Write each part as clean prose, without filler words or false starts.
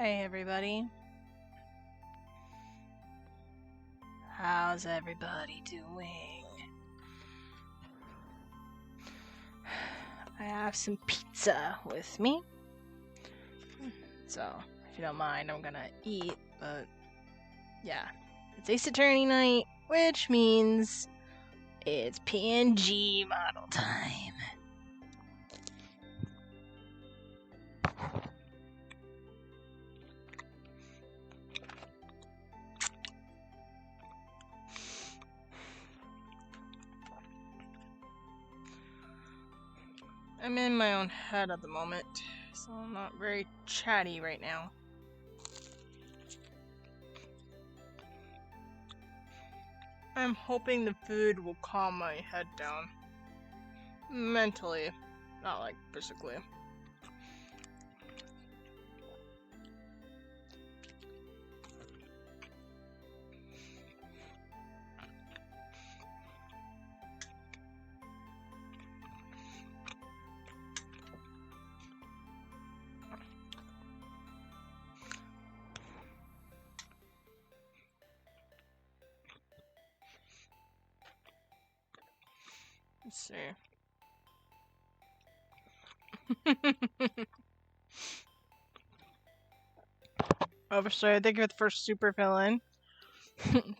Hi everybody. How's everybody doing? I have some pizza with me. So, if you don't mind, I'm gonna eat, but yeah. It's Ace Attorney night, which means it's PNG model time. I'm in my own head at the moment, so I'm not very chatty right now. I'm hoping the food will calm my head down. Mentally, not like physically. Let's see. Obviously, I think you're the first super villain.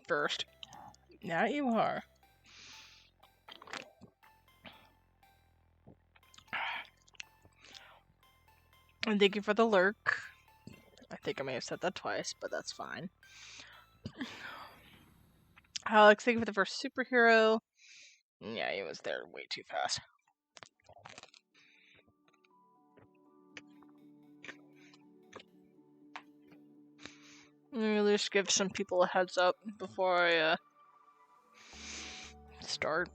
First. Now you are. And thank you for the lurk. I think I may have said that twice, but that's fine. Alex, thank you for the first superhero. Yeah, he was there way too fast. Let me just give some people a heads up before I start.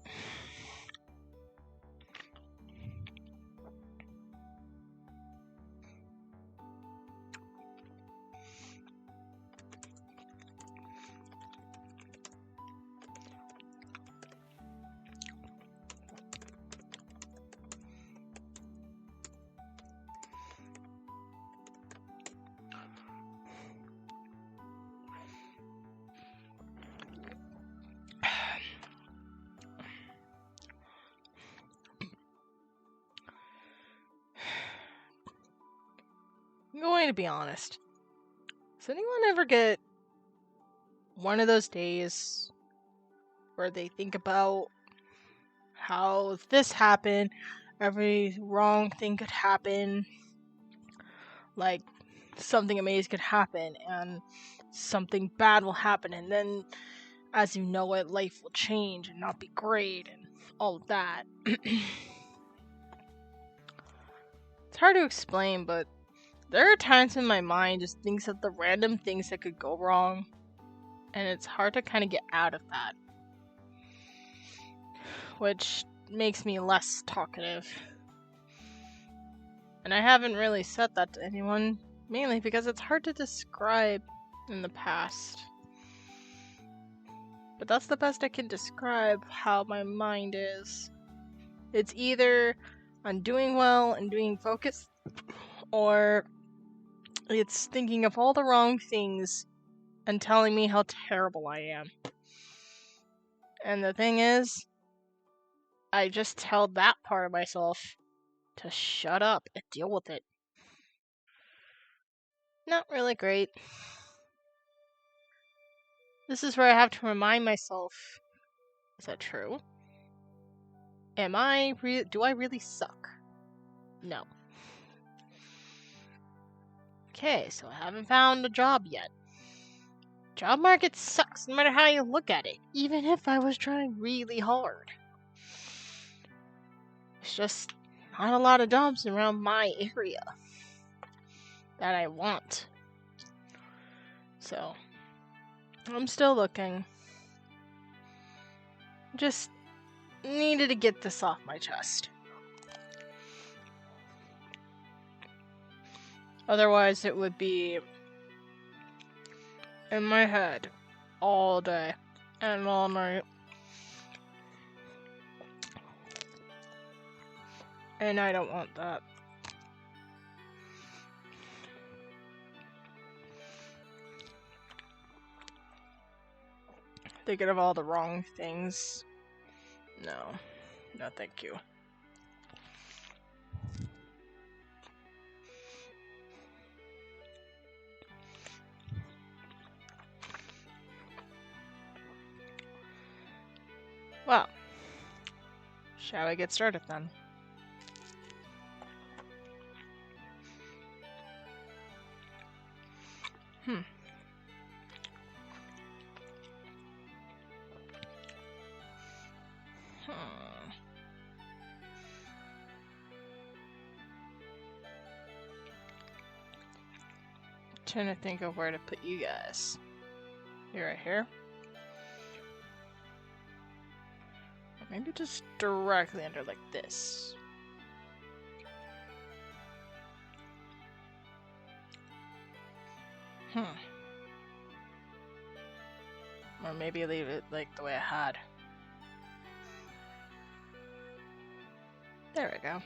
I'm going to be honest. Does anyone ever get one of those days where they think about how if this happened, every wrong thing could happen, like something amazing could happen, and something bad will happen, and then as you know it, life will change and not be great, and all of that. It's hard to explain, but there are times in my mind just thinks of the random things that could go wrong, and it's hard to kind of get out of that, which makes me less talkative. And I haven't really said that to anyone, mainly because it's hard to describe in the past. But that's the best I can describe how my mind is. It's either I'm doing well and doing focus, or it's thinking of all the wrong things and telling me how terrible I am. And the thing is, I just tell that part of myself to shut up and deal with it. Not really great. This is where I have to remind myself, is that true? Do I really suck? No. Okay, so I haven't found a job yet. Job market sucks no matter how you look at it, even if I was trying really hard. It's just not a lot of jobs around my area that I want. So, I'm still looking. Just needed to get this off my chest. Otherwise, it would be in my head all day and all night. And I don't want that. Thinking of all the wrong things. No. No, thank you. Well, shall we get started then? Hmm. Trying to think of where to put you guys. You're right here. Or maybe just directly under like this. Or maybe leave it like the way I had. There we go.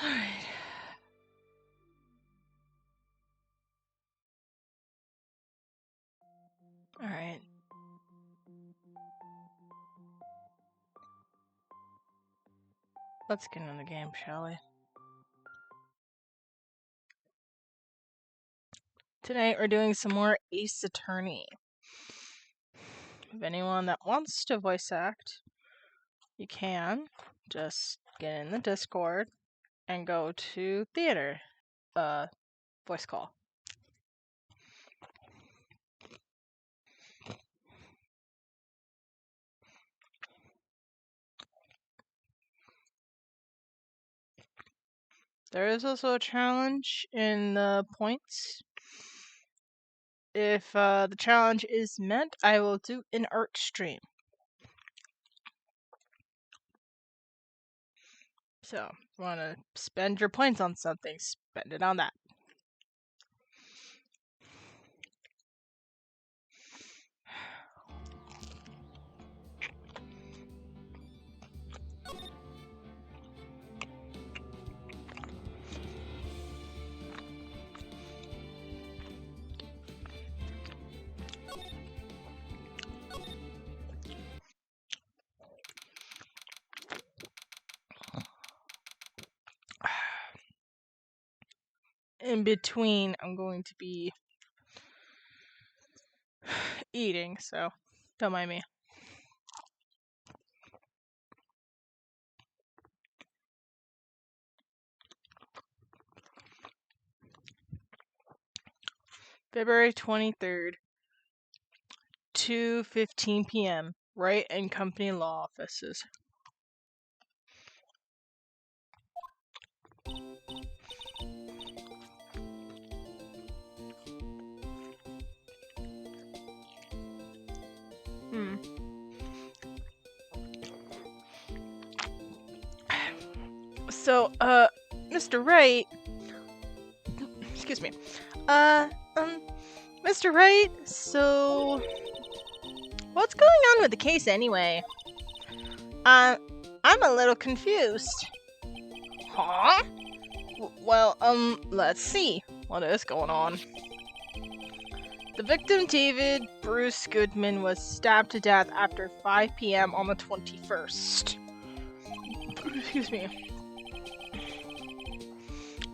Alright. Alright. Let's get in the game, shall we? Tonight we're doing some more Ace Attorney. If anyone that wants to voice act, you can. Just get in the Discord and go to theater. Voice call. There is also a challenge in the points. If the challenge is met, I will do an art stream. So, if you want to spend your points on something, spend it on that. In between, I'm going to be eating, so don't mind me. February 23rd, 2:15 p.m. Wright and Company Law Offices. So, Mr. Wright, excuse me, Mr. Wright, so, what's going on with the case anyway? I'm a little confused. Huh? Well, let's see. What is going on? The victim, David Bruce Goodman, was stabbed to death after 5 p.m. on the 21st. Excuse me.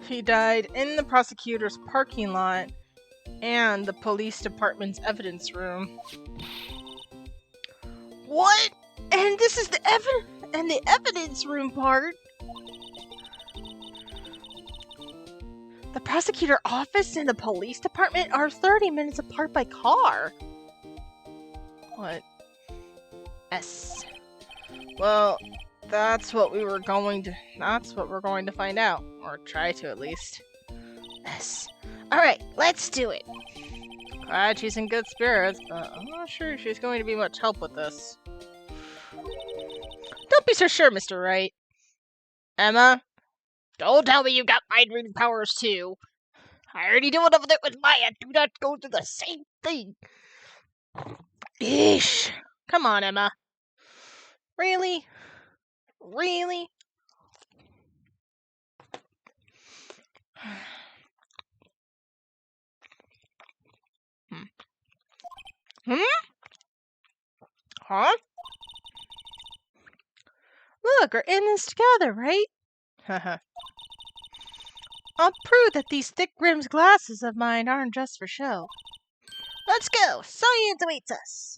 He died in the prosecutor's parking lot and the police department's evidence room. What? And this is the evidence room part? The prosecutor office and the police department are 30 minutes apart by car. What? Yes. Well, that's what we're going to find out. Or try to, at least. Yes. Alright, let's do it. Glad she's in good spirits, but I'm not sure she's going to be much help with this. Don't be so sure, Mr. Wright. Emma? Don't tell me you got mind reading powers too. I already do enough of it with Maya. Do not go through the same thing. Eesh. Come on, Emma. Really? Really? Hmm? Huh? Look, we're in this together, right? Haha. I'll prove that these thick-rimmed glasses of mine aren't just for show. Let's go! Science awaits us!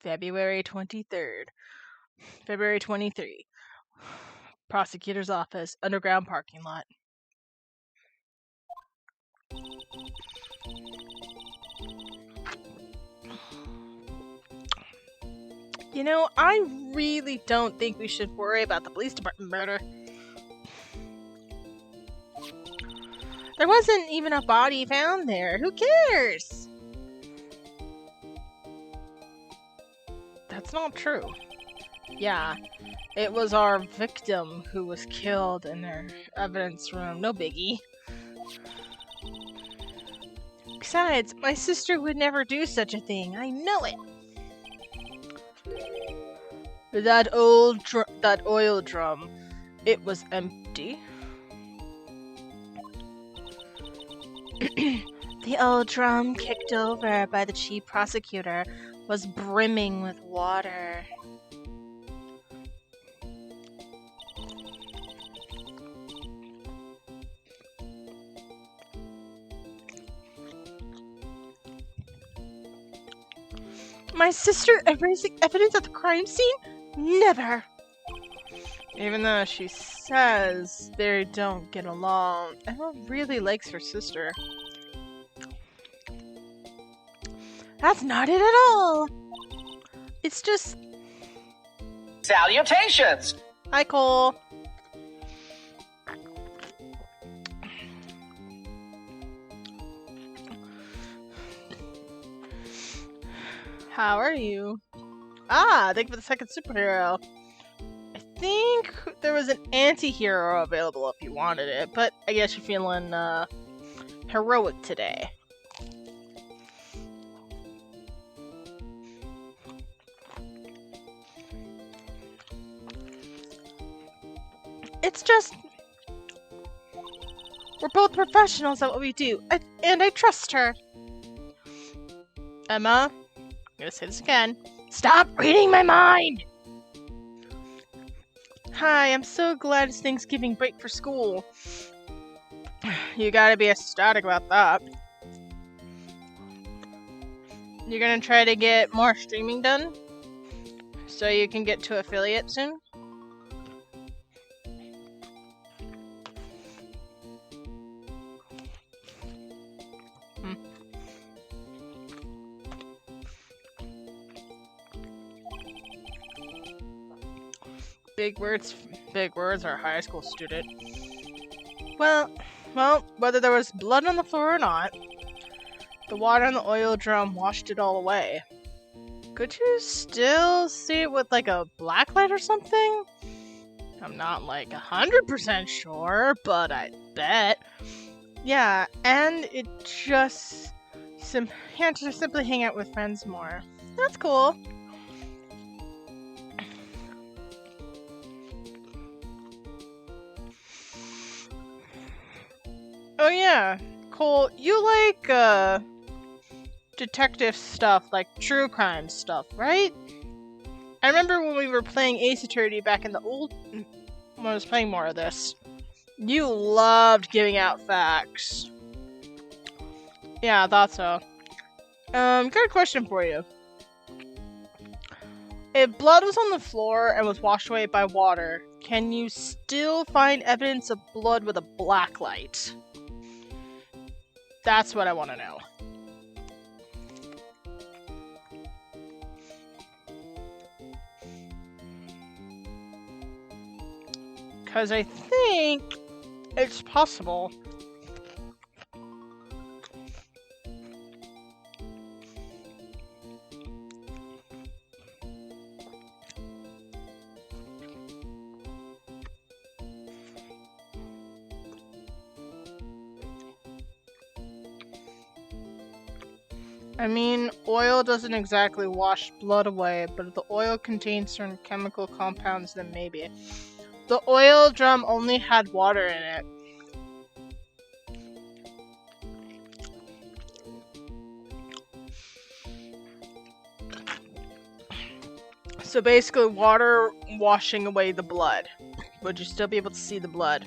February 23rd. February 23. Prosecutor's office, underground parking lot. You know, I really don't think we should worry about the police department murder. There wasn't even a body found there. Who cares? That's not true. Yeah, it was our victim who was killed in their evidence room. No biggie. Besides, my sister would never do such a thing. I know it. That oil drum, it was empty. The old drum, kicked over by the chief prosecutor, was brimming with water. My sister erasing evidence at the crime scene? Never! Even though she says they don't get along, Emma really likes her sister. That's not it at all! It's just... Salutations! Hi, Cole. How are you? Ah, thank you for the second superhero. I think there was an anti-hero available if you wanted it, but I guess you're feeling, heroic today. It's just... we're both professionals at what we do, and I trust her. Emma, I'm gonna say this again. Stop reading my mind! Hi, I'm so glad it's Thanksgiving break for school. You gotta be ecstatic about that. You're gonna try to get more streaming done? So you can get to affiliate soon? Big words are a high school student. Well, whether there was blood on the floor or not, the water in the oil drum washed it all away. Could you still see it with like a black light or something? I'm not like 100% sure, but I bet. Yeah, and it just can't just simply hang out with friends more. That's cool. Oh yeah, Cole, you like detective stuff, like true crime stuff, right? I remember when we were playing Ace Attorney back in the old... when I was playing more of this. You loved giving out facts. Yeah, I thought so. Got a question for you. If blood was on the floor and was washed away by water, can you still find evidence of blood with a black light? That's what I want to know. Because I think it's possible. I mean, oil doesn't exactly wash blood away, but if the oil contains certain chemical compounds, then maybe. The oil drum only had water in it. So basically, water washing away the blood. Would you still be able to see the blood?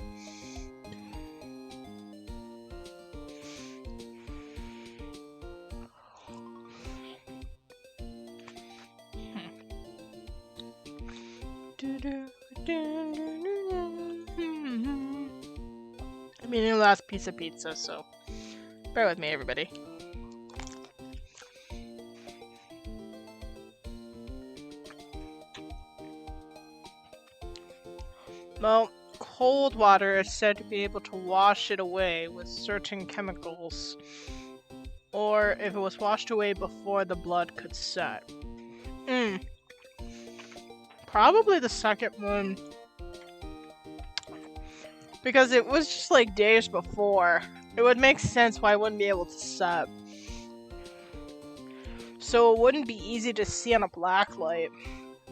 I'm eating the last piece of pizza, so bear with me, everybody. Well, cold water is said to be able to wash it away with certain chemicals, or if it was washed away before the blood could set. Probably the second one, because it was just like days before. It would make sense why I wouldn't be able to set. So it wouldn't be easy to see on a black light.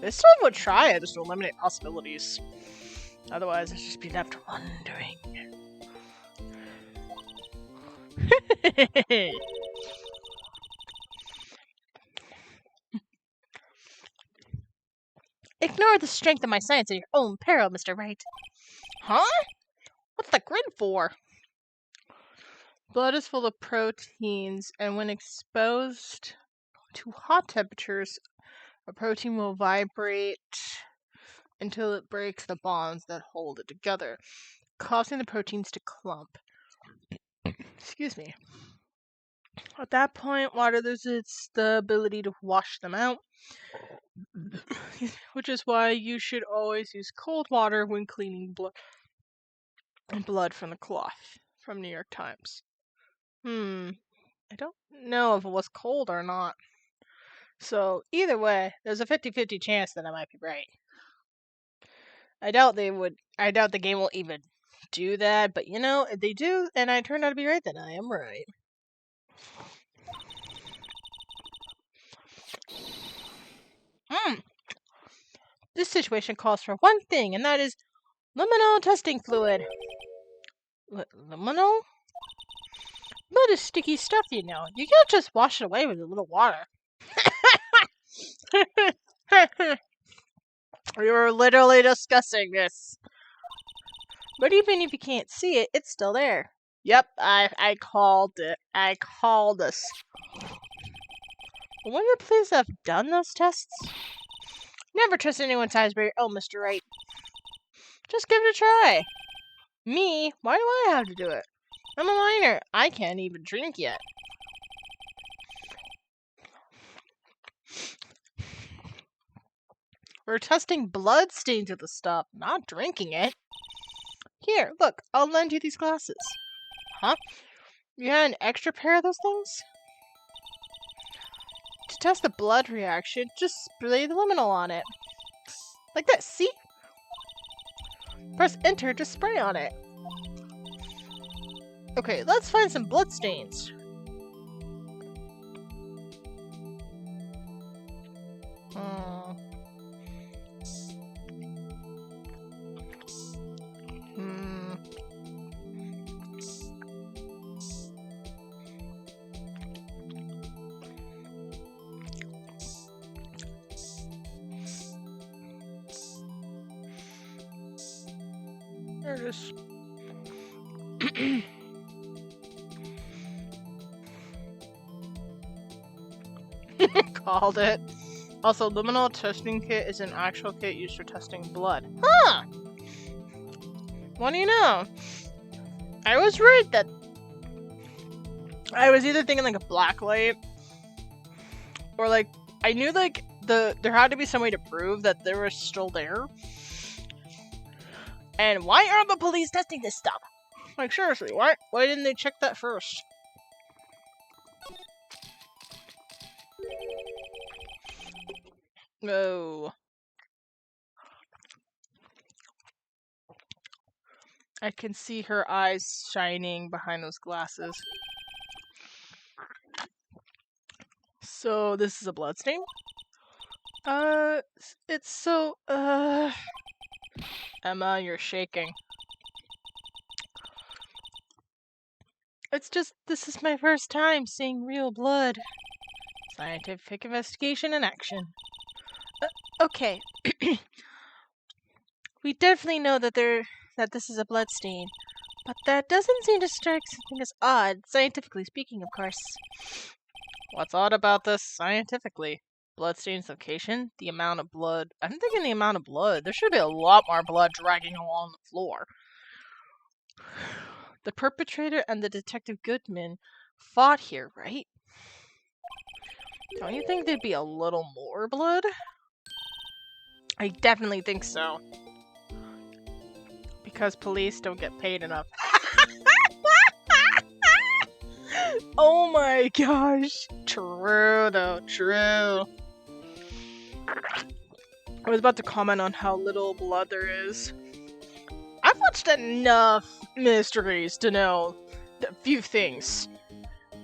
This one would try it just to eliminate possibilities. Otherwise, I'd just be left wondering. Ignore the strength of my science at your own peril, Mr. Wright. Huh? What's the grin for? Blood is full of proteins, and when exposed to hot temperatures, a protein will vibrate until it breaks the bonds that hold it together, causing the proteins to clump. Excuse me. At that point, water loses the ability to wash them out, which is why you should always use cold water when cleaning blood from the cloth. From New York Times. I don't know if it was cold or not. So, either way, there's a 50-50 chance that I might be right. I doubt the game will even do that, but if they do and I turn out to be right, then I am right. This situation calls for one thing, and that is liminal testing fluid. Liminal? Blood is sticky stuff, You can't just wash it away with a little water. We were literally discussing this. But even if you can't see it, it's still there. Yep, I called it. I called this. Wouldn't the police have done those tests? Never trust anyone's eyes by your own, Mr. Wright. Just give it a try. Me? Why do I have to do it? I'm a minor. I can't even drink yet. We're testing blood stains with the stuff, not drinking it. Here, look, I'll lend you these glasses. Huh? You had an extra pair of those things? To test the blood reaction, just spray the liminal on it. Like this, see? Press enter to spray on it. Okay, let's find some blood stains. There it is. Called it. Also, liminal testing kit is an actual kit used for testing blood. Huh! What do you know? I was right that I was either thinking like a black light or like I knew like there had to be some way to prove that they were still there. And why aren't the police testing this stuff? Like seriously, why didn't they check that first? No. I can see her eyes shining behind those glasses. So, this is a bloodstain? It's so, Emma, you're shaking. It's just, this is my first time seeing real blood. Scientific investigation in action. Okay. We definitely know that this is a bloodstain, but that doesn't seem to strike something as odd, scientifically speaking, of course. What's odd about this scientifically? Bloodstain's location? The amount of blood? I'm thinking the amount of blood. There should be a lot more blood dragging along the floor. The perpetrator and the Detective Goodman fought here, right? Don't you think there'd be a little more blood? I definitely think so. Because police don't get paid enough. Oh my gosh. True, though. True. I was about to comment on how little blood there is. I've watched enough mysteries to know a few things.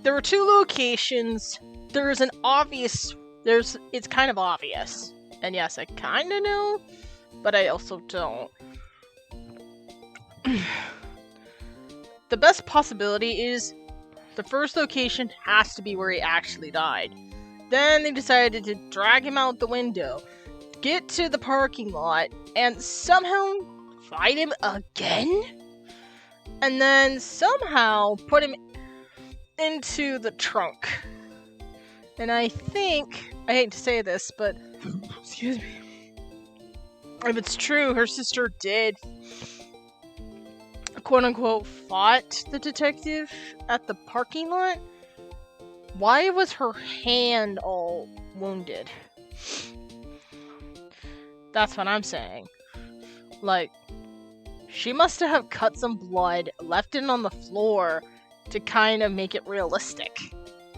There were 2 locations. There's an obvious... It's kind of obvious. And yes, I kind of know, but I also don't. The best possibility is the first location has to be where he actually died. Then they decided to drag him out the window, get to the parking lot, and somehow fight him again? And then somehow put him into the trunk. And I think, I hate to say this, but, excuse me, if it's true, her sister did, quote-unquote, fought the detective at the parking lot. Why was her hand all wounded? That's what I'm saying. Like, she must have cut some blood, left it on the floor to kind of make it realistic.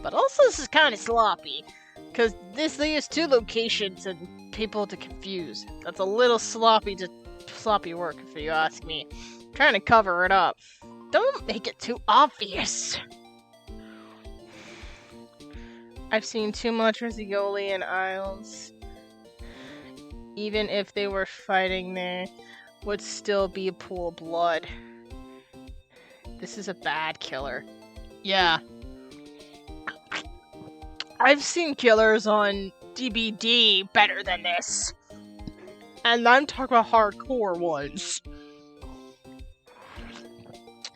But also this is kind of sloppy, because this leaves 2 locations and people to confuse. That's a little sloppy work, if you ask me. I'm trying to cover it up. Don't make it too obvious. I've seen too much Rizzoli and Isles. Even if they were fighting there, would still be a pool of blood. This is a bad killer. Yeah. I've seen killers on DVD better than this. And I'm talking about hardcore ones.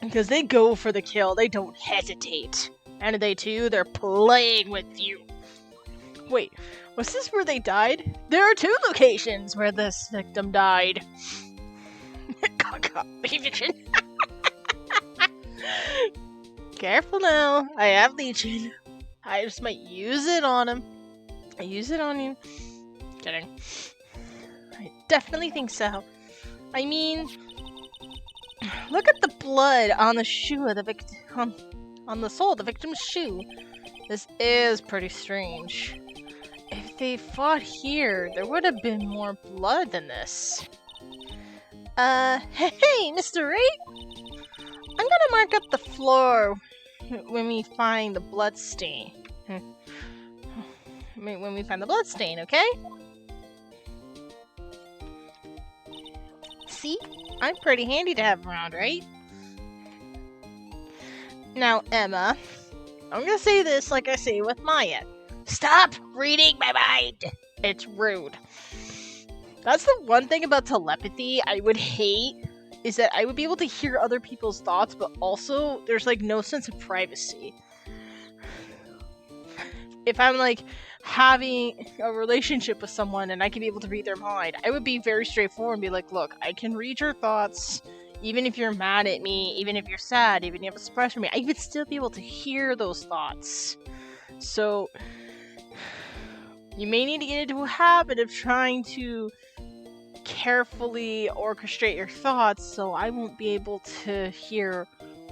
Because they go for the kill, they don't hesitate. And if they do, they're playing with you. Wait, was this where they died? There are 2 locations where this victim died. Legion. Careful now, I have Legion. I just might use it on him. I use it on you. Kidding. I definitely think so. I mean, look at the blood on the shoe of the victim. On the sole of the victim's shoe. This is pretty strange. If they fought here, there would have been more blood than this. Hey, Mr. Ray! I'm gonna mark up the floor when we find the blood stain. When we find the blood stain, okay? See? I'm pretty handy to have around, right? Now, Emma, I'm gonna say this like I say with Maya. Stop reading my mind! It's rude. That's the one thing about telepathy I would hate, is that I would be able to hear other people's thoughts, but also there's like no sense of privacy. If I'm like having a relationship with someone and I can be able to read their mind, I would be very straightforward and be like, look, I can read your thoughts, even if you're mad at me, even if you're sad, even if you have a surprise for me, I would still be able to hear those thoughts. So, you may need to get into a habit of trying to carefully orchestrate your thoughts so I won't be able to hear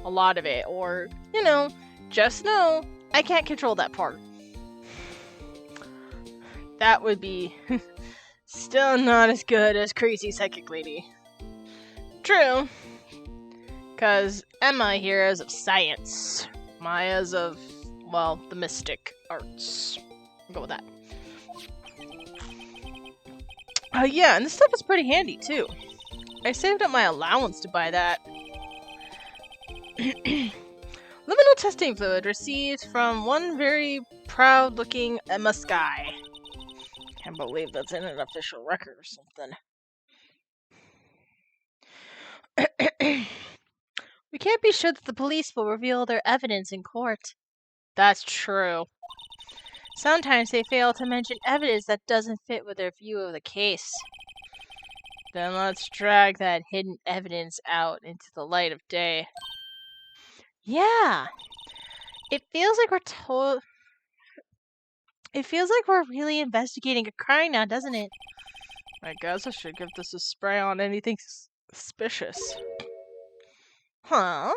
a lot of it. Or, you know, just know I can't control that part. That would be still not as good as Crazy Psychic Lady. True. Because Emma here is of science. Maya's of, well, the mystic arts. I'll go with that. Oh yeah, and this stuff is pretty handy too. I saved up my allowance to buy that. Liminal testing fluid received from one very proud-looking Emma Sky. Can't believe that's in an official record or something. We can't be sure that the police will reveal their evidence in court. That's true. Sometimes they fail to mention evidence that doesn't fit with their view of the case. Then let's drag that hidden evidence out into the light of day. Yeah. It feels like we're really investigating a crime now, doesn't it? I guess I should give this a spray on anything suspicious. Huh?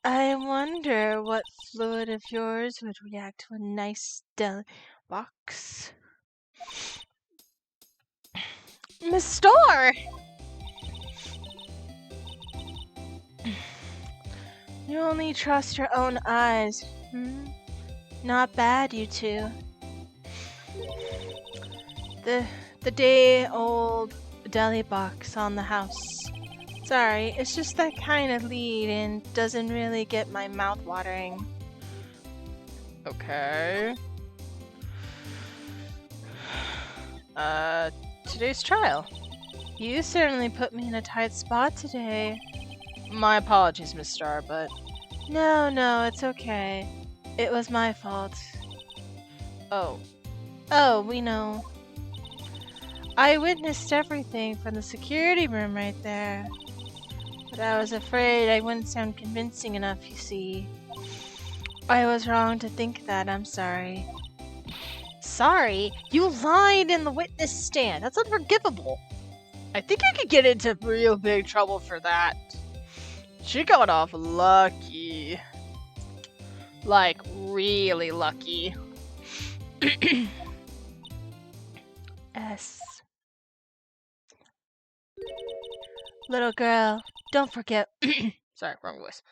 I wonder what fluid of yours would react to a nice box. Miss Star! You only trust your own eyes. Not bad, you two. The day-old deli box on the house. Sorry, it's just that kind of lead and doesn't really get my mouth watering. Okay. Today's trial. You certainly put me in a tight spot today. My apologies, Miss Star, but... No, it's okay. It was my fault. Oh, we know. I witnessed everything from the security room right there. But I was afraid I wouldn't sound convincing enough, you see. I was wrong to think that, I'm sorry. Sorry? You lied in the witness stand. That's unforgivable. I think you could get into real big trouble for that. She got off lucky. Like, really lucky. S. Little girl, don't forget... Sorry, wrong voice.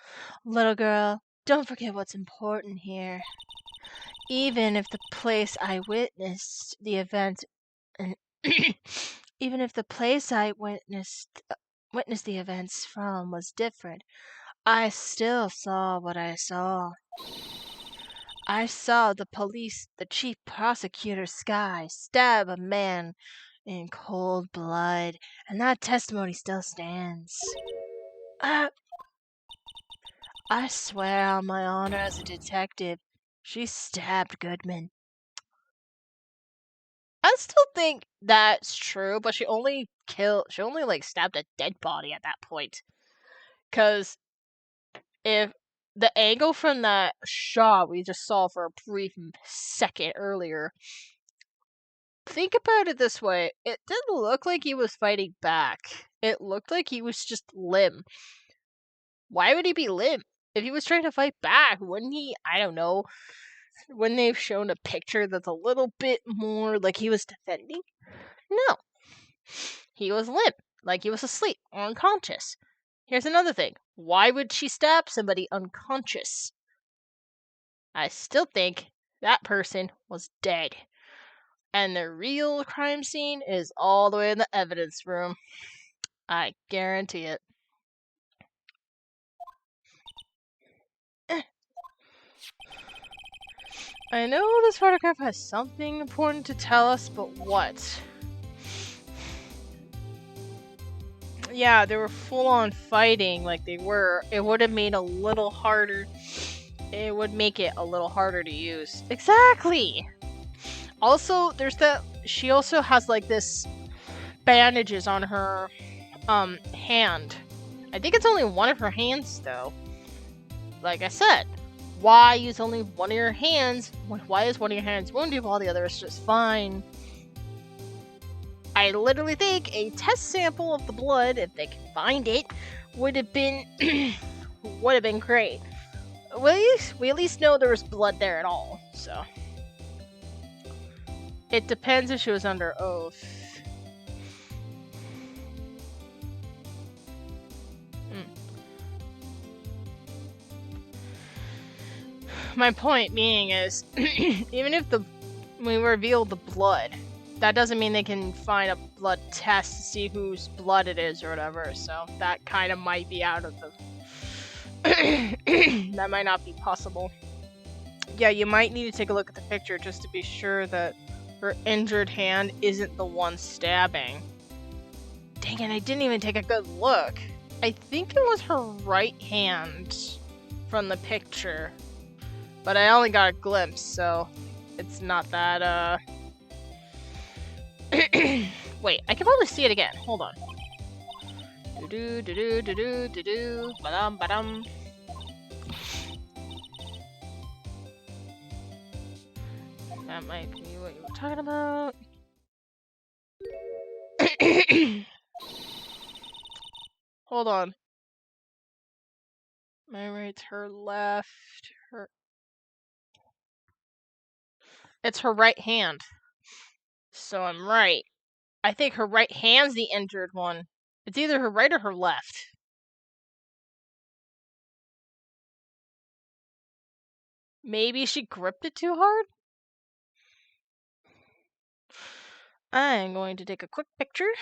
Little girl, don't forget what's important here. Even if the place I witnessed the event... Even if the place I witnessed the events from was different, I still saw what I saw. I saw the chief prosecutor Sky, stab a man in cold blood, and that testimony still stands. I swear on my honor as a detective, she stabbed Goodman. I still think that's true, but she only stabbed a dead body at that point. 'Cause if the angle from that shot we just saw for a brief second earlier, think about it this way, it didn't look like he was fighting back. It looked like he was just limp. Why would he be limp? If he was trying to fight back, wouldn't he, I don't know, when they've shown a picture that's a little bit more like he was defending? No. He was limp, like he was asleep or unconscious. Here's another thing. Why would she stab somebody unconscious? I still think that person was dead. And the real crime scene is all the way in the evidence room. I guarantee it. I know this photograph has something important to tell us, but what? Yeah, they were full-on fighting like they were. It would have made a little harder. It would make it a little harder to use. Exactly! Also, there's that... She also has, like, this... bandages on her, hand. I think it's only one of her hands, though. Like I said, why use only one of your hands? Why is one of your hands wounded while the other is just fine? I literally think a test sample of the blood, if they can find it, would have been great. We at least know there was blood there at all, so. It depends if she was under oath. my point being is, even if we reveal the blood, that doesn't mean they can find a blood test to see whose blood it is or whatever, so that kind of might be out of the... that might not be possible. Yeah, you might need to take a look at the picture just to be sure that her injured hand isn't the one stabbing. Dang it, I didn't even take a good look. I think it was her right hand from the picture, but I only got a glimpse, so it's not that, Wait, I can probably see it again. Hold on. Do do do do do do do badum badum. That might be what you were talking about. Hold on. My right's her left. It's her right hand. So I'm right. I think her right hand's the injured one. It's either her right or her left. Maybe she gripped it too hard? I'm going to take a quick picture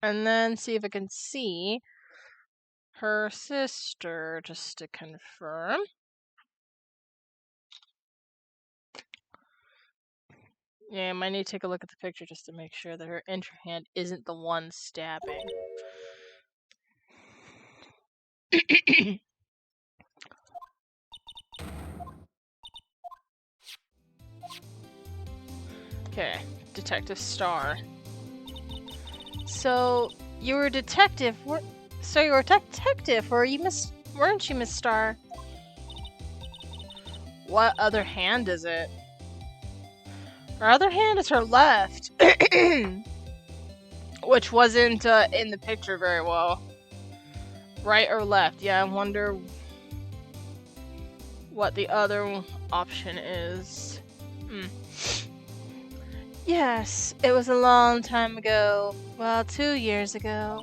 and then see if I can see her sister just to confirm. Yeah, I might need to take a look at the picture just to make sure that her injured hand isn't the one stabbing. Okay, Detective Star. So, you were a detective. So you were a detective, weren't you, Miss Star? What other hand is it? Her other hand is her left. Which wasn't in the picture very well. Right or left? Yeah, I wonder what the other option is. Yes, it was a long time ago. Well, 2 years ago.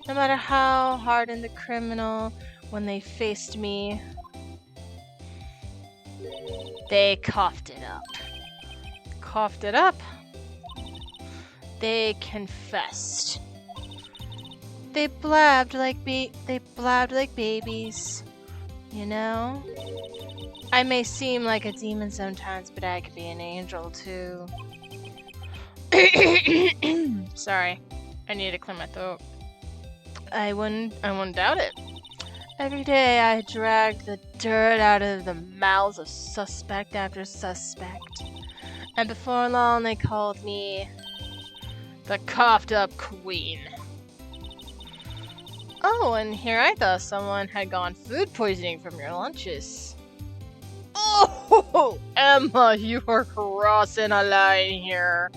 No matter how hardened the criminal, when they faced me, they coughed it up. Coughed it up? They confessed. They blabbed like babies. You know? I may seem like a demon sometimes, but I could be an angel too. Sorry, I need to clear my throat. I wouldn't doubt it. Every day I dragged the dirt out of the mouths of suspect after suspect. And before long they called me the coughed up queen. Oh, and here I thought someone had gone food poisoning from your lunches. Oh, Emma, you are crossing a line here.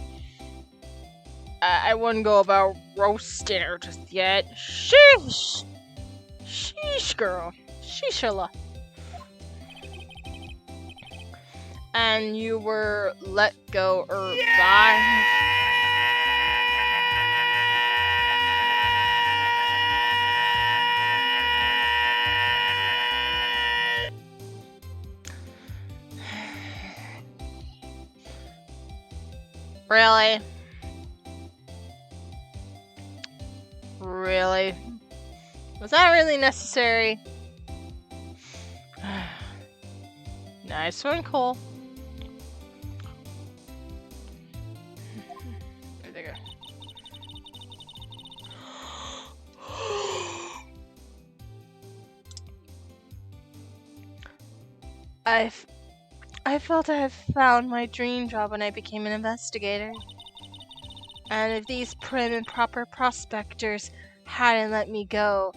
I wouldn't go about roasting her just yet. Sheesh! Sheesh, girl. Sheeshalla. And you were let go or by... Really? Really? Was that really necessary? Nice one, Cole. There they go. I felt I had found my dream job when I became an investigator. And if these prim and proper prospectors hadn't let me go,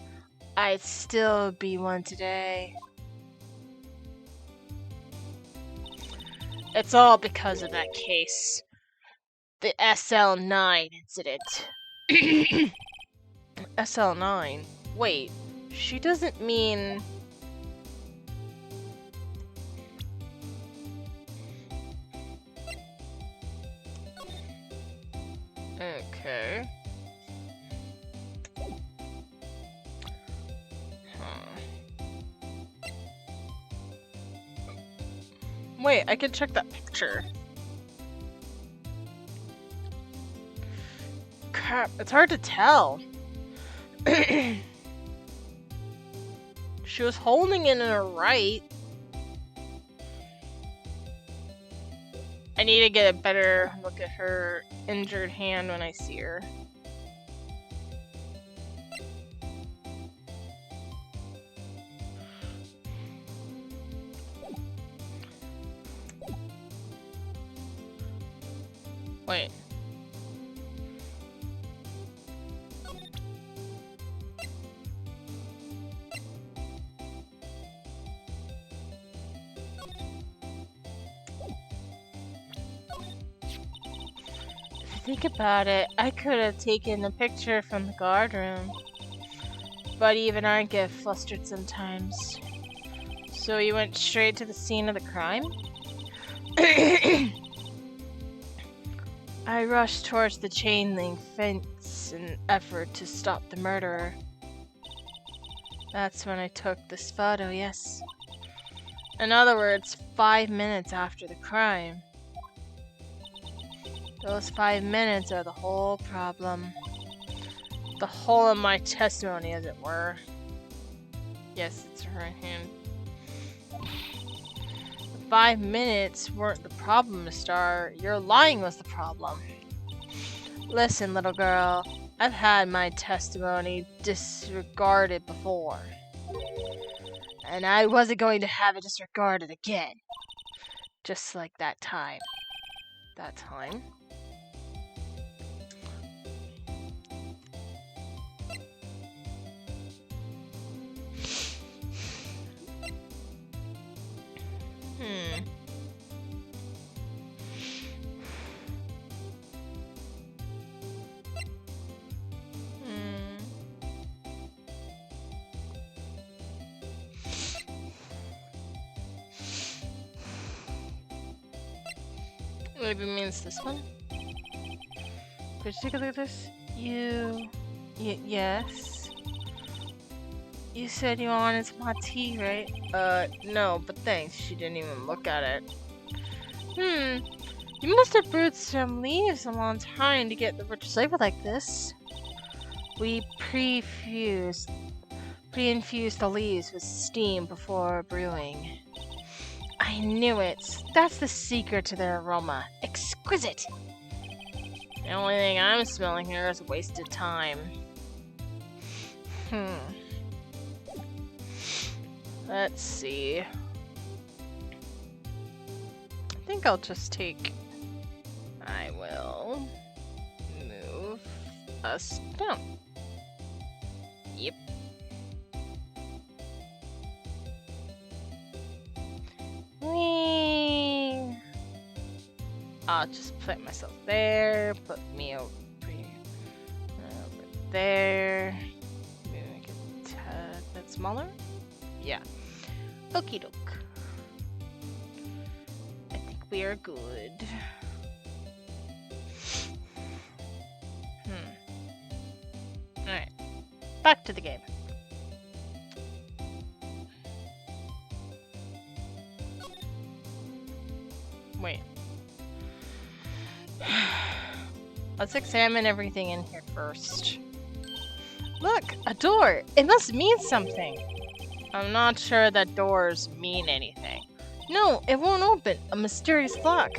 I'd still be one today. It's all because of that case. The SL9 incident. SL9? Wait, she doesn't mean... Okay. Wait, I can check that picture. Crap, it's hard to tell. She was holding it in her right. I need to get a better look at her injured hand when I see her. Wait. Think about it, I could have taken a picture from the guard room. But even I get flustered sometimes. So you went straight to the scene of the crime? I rushed towards the chain link fence in an effort to stop the murderer. That's when I took this photo, yes. In other words, 5 minutes after the crime. Those 5 minutes are the whole problem. The whole of my testimony, as it were. Yes, it's her right hand. The 5 minutes weren't the problem, Miss Star. Your lying was the problem. Listen, little girl. I've had my testimony disregarded before. And I wasn't going to have it disregarded again. Just like that time. That time? Maybe means this one? Could you take a look at this? Yes? You said you wanted some hot tea, right? No, but thanks. She didn't even look at it. You must have brewed some leaves a long time to get the rich flavor like this. We pre-infused the leaves with steam before brewing. I knew it. That's the secret to their aroma. Exquisite! The only thing I'm smelling here is wasted time. Let's see. I think I'll just take... I will move us down. Yep. Whee! I'll just put myself there, put me over there. Maybe make it a bit smaller? Yeah. Okie doke. I think we are good. Alright. Back to the game. Wait. Let's examine everything in here first. Look! A door! It must mean something! I'm not sure that doors mean anything. No, it won't open! A mysterious lock!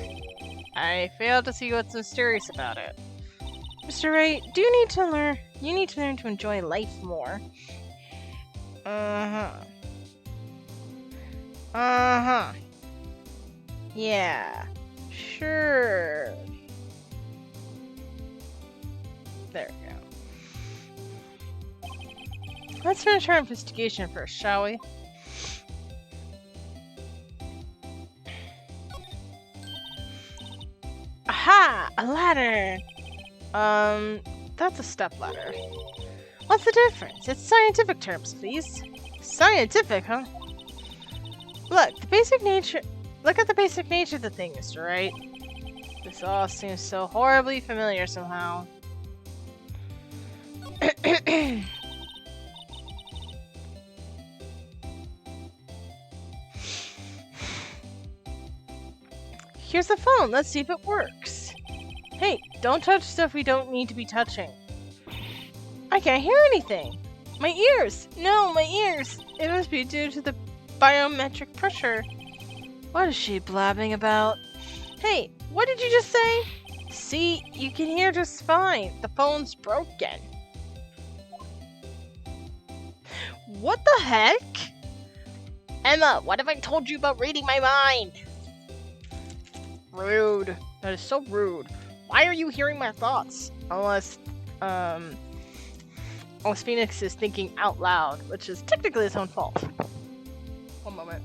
I fail to see what's mysterious about it. Mr. Wright, you need to learn to enjoy life more. Yeah. Sure. There we go. Let's finish our investigation first, shall we? Aha! A ladder! That's a stepladder. What's the difference? It's scientific terms, please. Scientific, huh? Look at the basic nature of the thing, Mr. Wright. This all seems so horribly familiar somehow. here's the phone. Let's see if it works. Hey, don't touch stuff we don't need to be touching. I can't hear anything. My ears! No, my ears! It must be due to the biometric pressure. What is she blabbing about? Hey, what did you just say? See, you can hear just fine. The phone's broken. What the heck? Emma, what have I told you about reading my mind? Rude. That is so rude. Why are you hearing my thoughts? Unless Phoenix is thinking out loud, which is technically his own fault. One moment.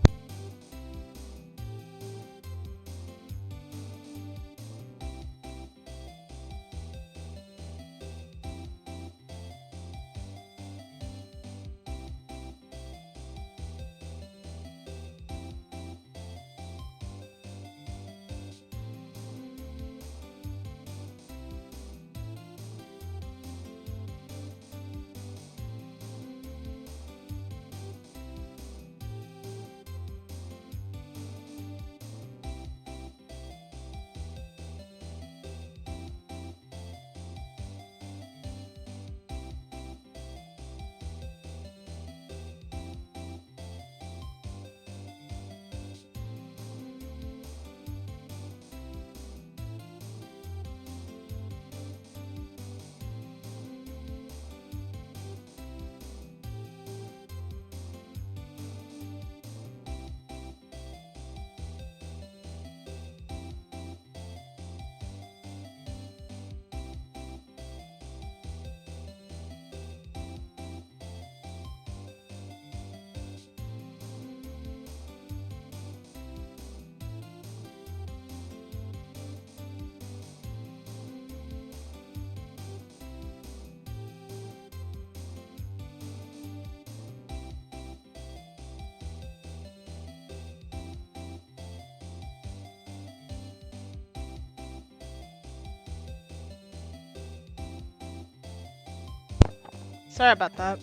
Sorry about that.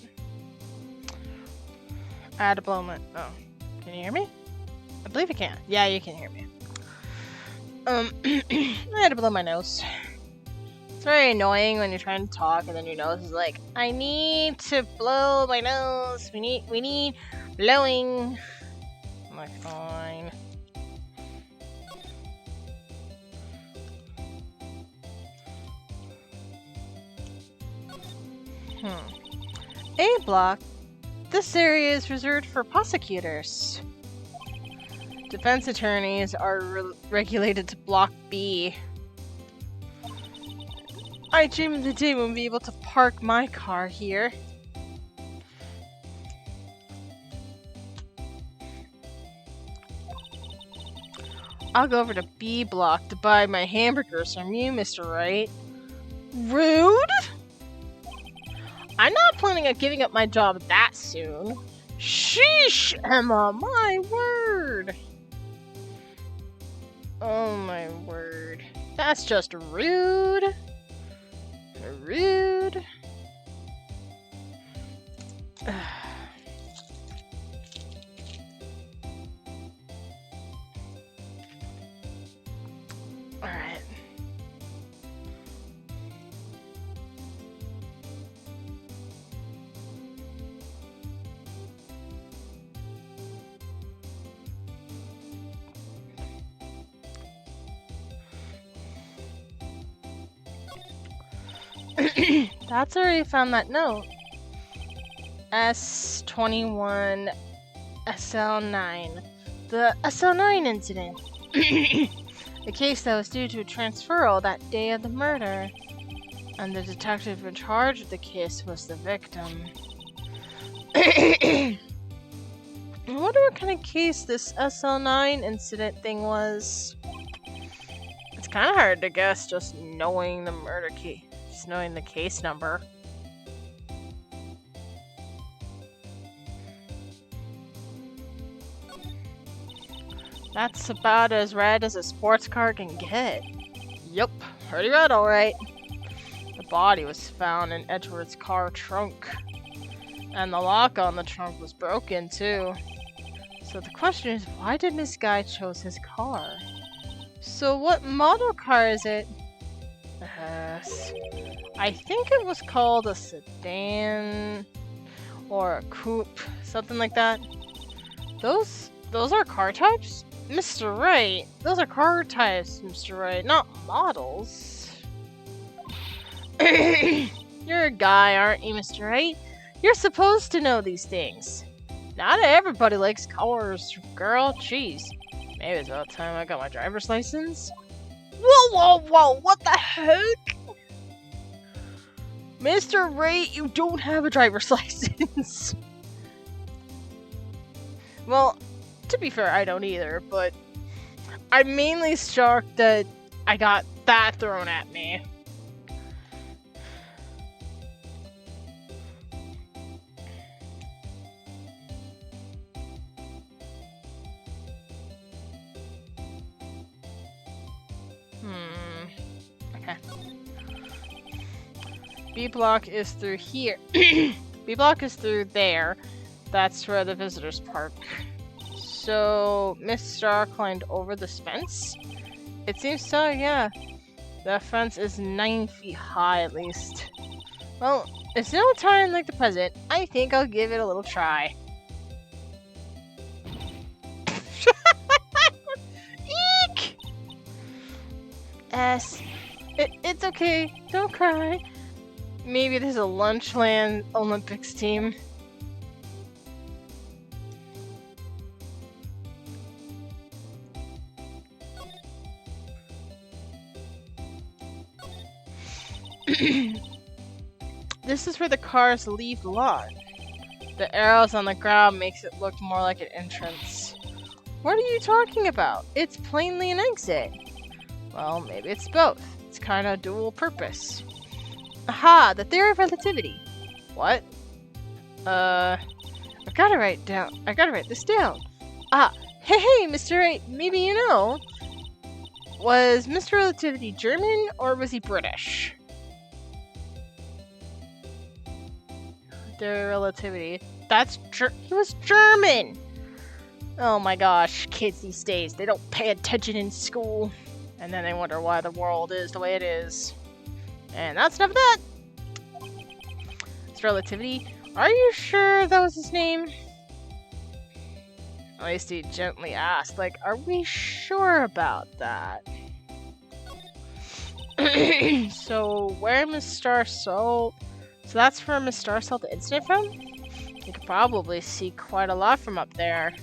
I had to blow my... Oh. Can you hear me? I believe you can. Yeah, you can hear me. I had to blow my nose. It's very annoying when you're trying to talk and then your nose is like, I need to blow my nose. We need blowing. I'm like, fine. A block. This area is reserved for prosecutors. Defense attorneys are regulated to Block B. I dream of the day when we'll be able to park my car here. I'll go over to B block to buy my hamburgers from you, Mr. Wright. Rude? I'm not planning on giving up my job that soon. Sheesh, Emma, my word. Oh my word. That's just rude. Rude. Alright. That's where you found that note. S21 SL9. The SL9 incident. The case that was due to a transferal that day of the murder. And the detective in charge of the case was the victim. I wonder what kind of case this SL9 incident thing was. It's kind of hard to guess just knowing the murder case. Just knowing the case number. That's about as red as a sports car can get. Yup, pretty red alright. The body was found in Edward's car trunk. And the lock on the trunk was broken too. So the question is, why did this guy chose his car? So what model car is it? I think it was called a sedan or a coupe, something like that. Those are car types? Mr. Wright, those are car types, Mr. Wright, not models. You're a guy, aren't you, Mr. Wright? You're supposed to know these things. Not everybody likes cars, girl. Jeez. Maybe it's about time I got my driver's license. Whoa, what the heck? Mr. Wright, you don't have a driver's license. Well, to be fair, I don't either, but I'm mainly shocked that I got that thrown at me. Okay. B block is through here. B block is through there. That's where the visitors park. So, Miss Star climbed over this fence? It seems so, yeah. The fence is 9 feet high at least. Well, it's no time like the present. I think I'll give it a little try. Eek! It's okay. Don't cry. Maybe there's a Lunchland Olympics team. This is where the cars leave the lot. The arrows on the ground makes it look more like an entrance. What are you talking about? It's plainly an exit. Well, maybe it's both. It's kind of dual purpose. Aha! The theory of relativity. What? I gotta write this down. Ah, hey, Mr. Wright, maybe you know. Was Mr. Relativity German or was he British? Theory of relativity. He was German! Oh my gosh, kids these days, they don't pay attention in school. And then they wonder why the world is the way it is. And that's enough of that! It's relativity. Are you sure that was his name? At least he gently asked, like, are we sure about that? So, where Miss Star saw... So that's where Miss Star saw the incident from? You could probably see quite a lot from up there.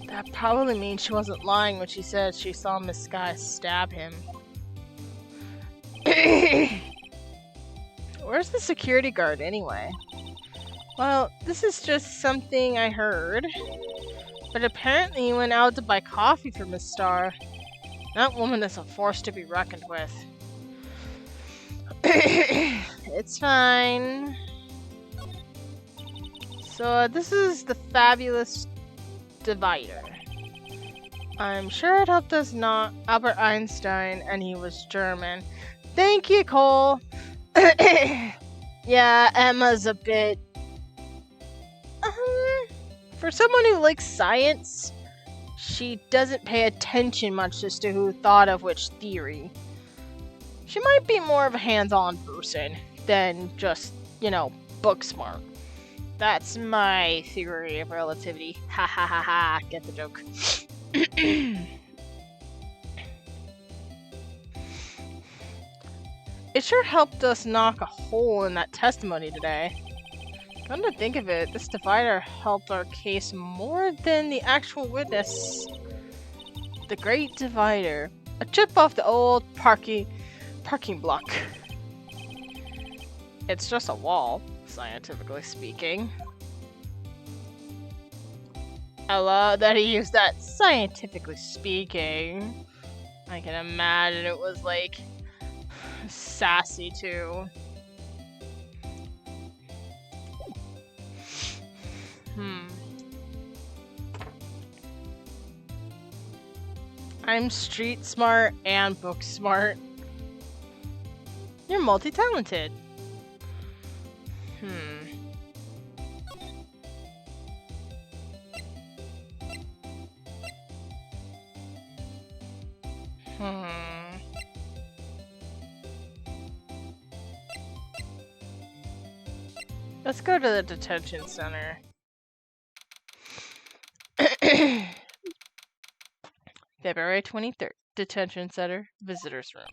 That probably means she wasn't lying when she said she saw Miss Sky stab him. Where's the security guard anyway? Well, this is just something I heard. But apparently he went out to buy coffee for Miss Star. That woman is a force to be reckoned with. It's fine. So this is the fabulous divider. I'm sure it helped us not Albert Einstein, and he was German. Thank you, Cole. Yeah, Emma's a bit... for someone who likes science, she doesn't pay attention much as to who thought of which theory. She might be more of a hands-on person than just, book smart. That's my theory of relativity. Ha ha ha ha, get the joke. It sure helped us knock a hole in that testimony today. Come to think of it, this divider helped our case more than the actual witness. The Great Divider. A chip off the old parking block. It's just a wall, scientifically speaking. I love that he used that scientifically speaking. I can imagine it was like sassy too. I'm street smart and book smart. You're multi-talented. Let's go to the detention center. February 23rd. Detention center. Visitors room.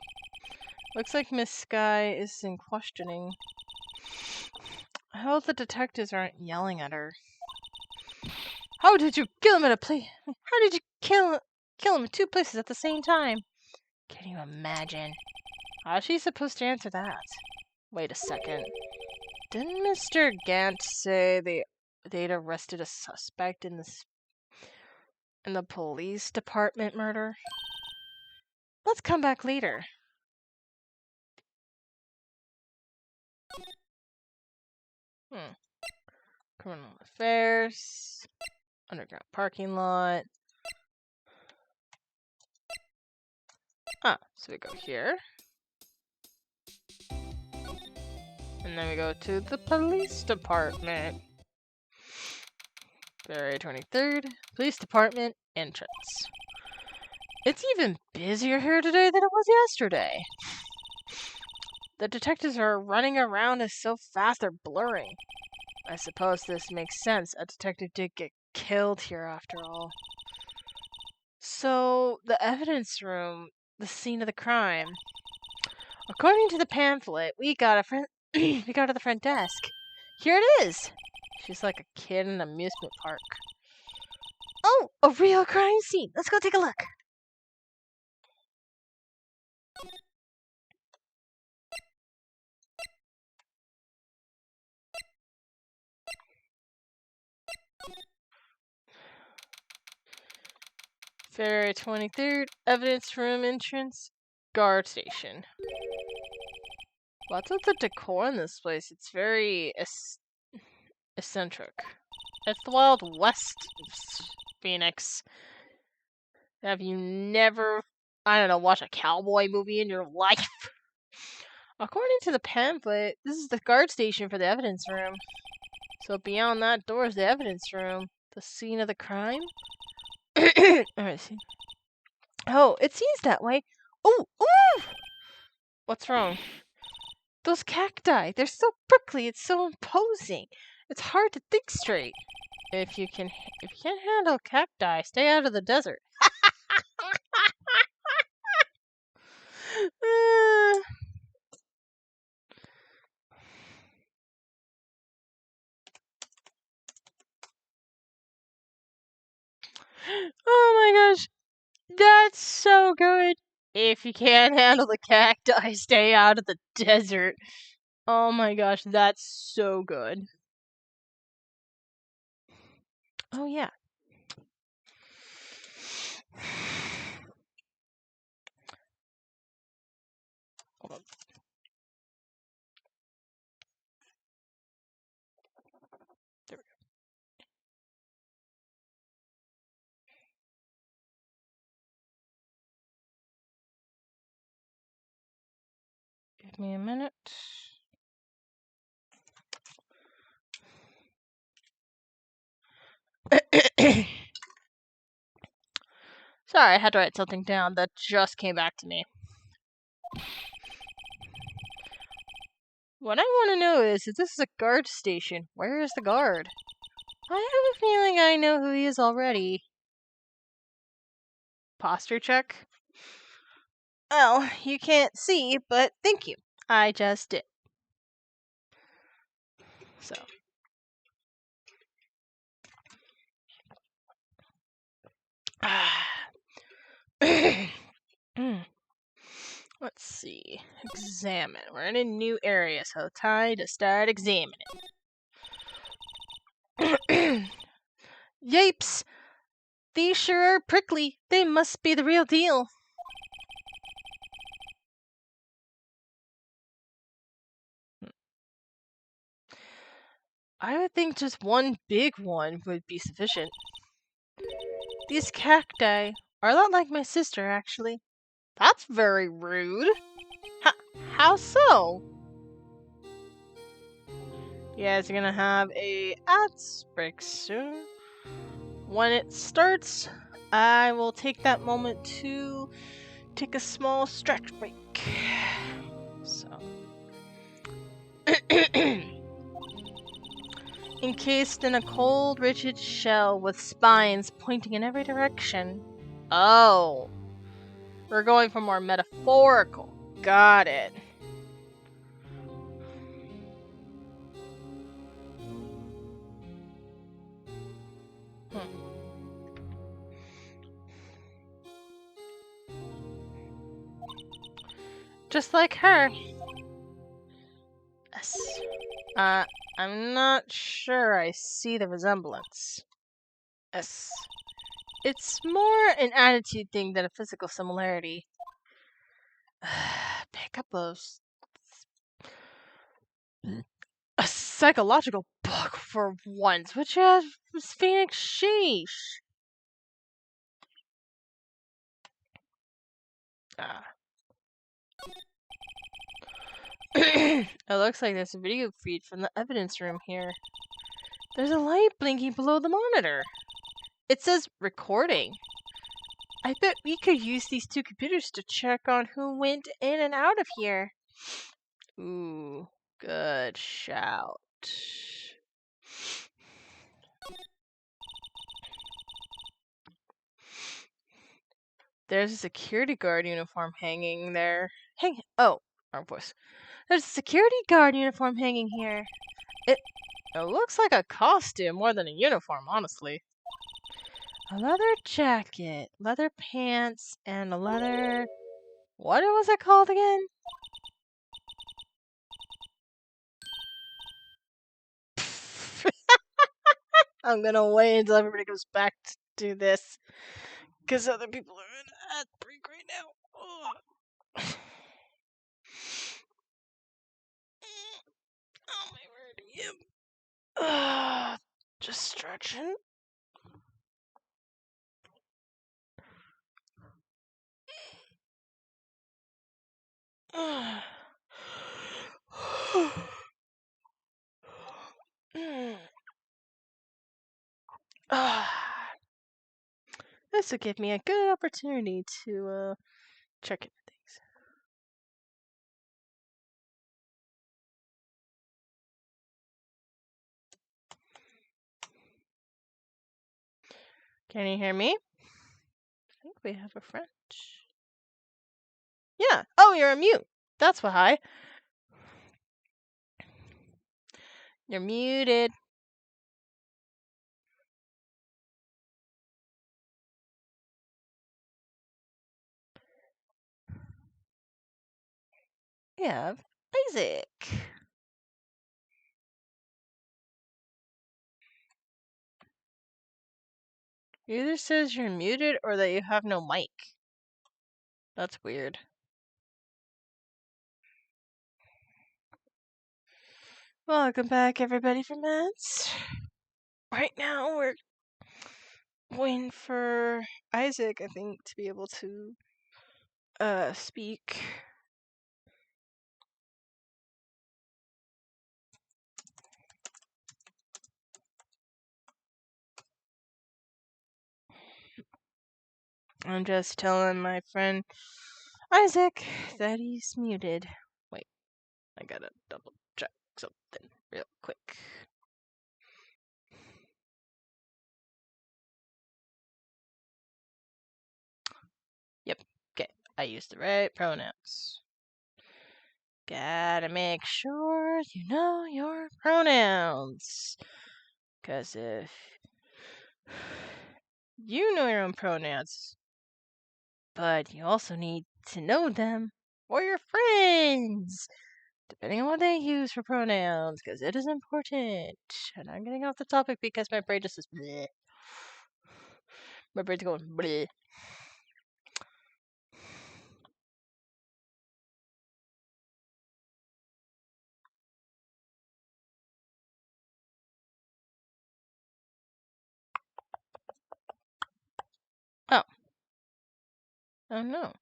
Looks like Miss Sky is in questioning. I hope the detectives aren't yelling at her. How did you kill him at a place? How did you kill him in two places at the same time? Can you imagine? How's she supposed to answer that? Wait a second. Didn't Mr. Gant say they'd arrested a suspect in the police department murder? Let's come back later. Criminal affairs. Underground parking lot. So we go here. And then we go to the police department. February 23rd. Police department entrance. It's even busier here today than it was yesterday. The detectives are running around as so fast they're blurring. I suppose this makes sense. A detective did get killed here after all. So, the evidence room, the scene of the crime. According to the pamphlet, we got to the front desk. Here it is. She's like a kid in an amusement park. Oh, a real crime scene. Let's go take a look. February 23rd, evidence room entrance, guard station. What's with the decor in this place? It's very eccentric. It's the Wild West, Phoenix. Have you never, watched a cowboy movie in your life? According to the pamphlet, this is the guard station for the evidence room. So beyond that door is the evidence room. The scene of the crime? Alright, see. Oh, it seems that way. Ooh! What's wrong? Those cacti, they're so prickly, it's so imposing. It's hard to think straight. If you can't handle cacti, stay out of the desert. Oh my gosh. That's so good. If you can't handle the cacti, stay out of the desert. Oh my gosh, that's so good. Oh yeah. Hold on. There we go. Give me a minute. Sorry, I had to write something down that just came back to me. What I want to know is, if this is a guard station, where is the guard? I have a feeling I know who he is already. Posture check? Well, you can't see, but thank you. I just did. So. Let's see. Examine. We're in a new area, so time to start examining. Yapes! These sure are prickly. They must be the real deal. I would think just one big one would be sufficient. These cacti are a lot like my sister, actually. That's very rude. How so? Yeah, it's gonna have a ads break soon. When it starts, I will take that moment to take a small stretch break. So. Encased in a cold, rigid shell with spines pointing in every direction. Oh. We're going for more metaphorical. Got it. Just like her. Yes. I'm not sure I see the resemblance. Yes. It's more an attitude thing than a physical similarity. Pick up a psychological book for once, which was Phoenix Sheesh. It looks like there's a video feed from the evidence room here. There's a light blinking below the monitor. It says recording. I bet we could use these two computers to check on who went in and out of here. Ooh, good shout. There's a security guard uniform hanging there. Wrong voice. There's a security guard uniform hanging here. It looks like a costume more than a uniform, honestly. A leather jacket, leather pants, and a leather... What was it called again? I'm gonna wait until everybody goes back to this. Because other people are in ad break right now. Ugh. Oh my word, yep. Just stretching. This will give me a good opportunity to check into things. Can you hear me? I think we have a friend. Yeah. Oh, you're a mute. That's why. You're muted. We have Isaac. It either says you're muted or that you have no mic. That's weird. Welcome back, everybody, from Mats. Right now, we're waiting for Isaac, I think, to be able to speak. I'm just telling my friend Isaac that he's muted. Wait, I gotta double check something real quick. Yep, okay, I used the right pronouns. Gotta make sure you know your pronouns. Because if you know your own pronouns, but you also need to know them or your friends, depending on what they use for pronouns, because it is important. And I'm getting off the topic because my brain just is bleh. My brain's going bleh. Oh. Oh no.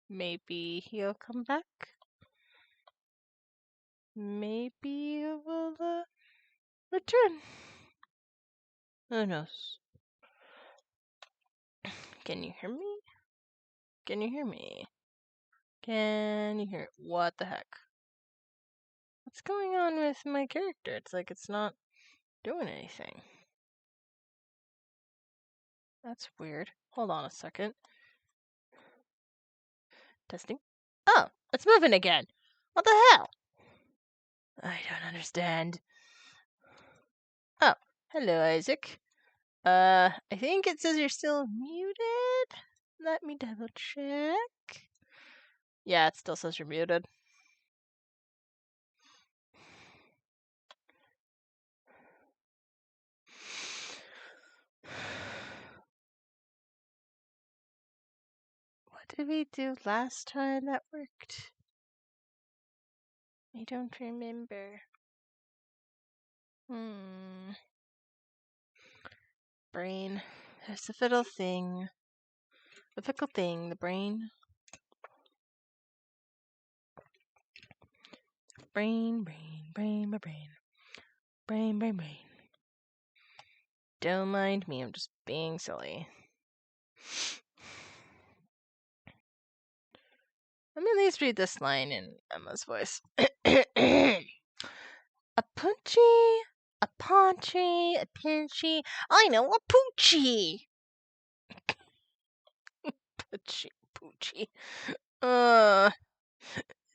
Maybe he'll come back. Maybe he will return. Who knows? Can you hear me? Can you hear me? Can you hear? What the heck? What's going on with my character? It's like it's not doing anything. That's weird. Hold on a second. Testing. Oh, it's moving again. What the hell? I don't understand. Oh, hello, Isaac. I think it says you're still muted. Let me double check. Yeah, it still says you're muted. What did we do last time that worked? I don't remember. Brain. There's the fiddle thing. The fickle thing, the brain. Brain, brain, brain, my brain. Brain, brain, brain. Don't mind me, I'm just being silly. Let me at least read this line in Emma's voice. A punchy, a paunchy, a pinchy. I know, a poochie. Punchy, poochie.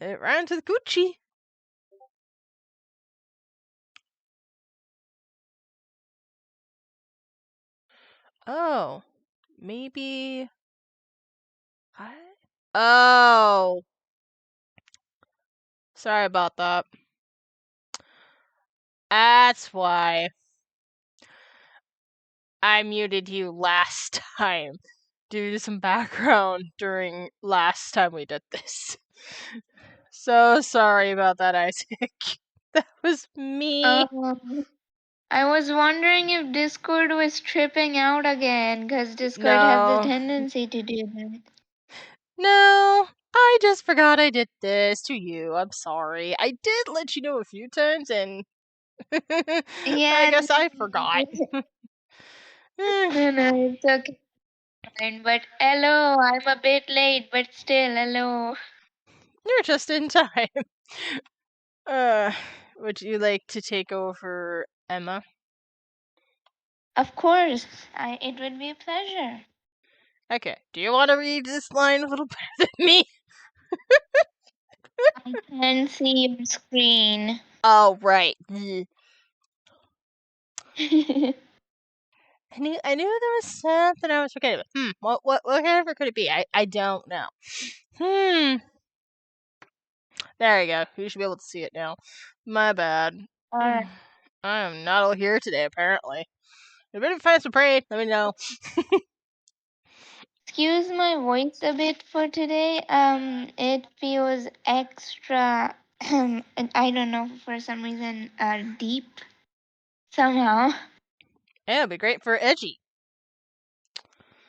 It rhymes with Gucci. Oh, maybe. What? Oh. Sorry about that. That's why I muted you last time due to some background during last time we did this. So sorry about that, Isaac. That was me. I was wondering if Discord was tripping out again, because Discord has the No. tendency to do that. No, I just forgot I did this to you. I'm sorry. I did let you know a few times, and I Yeah. guess I forgot. No, it's okay. Fine. But hello, I'm a bit late, but still, hello. You're just in time. Would you like to take over, Emma? Of course, it would be a pleasure. Okay. Do you want to read this line a little better than me? I can see your screen. Oh, right. I knew there was something I was forgetting. Whatever could it be? I don't know. There you go. You should be able to see it now. My bad. Alright. I am not all here today, apparently. If anyone finds some prey, let me know. Excuse my voice a bit for today. It feels extra. I don't know, for some reason, deep somehow. Yeah, it'd be great for edgy.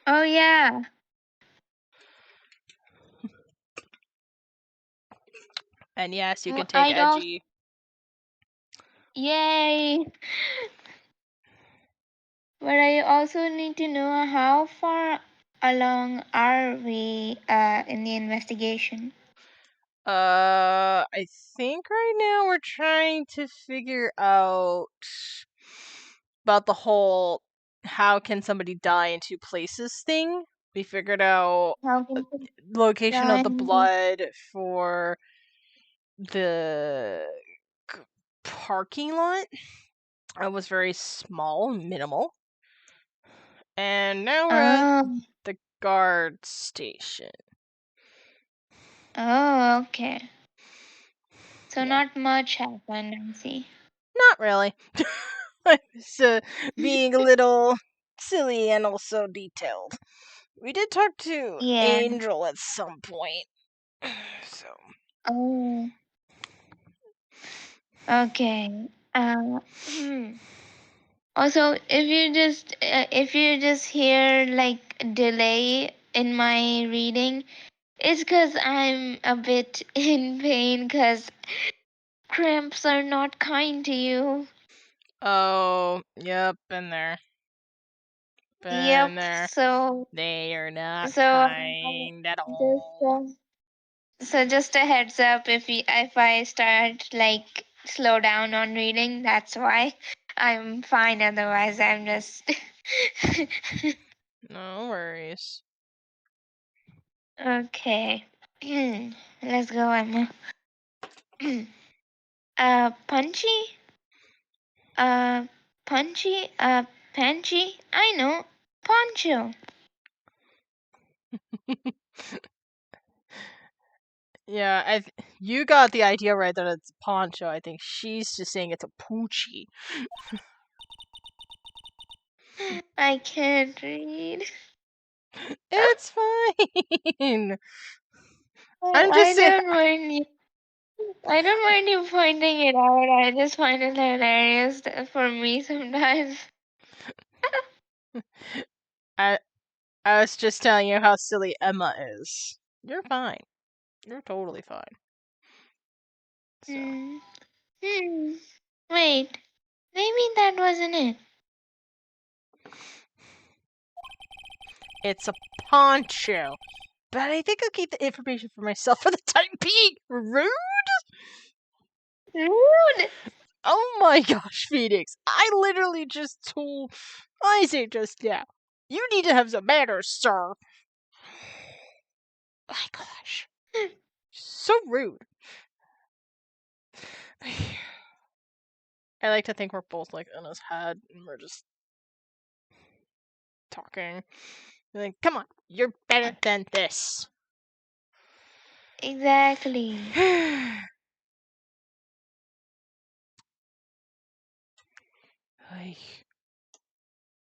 Oh yeah. And yes, you can take I'd also edgy. yay. But I also need to know how far along are we in the investigation? I think right now we're trying to figure out about the whole how can somebody die in two places thing. We figured out How can we location of the die? blood for the parking lot. It was very small, minimal. And now we're at Oh, the guard station. oh, okay. So Yeah. not much happened, I see. Not really. I was being a little silly and also detailed. We did talk to Yeah. Angel at some point. So. Oh, okay. Also, if you just hear like delay in my reading, it's because I'm a bit in pain because cramps are not kind to you. Oh, yep, been there. Been Yep. there. So They are not so kind at just all. so just a heads up, if I start like slow down on reading, that's why. I'm fine. Otherwise, I'm just. No worries. Okay. Let's go, Emma. Punchy. Uh, punchy. Panchy. I know. Poncho. Yeah, you got the idea right that it's poncho. I think she's just saying it's a poochie. I can't read. It's fine. I, I'm just I saying. don't mind you. I don't mind you pointing it out. I just find it hilarious for me sometimes. I I was just telling you how silly Emma is. You're fine. You're totally fine. So Hmm. Hmm. Wait. Maybe that wasn't it. it's a poncho. But I think I'll keep the information for myself for the time being. Rude? Rude. Oh my gosh, Phoenix. I literally just told Isaac just now. You need to have some manners, sir. My gosh. So rude. I like to think we're both like in his head and we're just talking. Like, come on, you're better than this. Exactly.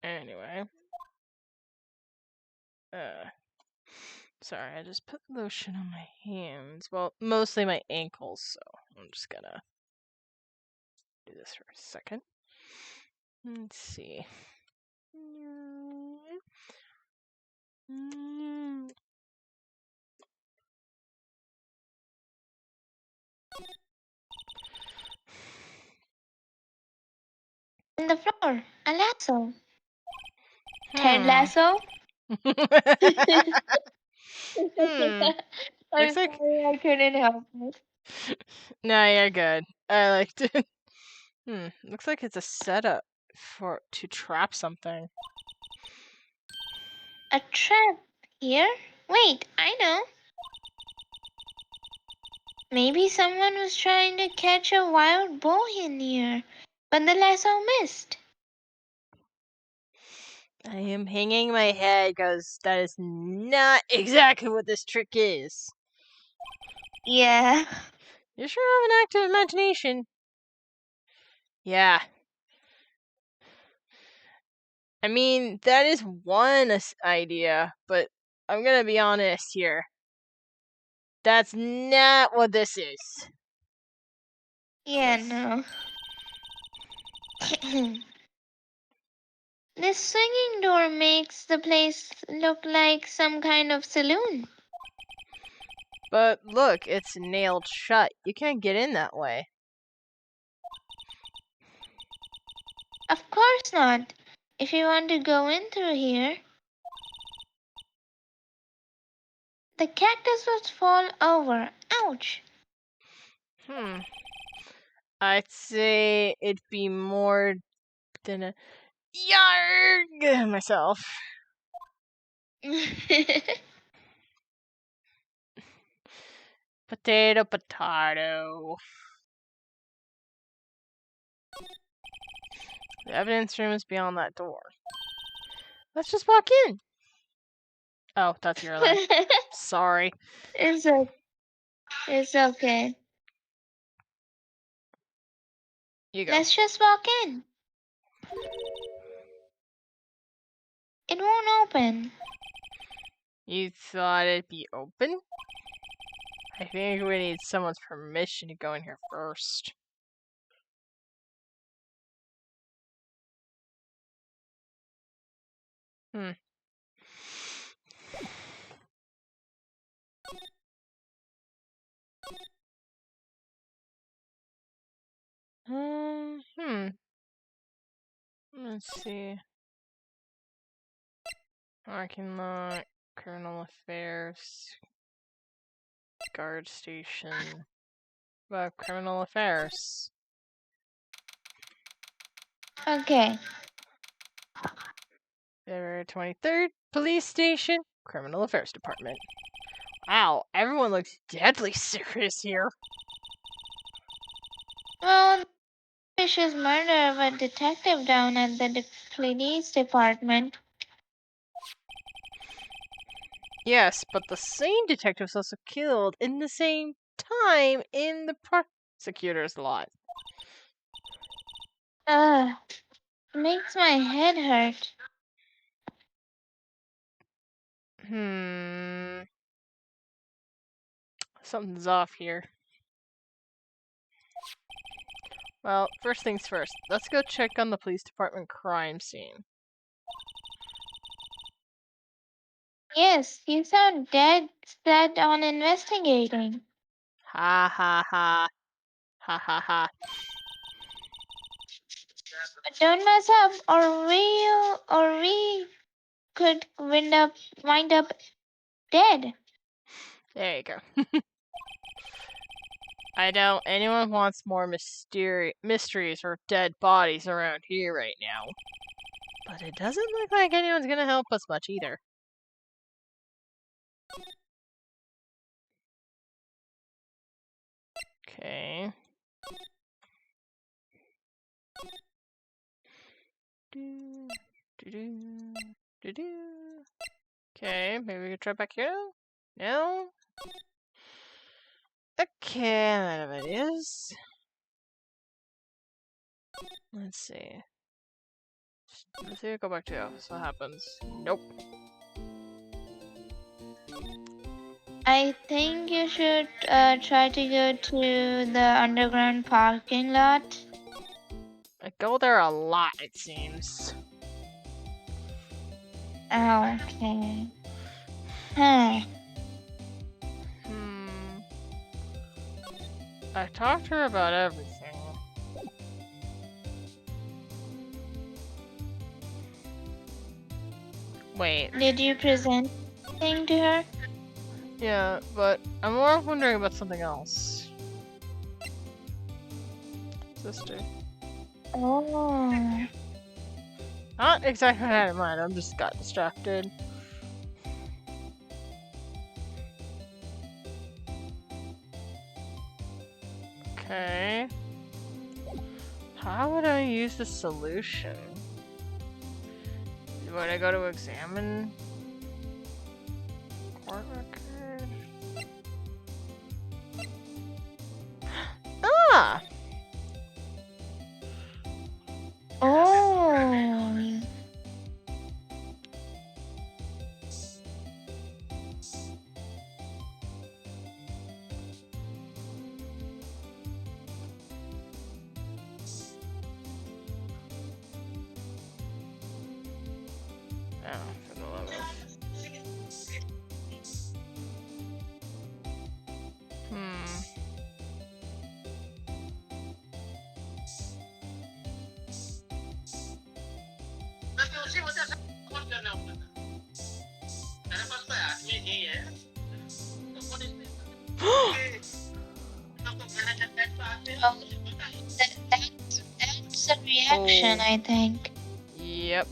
Anyway. Uh sorry, I just put lotion on my hands. Well, mostly my ankles, so I'm just gonna do this for a second. Let's see. On the floor. A lasso. Ted Hmm. Lasso? hmm. I'm Looks like sorry, I couldn't help it. no, you're good. I liked it. Looks like it's a setup to trap something. A trap here? Wait, I know. Maybe someone was trying to catch a wild boar in here, but the lasso missed. I am hanging my head because that is not exactly what this trick is. Yeah. You sure have an active imagination. Yeah. I mean, that is one idea, but I'm gonna be honest here. That's not what this is. Yeah, Yes. no. This swinging door makes the place look like some kind of saloon. But look, it's nailed shut. You can't get in that way. Of course not. If you want to go in through here, the cactus would fall over. Ouch. Hmm. I'd say it'd be more than a yarg myself. Potato, potato. The evidence room is beyond that door. Let's just walk in. Oh, that's your line. Sorry. it's, o- it's okay. You go. Let's just walk in. It won't open. You thought it'd be open? I think we need someone's permission to go in here first. Hmm. Hmm. Let's see. Parking lot, criminal affairs, guard station. Well, criminal affairs. Okay. February 23rd, police station, criminal affairs department. Wow, everyone looks deadly serious here. Well, vicious murder of a detective down at the police department. Yes, but the same detective was also killed in the same time in the prosecutor's lot. Ugh, makes my head hurt. Something's off here. Well, first things first. Let's go check on the police department crime scene. Yes, you sound dead set on investigating. Ha ha ha. Ha ha ha. But don't mess up, or we could wind up dead. There you go. I doubt anyone wants more mysteries or dead bodies around here right now. But it doesn't look like anyone's gonna help us much either. Okay. Okay, maybe we can try back here now? No? Okay, there it is. Let's see. Let's see, go back to the office. What happens? Nope. I think you should try to go to the underground parking lot. I go there a lot, it seems. Okay. Huh. I talked to her about everything. Wait. Did you present anything to her? Yeah, but I'm more wondering about something else. Sister. Oh. Not exactly what I had in mind, I just got distracted. Okay. How would I use the solution? Would I go to examine? Court record? Ah! Oh. Oh, for the love of... Oh, that's a reaction, Oh. I think. Yep.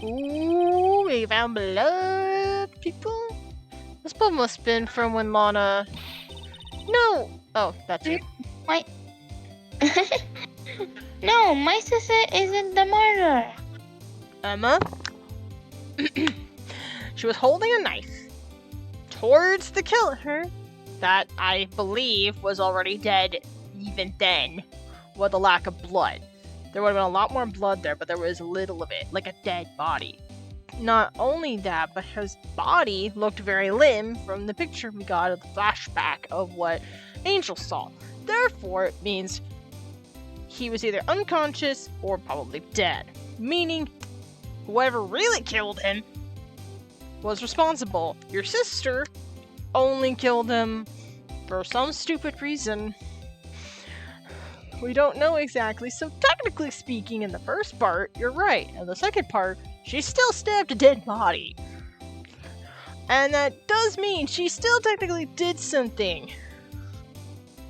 Ooh, we found blood, people. This blood must have been from when Lana... No! Oh, that's you. My... No, my sister isn't the murderer. Emma? She was holding a knife towards the killer that I believe was already dead even then, with a lack of blood. There would have been a lot more blood there, but there was little of it, like a dead body. Not only that, but his body looked very limp from the picture we got of the flashback of what Angel saw. Therefore, it means he was either unconscious or probably dead. Meaning, whoever really killed him was responsible. Your sister only killed him for some stupid reason. We don't know exactly, so technically speaking, in the first part, you're right. In the second part, she still stabbed a dead body. And that does mean she still technically did something.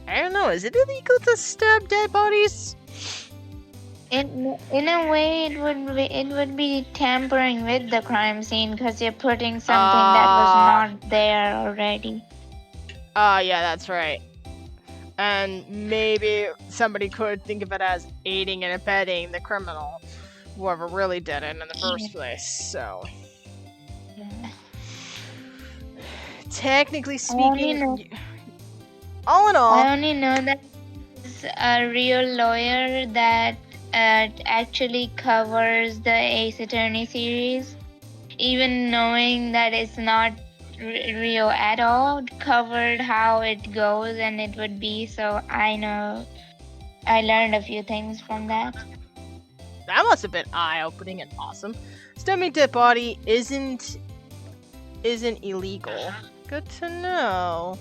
I don't know, is it illegal to stab dead bodies? In a way, it would be tampering with the crime scene because you're putting something that was not there already. Yeah, that's right. And maybe somebody could think of it as aiding and abetting the criminal, whoever really did it in the first place. So, Yeah. technically speaking, all in I all, only know that it's a real lawyer that actually covers the Ace Attorney series. Even knowing that it's not real at all, covered how it goes and it would be. So I know I learned a few things from that. that must have been eye-opening and awesome. Stabbing dead body isn't illegal. Good to know.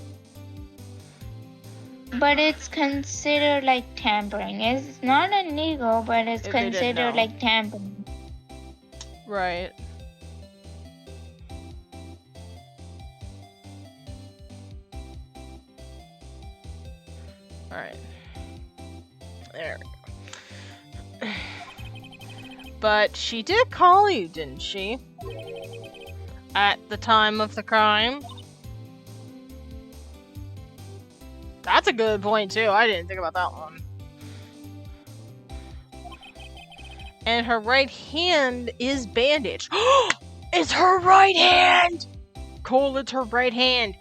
But it's considered like tampering. It's not illegal, but it's If they didn't considered know. like tampering. Right. Alright. There we go. But she did call you, didn't she? At the time of the crime? That's a good point, too. I didn't think about that one. And her right hand is bandaged. It's her right hand! Cole, it's her right hand.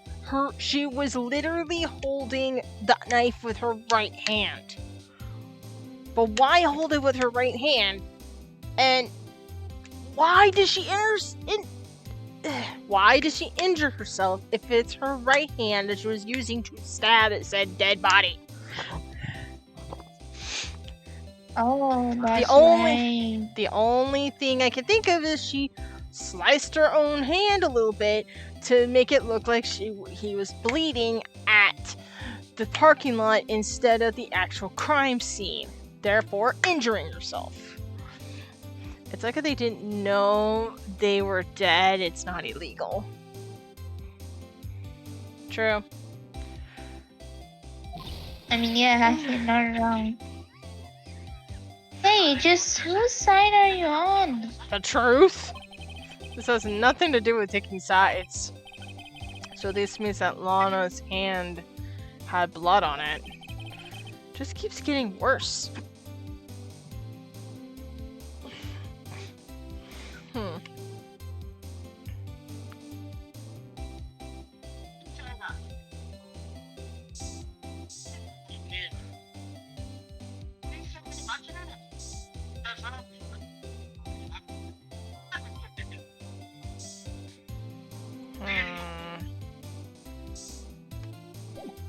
She was literally holding the knife with her right hand. But why hold it with her right hand? And why does she injure herself if it's her right hand that she was using to stab at said dead body? Oh, that's right. The only thing I can think of is she sliced her own hand a little bit to make it look like he was bleeding at the parking lot instead of the actual crime scene, therefore injuring herself. It's like if they didn't know they were dead, it's not illegal. True. I mean, yeah, you're not wrong. Hey, just whose side are you on? The truth? This has nothing to do with taking sides. So this means that Lana's hand had blood on it. Just keeps getting worse.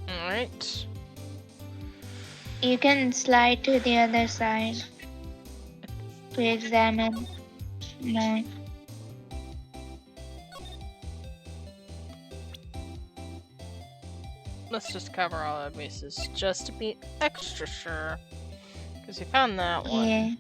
Alright. You can slide to the other side to examine more. Let's just cover all our bases just to be extra sure. Because we found that one. Yeah.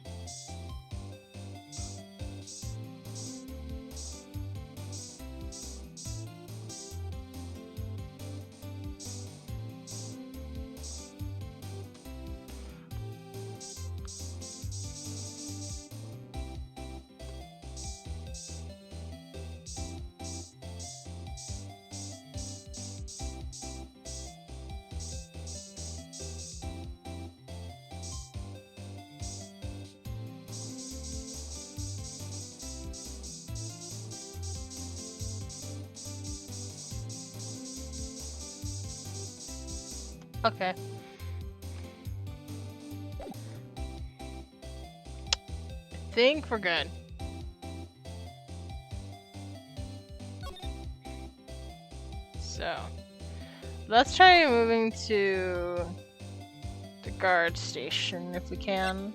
Okay. I think we're good. So, let's try moving to the guard station if we can.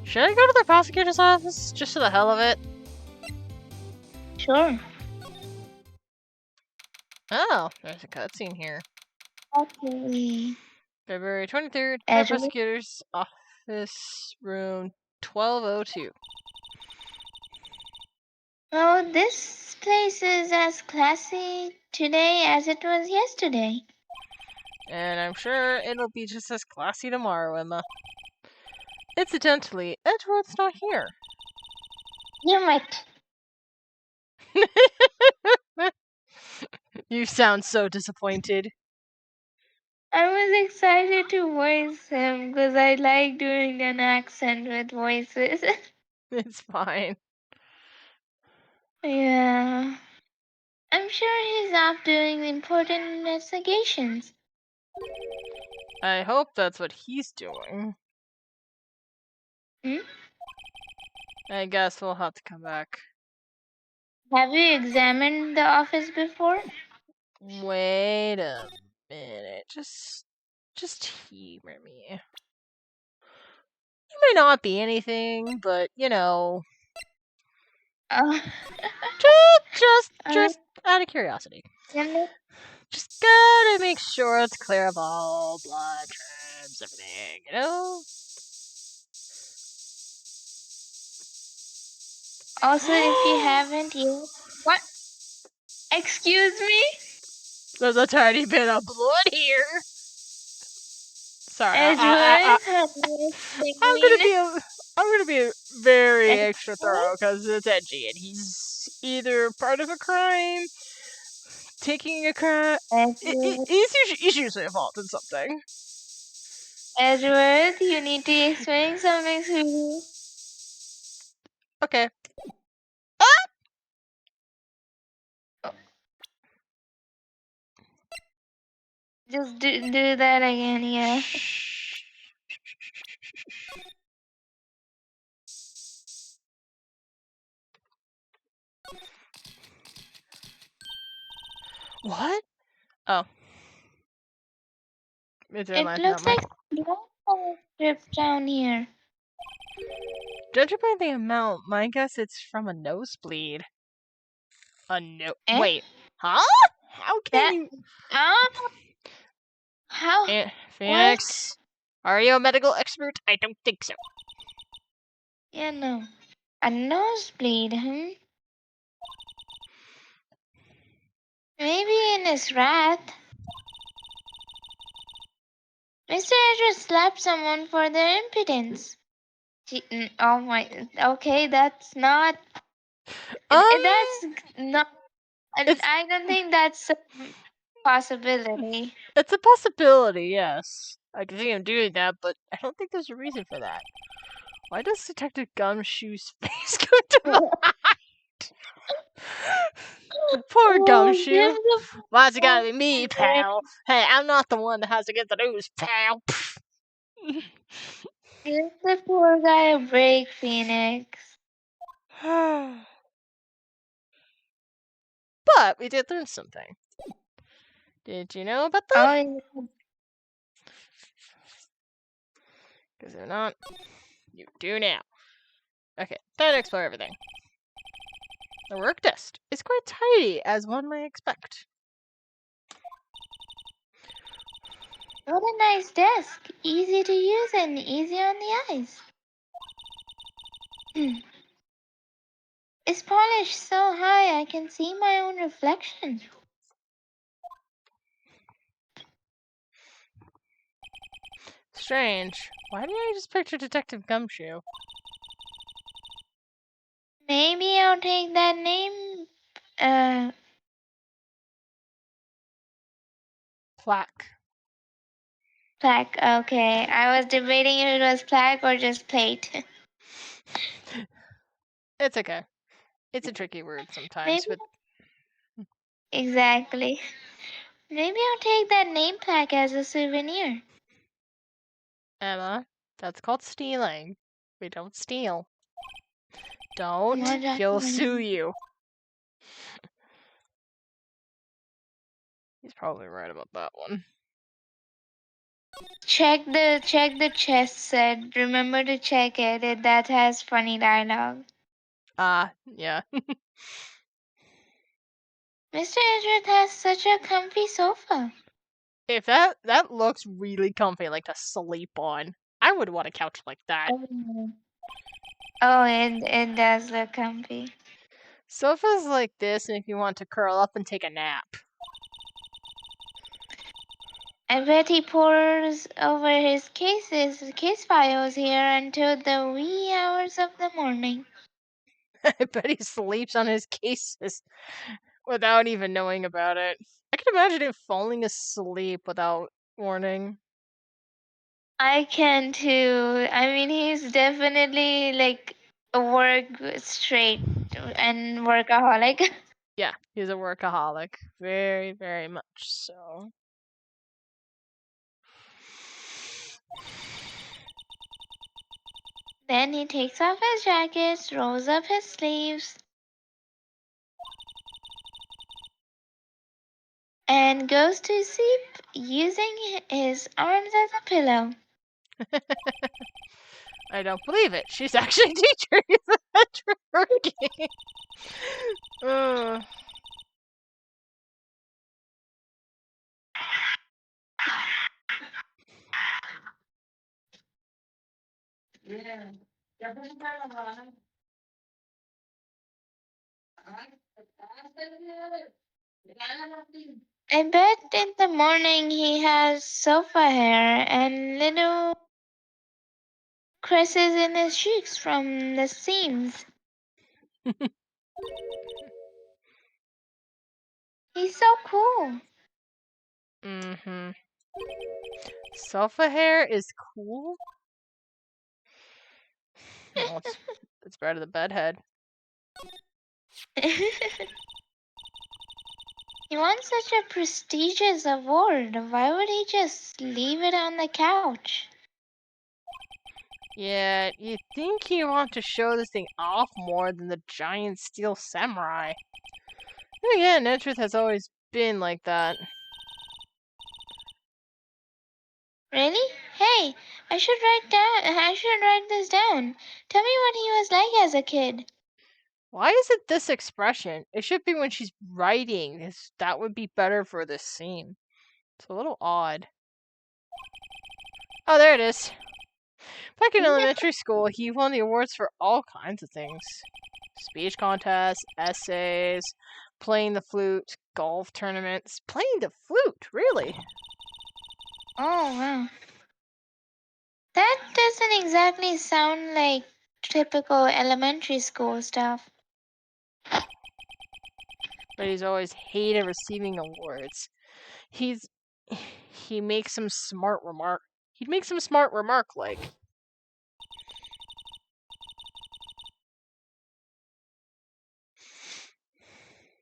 Should I go to the prosecutor's office just for the hell of it? Sure. Oh, there's a cutscene here. Okay. February 23rd, Court Edward. Prosecutor's Office, room 1202. Oh, this place is as classy today as it was yesterday. And I'm sure it'll be just as classy tomorrow, Emma. Incidentally, Edward's not here. Damn it. You sound so disappointed. I was excited to voice him because I like doing an accent with voices. It's fine. Yeah. I'm sure he's off doing important investigations. I hope that's what he's doing. Hmm? I guess we'll have to come back. Have you examined the office before? Wait a minute. Just humor me. You may not be anything, but you know, Uh, just out of curiosity. uh, Just gotta make sure it's clear of all blood tribes, everything, you know? also, if you haven't yet, what? Excuse me? There's a tiny bit of blood here. Sorry, Edward, have you explained? I'm gonna be very extra thorough because it's edgy, and he's either part of a crime, taking a crime. Edward, He's usually involved in something. Edward, you need to explain something to me. Okay. Just do that again, yeah. What? Oh. It's It looks like blood strips down here. Judging by the amount, my guess it's from a nosebleed. A no. Eh? Wait. Huh? How can That? you. Ah, how? What? Phoenix? Are you a medical expert? I don't think so. Yeah, no. A nosebleed, Maybe in his wrath, Mr. Edward slapped someone for their impudence. Oh my. Okay, that's not. Um, That's not. it's I don't think that's a possibility. it's a possibility, yes. I can see him doing that, but I don't think there's a reason for that. Why does Detective Gumshoe's face go to my Poor Oh, Gumshoe. Why's it gotta be me, pal? Hey, I'm not the one that has to get the news, pal. give the poor guy a break, Phoenix. But we did learn something. Did you know about that? Oh, Because if not, you do now. Okay, time to explore everything. The work desk is quite tidy, as one might expect. what a nice desk. Easy to use and easy on the eyes. It's polished so high I can see my own reflection. Strange. Why did I just picture Detective Gumshoe? Maybe I'll take that name. Plaque. Plaque. Okay, I was debating if it was plaque or just plate. It's okay. It's a tricky word sometimes, Maybe but exactly. Maybe I'll take that name plaque as a souvenir. Emma, that's called stealing. We don't steal. Don't. What He'll sue document? you. He's probably right about that one. Check the chest set. Remember to check it. That has funny dialogue. Yeah. Mr. Edward has such a comfy sofa. If that looks really comfy, like to sleep on, I would want a couch like that. Oh, oh, it does look comfy. Sofas like this, if you want to curl up and take a nap. I bet he pores over his case files here until the wee hours of the morning. I bet he sleeps on his cases without even knowing about it. I can imagine him falling asleep without warning. I can too. I mean, he's definitely like a work straight and workaholic. Yeah, he's a workaholic. Very, very much so. Then he takes off his jacket, rolls up his sleeves, and goes to sleep using his arms as a pillow. I don't believe it. She's actually teaching that working. I bet in the morning he has sofa hair and little creases in his cheeks from the seams. He's so cool. Mm-hmm. Sofa hair is cool. Well, it's better than bedhead. He won such a prestigious award. Why would he just leave it on the couch? Yeah, you'd think you want to show this thing off more than the giant steel samurai. Then again, Netruth has always been like that. Really? Hey, I should write this down. Tell me what he was like as a kid. Why is it this expression? It should be when she's writing. That would be better for this scene. It's a little odd. Oh, there it is. Back in elementary school, he won the awards for all kinds of things. Speech contests, essays, playing the flute, golf tournaments. Playing the flute, really? Oh, wow. That doesn't exactly sound like typical elementary school stuff. But he's always hated receiving awards. He's he makes some smart remark. He'd make some smart remark like,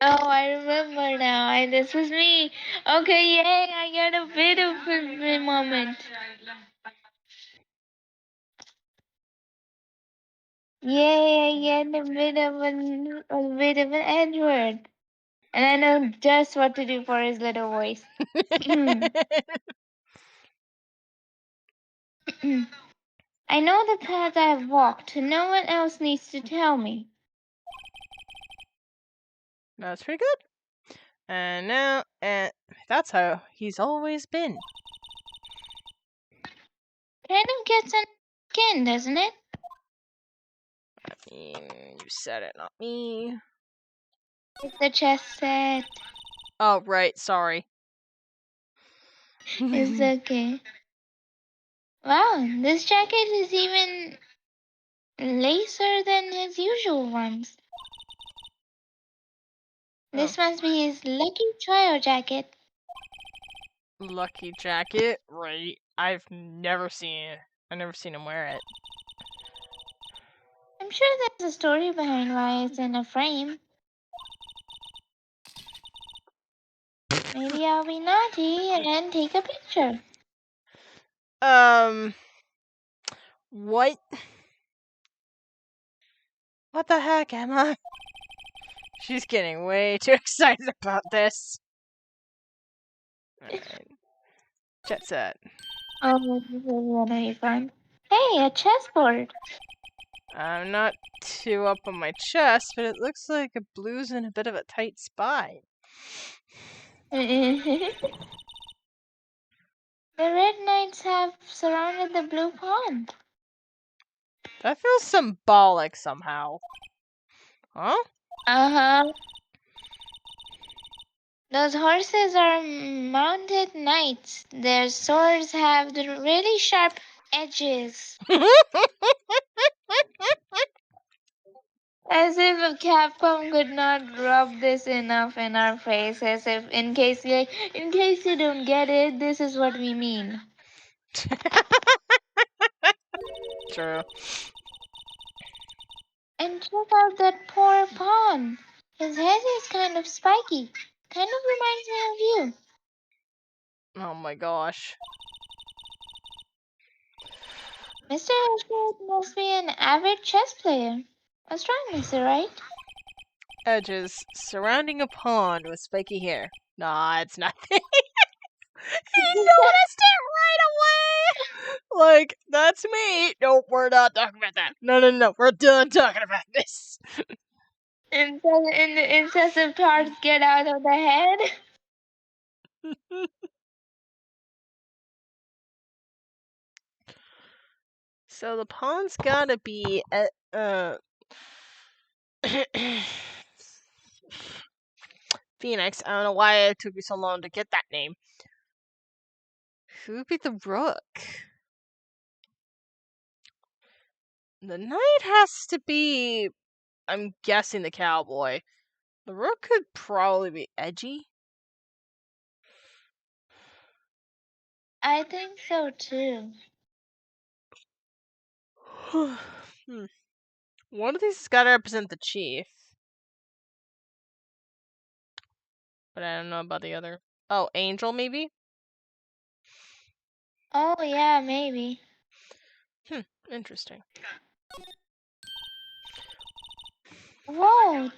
Oh, I remember now. This was me. Okay, yay, I got a bit of a moment. Yay, I get a bit of an Edward. And I know just what to do for his little voice. I know the path I've walked. No one else needs to tell me. that's pretty good. And now, and that's how he's always been. Kind of gets on skin, doesn't it? I mean, you said it, not me. It's the chess set. Oh, right, sorry. It's okay. Wow, this jacket is even lacer than his usual ones. This must be his lucky trial jacket. Lucky jacket, right? I've never seen him wear it. I'm sure there's a story behind why it's in a frame. Maybe I'll be naughty and take a picture. What? What the heck, Emma? She's getting way too excited about this. Alright. Jet set. Oh, this is gonna be fun. Hey, a chessboard. I'm not too up on my chest, but it looks like a blue's in a bit of a tight spot. The red knights have surrounded the blue pond. That feels symbolic somehow. Huh? Uh-huh. Those horses are mounted knights. Their swords have the really sharp edges. As if Capcom could not rub this enough in our face, as if in case you don't get it, this is what we mean. True. And check out that poor pawn. His head is kind of spiky. Kind of reminds me of you. Oh my gosh. Mr. Ashford must be an avid chess player. A strong mister, right? Edges surrounding a pond with spiky hair. Nah, it's nothing. He noticed it right away! Like, that's me. Nope, we're not talking about that. No. We're done talking about this. Incessive thoughts get out of the head. So the pond's gotta be Phoenix. I don't know why it took me so long to get that name. Who would be the rook? The knight has to be, I'm guessing, the cowboy. The rook could probably be Edgy. I think so too. One of these has got to represent the chief. But I don't know about the other. Oh, Angel, maybe? Oh yeah, maybe. Interesting. Whoa,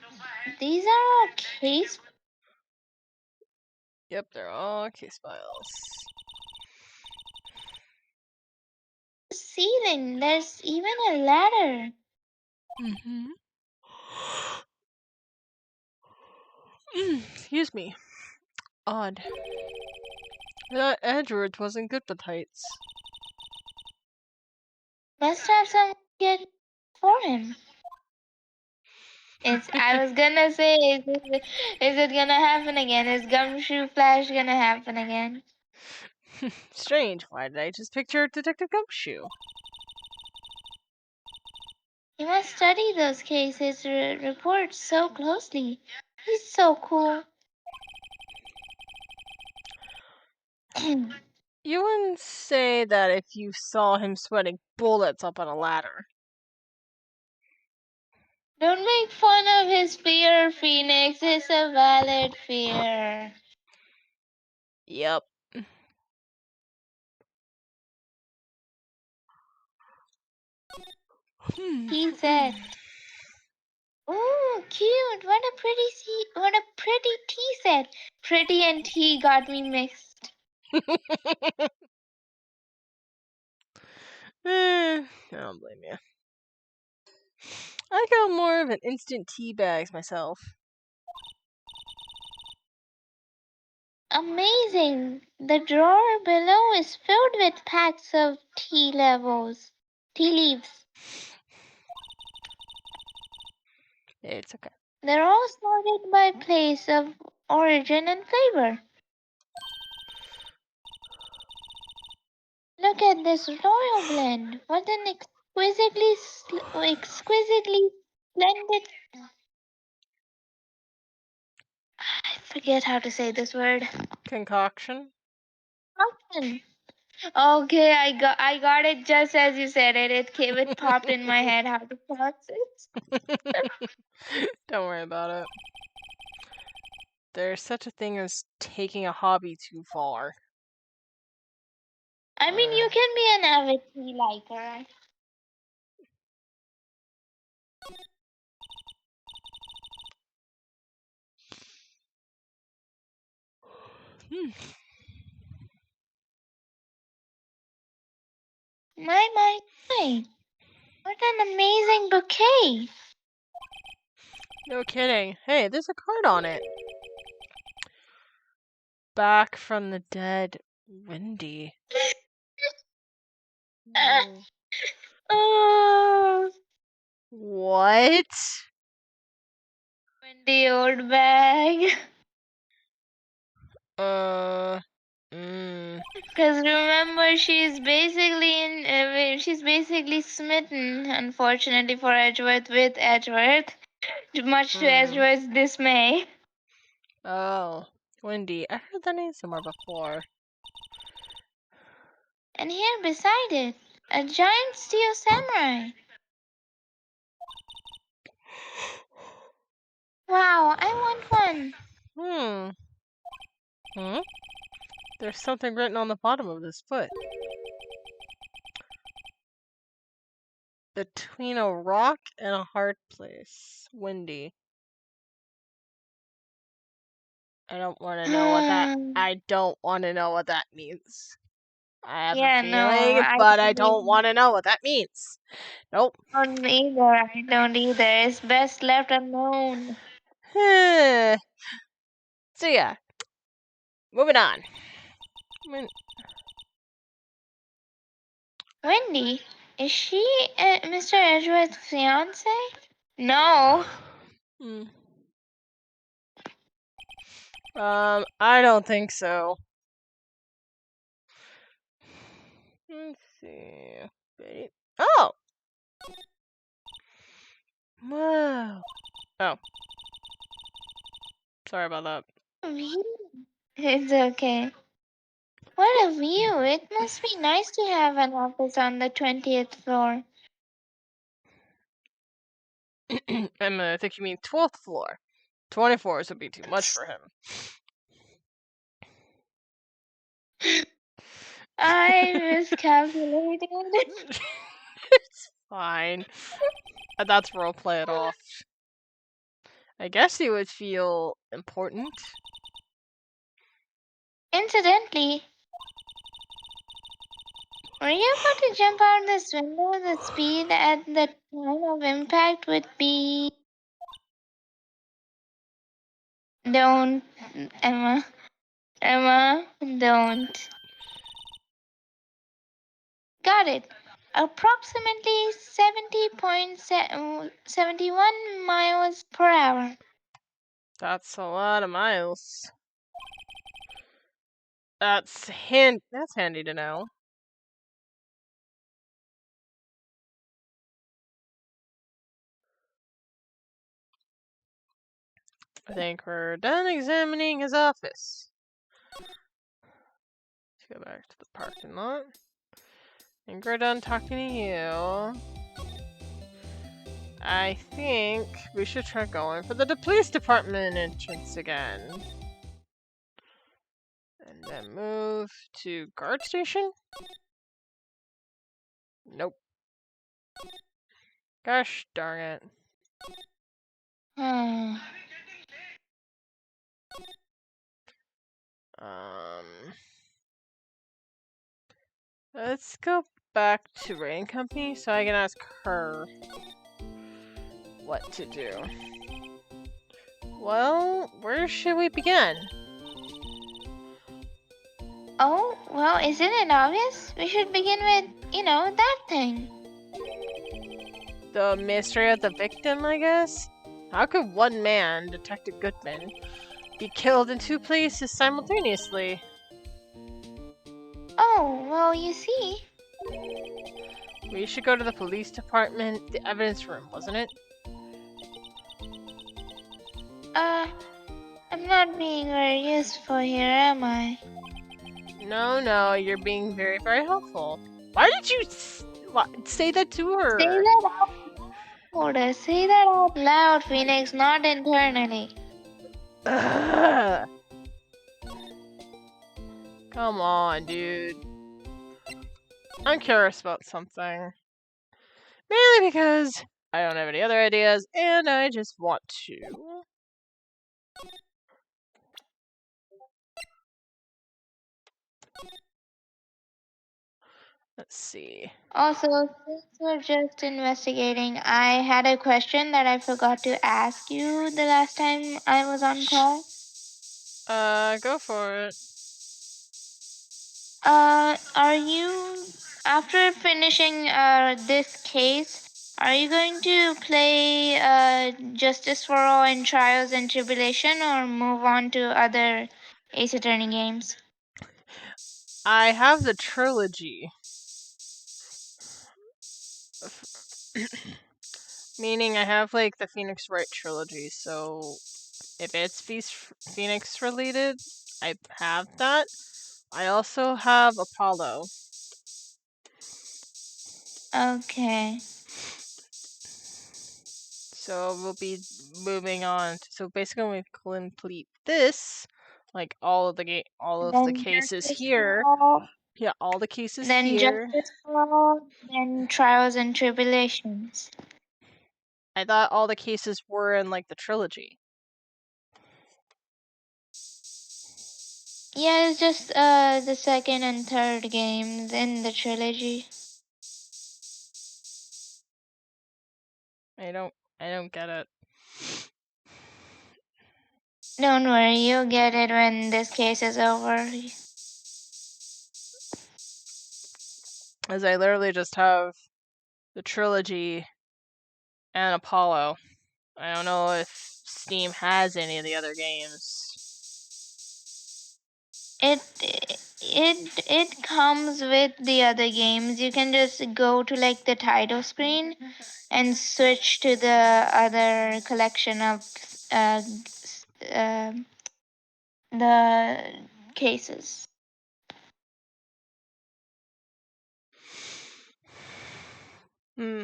these are all case Yep, they're all case files. ceiling. There's even a ladder. Mm-hmm. Excuse me. Odd. I thought Edward wasn't good with heights. Must have someone get for him. I was gonna say, is it gonna happen again? Is Gumshoe Flash gonna happen again? Strange. Why did I just picture Detective Gumshoe? He must study those cases reports so closely. He's so cool. You wouldn't say that if you saw him sweating bullets up on a ladder. Don't make fun of his fear, Phoenix. It's a valid fear. Yep. He said, "Ooh, cute! What a pretty tea set. Pretty and tea got me mixed." I don't blame you. I got more of an instant tea bags myself. Amazing! The drawer below is filled with packs of tea leaves. It's okay. They're all sorted by place of origin and flavor. Look at this royal blend. What an exquisitely splendid. I forget how to say this word. Concoction? Concoction. Okay, I got it just as you said it. It popped in my head how to pronounce it. Don't worry about it. There's such a thing as taking a hobby too far. I mean, you can be an avid tea liker. Hmm. My. What an amazing bouquet. No kidding. Hey, there's a card on it. Back from the dead. Windy. Oh, What? windy old bag. Uh. Mm. Because remember, she's basically smitten, unfortunately for Edgeworth, with Edgeworth, much to Mm. Edgeworth's dismay. Oh. Windy. I heard that name somewhere before. And here beside it, a giant steel samurai. Wow, I want one. Hmm. Hmm? There's something written on the bottom of this foot. Between a rock and a hard place. Windy. I don't want to know what that. I don't want to know what that means. I have a Yeah, no, feeling, I but I don't don't want to know what that means. Nope. either. I don't either. It's best left alone. So yeah, moving on. Wendy, is she Mr. Edgeworth's fiance? No. Hmm. I don't think so. Let's see. Wait. Oh. Whoa. Oh. Sorry about that. View. It's okay. What a view. It must be nice to have an office on the 20th floor. I think you mean 12th floor. 24s would be too much for him. I miscalculated. It's fine. That's roleplay it off. I guess he would feel important. Incidentally, were you about to jump out this window? The speed at the time of impact would be. Don't, Emma. Emma, don't. Got it. Approximately 70.71 miles per hour. That's a lot of miles. That's handy to know. I think we're done examining his office. Let's go back to the parking lot. And we're done talking to you. I think we should try going for the police department entrance again. And then move to guard station? Nope. Gosh darn it. Hmm. Um, let's go back to Rain Company so I can ask her what to do. Well, where should we begin? Oh, well, isn't it obvious? We should begin with, that thing. The mystery of the victim, I guess? How could one man, Detective Goodman, be killed in two places simultaneously? Oh, well, you see. We should go to the police department, the evidence room, wasn't it? I'm not being very useful here, am I? No, you're being very, very helpful. Why did you say that to her? Say that out loud. Say that out loud, Phoenix, not internally. Ugh. Come on, dude. I'm curious about something. Mainly because I don't have any other ideas, and I just want to. Let's see. Also, since we're just investigating, I had a question that I forgot to ask you the last time I was on call. Go for it. Are you after finishing this case? Are you going to play Justice for All and Trials and Tribulation, or move on to other Ace Attorney games? I have the trilogy. Meaning I have like the Phoenix Wright trilogy, so if it's Phoenix related, I have that. I also have Apollo. Okay. So we'll be moving on. So basically, when we complete this, like all of the Then cases Justice for here. All. Yeah, all the cases Then here. Justice for All. Then Trials and Tribulations. I thought all the cases were in like the trilogy. Yeah, it's just the second and third games in the trilogy. I don't get it. Don't worry, you'll get it when this case is over. As I literally just have the trilogy and Apollo. I don't know if Steam has any of the other games. It comes with the other games. You can just go to like the title screen and switch to the other collection of uh, uh, the cases. Hmm.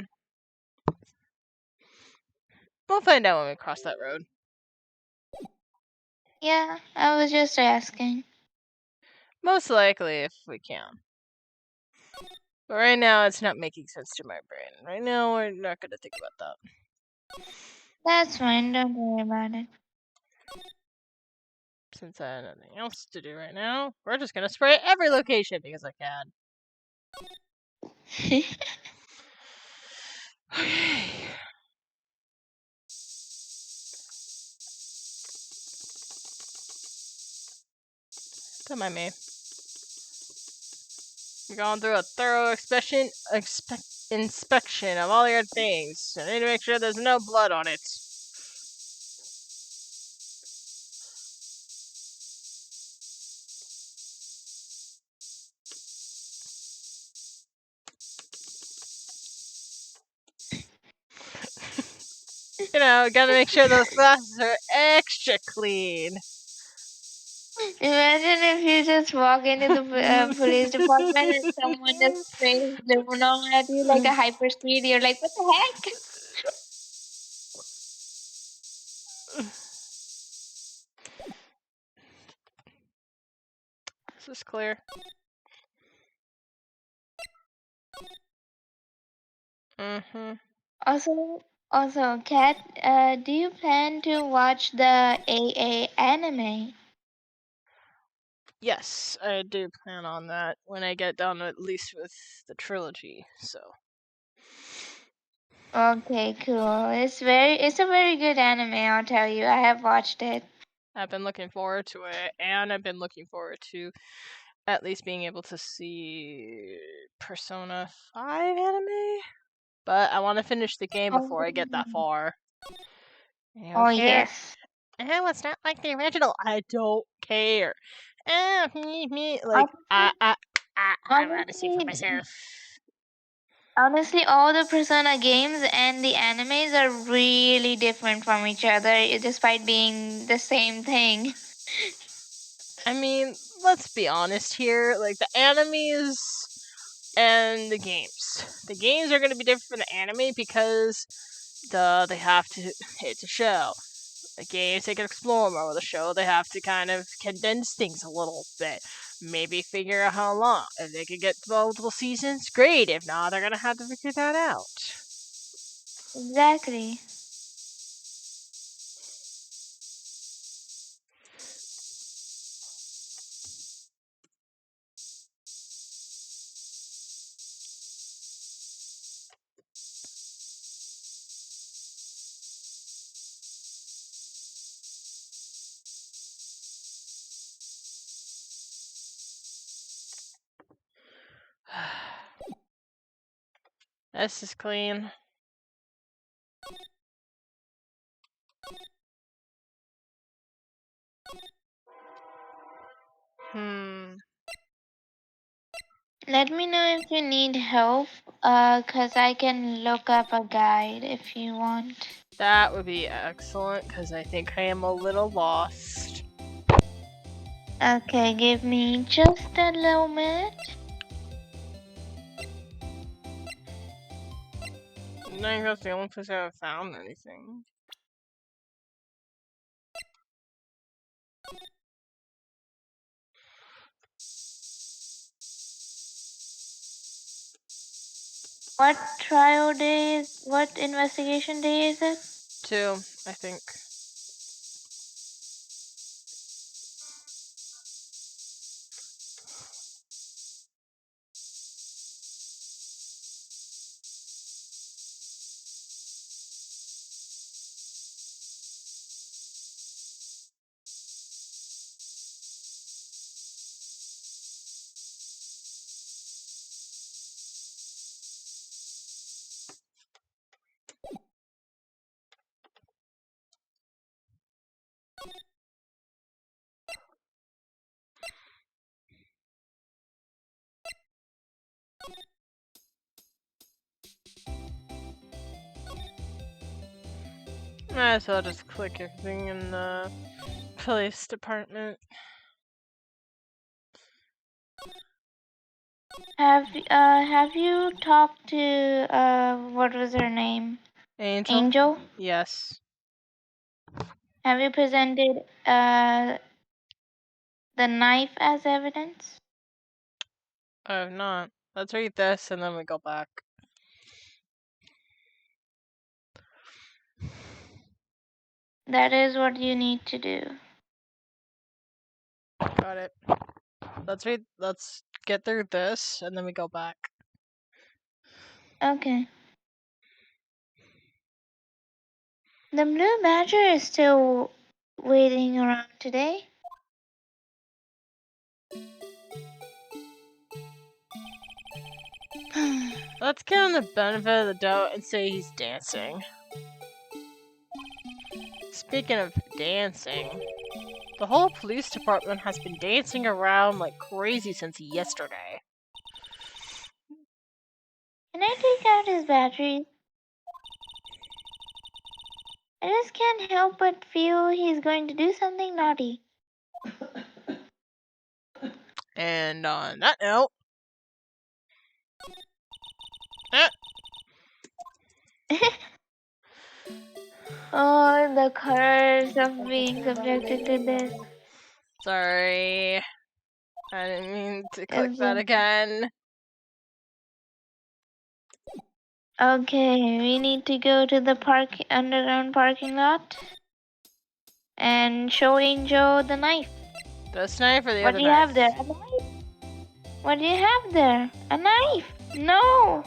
We'll find out when we cross that road. Yeah, I was just asking. Most likely, if we can. But right now, it's not making sense to my brain. Right now, we're not gonna think about that. That's fine. Don't worry about it. Since I have nothing else to do right now, we're just gonna spray every location because I can. Okay. Don't mind me. We're going through a thorough inspection of all your things. I need to make sure there's no blood on it. You know, gotta make sure those glasses are extra clean. Imagine if you just walk into the police department and someone just sprays Luminol at you like a hyper speed. You're like, what the heck? This is clear. Mm-hmm. Also, Kat, do you plan to watch the AA anime? Yes, I do plan on that when I get done at least with the trilogy. So Okay, cool. It's a very good anime, I'll tell you. I have watched it. I've been looking forward to it, and I've been looking forward to at least being able to see Persona 5 anime. But I want to finish the game Oh, before I get that far. I oh don't care. yes. Oh, it's not like the original. I don't care. Like, Honestly, I want to see for honestly, myself. honestly, all the Persona games and the animes are really different from each other, despite being the same thing. I mean, let's be honest here. Like, the animes and the games. The games are going to be different from the anime because they have to. It's a show. The games they can explore more. With the show, they have to kind of condense things a little bit. Maybe figure out how long. If they could get multiple seasons, great. If not, they're gonna have to figure that out. Exactly. This is clean. Let me know if you need help, cause I can look up a guide if you want. That would be excellent, because I think I am a little lost. Okay, give me just a little minute. I think that's the only place I haven't found anything. What trial day is, what investigation day is it? 2, I think. So I'll just click everything in the police department. Have you talked to what was her name? Angel? Angel? Yes. Have you presented the knife as evidence? I have not. Let's read this and then we go back. That is what you need to do. Got it. Let's get through this and then we go back. Okay. The blue badger is still waiting around today. Let's give him the benefit of the doubt and say he's dancing. Speaking of dancing, the whole police department has been dancing around like crazy since yesterday. Can I take out his batteries? I just can't help but feel he's going to do something naughty. And on that note, Oh, the curse of being subjected to this. sorry. I didn't mean to click Is that again. Okay, we need to go to the underground parking lot and show Angel the knife. This knife or the What other do you knife? have there? A knife? What do you have there? A knife? No!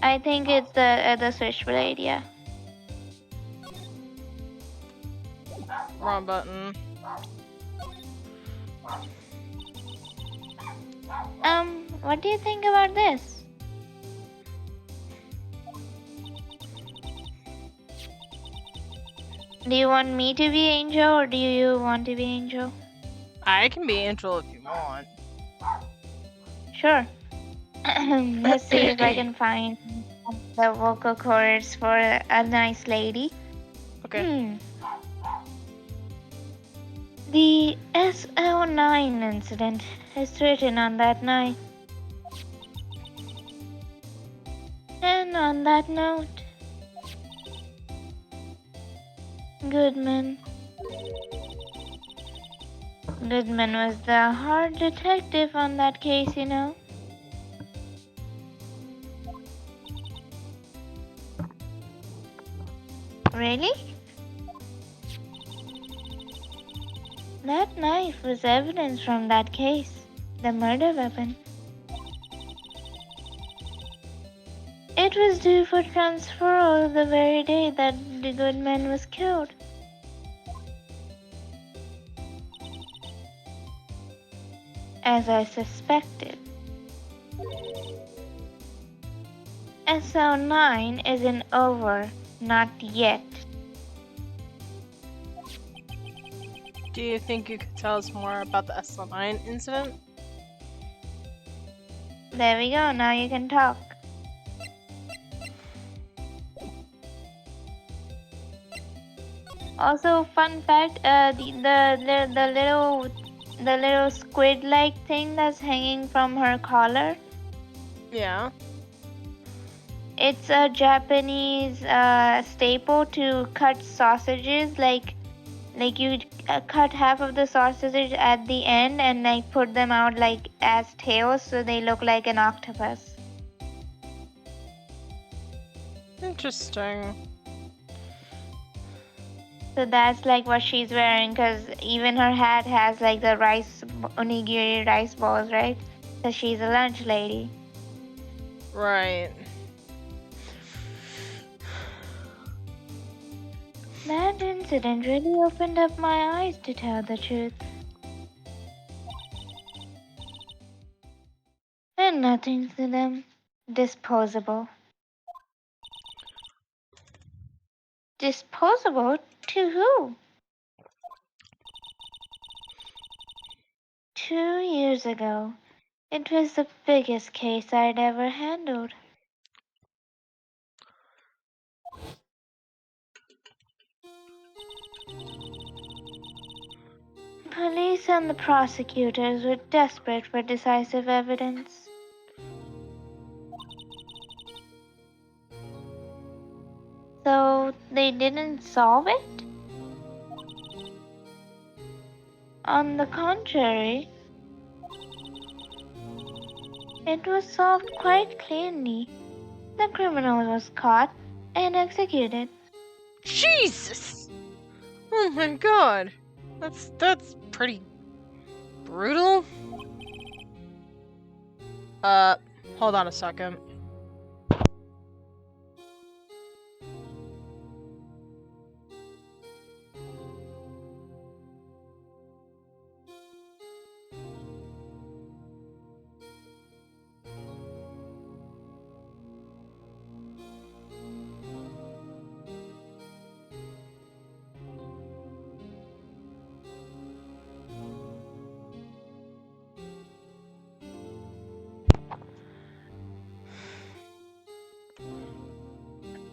I think it's the switchblade, yeah. Wrong button. What do you think about this? Do you want me to be Angel or do you want to be Angel? I can be Angel if you want. Sure. Let's see if I can find the vocal cords for a nice lady. Okay. The SL9 incident is written on that knife. And on that note, Goodman. Goodman was the hard detective on that case, you know. Really? That knife was evidence from that case, the murder weapon. It was due for transfer the very day that the Goodman was killed. As I suspected. SO9 isn't over. Not yet. Do you think you could tell us more about the SL9 incident? There we go, now you can talk. Also, fun fact: the little squid-like thing that's hanging from her collar. Yeah. It's a Japanese staple to cut sausages. Like you cut half of the sausage at the end and like put them out like as tails, so they look like an octopus. Interesting. So that's like what she's wearing, because even her hat has like the onigiri rice balls, right? So she's a lunch lady. Right. That incident really opened up my eyes, to tell the truth. And nothing to them. Disposable. Disposable? To who? 2 years ago, it was the biggest case I'd ever handled. Police and the prosecutors were desperate for decisive evidence. So they didn't solve it? On the contrary, it was solved quite cleanly. The criminal was caught and executed. Jesus! Oh my god. That's pretty brutal. Hold on a second.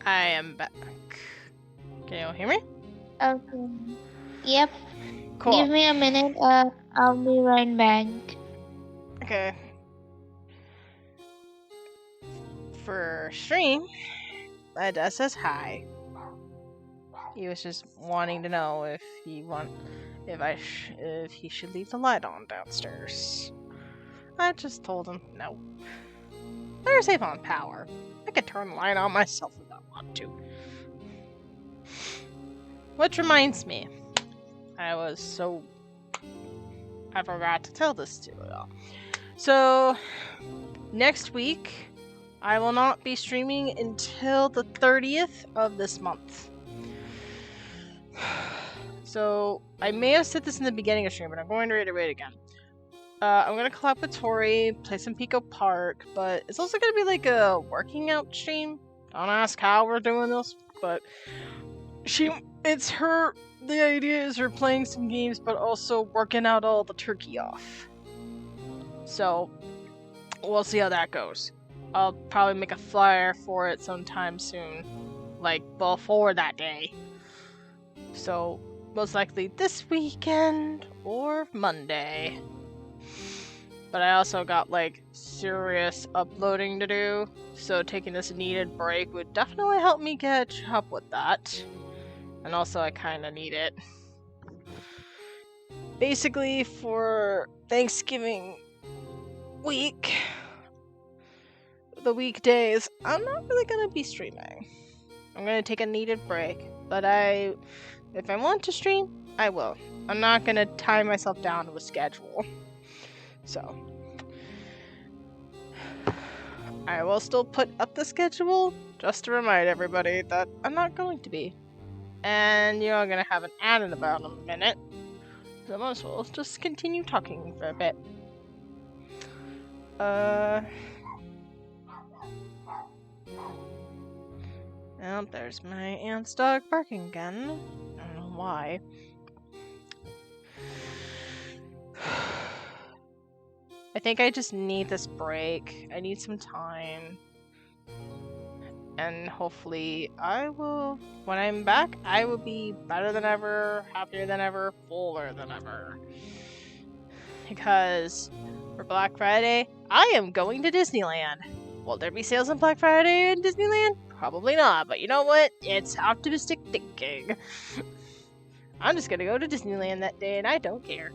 I am back. Can you hear me? Okay. Yep. Cool. Give me a minute. I'll be right back. Okay. For stream, my dad says hi. He was just wanting to know if if he should leave the light on downstairs. I just told him no. Better save on power. I could turn the light on myself if I want to. Which reminds me, I forgot to tell this to y'all. So, next week, I will not be streaming until the 30th of this month. So, I may have said this in the beginning of stream, but I'm going to reiterate again. I'm going to collab with Tori, play some Pico Park, but it's also going to be like a working out stream. Don't ask how we're doing this, but the idea is we're playing some games, but also working out all the turkey off. So, we'll see how that goes. I'll probably make a flyer for it sometime soon, like before that day. So, most likely this weekend or Monday. But I also got like serious uploading to do, so taking this needed break would definitely help me catch up with that. And also, I kinda need it. Basically, for Thanksgiving week, the weekdays, I'm not really gonna be streaming. I'm gonna take a needed break, but if I want to stream, I will. I'm not gonna tie myself down to a schedule. So, I will still put up the schedule, just to remind everybody that I'm not going to be. And you're all gonna have an ad in about a minute, so I might as well just continue talking for a bit. Well, there's my aunt's dog barking again. I don't know why. I think I just need this break. I need some time. And hopefully when I'm back, I will be better than ever, happier than ever, fuller than ever. Because for Black Friday, I am going to Disneyland. Will there be sales on Black Friday in Disneyland? Probably not, but you know what? It's optimistic thinking. I'm just gonna go to Disneyland that day and I don't care.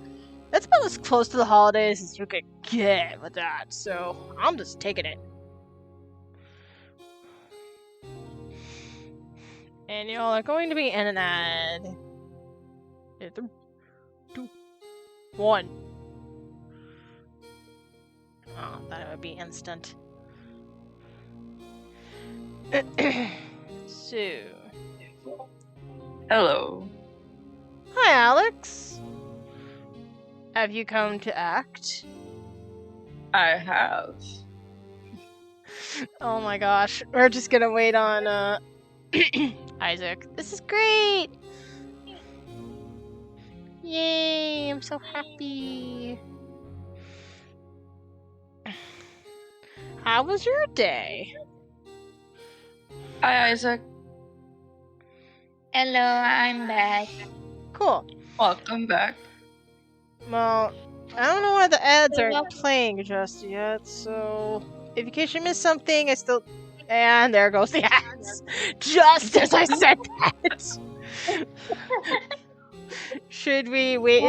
That's about as close to the holidays as you could get with that, so I'm just taking it. And y'all are going to be in an ad. 3, 2, 1. Oh, that would be instant. So. Hello. Hi, Alex. Have you come to act? I have. Oh my gosh. We're just gonna wait on, Isaac. This is great! Yay, I'm so happy. How was your day? Hi, Isaac. Hello, I'm back. Cool. Welcome back. Well, I don't know why the ads aren't playing just yet, so if in case you missed something, and there goes the ads. Just as I said that. Should we wait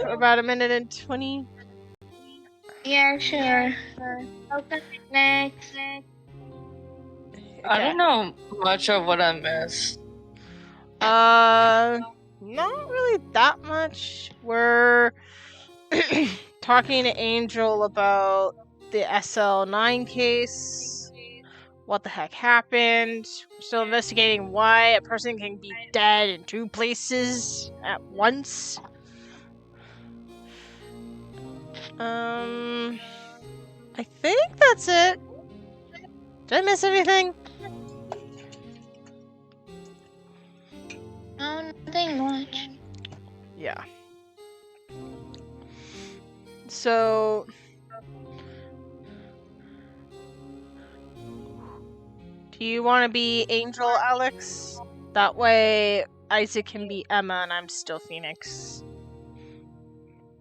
about a minute and 20? Yeah, sure. Okay, next. I don't know much of what I missed. Not really that much. We're talking to Angel about the SL9 case. What the heck happened? We're still investigating why a person can be dead in 2 places at once. I think that's it. Did I miss anything? No, nothing much. Yeah. So, do you want to be Angel, Alex? That way, Isaac can be Emma and I'm still Phoenix.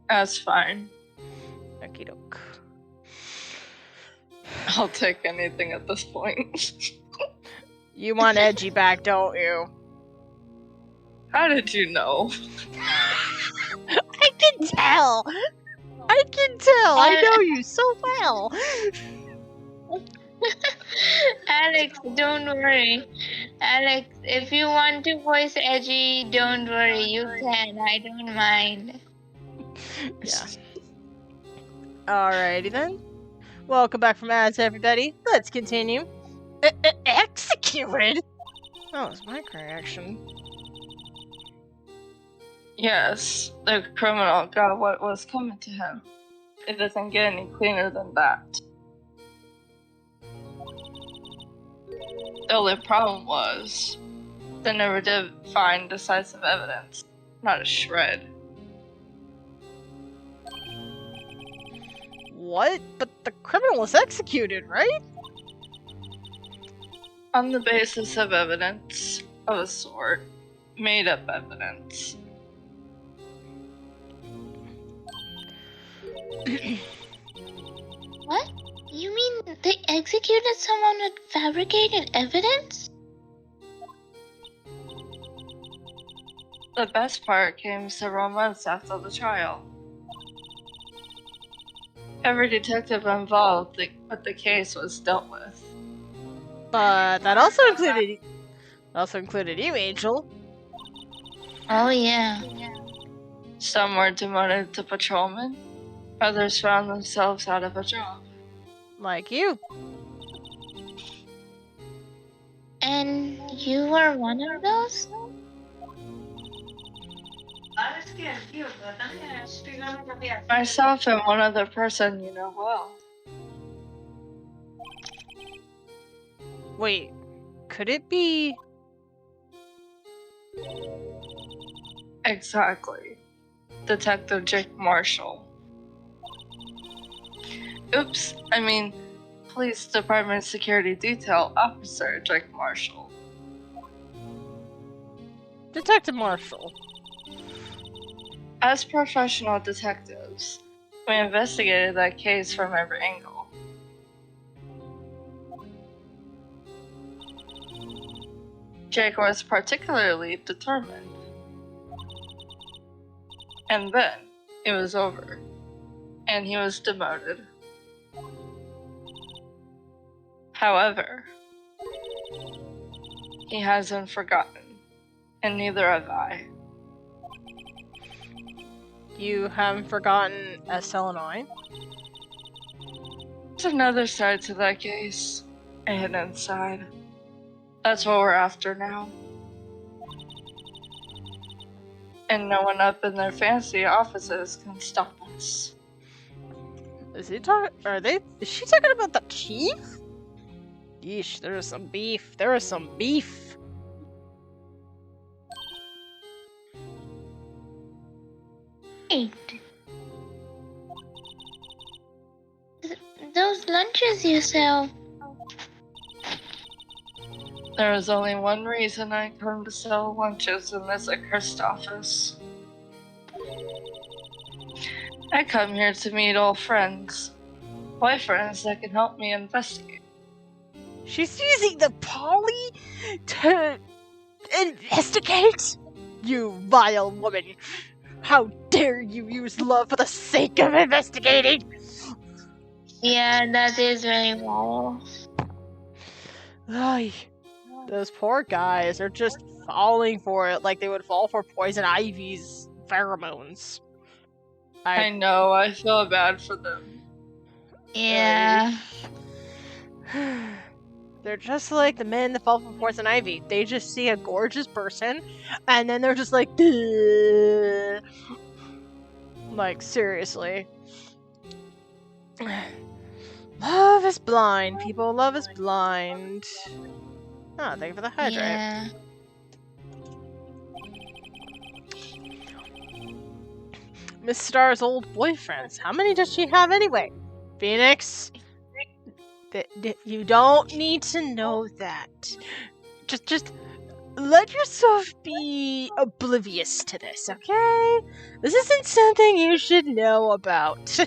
That's fine. Okie doke. I'll take anything at this point. You want Edgy back, don't you? How did you know? I can tell! I know you so well! Alex, don't worry. Alex, if you want to voice Edgy, don't worry. You can. I don't mind. Yeah. Alrighty then. Welcome back from ads, everybody. Let's continue. Executed? That was my correction. Yes, the criminal got what was coming to him. It doesn't get any cleaner than that. The only problem was, they never did find decisive evidence. Not a shred. What? But the criminal was executed, right? On the basis of evidence of a sort. Made up evidence. What? You mean they executed someone with fabricated evidence? The best part came several months after the trial. Every detective involved with the case was dealt with. But that also included you, Angel. Oh, yeah. Some were demoted to patrolmen. Others found themselves out of a job. Like you. And you were one of those? Myself and one other person you know well. Wait, Could it be? Exactly. Detective Jake Marshall. Oops, I mean, Police Department Security Detail Officer Jake Marshall. Detective Marshall. As professional detectives, we investigated that case from every angle. Jake was particularly determined. And then, it was over. And he was demoted. However, he hasn't forgotten. And neither have I. You haven't forgotten SL9? There's another side to that case. A hidden side. That's what we're after now. And no one up in their fancy offices can stop us. Is he talking? Is she talking about the chief? Yeesh, there is some beef. There is some beef. Wait. Those lunches you sell. There is only one reason I come to sell lunches in this accursed office. I come here to meet old friends. Boyfriends that can help me investigate. She's using the Polly to investigate? You vile woman. How dare you use love for the sake of investigating? Yeah, that is very wild. Ay, those poor guys are just falling for it like they would fall for Poison Ivy's pheromones. I know, I feel bad for them. Yeah. They're just like the men that fall for Poison Ivy. They just see a gorgeous person, and then they're just like, "Duh." Like, seriously. Love is blind, people. Love is blind. Oh, thank you for the hydrate. Yeah. Miss Star's old boyfriends. How many does she have anyway? Phoenix? You don't need to know that. Just let yourself be oblivious to this, okay? This isn't something you should know about.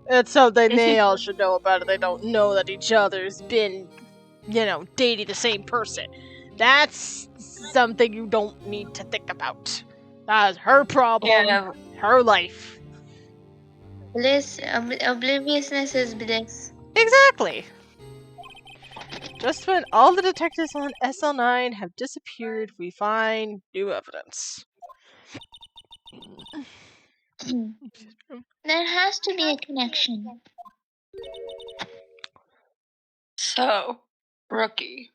It's something they all should know about it. They don't know that each other's been, dating the same person. That's something you don't need to think about. That is her problem, her life. Bliss, obliviousness is bliss. Exactly. Just when all the detectives on SL9 have disappeared, we find new evidence. There has to be a connection. So, Rookie.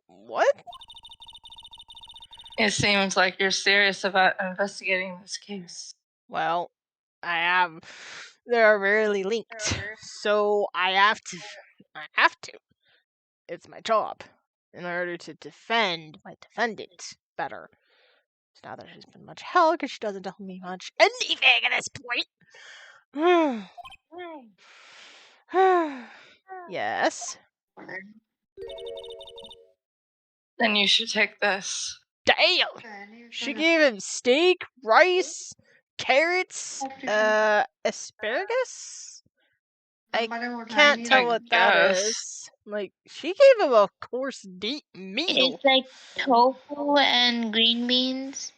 What? It seems like you're serious about investigating this case. Well, I am. They're rarely linked, so I have to. It's my job, in order to defend my defendant better. So now that she's been much help, because she doesn't tell me much anything at this point. Yes. Then you should take this. Damn! She gave him steak, rice, carrots, asparagus? I can't tell what that is. Like, she gave him a course deep meal. It's like tofu and green beans.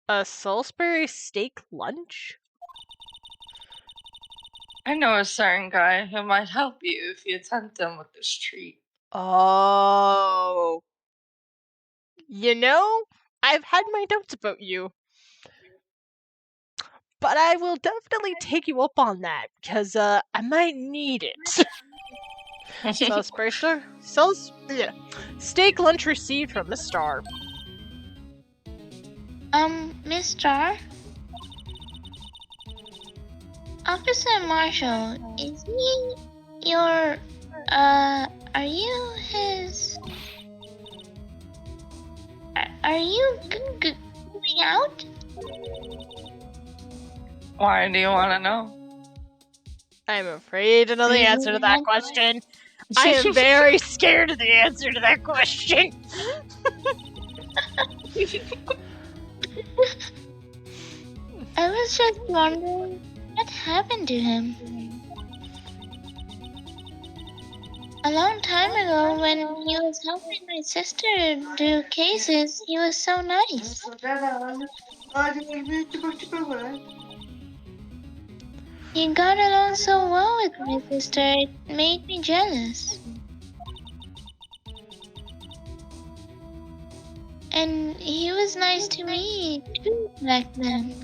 A Salisbury steak lunch? I know a certain guy who might help you if you tempt him with this treat. Oh. I've had my doubts about you. But I will definitely take you up on that, because I might need it. Salisbury Star? Steak lunch received from Miss Star. Miss Star? Officer Marshall, is he your, are you his, are you going out? Why do you want to know? I'm afraid to know the Please answer to that don't. question. I am very scared of the answer to that question. I was just wondering what happened to him. A long time ago, when he was helping my sister do cases, he was so nice. He got along so well with my sister, it made me jealous. And he was nice to me, too, back then.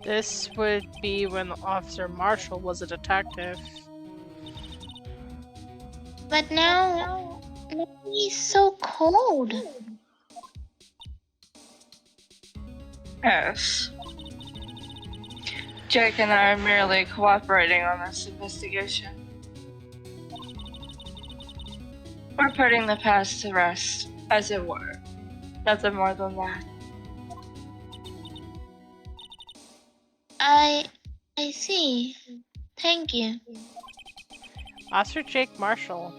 This would be when Officer Marshall was a detective. But now he's so cold. Yes. Jake and I are merely cooperating on this investigation. We're putting the past to rest, as it were. Nothing more than that. I see. Thank you. Officer Jake Marshall.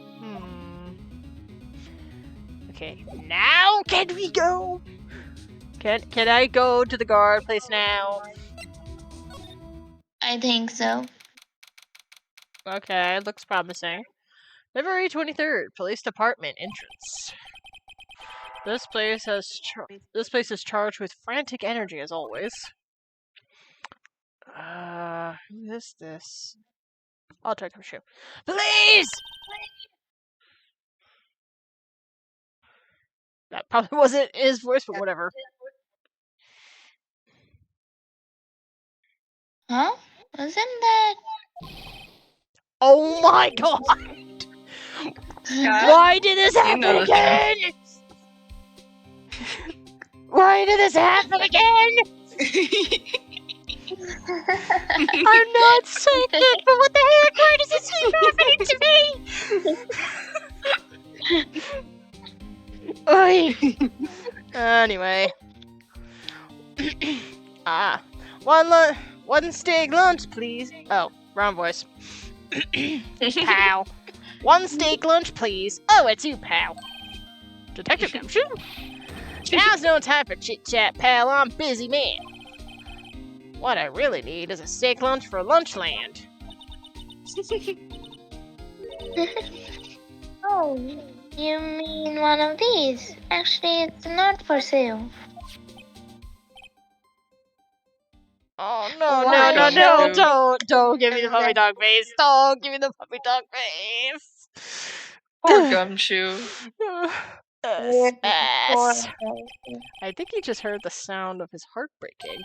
Okay, now can we go? Can I go to the guard place now? I think so. Okay, looks promising. February 23rd, Police Department entrance. This place is charged with frantic energy as always. Who is this? I'll try to show. Please! That probably wasn't his voice, but whatever. Huh? Wasn't that? Oh my god! Katt? Why did this happen know the again? Why did this happen again? I'm not psychic, but what the heck? Why does this keep happening to me? Oy. Anyway. One steak lunch, please. Oh, wrong voice. Pal. One steak lunch, please. Oh, it's you, pal. Detective Gumshoe? Now's no time for chit-chat, pal. I'm busy man. What I really need is a steak lunch for Lunchland. Oh, you mean one of these? Actually, it's not for sale. Oh, no, Why? no, no, no, Gumshoe. don't give me the puppy dog face. Don't give me the puppy dog face. Poor Gumshoe. Yes. I think he just heard the sound of his heart breaking.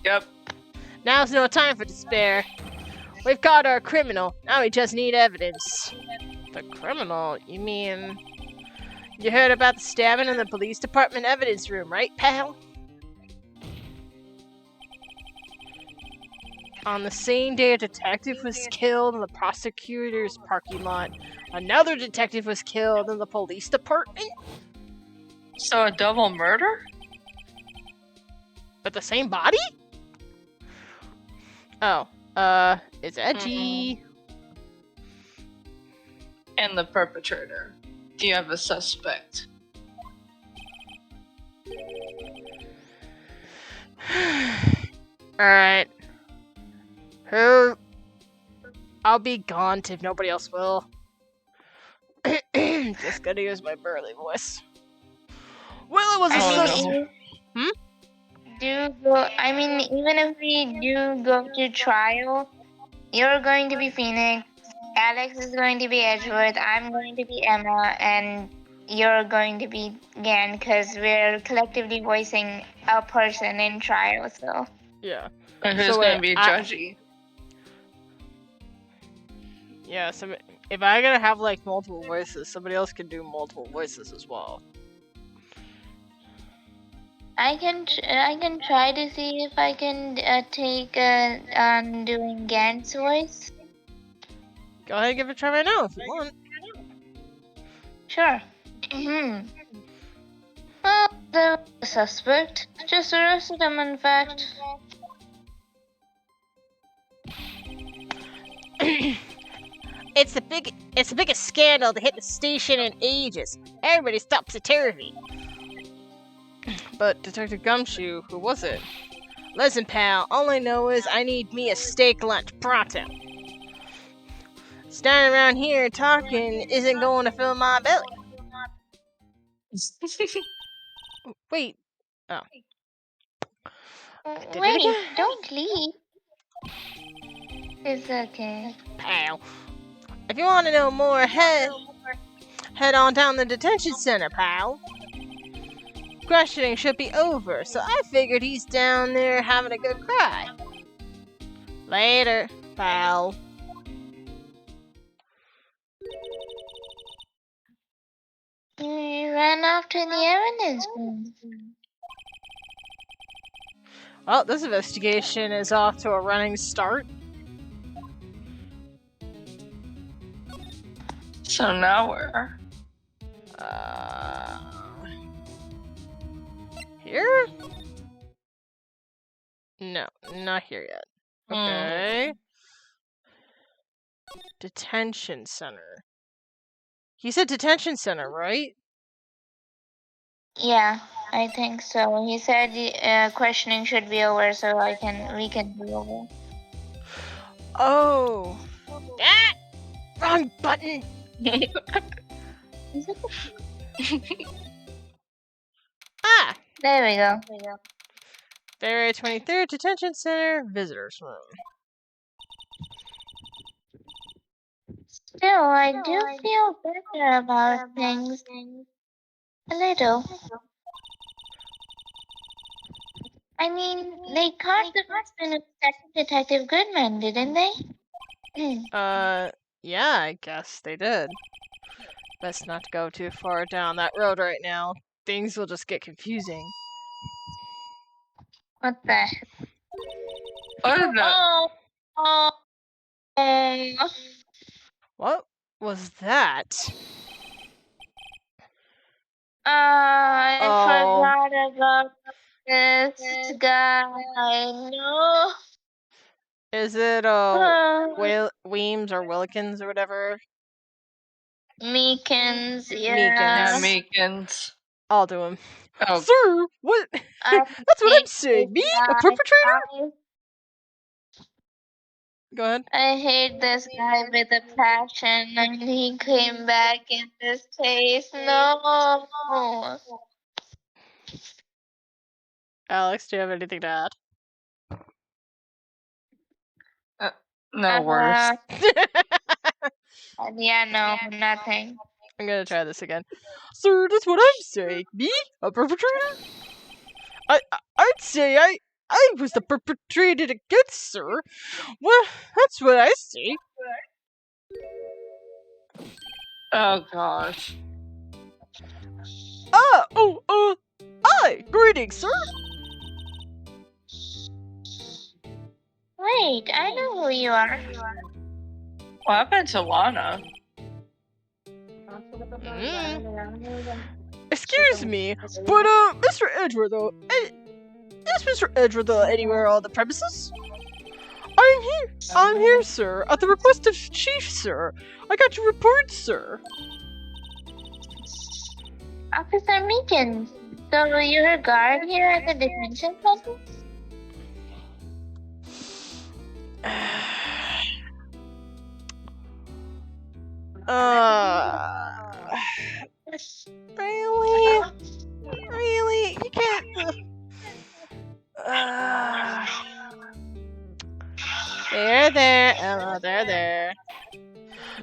Yep. Now's no time for despair. We've caught our criminal. Now we just need evidence. The criminal? You mean... You heard about the stabbing in the police department evidence room, right, pal? On the same day a detective was killed in the prosecutor's parking lot, another detective was killed in the police department? So a double murder? But the same body? Oh, it's edgy. And the perpetrator. Do you have a suspect? Alright. Who? I'll be gaunt if nobody else will. Just gonna use my burly voice. Well, it was Even if we do go to trial, you're going to be Phoenix, Alex is going to be Edgewood, I'm going to be Emma, and you're going to be Gan, because we're collectively voicing a person in trial, so. Yeah. And who's So going wait, to be judgy? Yeah, so if I gotta have like multiple voices, somebody else can do multiple voices as well. I can try to see if I can take on doing Gant's voice. Go ahead and give it a try right now if you want. Sure. Well, the suspect just arrested him. In fact, It's the biggest scandal to hit the station in ages. Everybody's topsy-turvy. But Detective Gumshoe, who was it? Listen, pal, all I know is I need me a steak lunch pronto. Standing around here talking isn't going to fill my belly. Wait. Oh. Did it wait, again? don't leave. It's okay. Pal. If you want to know more, head on down the detention center, pal. Questioning should be over, so I figured he's down there having a good cry. Later, pal. You ran off to the evidence room. Well, this investigation is off to a running start. So now where? Here? No, not here yet. Okay. Detention center. He said detention center, right? Yeah, I think so. He said the questioning should be over, so we can be over. Oh. Ah! Wrong button! Ah! There we go. February 23rd, detention center, visitors room. Still, I do feel better about things. A little. I mean, they caught the husband of Detective Goodman, didn't they? Yeah, I guess they did. Best not to go too far down that road right now. Things will just get confusing. What the heck? What is that? Oh. What was that? I Oh. forgot about this guy. No. Is it, Weems or Willikins or whatever? Meekins, yeah. Yeah, Meekins. Meekins. I'll do him. Oh, Sir, what? That's what I'm saying. Me? A perpetrator? Go ahead. I hate this guy with a passion, and he came back in this case. No. Alex, do you have anything to add? no worse. Yeah, no, nothing. I'm gonna try this again. Sir, that's what I'm saying. Me? A perpetrator? I'd say I was the perpetrated against, sir. Well, that's what I say. Oh gosh. Hi, greetings, sir. Wait, I know who you are. What happened to Lana? Excuse me, but Mr. Edward, though, is Mr. Edward anywhere on the premises? I'm here, sir, at the request of Chief, sir. I got your report, sir. Officer Meekins, so you're a guard here at the detention center? Really? Really? You can't. There, Ella, there.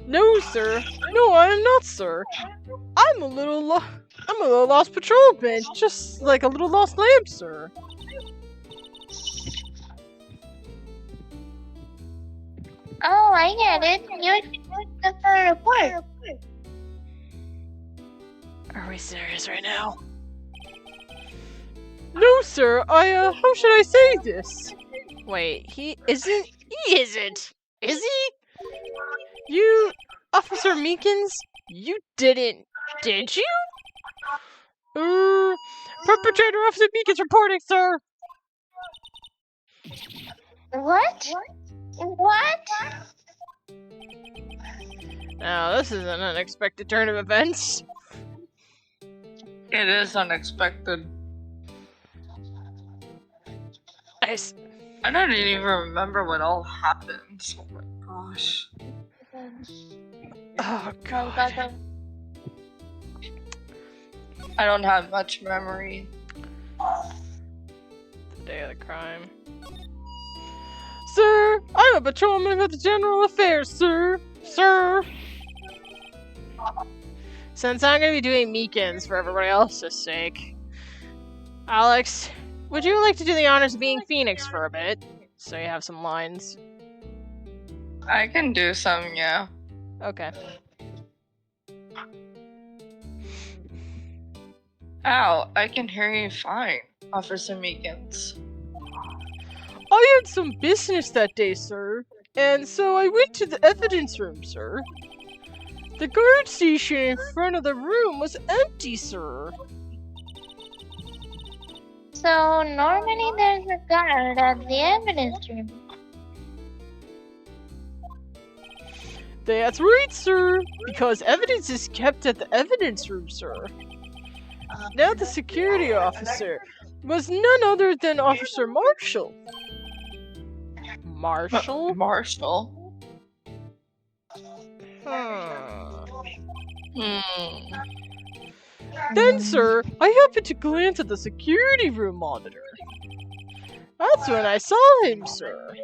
No, sir. No, I'm not, sir. I'm a little lost patrolman, just like a little lost lamb, sir. Oh, I get it. You're the report. Are we serious right now? No, sir, how should I say this? Wait, he isn't? He isn't! Is he? You, Officer Meekins, you didn't, did you? Perpetrator Officer Meekins reporting, sir! What? What? Now, this is an unexpected turn of events. It is unexpected. I don't even remember what all happened. Oh my gosh. Oh, God. I don't have much memory. The day of the crime. Sir, I'm a patrolman of the General Affairs, sir. Sir. Since I'm gonna be doing Meekins for everybody else's sake, Alex, would you like to do the honors of being Phoenix for a bit? So you have some lines. I can do some, yeah. Okay. Ow, I can hear you fine, Officer Meekins. I had some business that day, sir, and so I went to the evidence room, sir. The guard station in front of the room was empty, sir. So normally there's a guard at the evidence room. That's right, sir, because evidence is kept at the evidence room, sir. Now the security officer was none other than Officer Marshall. Marshall? Marshall? Then, sir, I happened to glance at the security room monitor. That's when I saw him, sir.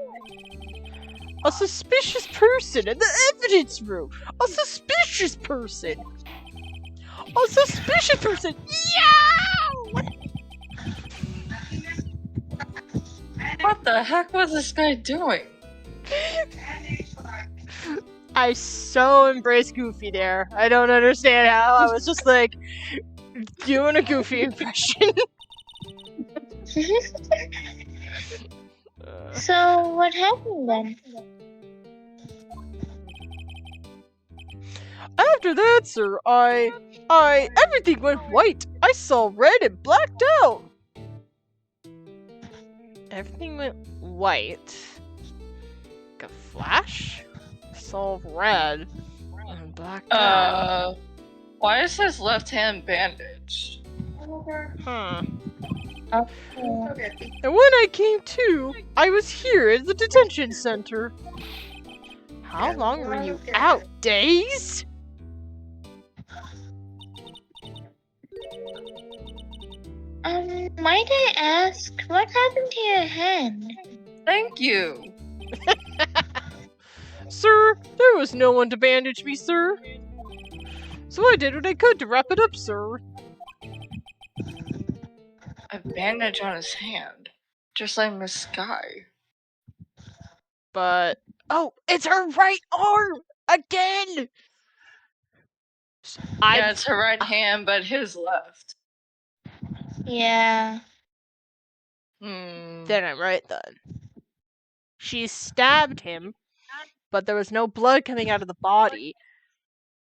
A suspicious person in the evidence room! A suspicious person! A suspicious person! Yow! What the heck was this guy doing? I so embrace Goofy there. I don't understand how. I was just like doing a Goofy impression. So what happened then? After that, sir, everything went white. I saw red and blacked out. Everything went white. Like a flash? I saw red and blacked out. Why is his left hand bandaged? Huh. Okay. And when I came to, I was here at the detention center. How long were you out? Days? Might I ask, what happened to your hand? Thank you. Sir, there was no one to bandage me, sir. So I did what I could to wrap it up, sir. A bandage on his hand. Just like Miss Sky. But... Oh, it's her right arm! Again! Yeah, it's her right hand, but his left. Yeah. Then I'm right, then. She stabbed him, but there was no blood coming out of the body.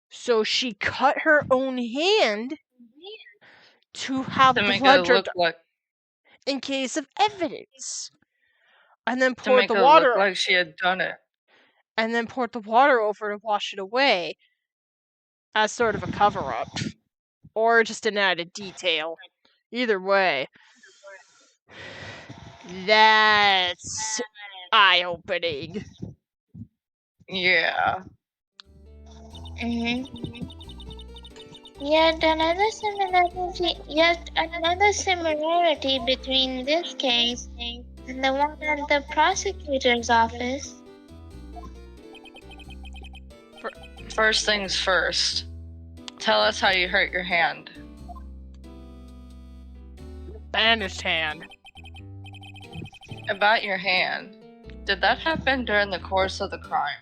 So she cut her own hand to have to make blood it dripped look like, in case of evidence. And then to poured make the it water look like she had done it. and then poured the water over to wash it away as sort of a cover-up. Or just an added detail. Either way. That's eye-opening. Yeah. Yet another similarity between this case and the one at the prosecutor's office. First things first. Tell us how you hurt your hand. Bandaged hand. About your hand. Did that happen during the course of the crime?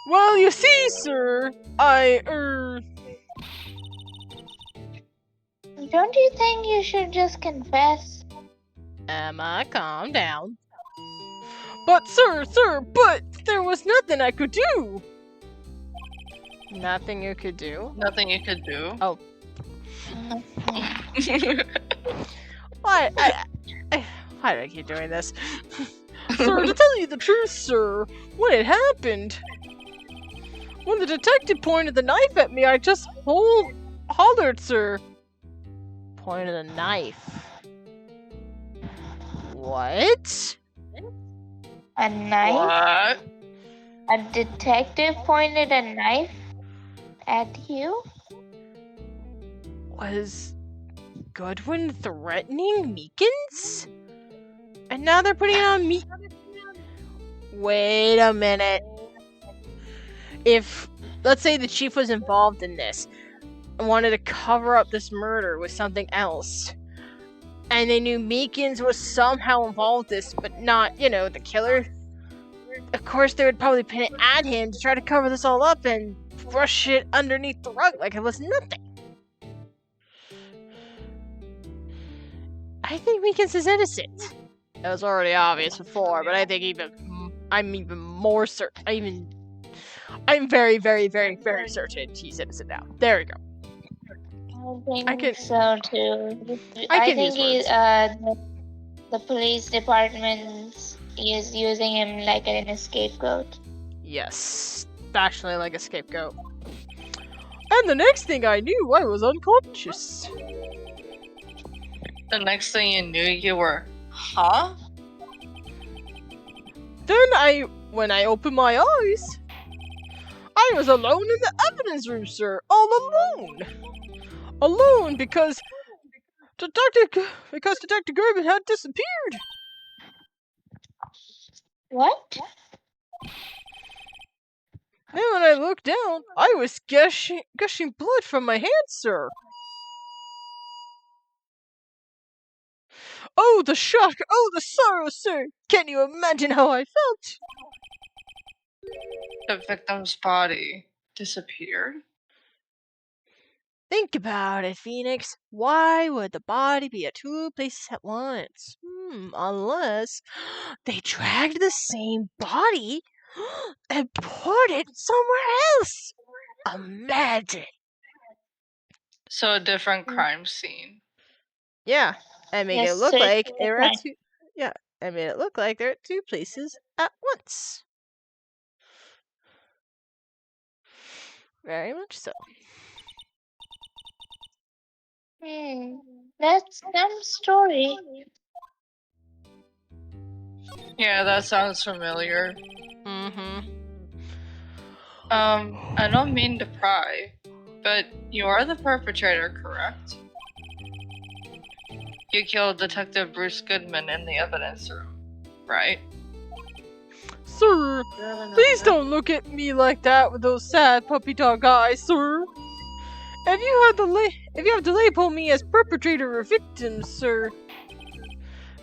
Well, you see, sir, Don't you think you should just confess? Emma, calm down. But sir, but there was nothing I could do. Nothing you could do? Nothing you could do. Oh. Why? Why do I keep doing this? Sir, to tell you the truth, sir, when it happened, when the detective pointed the knife at me, I just hollered, sir. Pointed the knife. What? A knife? What? A detective pointed a knife at you? Was Goodwin threatening Meekins? And now they're putting it on me. Wait a minute. If, let's say the chief was involved in this and wanted to cover up this murder with something else, and they knew Meekins was somehow involved in this, but not, the killer, of course they would probably pin it at him to try to cover this all up and brush it underneath the rug like it was nothing. I think Meekins is innocent. It was already obvious before, but I think I'm even more certain. I'm very, very, very, very certain he's innocent now. There we go. I think so too. I think the police department is using him like an scapegoat. Yes, actually like a scapegoat. And the next thing I knew, I was unconscious. The next thing you knew, you were, huh? Then when I opened my eyes, I was alone in the evidence room, sir. All alone. Alone because Detective Gerben had disappeared. What? Then when I looked down, I was gushing blood from my hands, sir. Oh, the shock! Oh, the sorrow, sir! Can you imagine how I felt? The victim's body disappeared? Think about it, Phoenix. Why would the body be at two places at once? Unless they dragged the same body and put it somewhere else. Imagine. So a different crime scene. Yeah, I made it look like they were at two. Yeah, I made it look like they're at two places at once. Very much so. That's some story. Yeah, that sounds familiar. Mm-hmm. I don't mean to pry, but you are the perpetrator, correct? You killed Detective Bruce Goodman in the evidence room, right? Sir, please don't look at me like that with those sad puppy dog eyes, sir. If you have to label me as perpetrator or victim, sir,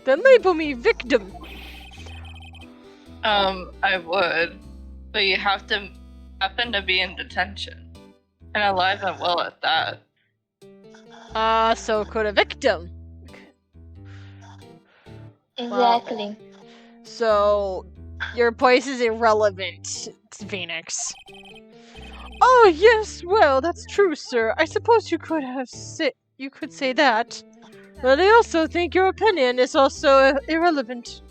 then label me victim. I would, but you have to happen to be in detention. And alive and well at that. So could a victim. Exactly. So, your place is irrelevant, Phoenix. Oh yes, well, that's true, sir. I suppose you could say that. But I also think your opinion is also irrelevant.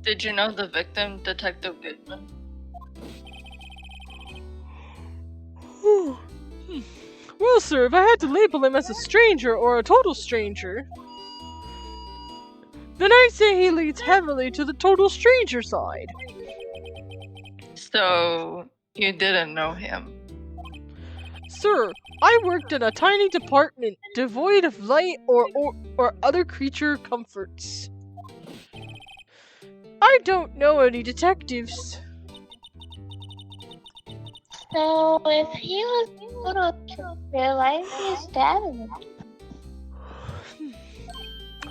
Did you know the victim, Detective Goodman? Well, sir, if I had to label him as a stranger or a total stranger, then I'd say he leads heavily to the total stranger side. So, you didn't know him? Sir, I worked in a tiny department devoid of light or other creature comforts. I don't know any detectives. So, if he was total stranger, why did you stab him?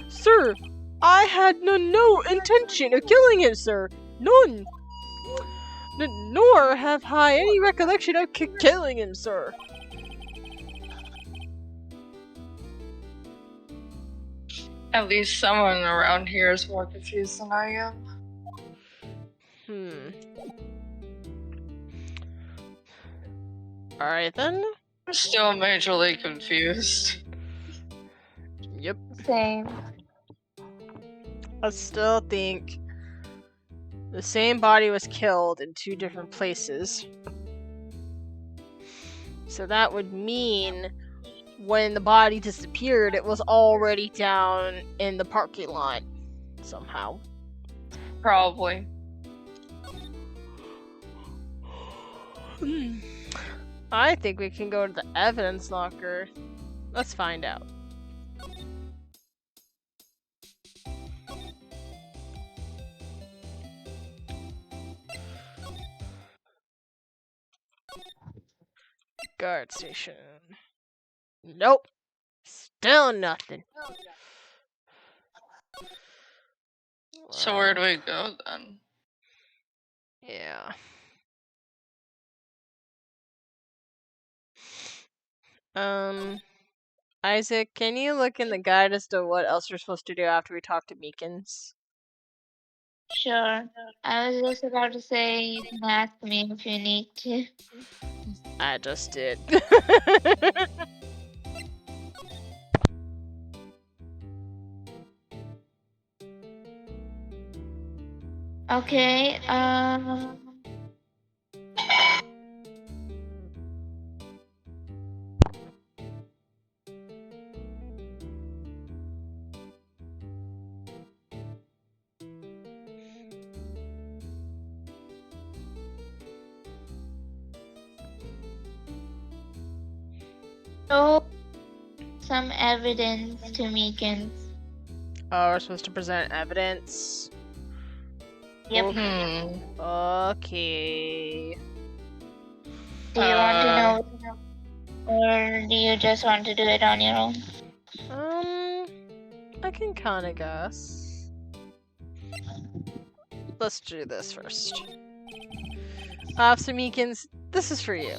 Sir, I had no intention of killing him, sir. None. Nor have I any recollection of killing him, sir. At least someone around here is more confused than I am. Alright then. I'm still majorly confused. Yep. Same. I still think the same body was killed in 2 different places. So that would mean when the body disappeared, it was already down in the parking lot somehow. Probably. I think we can go to the evidence locker. Let's find out. Guard station. Nope. Still nothing. So where do we go then? Yeah. Isaac, can you look in the guide as to what else we're supposed to do after we talk to Meekins? Sure. I was just about to say you can ask me if you need to. I just did. Okay, show some evidence to Meekins. Oh, we're supposed to present evidence. Yep. Okay. Do you want to know, or do you just want to do it on your own? I can kinda guess. Let's do this first. Officer Meekins, this is for you.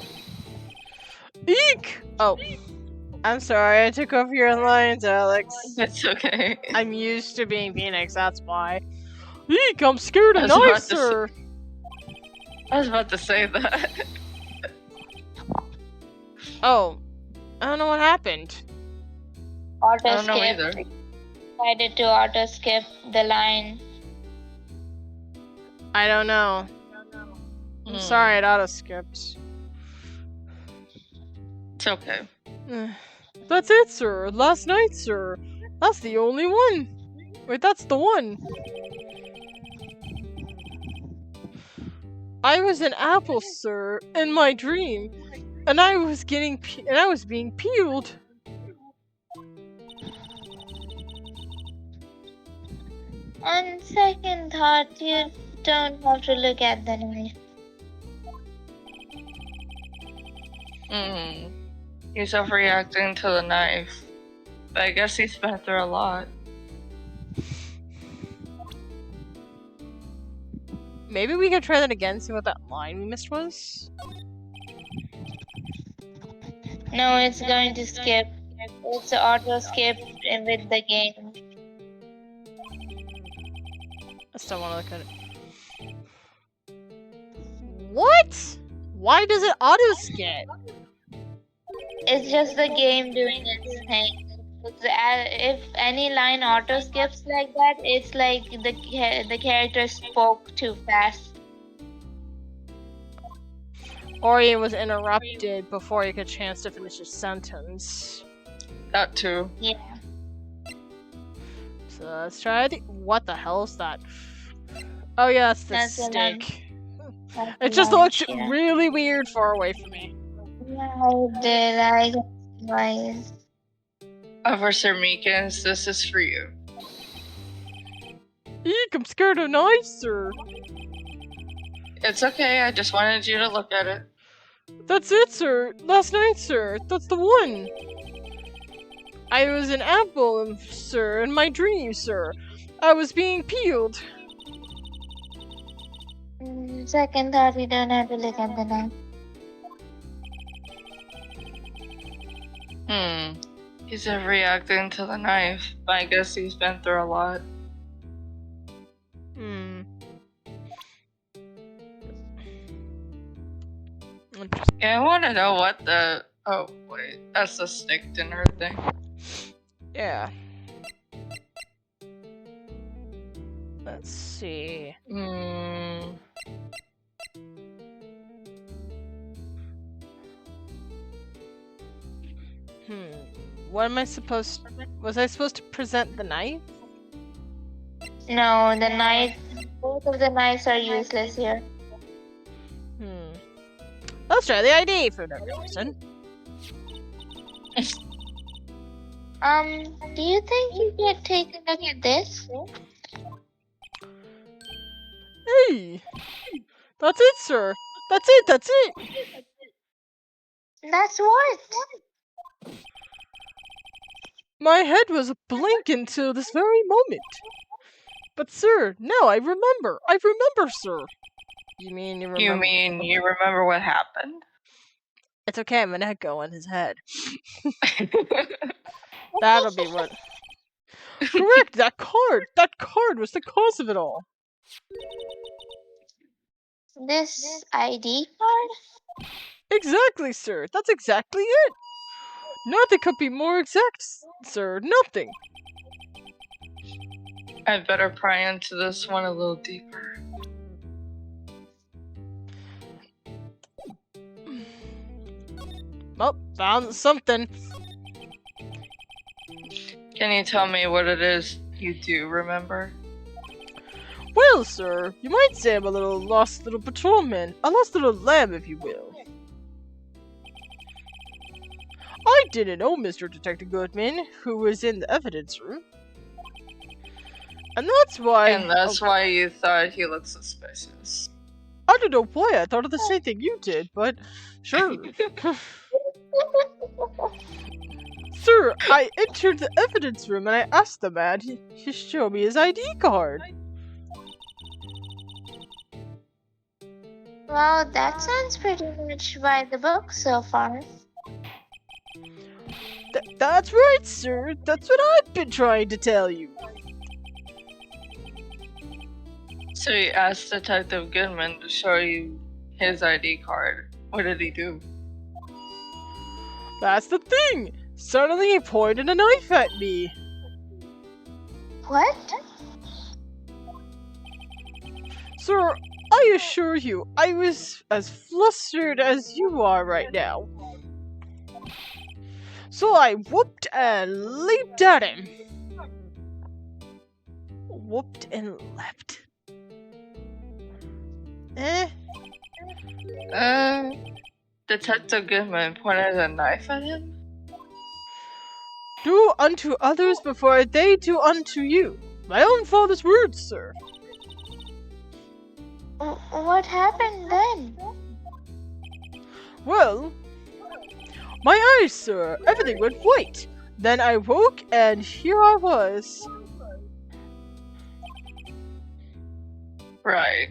Eek! Oh. I'm sorry, I took over your lines, Alex. It's okay. I'm used to being Phoenix, that's why. Eek, I'm scared of I was about knives, to sir! I was about to say that. Oh. I don't know what happened. Auto I don't know skip. either. Decided to auto skip the line. I don't know. I'm sorry, it auto-skipped. It's okay. That's it, sir. Last night, sir. That's the only one. Wait, that's the one. I was an apple, sir, in my dream, and I was being peeled. On second thought, you don't have to look at the knife. He's overreacting to the knife. But I guess he's been through a lot. Maybe we could try that again, see what that line we missed was? No, it's going to skip. It's auto skip with the game. I still want to look at it. What? Why does it auto-skip? It's just the game doing its thing. If any line auto skips like that, it's like the character spoke too fast. Or he was interrupted before he got a chance to finish his sentence. That too. Yeah. So let's try it. What the hell is that? Oh yeah, it's the That's a lunch. stick. That's It a just lunch, looked yeah. really weird far away from me. Yeah, I did. I got advice. Officer Meekins, this is for you. Eek, I'm scared of knives, sir. It's okay, I just wanted you to look at it. That's it, sir. Last night, sir. That's the one. I was an apple, sir, in my dream, sir. I was being peeled. Second thought, we don't have to look at the knife. He's reacting to the knife, but I guess he's been through a lot. Interesting. Yeah, I want to know what the... Oh, wait. That's the stick dinner thing. Yeah. Let's see. What am I supposed... Was I supposed to present the knife? No, the knife. Both of the knives are useless here. Let's try the ID for no reason. Do you think you could take a look at this? Hey! That's it, sir! That's it! That's it! That's what? My head was blank until this very moment. But, sir, now I remember! I remember, sir! You mean you remember? You mean you remember what happened? It's okay, I'm an echo in his head. That'll be what... Correct! That card! That card was the cause of it all! This ID card? Exactly, sir! That's exactly it! Nothing could be more exact, sir. Nothing! I'd better pry into this one a little deeper. Well, found something. Can you tell me what it is you do remember? Well, sir, you might say I'm a lost little patrolman. A lost little lamb, if you will. I didn't know Mr. Detective Goodman, who was in the evidence room. And that's why... And that's why you thought he looked suspicious. I don't know why I thought of the same thing you did, but sure. Sir, I entered the evidence room and I asked the man to show me his ID card. Well, that sounds pretty much by the book so far. That's right, sir. That's what I've been trying to tell you. So you asked Detective Goodman to show you his ID card. What did he do? That's the thing. Suddenly he pointed a knife at me. What? Sir, I assure you, I was as flustered as you are right now. So I whooped and leaped at him. Whooped and leapt. Detective Goodman pointed a knife at him? Do unto others before they do unto you. My own father's words, sir. What happened then? Well, my eyes, sir, everything went white. Then I woke and here I was. Right.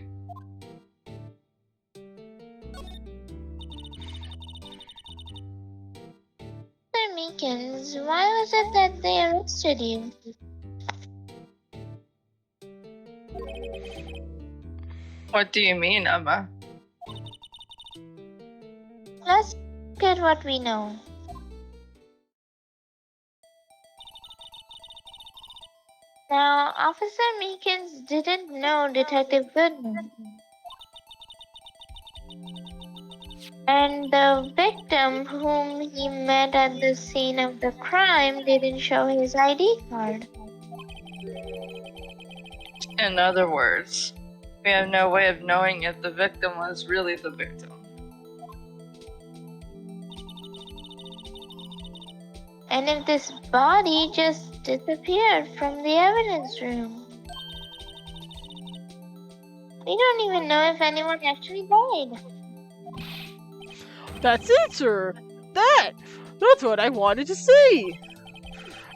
Mr. Meekins, why was it that they arrested you? What do you mean, Emma? Let's get what we know. Now, Officer Meekins didn't know Detective Goodman. And the victim whom he met at the scene of the crime didn't show his ID card. In other words, we have no way of knowing if the victim was really the victim. And if this body just disappeared from the evidence room. We don't even know if anyone actually died. That's it, sir. That's what I wanted to say.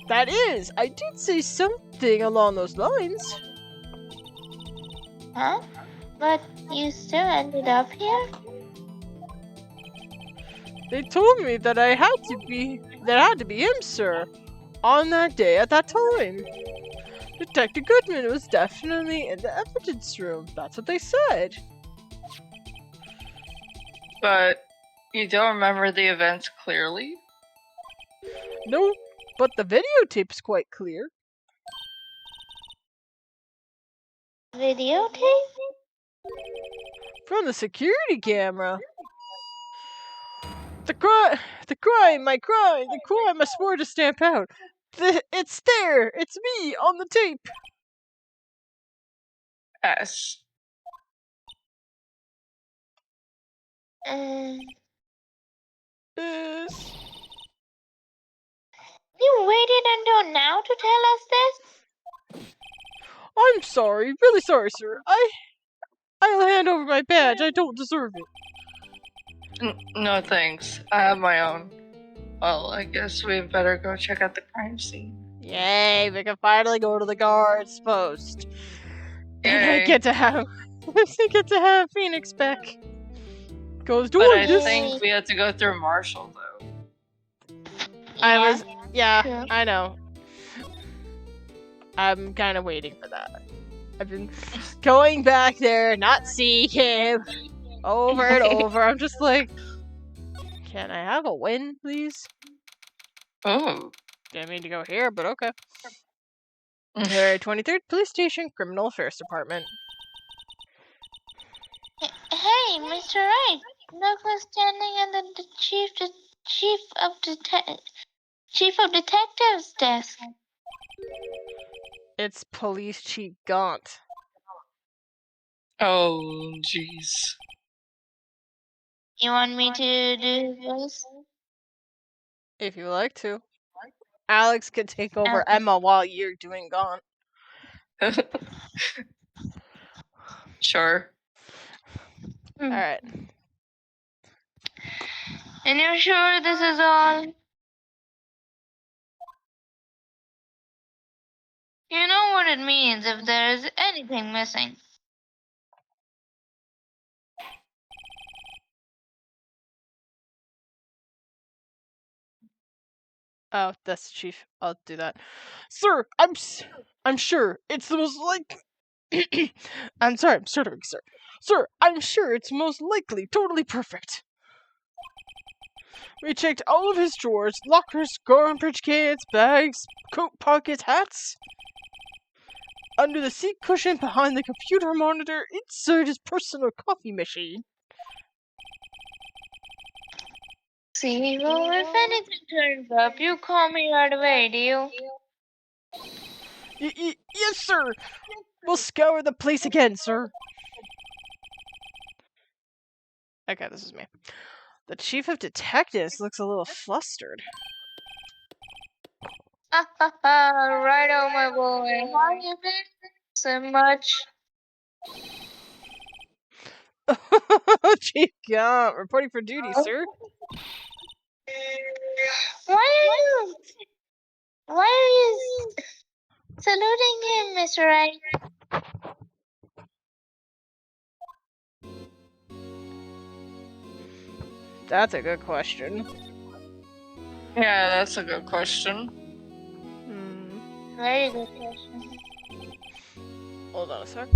That is, I did say something along those lines. Huh? But you still ended up here? They told me that I had to be That had to be him, sir. On that day, at that time. Detective Goodman was definitely in the evidence room. That's what they said. But you don't remember the events clearly? No, but the videotape's quite clear. Videotape? From the security camera. The crime, my crime, the crime I swore to stamp out. It's there, it's me on the tape. Yes. Yes. You waited until now to tell us this? I'm sorry, really sorry, sir. I'll hand over my badge. I don't deserve it. No thanks. I have my own. Well, I guess we better go check out the crime scene. Yay, we can finally go to the guards post. And I Yay. get to have Phoenix back. Goes But doing I this. think we have to go through Marshall though. Yeah, True. I know. I'm kind of waiting for that. I've been going back there, not seeing him over and over. I'm just like, can I have a win, please? Oh. Didn't mean to go here, but okay. February 23rd, Police Station, Criminal Affairs Department. Hey, Mr. Wright. Look who's standing at the chief of detectives desk. It's Police Chief Gaunt. Oh, jeez. You want me to do his voice? If you like to. Alex could take over Okay. Emma while you're doing Gaunt. Sure. Alright. And you're sure this is all? You know what it means if there's anything missing. Oh, that's the chief. I'll do that. Sir, I'm sure it's the most I'm sorry, I'm stuttering, sir. Sir, I'm sure it's most likely totally perfect. We checked all of his drawers, lockers, garbage cans, bags, coat pockets, hats. Under the seat cushion behind the computer monitor, inside his personal coffee machine. See, well, if anything turns up, you call me right away, do you? Yes, sir. We'll scour the place again, sir. Okay, this is me. The chief of detectives looks a little flustered. Ha ha ha, right on, my boy. How you been? So much. Chief Gaunt, reporting for duty, sir. Why are you saluting him, Mr. Wright? That's a good question. Yeah, that's a good question. Very good question. Hold on a sec.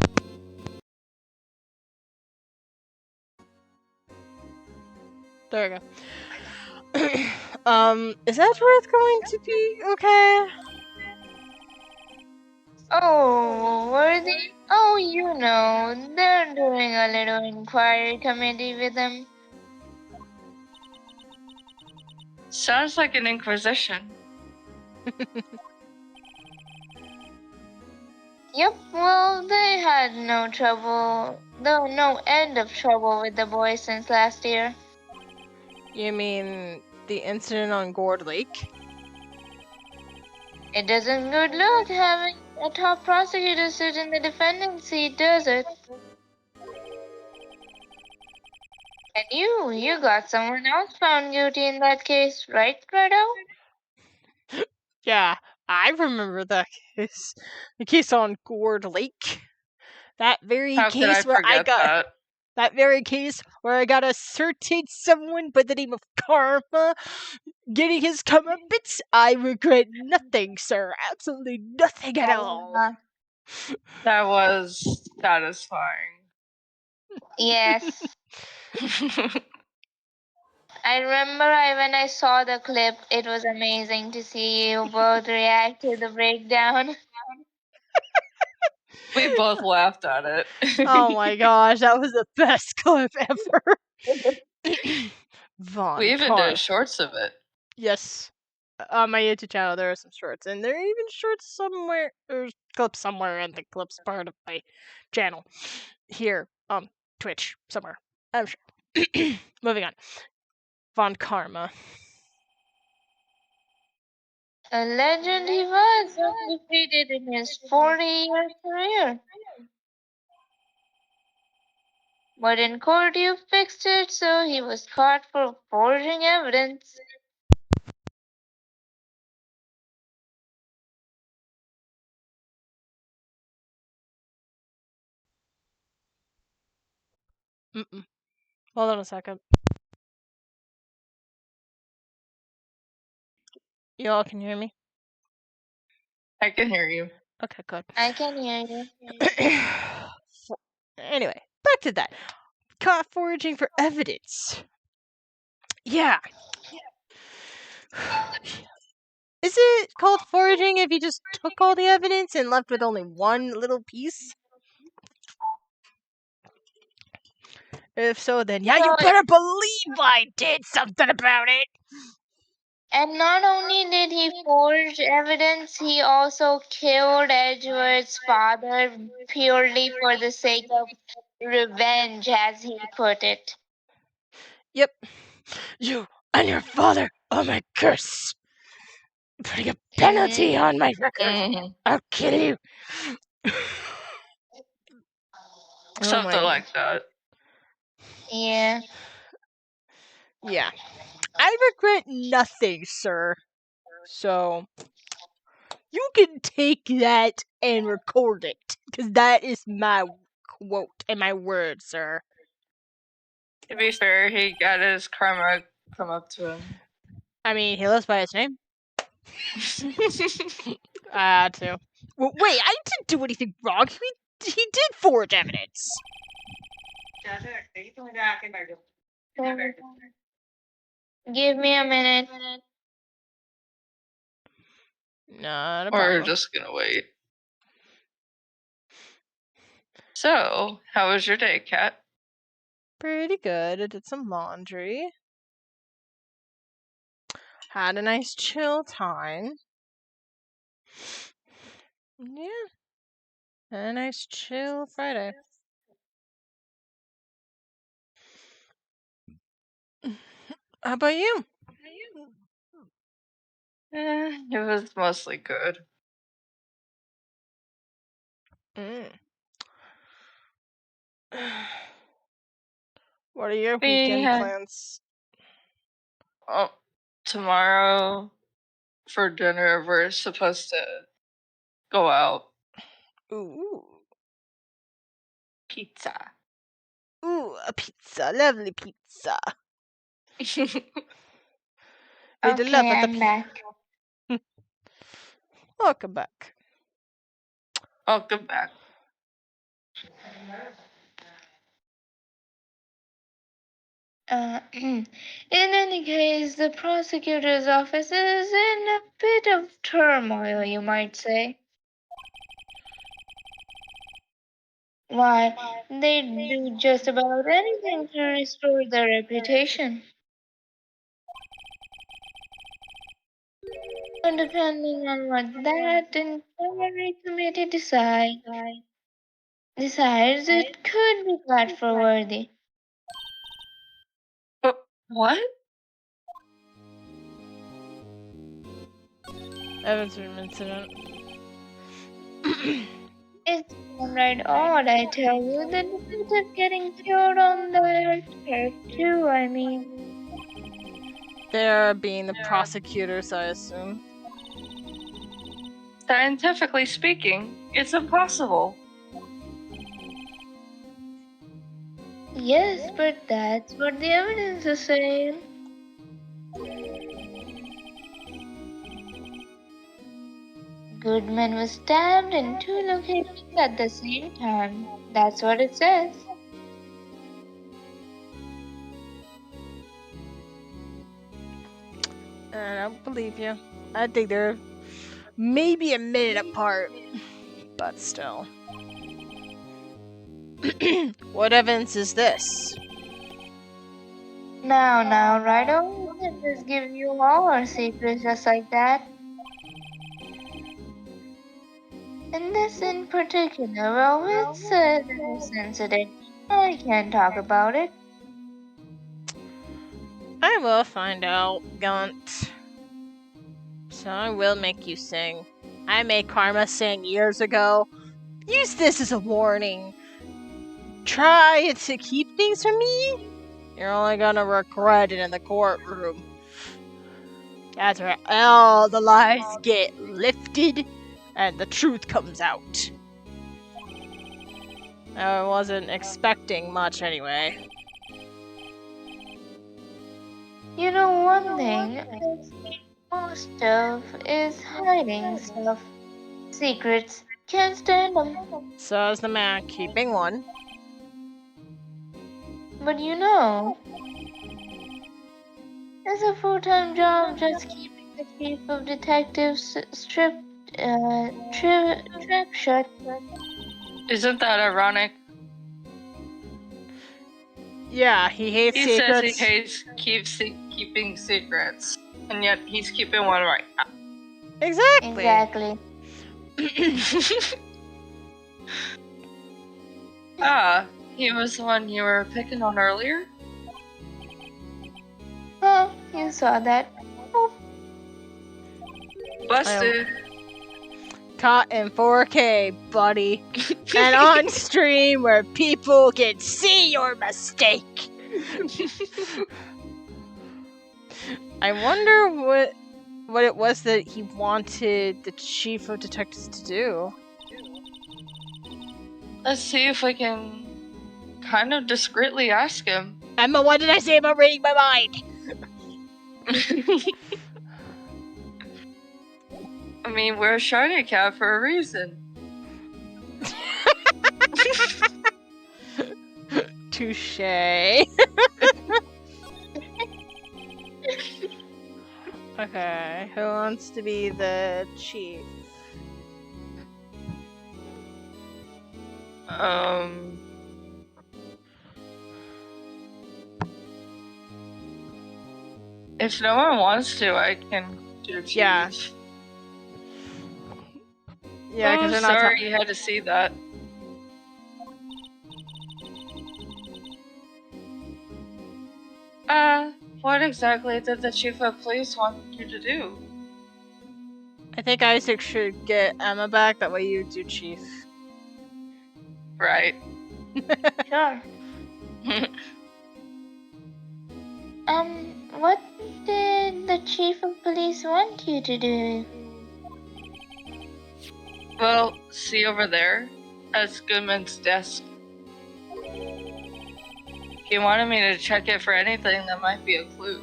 There we go. Is Edgeworth going to be okay? Oh, were they? Oh, you know, they're doing a little inquiry committee with them. Sounds like an inquisition. Yep, well, they had no end of trouble with the boys since last year. You mean the incident on Gourd Lake? It doesn't good look having a top prosecutor sit in the defendant's seat, does it? And you got someone else found guilty in that case, right, Grado? Yeah, I remember that case. The case on Gourd Lake. That very How could I case where forget that? that very case where I got to certain someone by the name of Karma getting his comeuppance, I regret nothing, sir. Absolutely nothing at all. That was satisfying. Yes. I remember when I saw the clip, it was amazing to see you both react to the breakdown. We both laughed at it. Oh my gosh, that was the best clip ever. Von We even Car- did shorts of it. Yes. On my YouTube channel, there are some shorts, and there are even shorts somewhere, or clips somewhere in the clips part of my channel. Here, Twitch, somewhere. I'm sure. Moving on. Von Karma. A legend he was, undefeated in his 40-year career. But in court you fixed it, so he was caught for forging evidence. Mm-mm. Hold on a second. You all can hear me? I can hear you. Okay, good. I can hear you. Anyway, back to that. Caught foraging for evidence. Yeah. Is it called foraging if you just took all the evidence and left with only one little piece? If so, then yeah, you So- better believe I did something about it. And not only did he forge evidence, he also killed Edward's father purely for the sake of revenge, as he put it. Yep. You and your father are my curse. Putting a penalty on my record. Mhm. I'll kill you. Oh Something my. like that. Yeah. Yeah. I regret nothing, sir. So, you can take that and record it. Because that is my quote and my word, sir. To be fair, he got his karma come up to him. I mean, he lives by his name. I had to. Well, wait, I didn't do anything wrong. He did forge evidence. Give me a minute. Not a We're problem. just gonna wait. So, how was your day, Kat? Pretty good. I did some laundry. Had a nice chill time. Yeah. Had a nice chill Friday. How about you? It was mostly good. Mm. What are your We weekend had plans? tomorrow for dinner. We're supposed to go out. Ooh. Pizza. Ooh, a pizza. Lovely pizza. Made the love Okay, at the I'm back. Welcome back. Welcome back. In any case, the prosecutor's office is in a bit of turmoil, you might say. Why, they do just about anything to restore their reputation. And depending on what that inquiry committee decides, it could be platform worthy. What? Evidence room incident. It's downright odd, I tell you, the detective getting killed on their turf too, I mean. They're being the prosecutors, I assume. Scientifically speaking, it's impossible. Yes, but that's what the evidence is saying. Goodman was stabbed in 2 locations at the same time. That's what it says. I don't believe you. I think they're maybe a minute apart, but still. What evidence is this? Now, Rido, we can just give you all our secrets just like that. And this in particular, well, it's a little sensitive. I can't talk about it. I will find out, Gunt. So I will make you sing. I made Karma sing years ago. Use this as a warning. Try to keep things from me? You're only gonna regret it in the courtroom. That's where all the lies get lifted and the truth comes out. I wasn't expecting much anyway. You know one thing I see most of is hiding stuff. Secrets. Can't stand them. So is the man keeping one. But you know, it's a full-time job just keeping the chief of detectives trap shut. Isn't that ironic? Yeah, he hates He secrets. says he hates keeping secrets, and yet he's keeping one right now. Exactly. Ah, he was the one you were picking on earlier? Oh, you saw that. Oh, Busted. Caught in 4K, buddy. And on stream where people can see your mistake. I wonder what it was that he wanted the chief of detectives to do. Let's see if we can kind of discreetly ask him. Emma, what did I say about reading my mind? I mean, we're a shiny cat for a reason. Touche. Okay, who wants to be the chief? If no one wants to, I can do chief. Yeah. Yeah, because they're not. Sorry, you had to see that. What exactly did the chief of police want you to do? I think Isaac should get Emma back. That way you do chief. Right. sure. What did the chief of police want you to do? Well, see over there? That's Goodman's desk. He wanted me to check it for anything that might be a clue.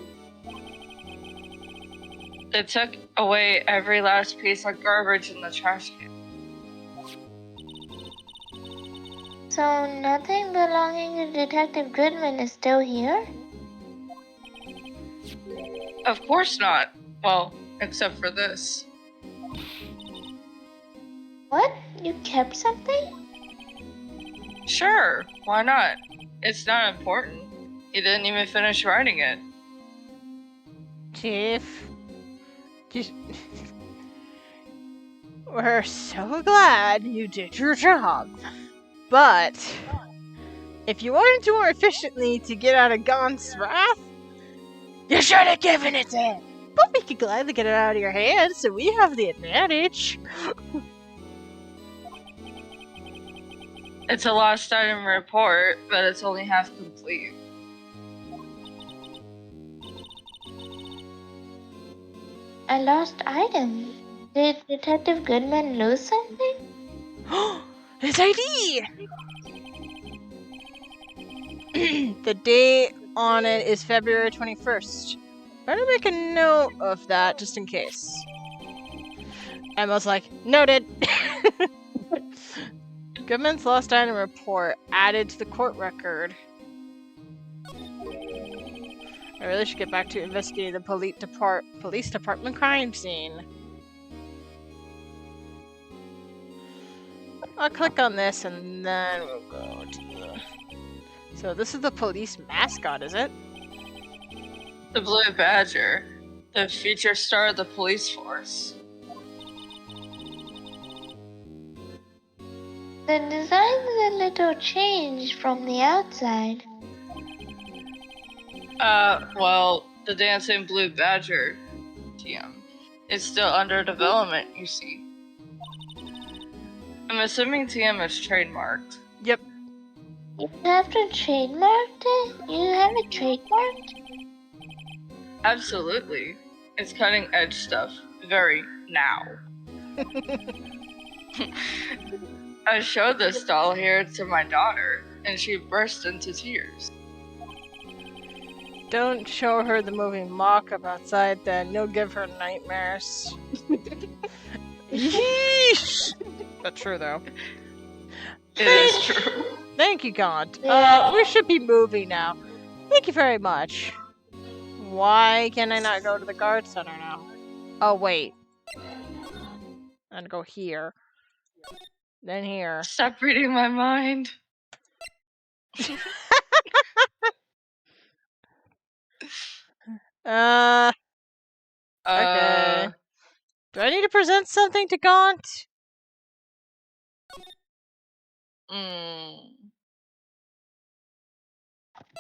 They took away every last piece of garbage in the trash can. So nothing belonging to Detective Goodman is still here? Of course not. Well, except for this. What? You kept something? Sure, why not? It's not important. He didn't even finish writing it. Chief. We're so glad you did your job. But if you wanted to more efficiently to get out of Gaunt's wrath, you should have given it to him. But we could gladly get it out of your hands, so we have the advantage. It's a lost item report, but it's only half complete. A lost item. Did Detective Goodman lose something? His ID! The date on it is February 21st. Better make a note of that just in case. Emma's like, noted. Goodman's lost item report added to the court record. I really should get back to investigating the police department crime scene. I'll click on this and then we'll go to the... So this is the police mascot, is it? The Blue Badger, the feature star of the police force. The design's a little changed from the outside. Well, the Dancing Blue Badger, TM, is still under development, you see. I'm assuming TM is trademarked. Yep. You have to trademark it? You have it trademarked? Absolutely. It's cutting edge stuff. Very now. I showed this doll here to my daughter, and she burst into tears. Don't show her the moving mock-up outside, then you'll give her nightmares. Yeesh! That's true, though. It is true. Thank you, Gaunt. Yeah. We should be moving now. Thank you very much. Why can I not go to the guard center now? Oh, wait. I'm gonna go here. Then here. Stop reading my mind. Okay. Do I need to present something to Gaunt?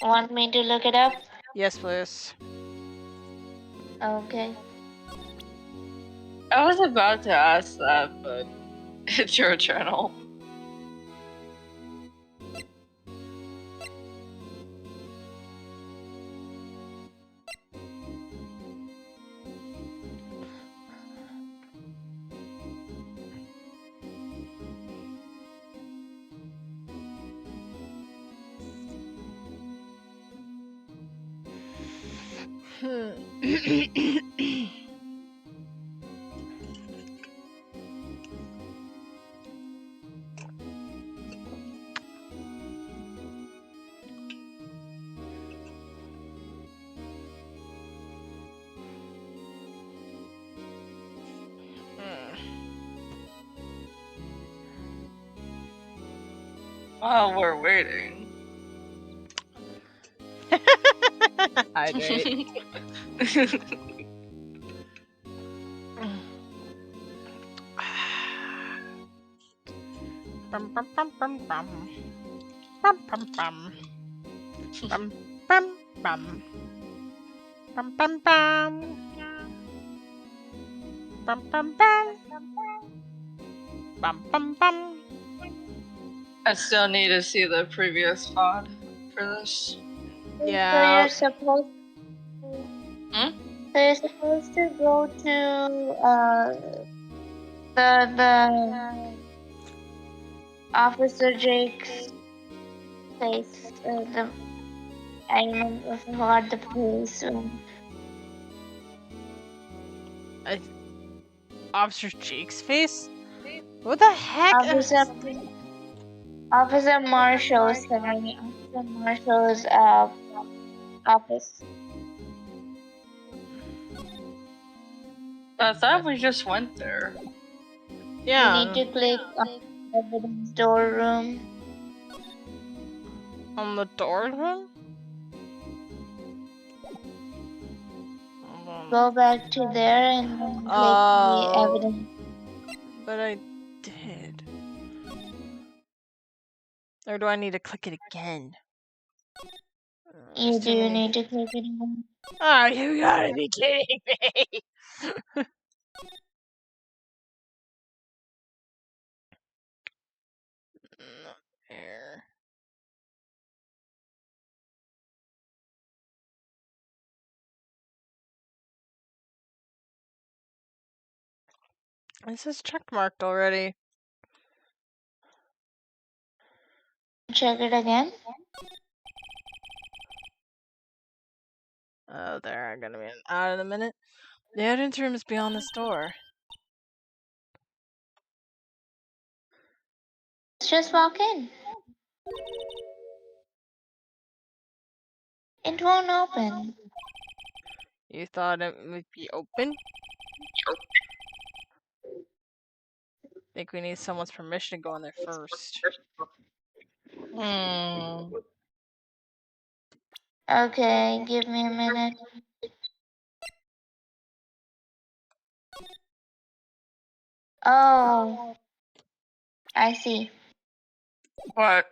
Want me to look it up? Yes, please. Okay. I was about to ask that, but it's your channel. While we're waiting. Hydrate. Bum, bum, bum, bum, bum. Bum, bum, bum. Bum, bum, bum. Bum, bum, bum. Bum, bum, bum. Bum, bum, bum. I still need to see the previous VOD for this. Yeah. So you're supposed Hmm? So you're supposed to go to the Officer Jake's place. I remember I forgot the place. Officer Jake's face? What the heck? Officer Marshall's office. I thought we just went there. Yeah. You need to click on the evidence door room. On the door room? Hold on. Go back to there and then click the evidence. But I did. Or do I need to click it again? You do need to click it again. Oh, you gotta be kidding me! There. This is checkmarked already. Check it again. Oh, there. I'm gonna be out in a minute. The evidence room is beyond this door. Let's just walk in. It won't open. You thought it would be open? Think we need someone's permission to go in there first. Okay, give me a minute. Oh, I see. What?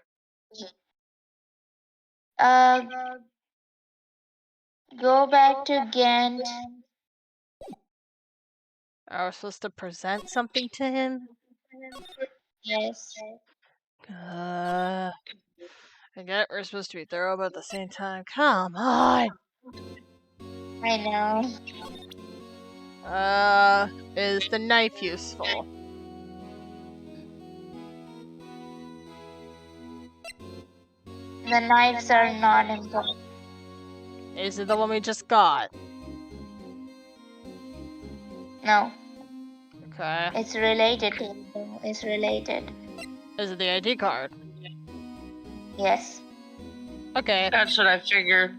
Go back to Ghent. Are we supposed to present something to him? Yes. I get we're supposed to be thorough, but at the same time, come on! I know. Is the knife useful? The knives are not important. Is it the one we just got? No, Okay. it's related to it. It's related. Is it the ID card? Yes. Okay. That's what I figured.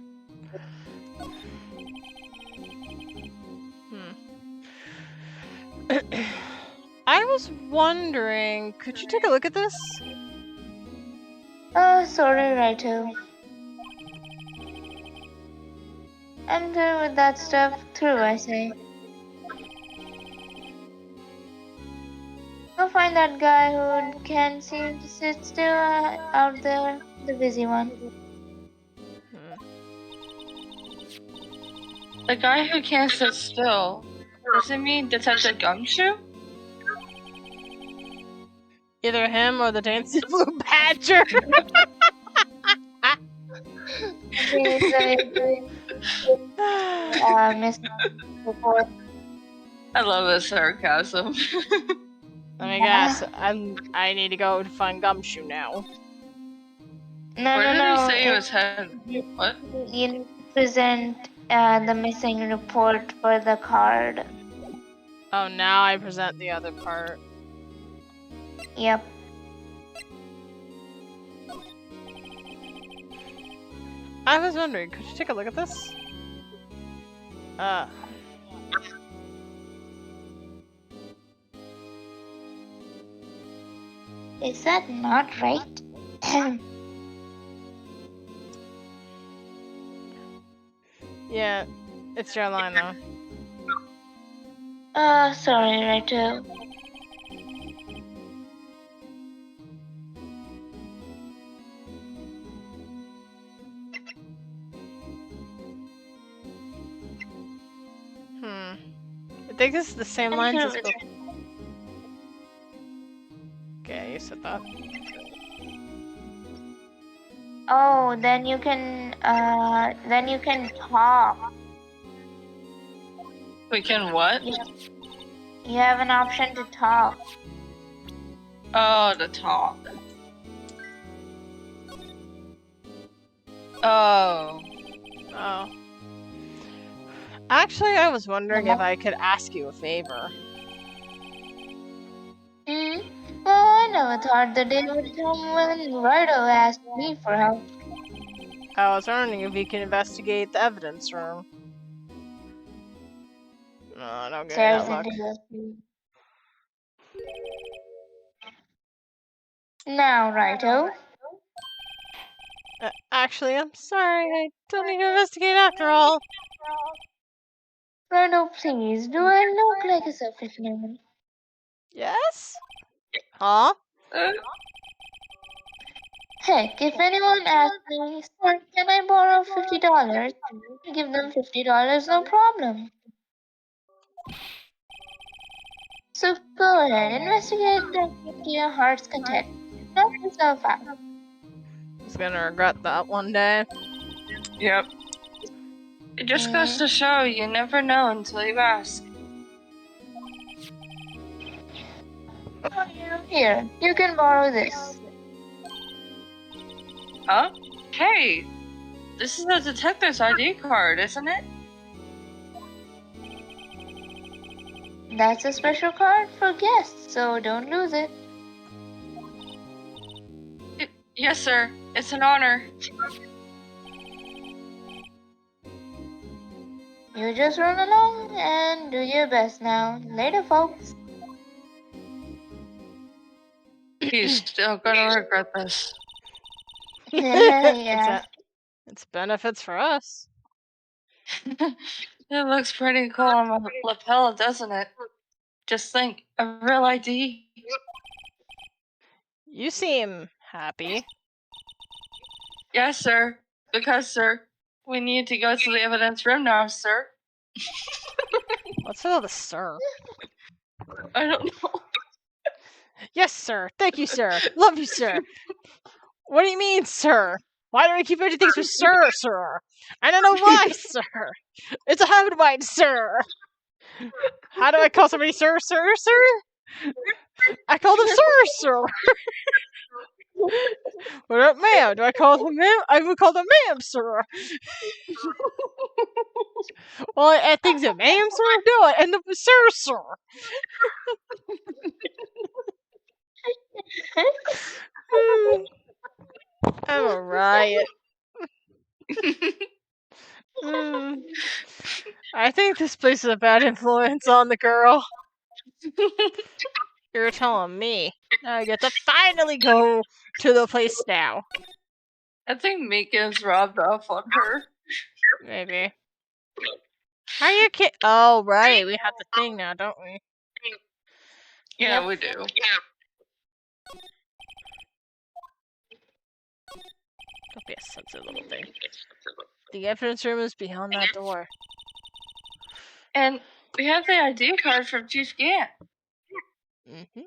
I was wondering, could you take a look at this? Oh, sorry, Raito. I'm through with that stuff. Through, I say. Go find that guy who can't seem to sit still out there, the busy one. The guy who can't sit still. Does it mean Detective Gumshoe? Either him or the dancing blue badger. Miss Report. I love his sarcasm. Let me guess. I need to go to find Gumshoe now. No, Where no, did no. he say he was headed? What? You need to present the missing report for the card. Oh, now I present the other part. Yep. I was wondering, could you take a look at this? Is that not right? Yeah, it's your line though. Sorry, Raito. I think this is the same I'm lines through as with before. Okay, you said that. Oh, then you can talk. We can what? You have an option to talk. Oh, the talk. Oh. Oh. Actually, I was wondering if I could ask you a favor. Well, I never thought the day would come when Raito asked me for help. I was wondering if you can investigate the evidence room. No, don't give me that look. Now, Raito. Actually, I'm sorry. I don't need to investigate after all. Raito, please, do I look like a selfish human? Yes? Huh? Heck, if anyone asks me, sir, can I borrow $50? Give them $50, no problem. So go ahead, investigate them to your heart's content. Knock yourself out. He's gonna regret that one day. Yep. It just goes to show you never know until you ask. Here, you can borrow this. Huh? Hey! This is the detective's ID card, isn't it? That's a special card for guests, so don't lose it. Yes, sir. It's an honor. You just run along and do your best now. Later, folks. He's still gonna regret this. Yeah. It's benefits for us. It looks pretty cool on my lapel, doesn't it? Just think, a real ID. You seem happy. Yes, sir. Because, sir, we need to go to the evidence room now, sir. What's all the sir? I don't know. Yes, sir. Thank you, sir. Love you, sir. What do you mean, sir? Why do we keep ending things with sir, sir? I don't know why, sir. It's a habit of mine, sir. How do I call somebody sir, sir, sir? I call them sir, sir. What about ma'am? Do I call them ma'am? I would call them ma'am, sir. Well, I add things in ma'am, sir? No, I end up with sir, sir. I'm a riot. I think this place is a bad influence on the girl. You're telling me. I get to finally go to the place now. I think Mika's rubbed off on her. Maybe. How you Oh, right. We have the thing now, don't we? Yeah, Yep. we do. Don't be a sensitive little thing. The evidence room is beyond that door. And we have the ID card from Chief Gant. Mm-hmm.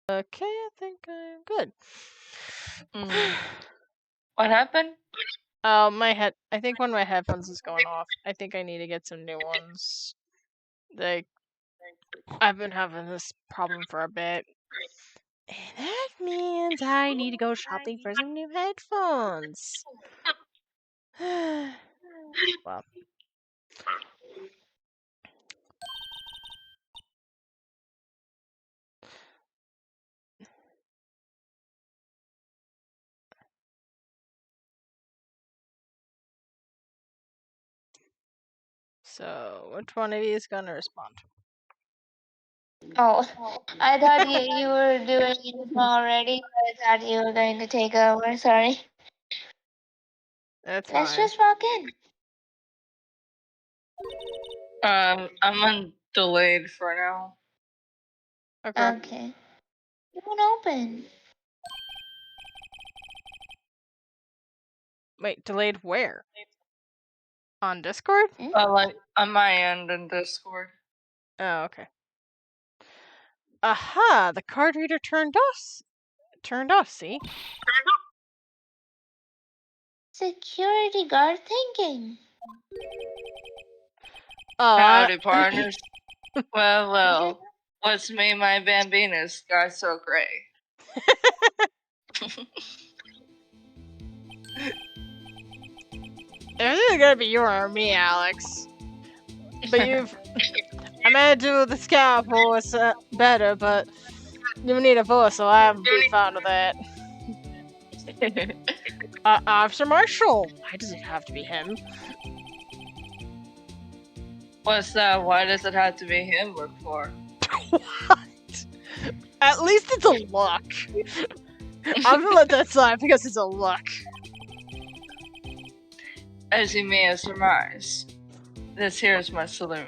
Okay, I think I'm good. What happened? I think one of my headphones is going off. I think I need to get some new ones. I've been having this problem for a bit. And that means I need to go shopping for some new headphones. Well. So, which one of you is gonna respond? Oh, I thought you were doing it already. I thought you were going to take over. Sorry. That's Let's fine. just walk in. I'm on delayed for now. Okay. Okay. You won't open. Wait, delayed where? On Discord? Like on my end in Discord. Oh, okay. Aha! The card reader turned off, see? Security guard thinking. Oh, Howdy, partners. Well. What's made my bambina sky so gray? It's either gonna be you or me, Alex. But I may do the scout voice better, but you need a voice, so I haven't been fond of that. Officer Marshall! Why does it have to be him? What's that? Why does it have to be him look for? What? At least it's a look. I'm gonna let that slide because it's a look. As you may have surmised, this here is my saloon.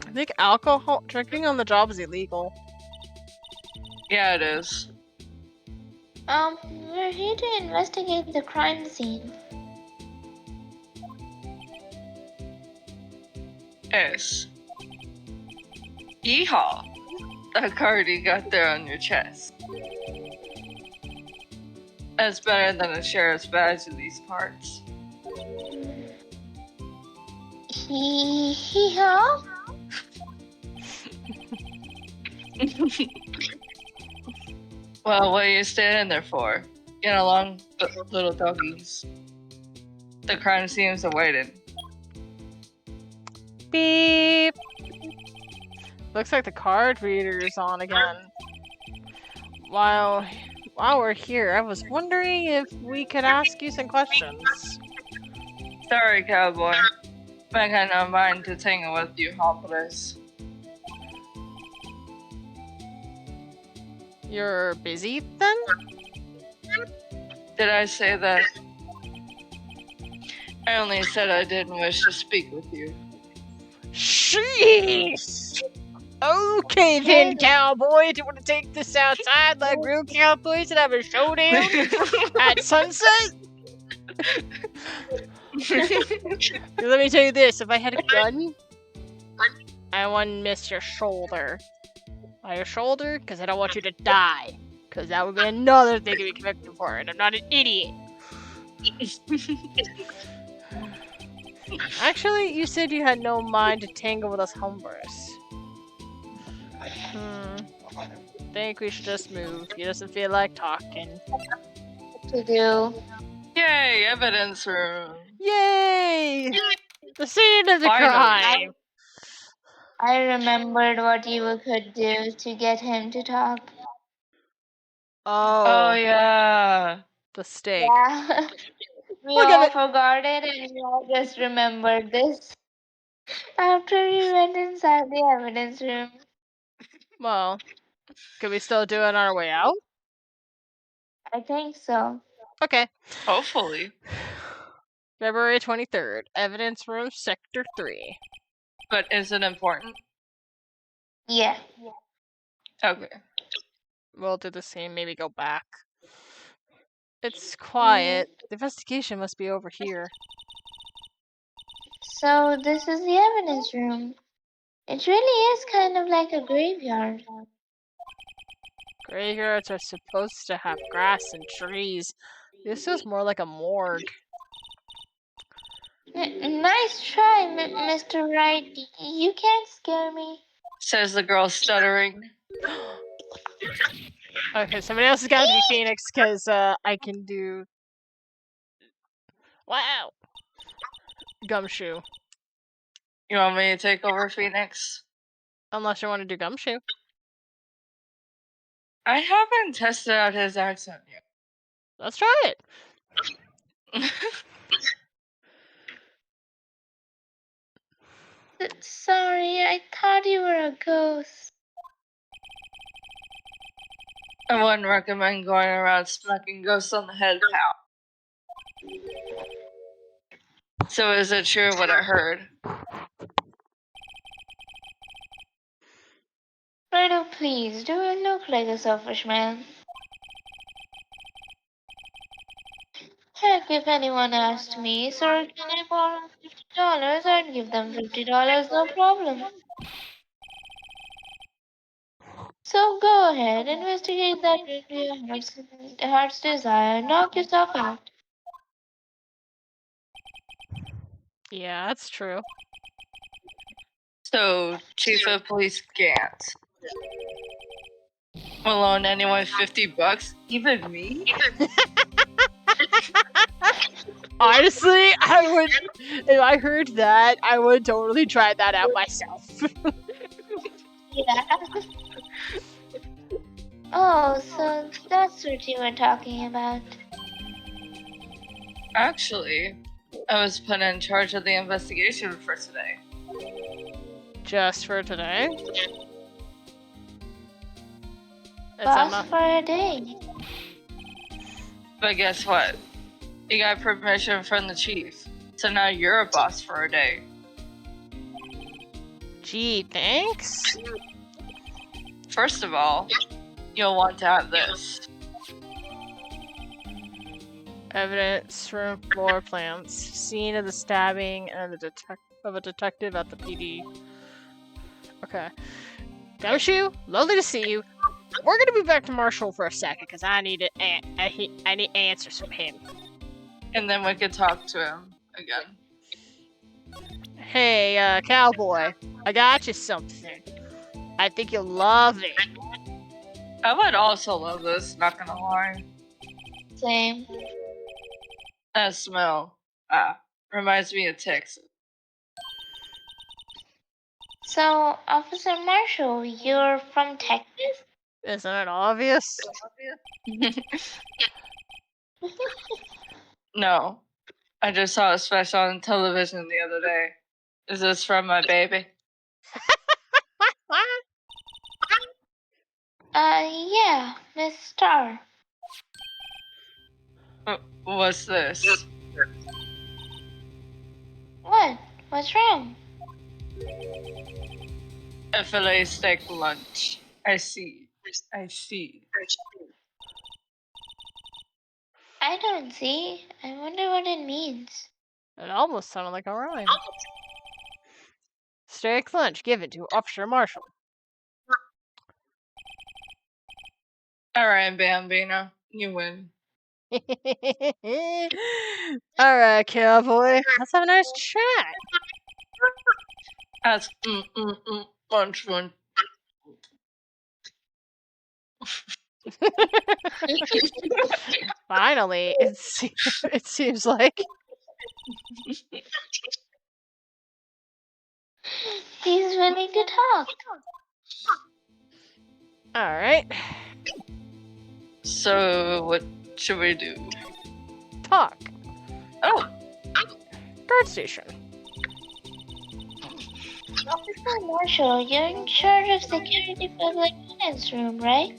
I think alcohol drinking on the job is illegal. Yeah, it is. We're here to investigate the crime scene. Yes. Yeehaw! That card you got there on your chest. That's better than a sheriff's badge in these parts. Hee-haw? Well, what are you standing there for? Get along, little doggies. The crime seems awaited. Beep. Looks like the card reader is on again. While we're here, I was wondering if we could ask you some questions. Sorry, cowboy. I got no mind to tangle with you hombres. You're busy then? Did I say that? I only said I didn't wish to speak with you. Jeez! Okay then, cowboy. Do you want to take this outside like real cowboys and have a showdown at sunset? Let me tell you this: if I had a gun, I wouldn't miss your shoulder. By your shoulder, because I don't want you to die. Because that would be another thing to be convicted for, and I'm not an idiot. Actually, you said you had no mind to tangle with us hombres. Think we should just move. He doesn't feel like talking. To do. Yay, evidence room. Yay! The scene of the Finally. crime. I remembered what you could do to get him to talk. Oh yeah. The steak. Yeah. We Look at all it. forgot it and we all just remembered this after we went inside the evidence room. Well, can we still do it on our way out? I think so. Okay. Hopefully. February 23rd. Evidence room, Sector 3. But is it important? Yeah. Okay. We'll do the same, maybe go back. It's quiet. The investigation must be over here. So this is the evidence room. It really is kind of like a graveyard. Graveyards are supposed to have grass and trees. This is more like a morgue. Nice try, Mr. Wright. You can't scare me. Says the girl stuttering. Okay, somebody else has got to be Phoenix, because I can do... Wow! Gumshoe. You want me to take over Phoenix? Unless you want to do Gumshoe. I haven't tested out his accent yet. Let's try it. Sorry, I thought you were a ghost. I wouldn't recommend going around smacking ghosts on the head, pal. So is it true what I heard? Fredo, please, do you look like a selfish man? Heck, if anyone asked me, sir, can I borrow $50? I'd give them $50, no problem. So go ahead, investigate that with your heart's desire, knock yourself out. Yeah, that's true. So, Chief of Police Gant will loan anyone $50? Even me? Honestly, I would... If I heard that, I would totally try that out myself. Yeah. Oh, so that's what you were talking about. Actually, I was put in charge of the investigation for today. Just for today? Boss for a day. But guess what? You got permission from the chief, so now you're a boss for a day. Gee, thanks? First of all, you'll want to have this. Evidence from floor plans. Scene of the stabbing and of a detective at the PD. Okay. Gumshoe, lovely to see you. We're gonna be back to Marshall for a second, because I need answers from him. And then we could talk to him again. Hey, cowboy, I got you something. I think you'll love it. I would also love this, not gonna lie. Same. That smell. Reminds me of Texas. So, Officer Marshall, you're from Texas? Isn't it obvious? No, I just saw a special on television the other day. Is this from my baby? Yeah, Miss Star. What's this? What? What's wrong? A filet steak lunch. I see. I see. I don't see. I wonder what it means. It almost sounded like a rhyme. Steak lunch given to Officer Marshall. Alright, Bambino. You win. Alright, cowboy. Let's have a nice chat. That's lunch. Finally, it seems like. He's willing to talk. Alright. So, what should we do? Talk. Oh, Guard station. Officer Marshall, you're in charge of security for the women's room, right?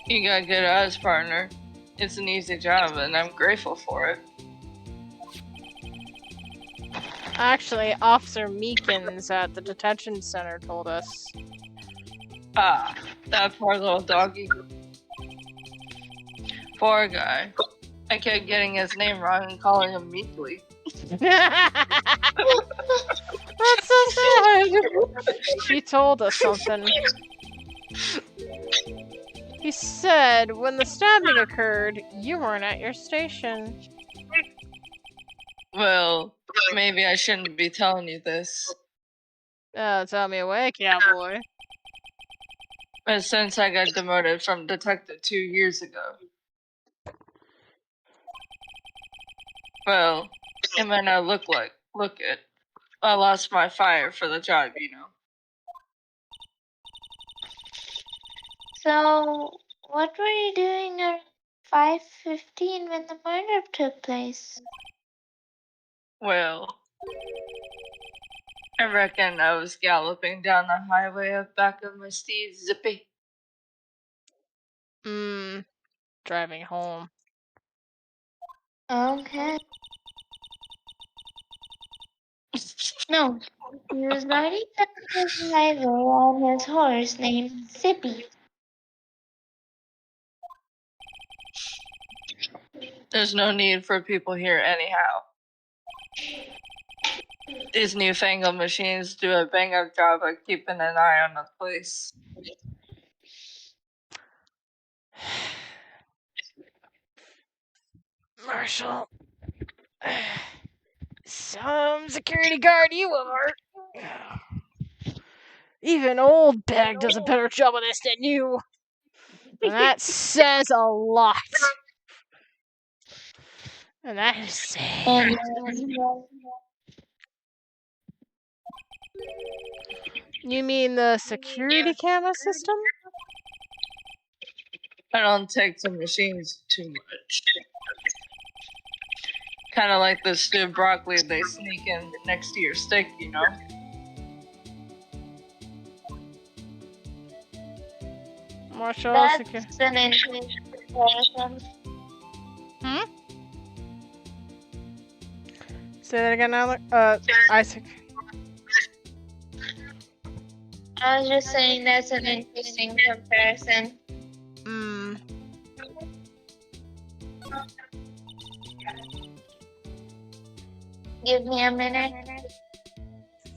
you got good eyes, partner. It's an easy job, and I'm grateful for it. Actually, Officer Meekins at the detention center told us. Ah, that poor little doggy. Poor guy. I kept getting his name wrong and calling him Meekly. That's so sad. He told us something. He said when the stabbing occurred, you weren't at your station. Well, maybe I shouldn't be telling you this. Tell me away, cowboy. But since I got demoted from detective 2 years ago. Well, it might not look it. I lost my fire for the job, you know. So, what were you doing at 5:15 when the murder took place? Well, I reckon I was galloping down the highway up back of my steed Zippy. Driving home. Okay. No, he was riding down the highway on his horse named Zippy. There's no need for people here anyhow. These newfangled machines do a bang-up job of keeping an eye on the place. Marshall. Some security guard you are. Even old Bag does a better job of this than you. And that says a lot. And that is sad. You mean the security camera system? I don't take to machines too much. Kind of like the stewed broccoli they sneak in next to your steak, you know? Marshall, That's an interesting comparison. Say that again now, Isaac. I was just saying that's an interesting comparison. Give me a minute.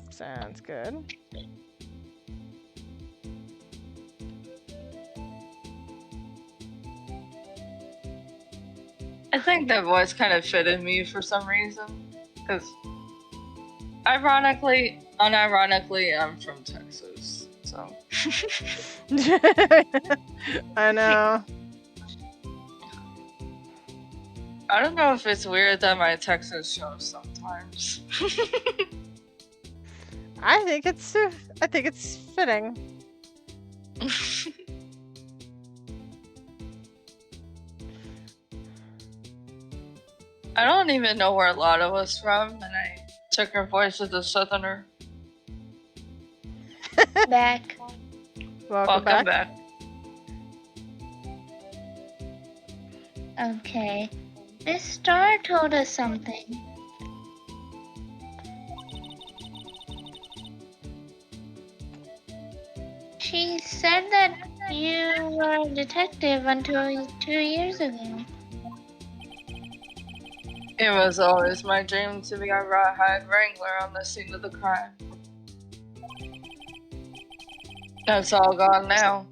Sounds good. I think that voice kind of fitted me for some reason. Because, unironically, I'm from Texas. So. I know. I don't know if it's weird that my Texas shows sometimes. I think it's fitting. I don't even know where Lotta was from, and I took her voice as a southerner. Back. Welcome back. Okay. Miss Star told us something. She said that you were a detective until 2 years ago. It was always my dream to be a rawhide wrangler on the scene of the crime. That's all gone now,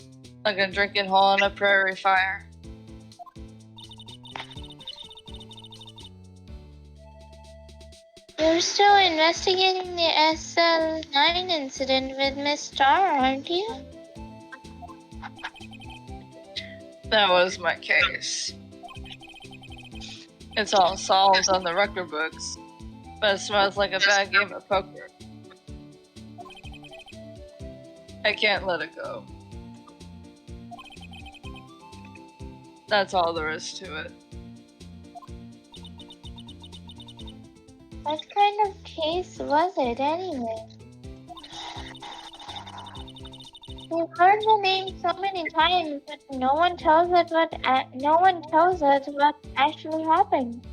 like a drinking hole in a prairie fire. You're still investigating the SL9 incident with Miss Star, aren't you? That was my case. It's all solved on the record books, but it smells like a bad game of poker. I can't let it go. That's all there is to it. What kind of case was it anyway? We've heard the name so many times, but no one tells us what actually happened.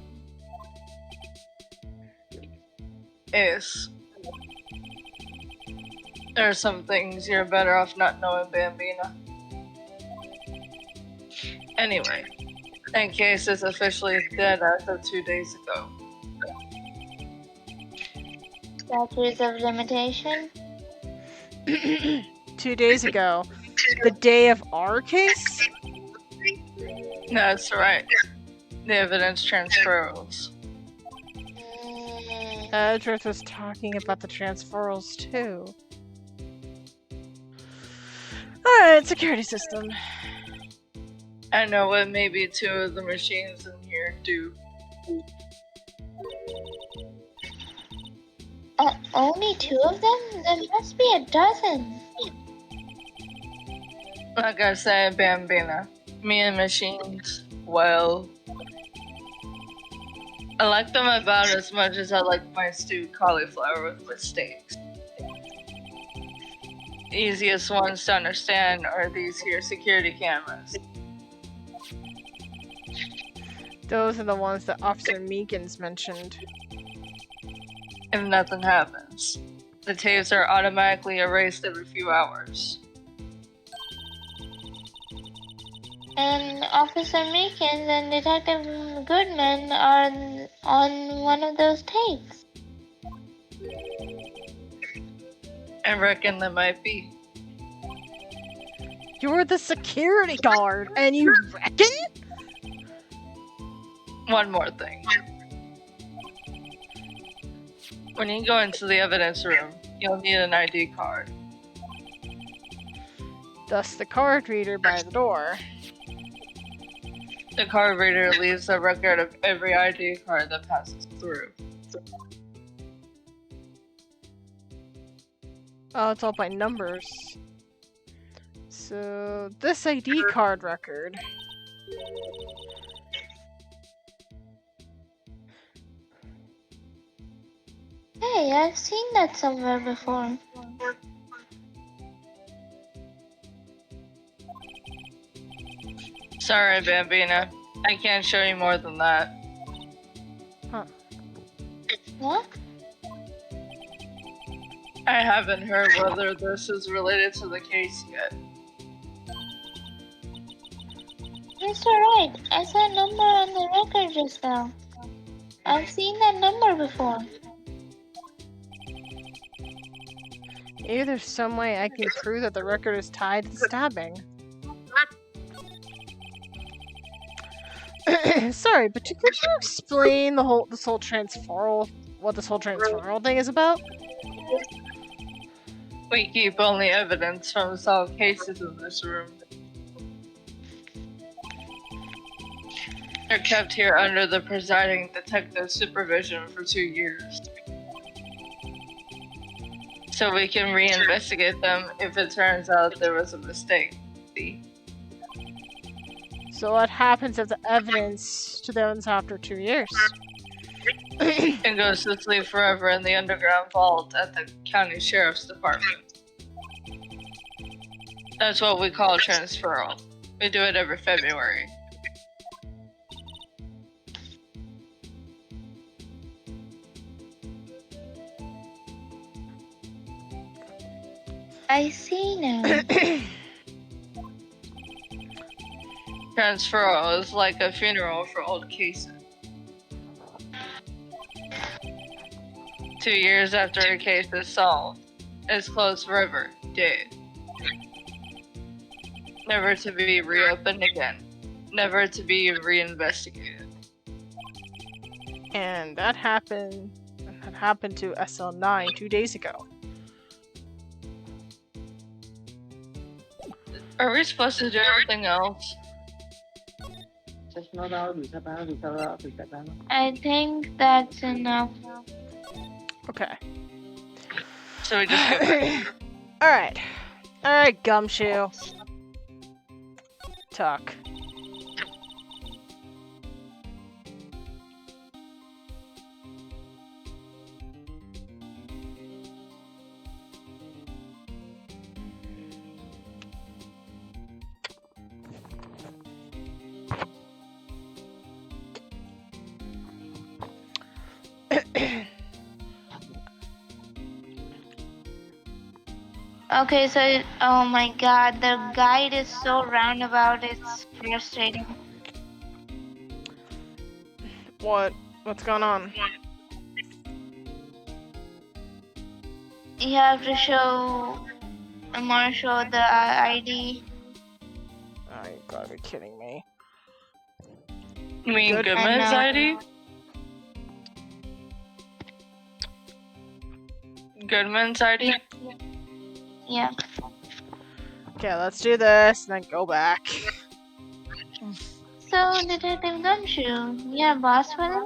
Ace. There are some things you're better off not knowing, Bambina. Anyway, that case is officially dead as of 2 days ago. Statutes of limitation? 2 days ago. The day of our case? That's right. The evidence transfers. Edgeworth was talking about the transferals too. Alright, security system. I know what maybe 2 of the machines in here do. Only 2 of them? There must be a dozen. Like I said, Bambina, me and machines, well, I like them about as much as I like my stewed cauliflower with mistakes. Easiest ones to understand are these here security cameras. Those are the ones that Officer Meekins mentioned. If nothing happens, the tapes are automatically erased every few hours. And Officer Meekins and Detective Goodman are on one of those tapes. I reckon they might be. You're the security guard, and you reckon? One more thing. When you go into the evidence room, you'll need an ID card. Thus the card reader by the door. The card reader leaves a record of every ID card that passes through. Oh, it's all by numbers. So, this ID card record. Hey, I've seen that somewhere before. Sorry, Bambina. I can't show you more than that. What? I haven't heard whether this is related to the case yet. Mr. Wright, I saw a number on the record just now. I've seen that number before. Maybe there's some way I can prove that the record is tied to the stabbing. Sorry, but could you explain this whole transferal, what this whole transferal thing is about? We keep only evidence from solved cases in this room. They're kept here under the presiding detective's supervision for 2 years. so we can reinvestigate them if it turns out there was a mistake. See? So what happens if the evidence to them is after 2 years? And goes to sleep forever in the underground vault at the county sheriff's department. That's what we call a transferal. We do it every February. I see now. Transferal is like a funeral for old cases. 2 years after a case is solved, it's closed forever, dead. Never to be reopened again. Never to be reinvestigated. And that happened to SL9 2 days ago. Are we supposed to do anything else? I think that's enough. Okay. So we just go back. Alright, Gumshoe. Talk. Okay, so oh my god, the guide is so roundabout, it's frustrating. What's going on? You have to show Marshall the ID. Oh, you gotta be kidding me. You mean Good. Goodman's I ID? Goodman's ID? Yeah. Okay, let's do this and then go back. So, Detective Gumshoe, you're a boss for the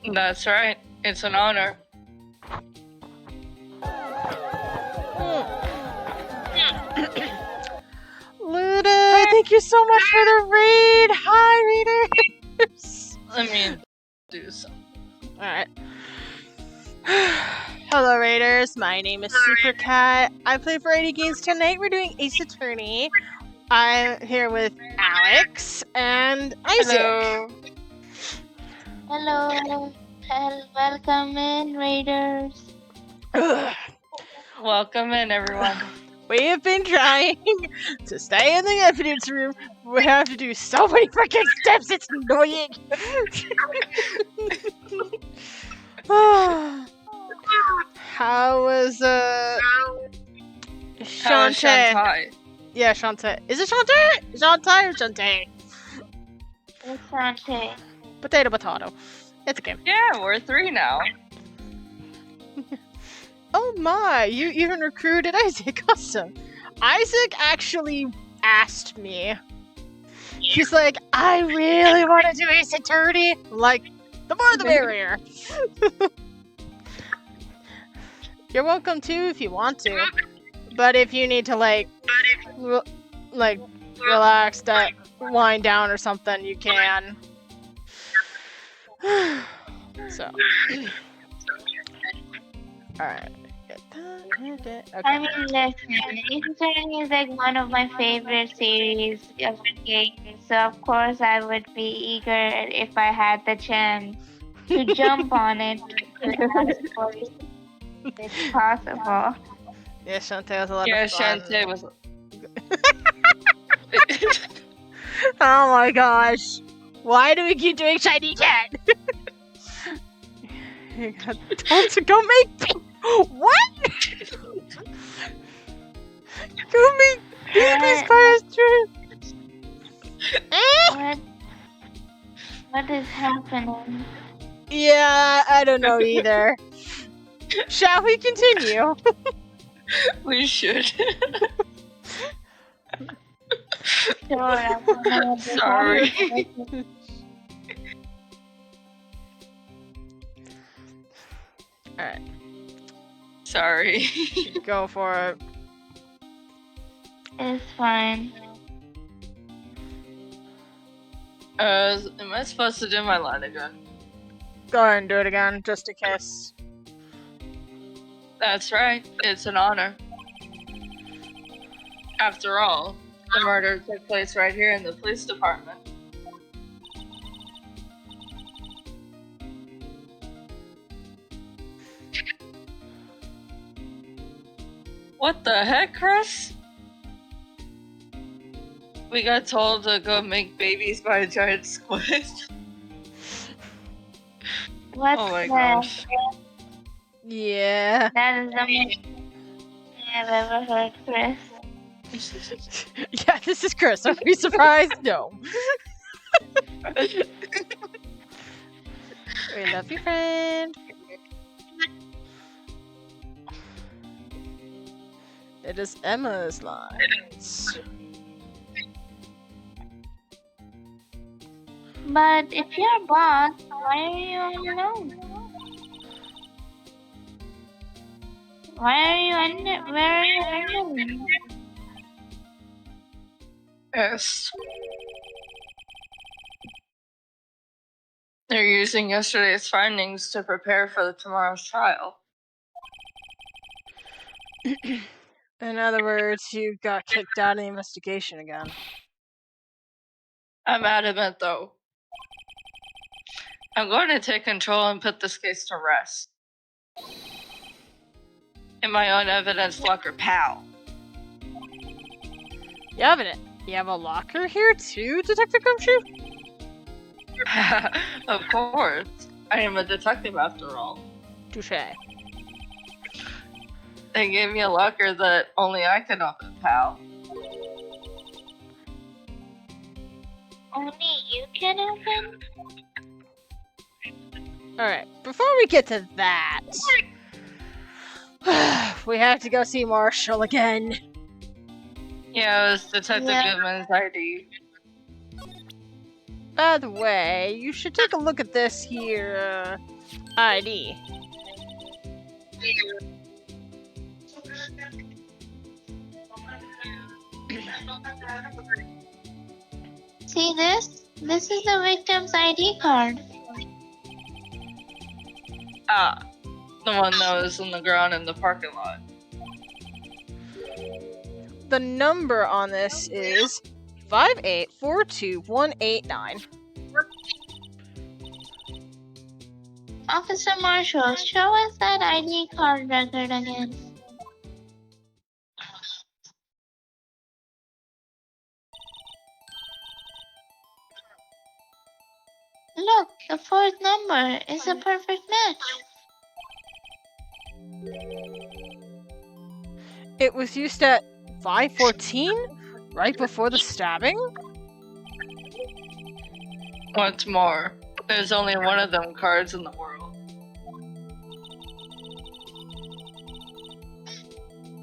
day? That's right. It's an honor. Luda, thank you so much for the raid! Hi, readers! Let me do something. Alright. Hello, raiders. My name is Super Katt. I play variety games tonight. We're doing Ace Attorney. I'm here with Alex and Isaac. Hello. Welcome in, Raiders. Welcome in, everyone. We have been trying to stay in the evidence room. We have to do so many freaking steps. It's annoying. How was How is Shantae? Shantai? Yeah, Shantae. Is it Shantae? Shantae or Shantae? It's Shantae. Potato. It's okay. Yeah, we're 3 now. Oh my, you even recruited Isaac. Awesome. Isaac actually asked me. He's like, I really want to do Ace Attorney. I'm like, the more the merrier. You're welcome to if you want to. But if you need to relax, wind down or something, you can. So. Alright. Okay. I mean, listen, Ace Attorney is like one of my favorite series of games, so of course I would be eager if I had the chance to jump on it. It's possible. Yeah, Shantae was a lot Yeah, of fun. Shantae was. Oh my gosh. Why do we keep doing Shiny Cat? You got told to go make what? Go make babies by a tree. What is happening? Yeah, I don't know either. Shall we continue? We should. Sure, Sorry. Alright. Sorry. Go for it. It's fine. Am I supposed to do my line again? Go ahead and do it again, just in case. That's right. It's an honor. After all, the murder took place right here in the police department. What the heck, Chris? We got told to go make babies by a giant squid. What's Oh my that? gosh. Yeah. That is the most I've ever heard, Chris. Yeah, this is Chris. Are we surprised? No. We love you, friend. It is Emma's lines. But if you're boss, why are you on alone? Where are you under? Yes. They're using yesterday's findings to prepare for tomorrow's trial. In other words, you got kicked out of the investigation again. I'm adamant, though. I'm going to take control and put this case to rest. In my own evidence locker, pal. You have it. You have a locker here too, Detective Gumshoe? Of course. I am a detective after all. Touche. They gave me a locker that only I can open, pal. Only you can open? Alright, before we get to that, we have to go see Marshall again. Yeah, it was Detective Yeah. Goodman's ID. By the way, you should take a look at this here, ID. See this? This is the victim's ID card. Ah, the one that was on the ground in the parking lot. The number on this is 5842189. Officer Marshall, show us that ID card record again. Look, the fourth number is a perfect match. It was used at 5:14, right before the stabbing? What's more, there's only one of them cards in the world.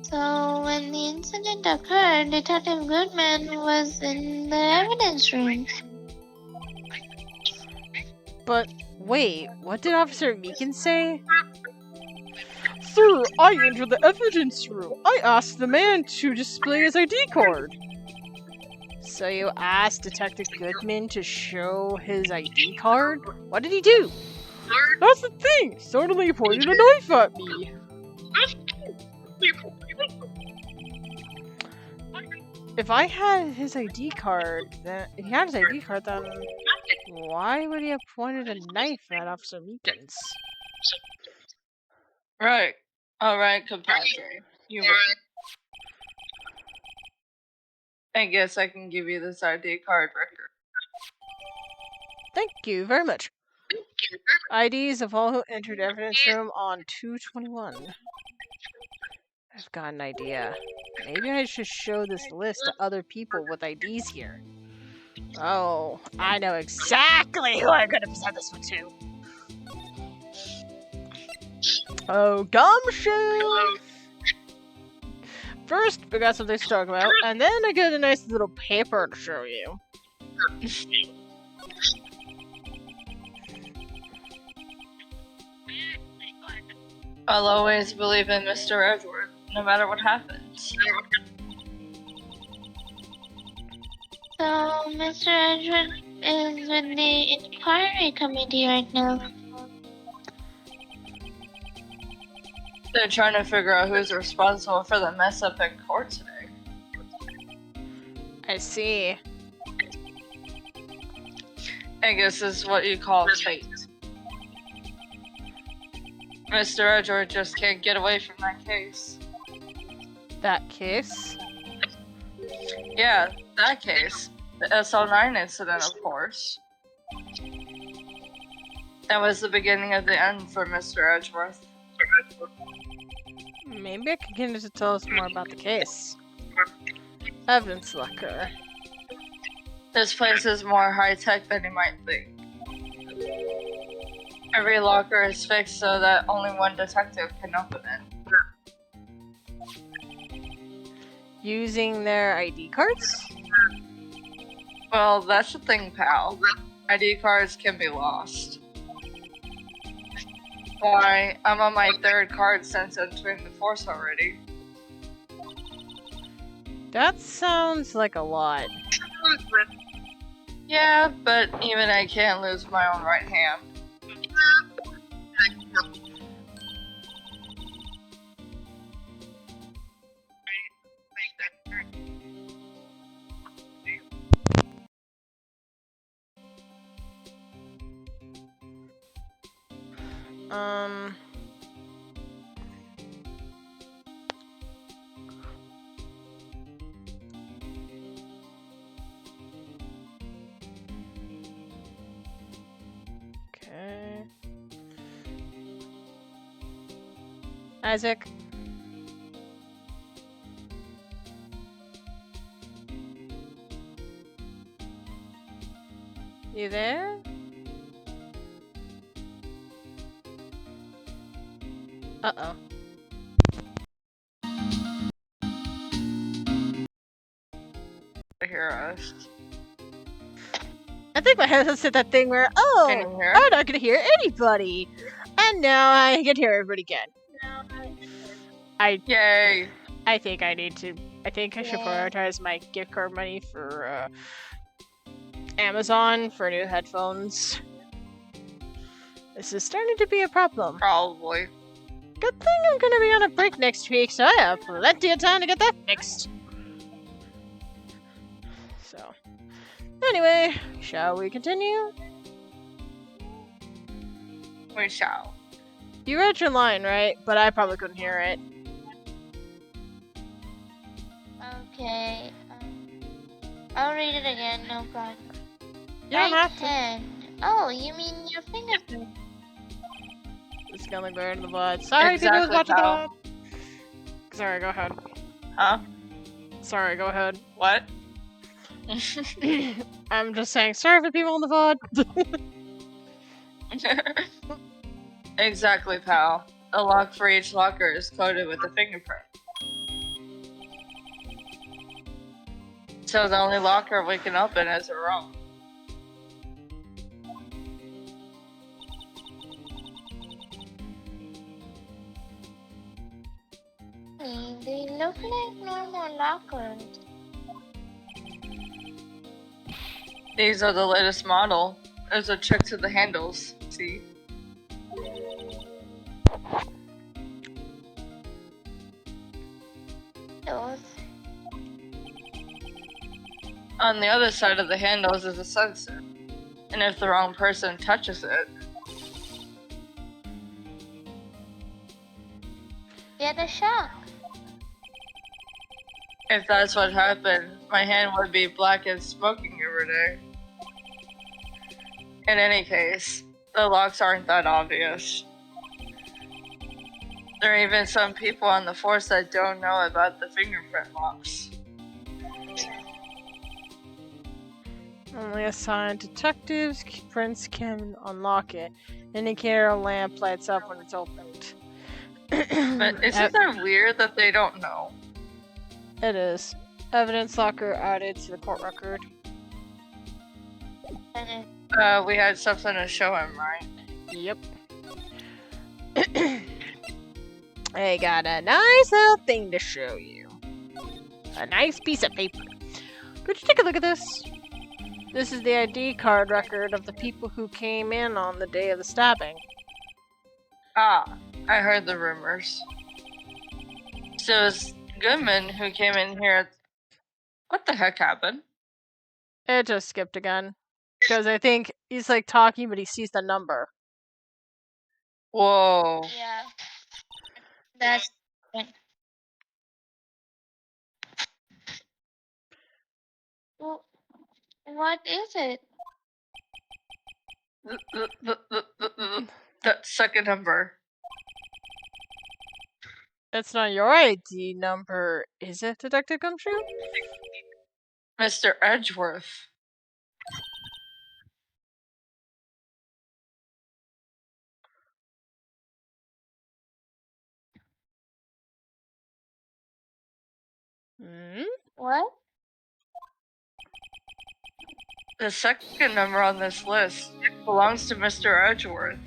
So when the incident occurred, Detective Goodman was in the evidence room. But wait, what did Officer Meekin say? Sir, I entered the evidence room. I asked the man to display his ID card. So you asked Detective Goodman to show his ID card? What did he do? That's the thing! Suddenly he pointed a knife at me. If I had his ID card, then if he had his ID card, then why would he have pointed a knife at Officer Meekins? Right. Alright, compadre. You win. I guess I can give you this ID card record. Thank you very much. IDs of all who entered evidence room on 221. I've got an idea. Maybe I should show this list to other people with IDs here. Oh, I know exactly who I'm gonna present this one to. Oh, Gumshoe! First, we got something to talk about, and then I get a nice little paper to show you. I'll always believe in Mr. Edward, no matter what happens. So, Mr. Edward is with the inquiry committee right now. They're trying to figure out who's responsible for the mess up in court today. I see. I guess this is what you call fate. Mr. Edward just can't get away from that case. That case? Yeah, that case. The SL9 incident, of course. That was the beginning of the end for Mr. Edgeworth. Maybe I can get him to tell us more about the case. Evidence locker. This place is more high-tech than you might think. Every locker is fixed so that only one detective can open it. Using their ID cards? Well, that's the thing, pal. ID cards can be lost. Why, I'm on my 3rd card since entering the force already. That sounds like a lot. Yeah, but even I can't lose my own right hand. Okay. Isaac? You there? Uh-oh. Hear us. I think my head said that thing where, Can you hear? I'm not gonna hear anybody! And now I can hear everybody again. Yay! I think I should Yeah. prioritize my gift card money for Amazon for new headphones. This is starting to be a problem. Probably. Good thing I'm gonna be on a break next week, so I have plenty of time to get that fixed. So, anyway, shall we continue? We shall. You read your line, right? But I probably couldn't hear it. Okay. I'll read it again, no problem. You don't have to. Hand. Oh, you mean your fingerprint? It's gonna go into the VOD. Sorry, people who's Exactly, watching the pal. VOD. Sorry, go ahead. Huh? Sorry, go ahead. What? I'm just saying, sorry for people in the VOD. Exactly, pal. A lock for each locker is coded with a fingerprint. So the only locker we can open is our own. They look like normal lockers. These are the latest model. There's a trick to the handles. See? Those. On the other side of the handles is a sensor. And if the wrong person touches it, Get a shock. if that's what happened, my hand would be black and smoking every day. In any case, the locks aren't that obvious. There are even some people on the force that don't know about the fingerprint locks. Only assigned detectives, prints can unlock it. Indicator lamp lights up when it's opened. But isn't that weird that they don't know? It is. Evidence locker added to the court record. And We had something to show him, right? Yep. I got a nice little thing to show you. A nice piece of paper. Could you take a look at this? This is the ID card record of the people who came in on the day of the stabbing. Ah, I heard the rumors. So it's Goodman who came in here. What the heck happened? It just skipped again. Because I think he's like talking, but he sees the number. Whoa. Yeah. That's what is it? That second number. It's not your ID number, is it, Detective Gumshoe? Mr. Edgeworth. Hmm? What? The second number on this list belongs to Mr. Edgeworth.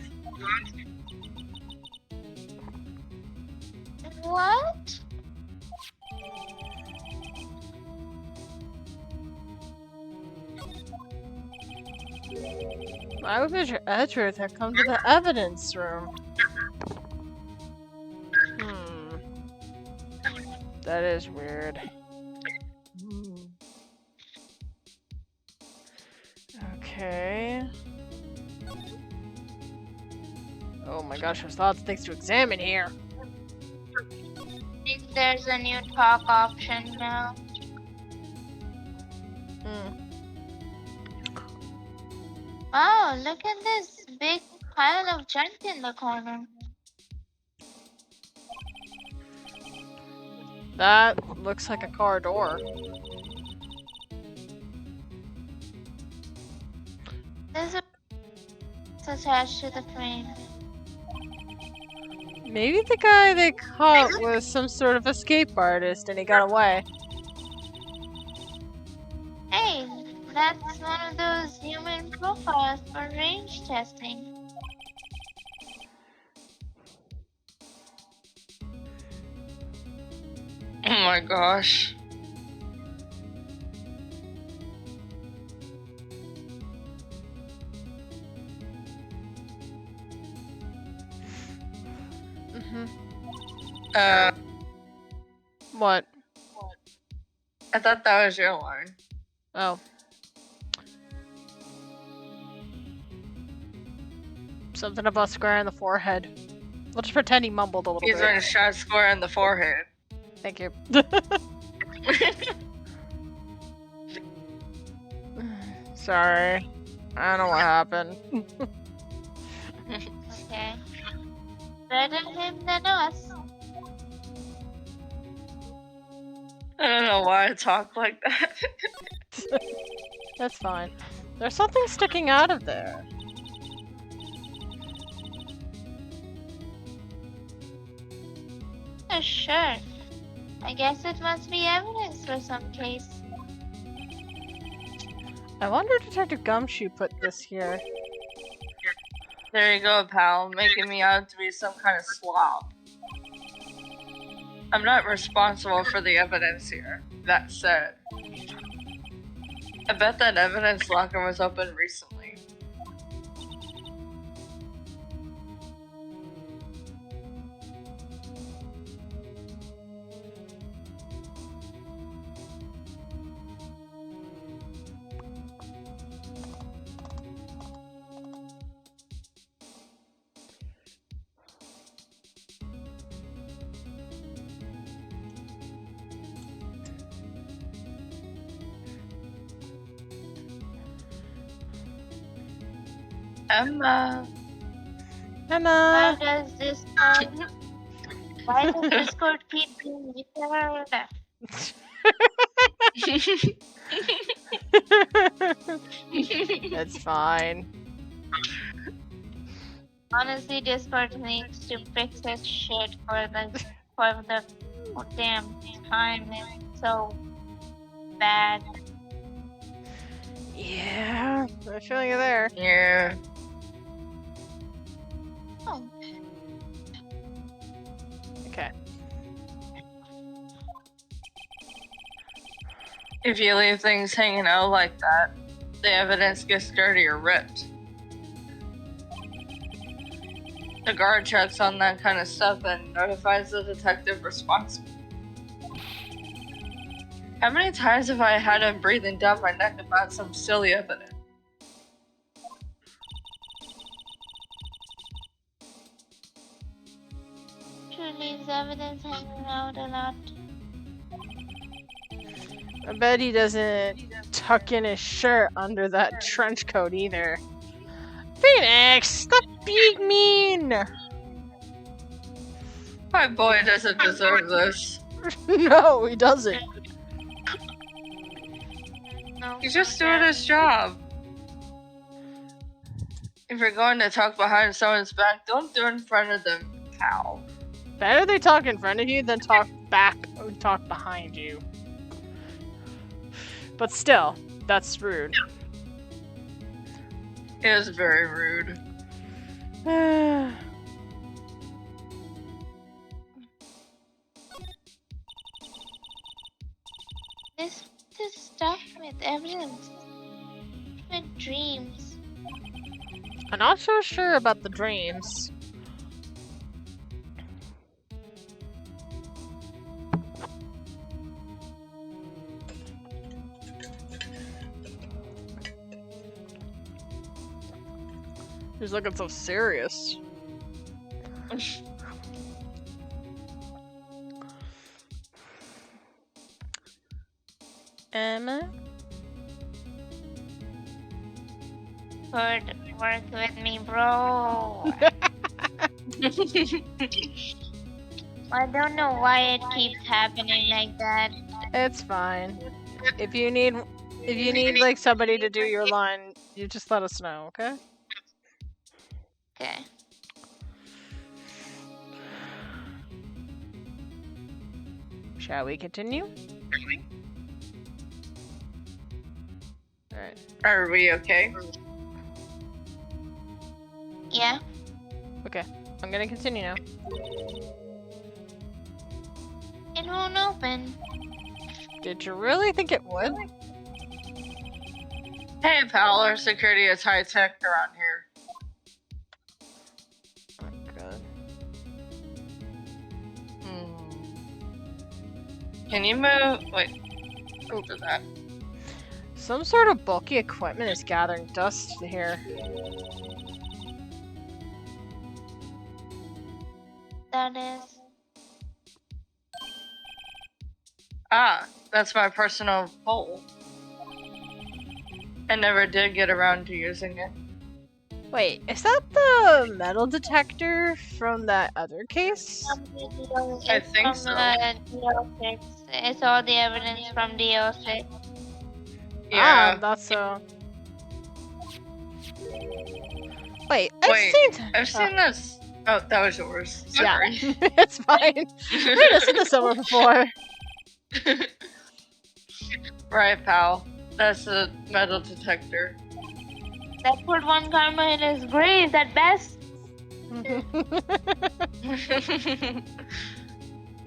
What? Why would Mr. Edgeworth have come to the evidence room? That is weird. Okay. Oh my gosh, there's lots of things to examine here. I think there's a new talk option now. Oh, look at this big pile of junk in the corner. That looks like a car door. There's a attached to the frame. Maybe the guy they caught was some sort of escape artist and he got away. Hey, that's one of those human profiles for range testing. Oh my gosh. What? I thought that was your line. Oh. Something about square in the forehead. We'll just pretend he mumbled a little He's going bit. to shot square in the forehead. Thank you. Sorry. I don't know what happened. Okay. Better him than us. I don't know why I talk like that. That's fine. There's something sticking out of there. Sure. I guess it must be evidence for some case. I wonder if Detective Gumshoe put this here. There you go, pal, making me out to be some kind of slob. I'm not responsible for the evidence here. That said, I bet that evidence locker was open recently. Emma. Emma! Why does Discord keep being weird? It's fine. Honestly, Discord needs to fix its shit for the damn time. It's so bad. Yeah, I feel you there. Yeah. Oh. Okay. If you leave things hanging out like that, the evidence gets dirty or ripped. The guard checks on that kind of stuff and notifies the detective responsible. How many times have I had him breathing down my neck about some silly evidence? Leaves evidence hanging out a lot. I bet he doesn't tuck in his shirt under that trench coat either. Phoenix, stop being mean! My boy doesn't deserve this. No, he doesn't. No. He's just doing his job. If you're going to talk behind someone's back, don't do it in front of them, pal. Better they talk in front of you than talk behind you. But still, that's rude. It is very rude. This is stuff with evidence. With dreams. I'm not so sure about the dreams. He's looking so serious. Emma? Good work with me, bro. I don't know why it keeps happening like that. It's fine. If you need like somebody to do your line, you just let us know, okay? Okay. Shall we continue? Alright. Are we okay? Yeah. Okay. I'm gonna continue now. It won't open. Did you really think it would? Hey, pal, our security is high tech around here. Oh god. Can you move? Wait. Over that. Some sort of bulky equipment is gathering dust here. That is. Ah, that's my personal pole. I never did get around to using it. Wait, is that the metal detector from that other case? I think so. DO6. It's all the evidence from DO6. Yeah. That's so. Wait, Wait, seen. I've seen this. Oh, that was yours. Yeah, Sorry. it's fine. I've seen this somewhere before. Right, pal. That's a metal detector. That put one karma in his grave at best. The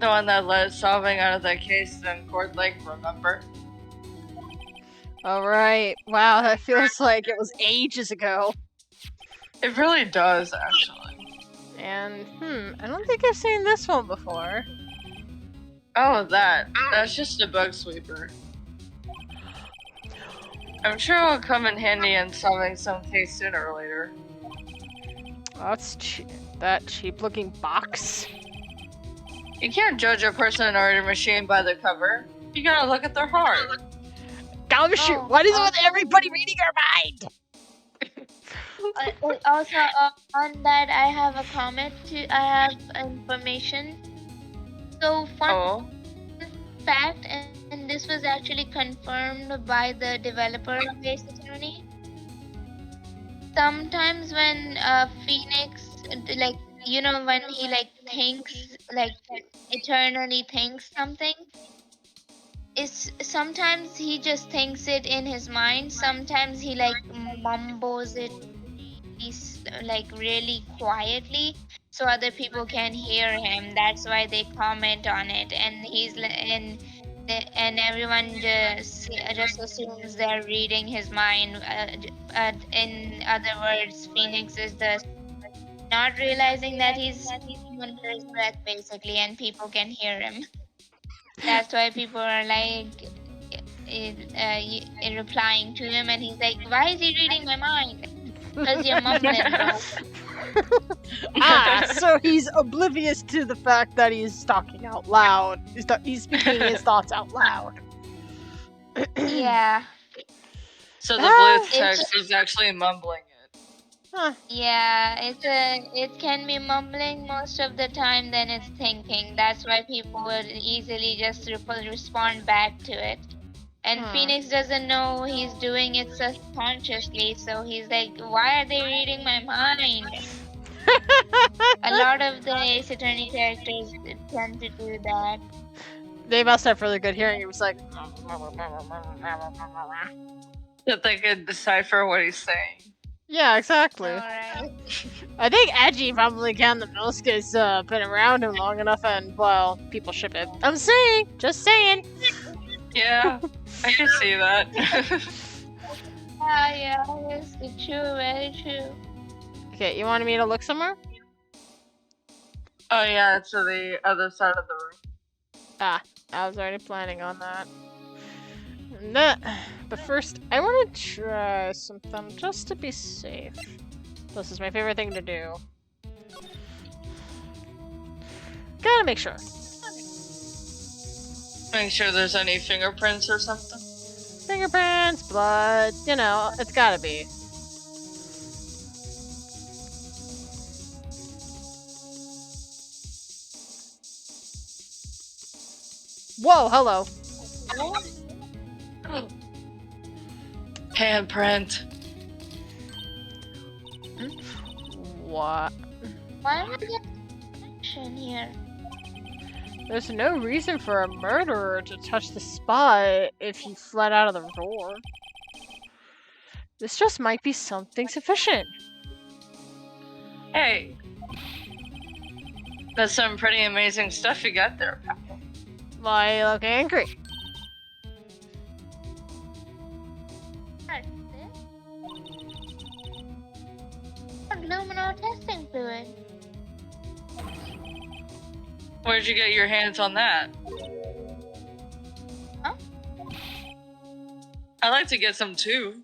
one that led solving out of that case in Court Lake, remember? Alright. Wow, that feels like it was ages ago. It really does, actually. And, I don't think I've seen this one before. Oh, that's just a bug sweeper. I'm sure it'll come in handy in solving some case sooner or later. That's that cheap-looking box. You can't judge a person or a machine by the cover. You gotta look at their heart. Oh shoot! What is it with everybody reading our mind? Also, on that, I have a comment. I have information. So, fun fact, and this was actually confirmed by the developer-based attorney. Sometimes when Phoenix, like, you know, when he thinks, eternally thinks something, sometimes he just thinks it in his mind. Sometimes he mumbles it really quietly so other people can hear him. That's why they comment on it. And and everyone just assumes they're reading his mind. In other words, Phoenix is the not realizing that he's speaking under his breath, basically, and people can hear him. That's why people are like replying to him, and he's like, "Why is he reading my mind? Cause you're mumbling, bro." So he's oblivious to the fact that he's talking out loud. He's speaking his thoughts out loud. Yeah. So the blue It's text is actually mumbling it. Huh. Yeah, it can be mumbling most of the time than it's thinking. That's why people would easily just respond back to it. And Phoenix doesn't know he's doing it subconsciously, so he's like, "Why are they reading my mind?" A lot of the Ace Attorney characters tend to do that. They must have really good hearing. It was like. That they could decipher what he's saying. Yeah, exactly. Alright. I think Edgy probably can the most because been around him long enough, and well, people ship it. I'm saying, just saying. Yeah, I can see that. Yeah, it's true, very true. Okay, you wanted me to look somewhere? Oh yeah, to the other side of the room. Ah, I was already planning on that. Nah, but first, I want to try something just to be safe. This is my favorite thing to do. Gotta make sure. Make sure there's any fingerprints or something. Fingerprints, blood, you know, it's gotta be. Whoa, hello. Handprint. What? Why am I getting action here? There's no reason for a murderer to touch the spot if he fled out of the door. This just might be something sufficient. Hey. That's some pretty amazing stuff you got there, pal. Why you look angry? Aluminum testing fluid. Where'd you get your hands on that? Huh? I'd like to get some too.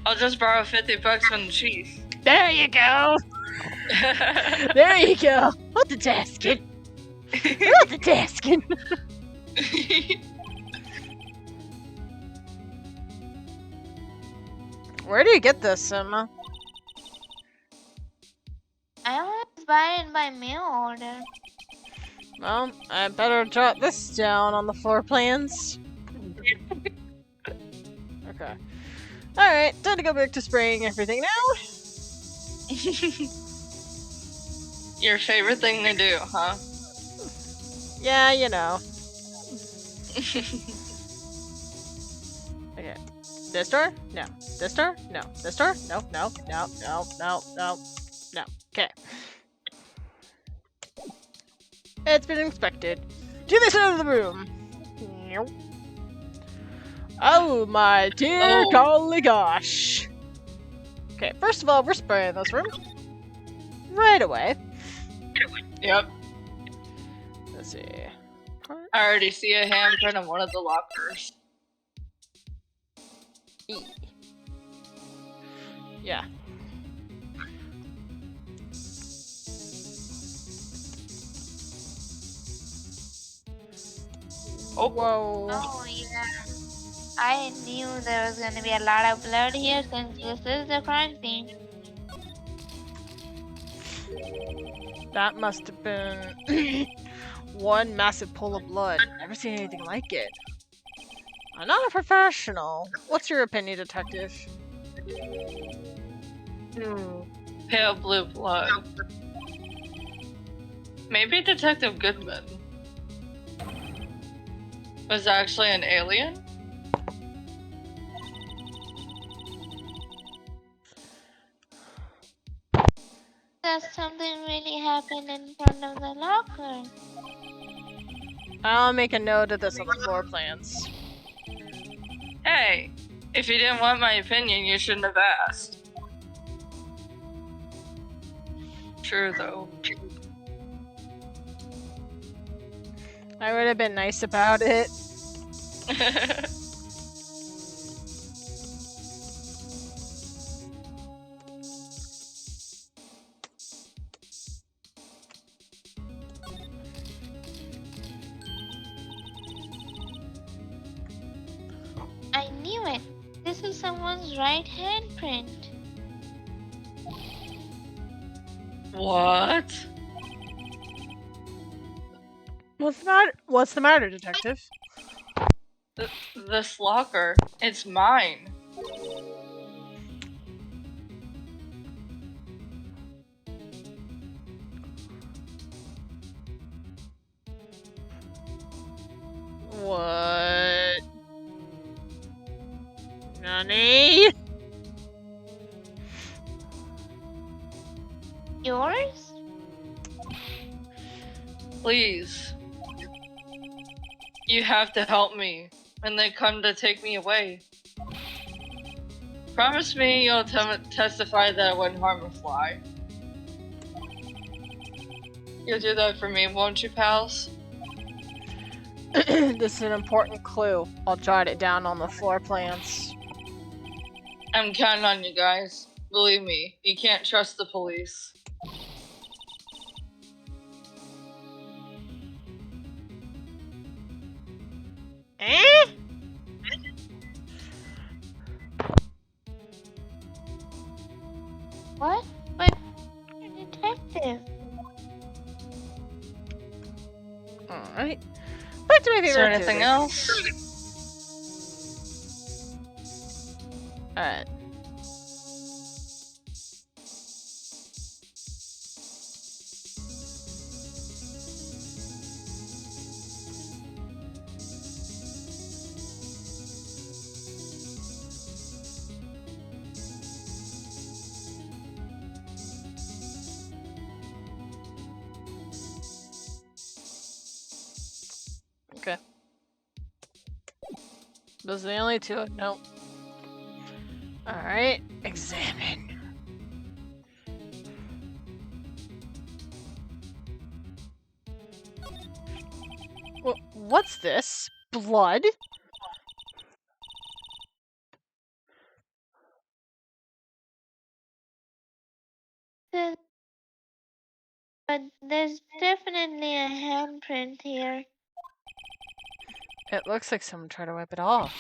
I'll just borrow $50 from the chief. There you go. There you go. Multitasking. Multitasking. Where do you get this, Emma? I always buy it by mail order. Well, I better jot this down on the floor plans. Okay. Alright, time to go back to spraying everything now. Your favorite thing to do, huh? Yeah, you know. Okay. This door? No. This door? No. This door? No, no, no, no, no, no, no. Okay. It's been inspected. To this end of the room. Nope. Oh my dear golly gosh. Okay, first of all, we're spraying this room. Right away. Yep. Let's see. I already see a handprint on one of the lockers. E. Yeah. Oh. Whoa. Oh yeah. I knew there was gonna be a lot of blood here since this is the crime scene. That must have been one massive pool of blood. Never seen anything like it. I'm not a professional. What's your opinion, detective? Pale blue blood. Maybe Detective Goodman was actually an alien? That something really happened in front of the locker. I'll make a note of this on the floor plans. Hey, if you didn't want my opinion, you shouldn't have asked. True, though. I would have been nice about it. I knew it. This is someone's right handprint. What? What's the matter, detective? This locker, it's mine. What? Nani? Yours? Please. You have to help me when they come to take me away. Promise me you'll testify that I wouldn't harm a fly. You'll do that for me, won't you, pals? This is an important clue. I'll jot it down on the floor plans. I'm counting on you guys. Believe me, you can't trust the police. Eh? What? But you're a detective. Alright. Back to my favorite Is there anything activity. else? Alright. Okay. Those are the only two. Nope. Alright. Examine. What's this? Blood? But there's definitely a handprint here. It looks like someone tried to wipe it off.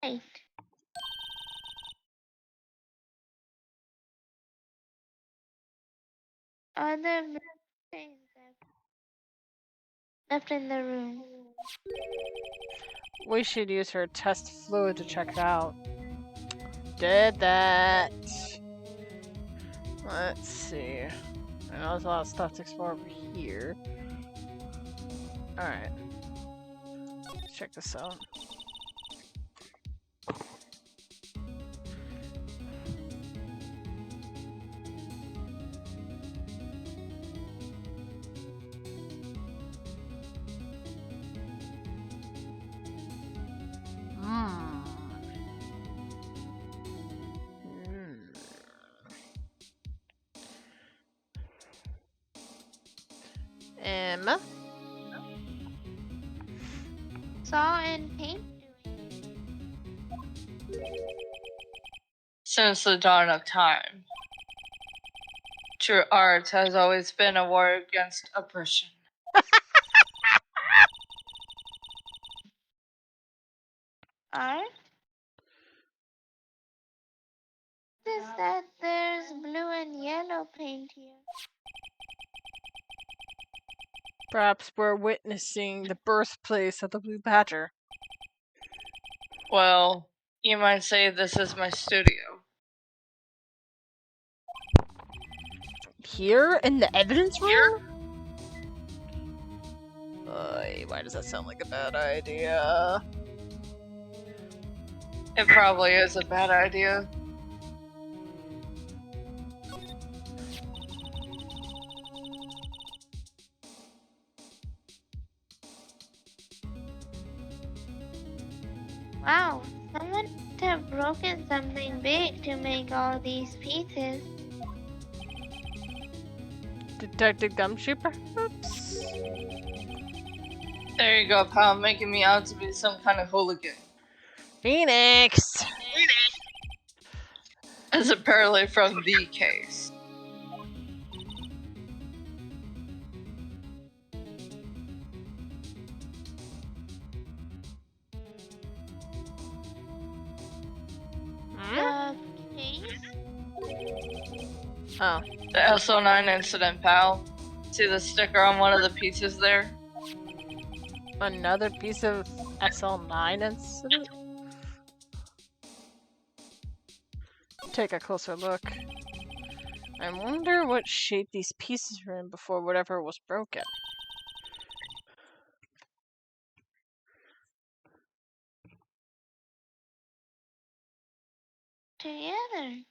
Right. Other things left in the room. We should use her test fluid to check it out. Did that. Let's see. I know there's a lot of stuff to explore over here. Alright. Let's check this out. Emma? Saw and paint doing. Since the dawn of time, true art has always been a war against oppression. Art? Is that there's blue and yellow paint here? Perhaps we're witnessing the birthplace of the Blue Badger. Well, you might say this is my studio. Here? In the evidence room? Why does that sound like a bad idea? It probably is a bad idea. Wow, someone must have broken something big to make all these pieces. Detective Gumshoe, perhaps? There you go, pal, making me out to be some kind of hooligan. Phoenix! As apparently from the case. Hmm? The case? Oh. The SO9 incident, pal. See the sticker on one of the pieces there? Another piece of SL9 incident? Take a closer look. I wonder what shape these pieces were in before whatever was broken. Together.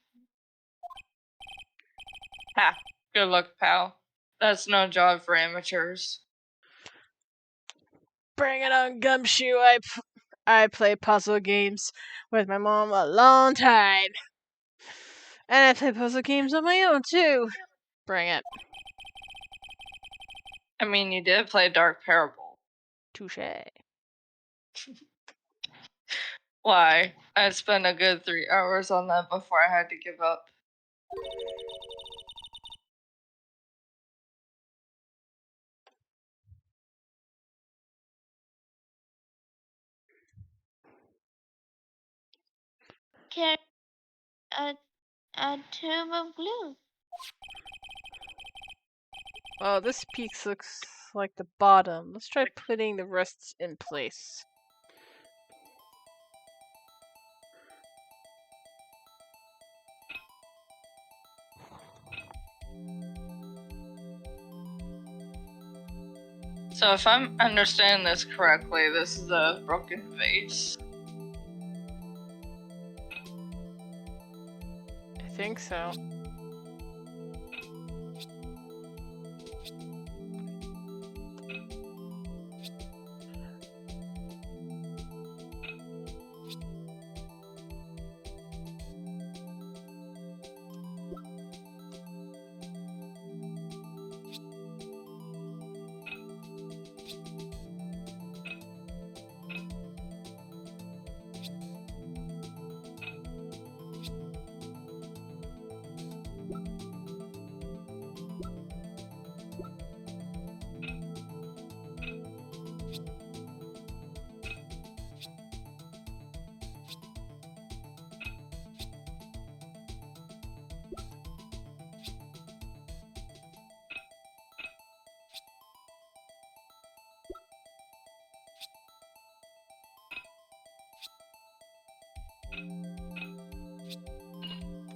Ha! Good luck, pal. That's no job for amateurs. Bring it on, Gumshoe! I play puzzle games with my mom a long time. And I play puzzle games on my own, too. Bring it. I mean, you did play Dark Parable. Touche. Why? I'd spent a good 3 hours on that before I had to give up. Carry a tube of glue. Well, this piece looks like the bottom. Let's try putting the rest in place. So if I'm understanding this correctly, this is a broken vase. I think so.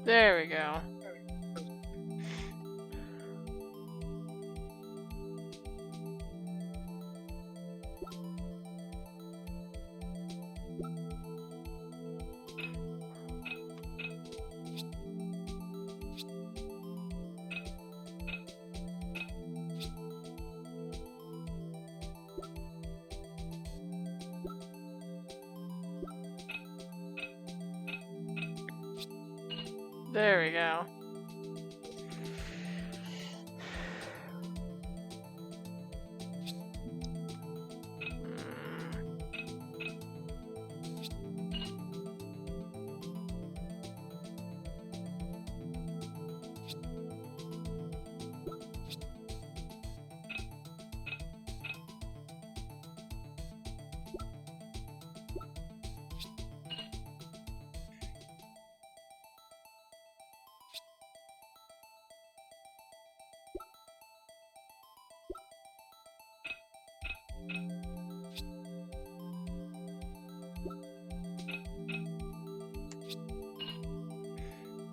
There we go. There we go.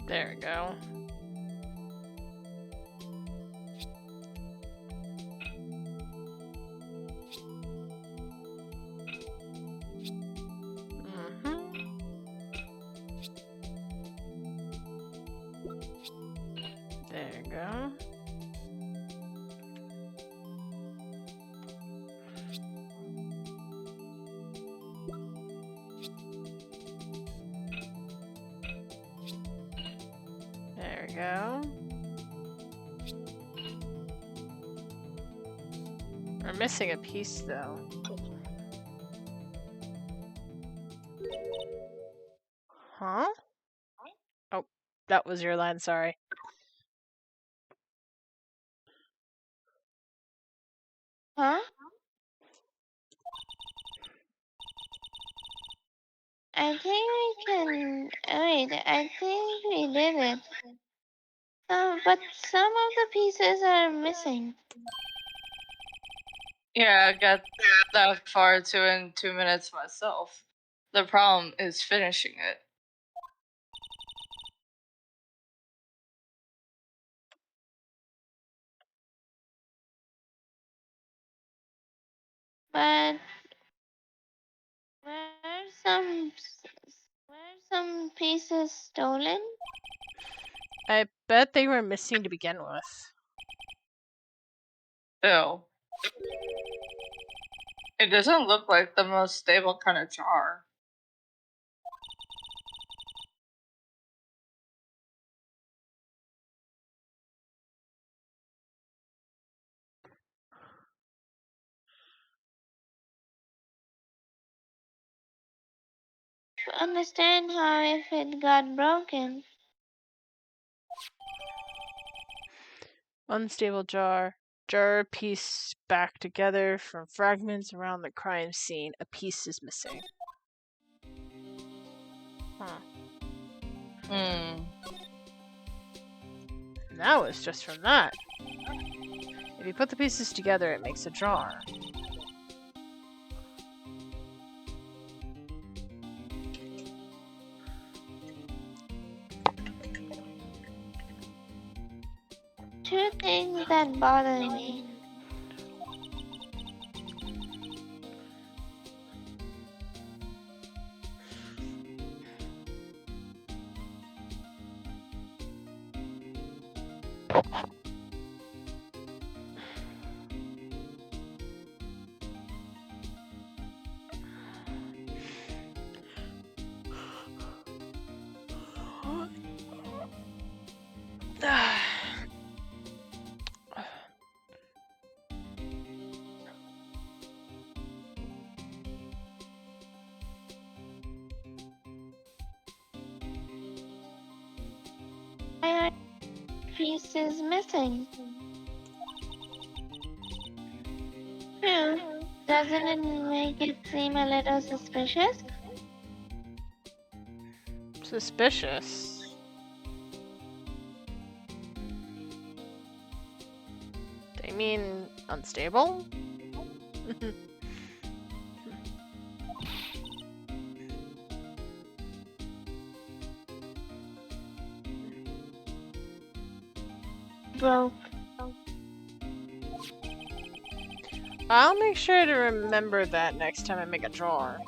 There we go. There you go. we go. We're missing a piece though. Huh? Oh, that was your line, sorry. Huh? I think we can. Wait, I think we did it. But some of the pieces are missing. Yeah, I got that far too in 2 minutes myself. The problem is finishing it. But were some were some pieces stolen? I bet they were missing to begin with. Ew. It doesn't look like the most stable kind of jar. To understand how if it got broken. Unstable jar. Jar piece back together from fragments around the crime scene. A piece is missing. Huh. Hmm. That was just from that. If you put the pieces together, it makes a jar. Two things that bother me. Why are pieces missing? True. Doesn't it make it seem a little suspicious? Suspicious. They mean unstable? Broke. I'll make sure to remember that next time I make a jar.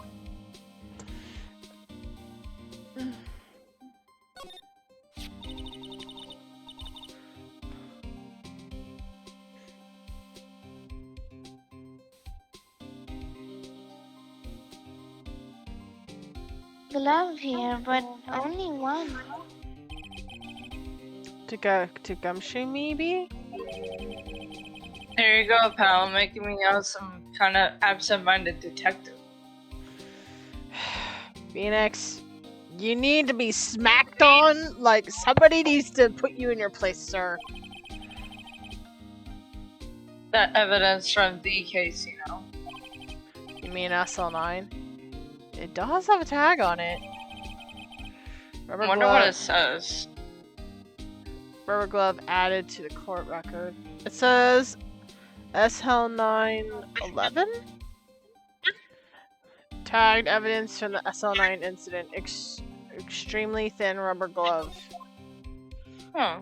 Glove here, but only one. To gumshoe, maybe? There you go, pal, making me out some kind of absent-minded detective. Phoenix, you need to be smacked on. Like, somebody needs to put you in your place, sir. That evidence from the case, you know. You mean SL9? It does have a tag on it. I wonder what it says. Rubber glove added to the court record. It says SL911? Tagged evidence from the SL9 incident. Extremely thin rubber glove. Huh.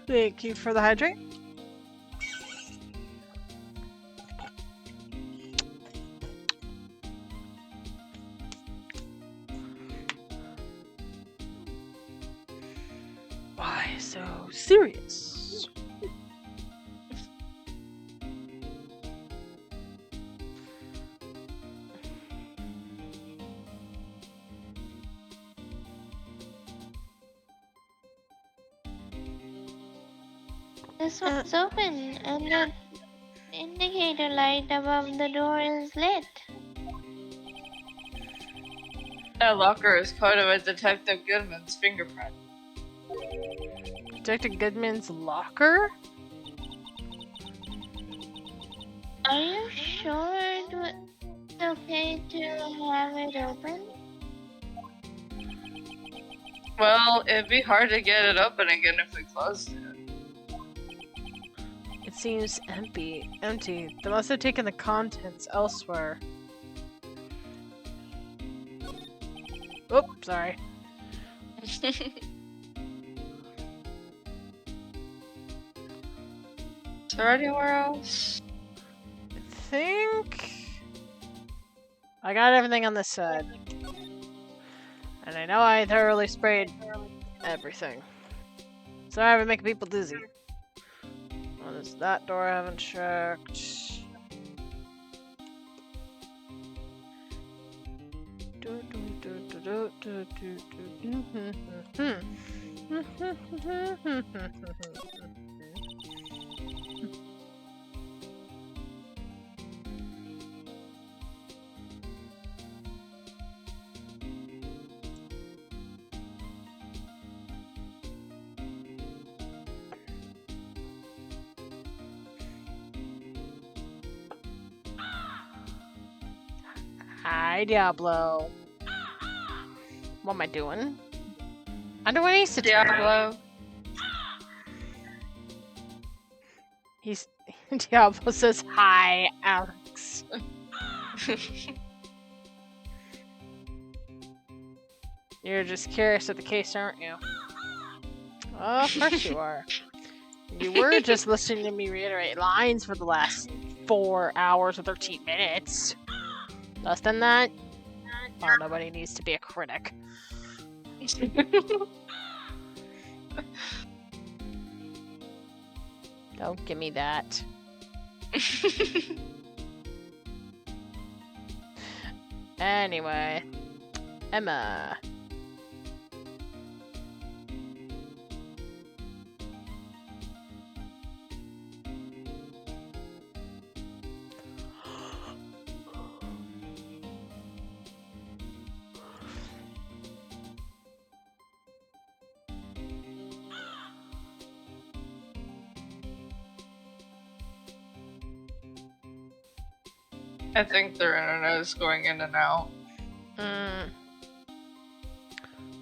Thank you for the hydrate. so serious? This one's open, and the indicator light above the door is lit. That locker is coded with Detective Goodman's fingerprint. Detective Goodman's locker? Are you sure it's okay to have it open? Well, it'd be hard to get it open again if we closed it. It seems empty. Empty. They must have taken the contents elsewhere. Oh, sorry. Is there anywhere else? I think I got everything on this side. And I know I thoroughly sprayed everything. Sorry for making people dizzy. What is that door I haven't checked? Hi, Diablo. What am I doing? I'm doing Ace Attack. Diablo. He's Diablo says hi, Alex. You're just curious of the case, aren't you? Oh, of course you are. You were just listening to me reiterate lines for the last 4 hours or 13 minutes. Less than that? Oh, nobody needs to be a critic. Don't give me that. Anyway, Emma. I think their internet is going in and out.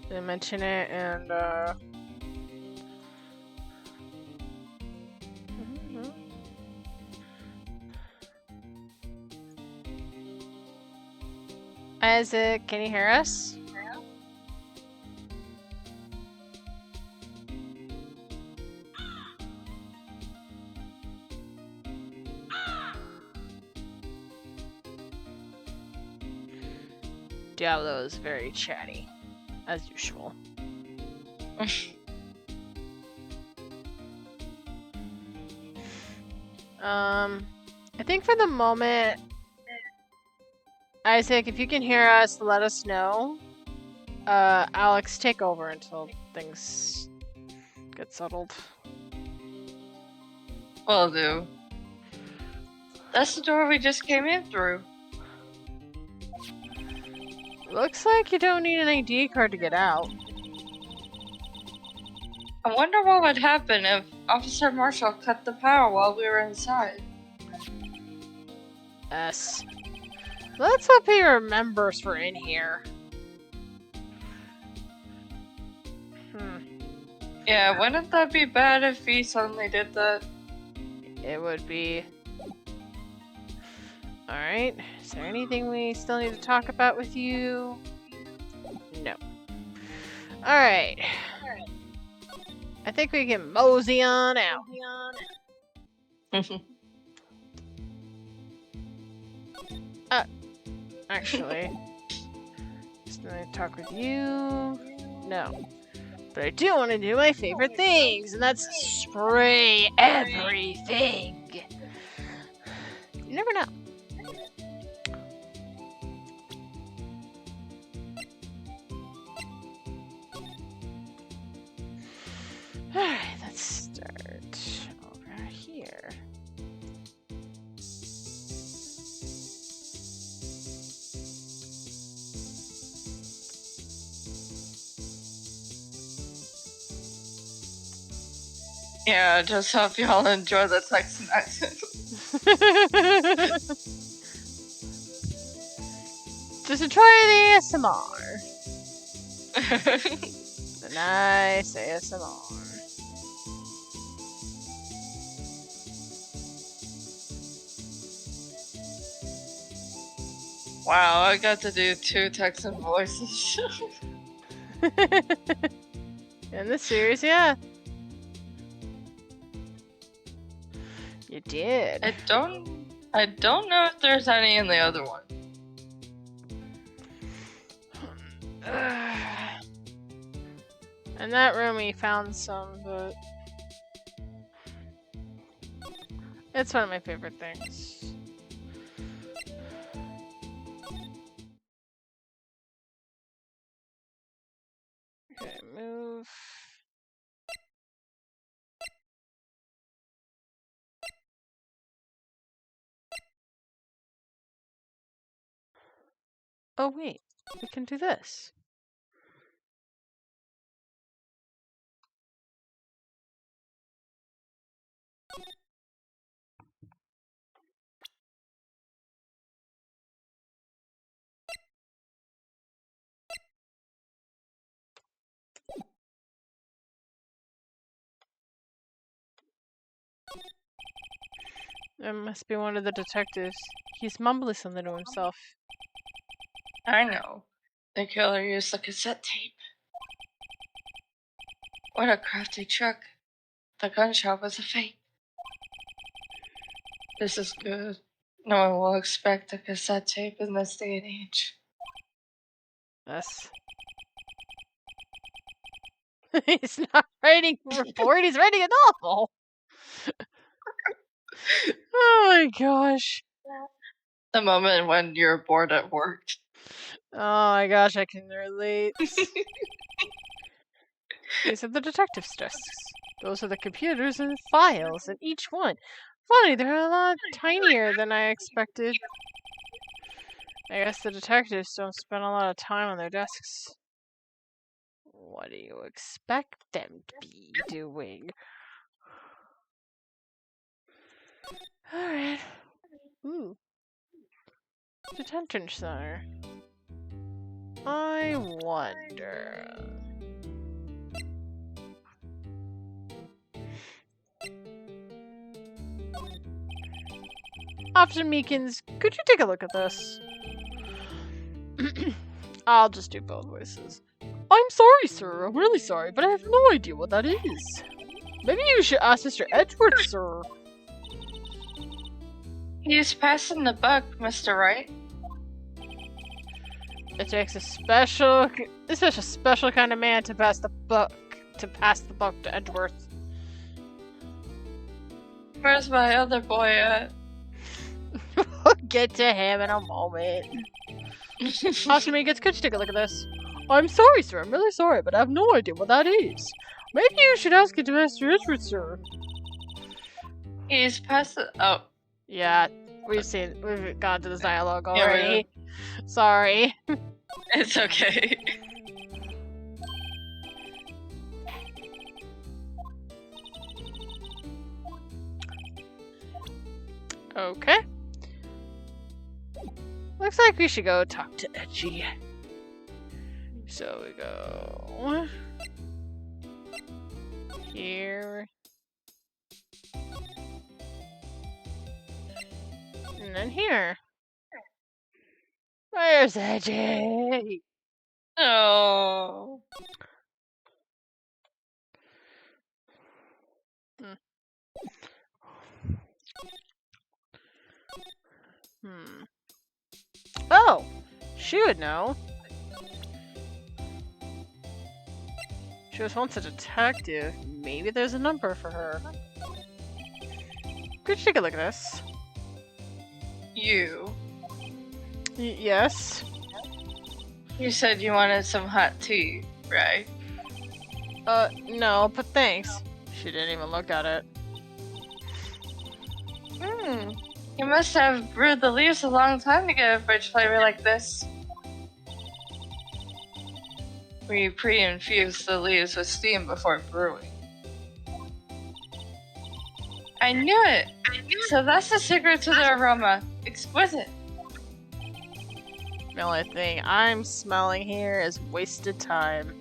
Didn't mention it, and Isaac, can you hear us? Diablo is very chatty, as usual. I think for the moment, Isaac, if you can hear us, let us know. Alex, take over until things get settled. Will do. That's the door we just came in through. Looks like you don't need an ID card to get out. I wonder what would happen if Officer Marshall cut the power while we were inside. S. Let's hope he remembers we're in here. Yeah, wouldn't that be bad if he suddenly did that? It would be. Alright, is there anything we still need to talk about with you? No. Alright. I think we can mosey on out. Actually, just gonna talk with you. No. But I do want to do my favorite things, and that's spray everything. You never know. Alright, let's start over here. Yeah, I just hope y'all enjoy the Texan accent. Just enjoy the ASMR. The nice ASMR. Wow, I got to do 2 Texan voices. In this series, yeah. You did. I don't know if there's any in the other one. In that room we found some, but it's one of my favorite things. Okay, move. Oh wait, we can do this. It must be one of the detectives. He's mumbling something to himself. I know. The killer used the cassette tape. What a crafty trick. The gun shop was a fake. This is good. No one will expect a cassette tape in this day and age. Yes. He's not writing a report, he's writing a novel! Oh my gosh. The moment when you're bored at work. Oh my gosh, I can relate. These are the detective's desks. Those are the computers and files in each one. Funny, they're a lot tinier than I expected. I guess the detectives don't spend a lot of time on their desks. What do you expect them to be doing? Alright. Ooh. Detention center. I wonder. Officer Meekins, could you take a look at this? I'll just do both voices. I'm sorry, sir. I'm really sorry, but I have no idea what that is. Maybe you should ask Mr. Edgeworth, sir. He's passing the buck, Mr. Wright. It takes a special kind of man to pass the buck to Edgeworth. Where's my other boy at? We'll get to him in a moment. Officer Meekins, could you take a look at this? I'm sorry, sir. I'm really sorry, but I have no idea what that is. Maybe you should ask it to Mr. Edgeworth, sir. He's passing. Oh. Yeah, we've gone to this dialogue Yeah, already. Sorry. It's okay. Okay. Looks like we should go talk to Edgy. So we go here. And then here. Where's Edgy? Oh. Oh, she would know. She was once a detective. Maybe there's a number for her. Could you take a look at this? You. Yes? You said you wanted some hot tea, right? No, but thanks. She didn't even look at it. You must have brewed the leaves a long time to get a rich flavor like this. We pre-infuse the leaves with steam before brewing. I knew it! So that's the secret to the aroma. Exquisite. The only thing I'm smelling here is wasted time.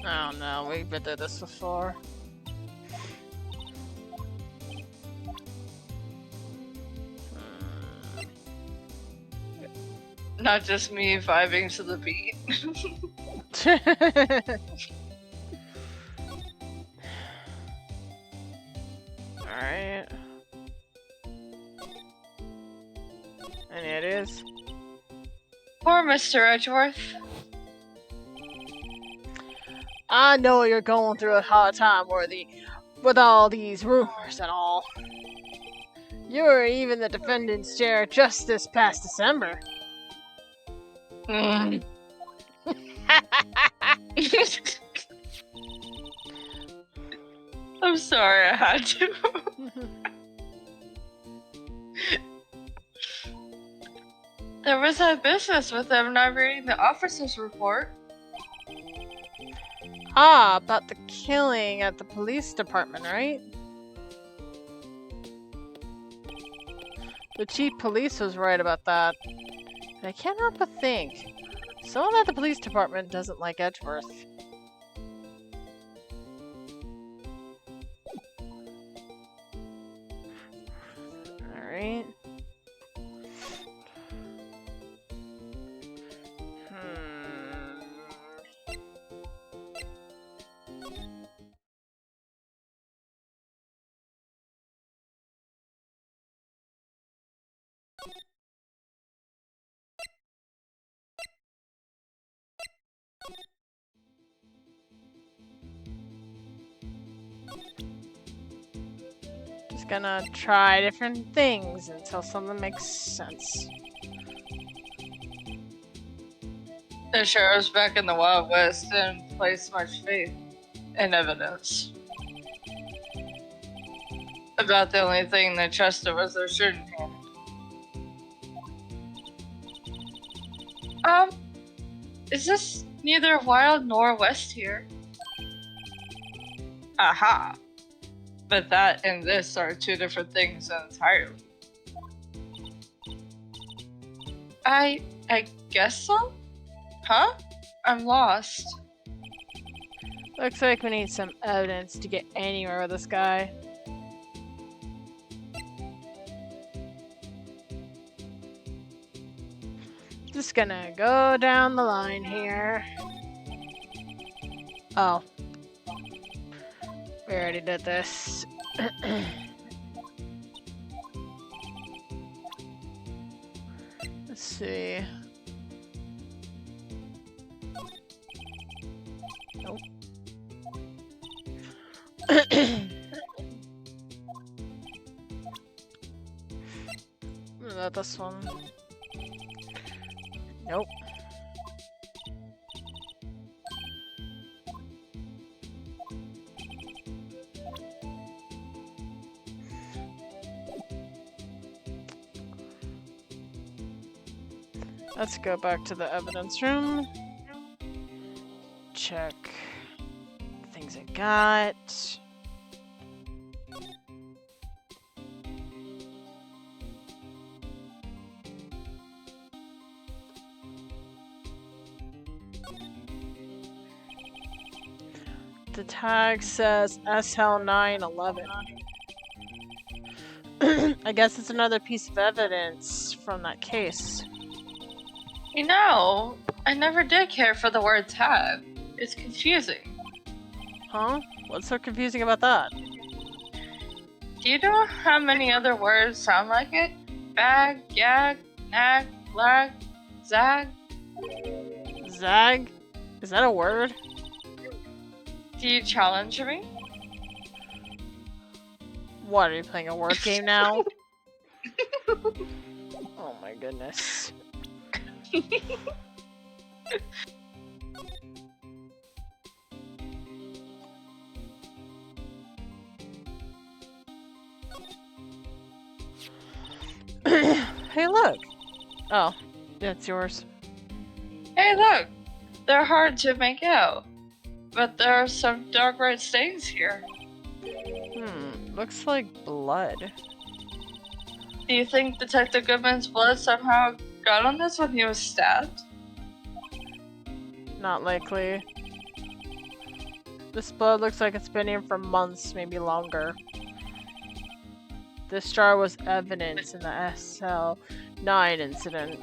I don't know, we've been through this before. Not just me vibing to the beat. Alright. Any ideas? Poor Mr. Edgeworth. I know you're going through a hard time, Worthy, with all these rumors and all. You were even the defendant's chair just this past December. I'm sorry I had to. There was that business with them not reading the officer's report. Ah, about the killing at the police department, right? The chief police was right about that. But I can't help but think, someone at the police department doesn't like Edgeworth. Alright. Just gonna try different things until something makes sense. The sheriffs back in the Wild West didn't place much faith in evidence. About the only thing they trusted was their shooting hand. Is this neither wild nor west here? Aha! But that and this are two different things entirely. I guess so? Huh? I'm lost. Looks like we need some evidence to get anywhere with this guy. Just gonna go down the line here. Oh. We already did this. Let's see. Nope. Not this one. Nope. Let's go back to the evidence room. Check things I got. The tag says SL911. I guess it's another piece of evidence from that case. You know, I never did care for the word tab. It's confusing. Huh? What's so confusing about that? Do you know how many other words sound like it? Bag, yag, nag, lag, zag? Zag? Is that a word? Do you challenge me? What, are you playing a word game now? Oh my goodness. Hey, look! Oh, that's yours. Hey, look! They're hard to make out. But there are some dark red stains here. Looks like blood. Do you think Detective Goodman's blood somehow got on this when he was stabbed? Not likely. This blood looks like it's been in for months, maybe longer. This jar was evidence in the SL9 incident.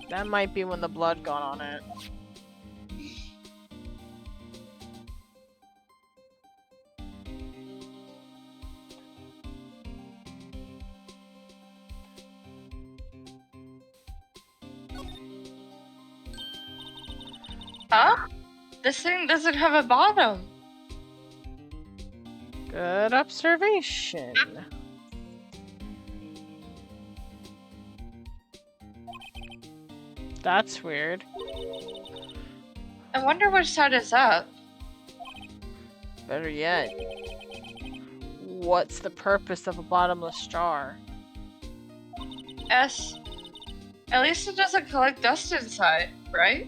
That might be when the blood got on it. Huh? This thing doesn't have a bottom. Good observation. That's weird. I wonder which side is up. Better yet, what's the purpose of a bottomless jar? S. At least it doesn't collect dust inside, right?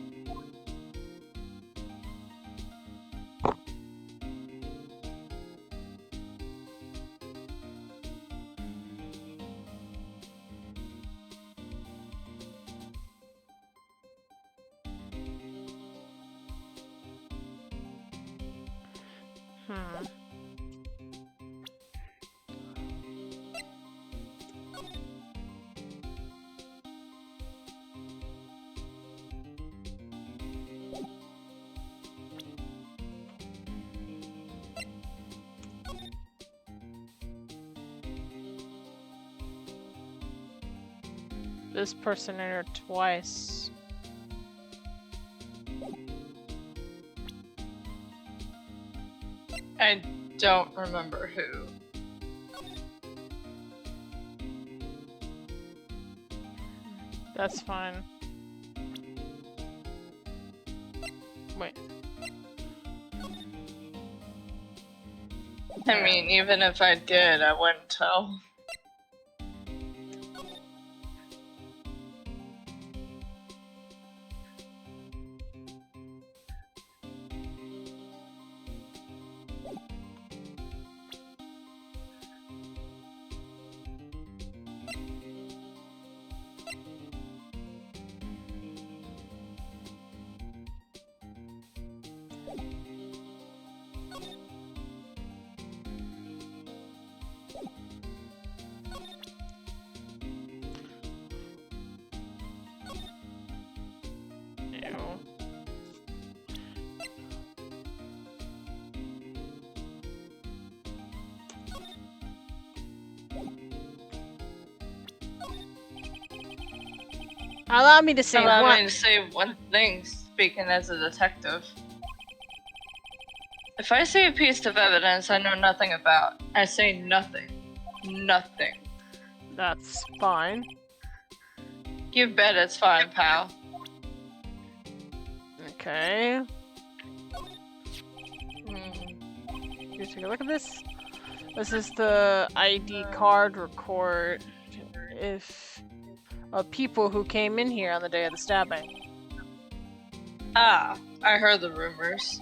Hmm. This person entered twice. I don't remember who. That's fine. Wait. I mean, even if I did, I wouldn't tell. Ew. Allow me to say Allow one. me to say one thing, speaking as a detective. If I see a piece of evidence I know nothing about, I say nothing. Nothing. That's fine. You bet it's fine, pal. Okay. You take a look at this. This is the ID card record of people who came in here on the day of the stabbing. Ah, I heard the rumors.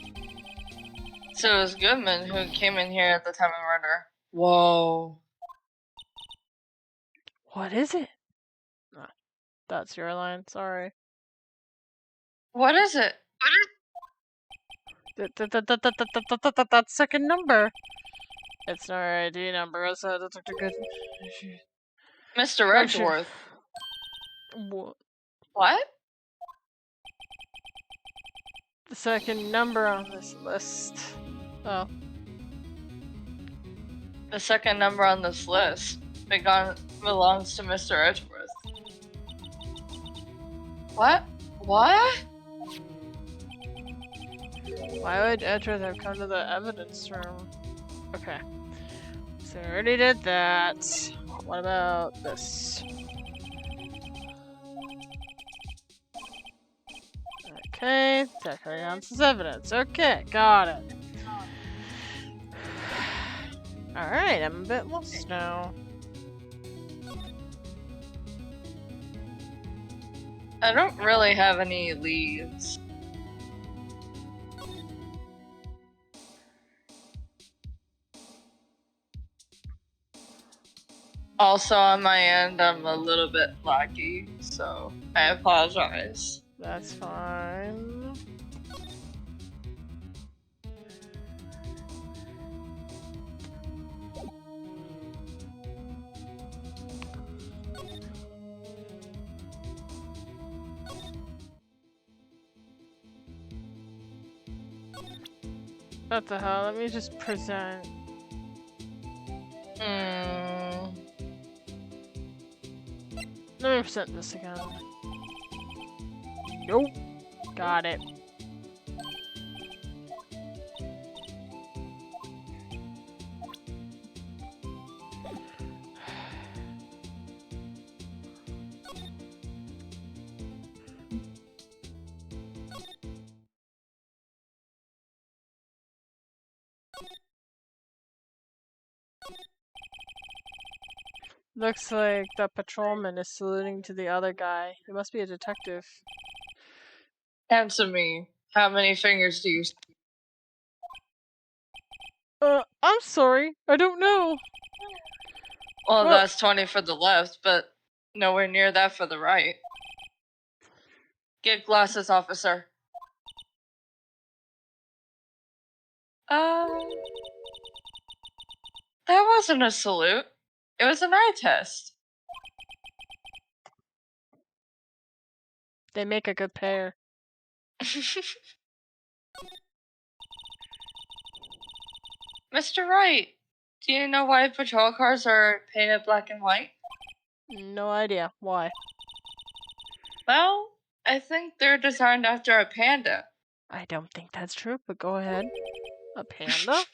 So it was Goodman who came in here at the time of murder. Whoa. What is it? Oh, that's your line. Sorry. What is it? That second number. It's our ID number. It's Detective Good. Mr. What should? Edgeworth. What? What? the second number on this list. Oh. The second number on this list belongs to Mr. Edgeworth. What? What? Why would Edgeworth have come to the evidence room? Okay. So I already did that. What about this? Okay, technically counts as evidence. Okay, got it. Alright, I'm a bit lost now. I don't really have any leads. Also, on my end, I'm a little bit laggy, so I apologize. That's fine. What the hell? Let me just present. Let me present this again. Nope. Got it. Looks like the patrolman is saluting to the other guy. He must be a detective. Answer me. How many fingers do you... I'm sorry. I don't know. Well, Well- that's 20 for the left, but nowhere near that for the right. Get glasses, officer. That wasn't a salute. It was an eye test. They make a good pair. Mr. Wright, do you know why patrol cars are painted black and white? No idea. Why? Well, I think they're designed after a panda. I don't think that's true, but go ahead. A panda?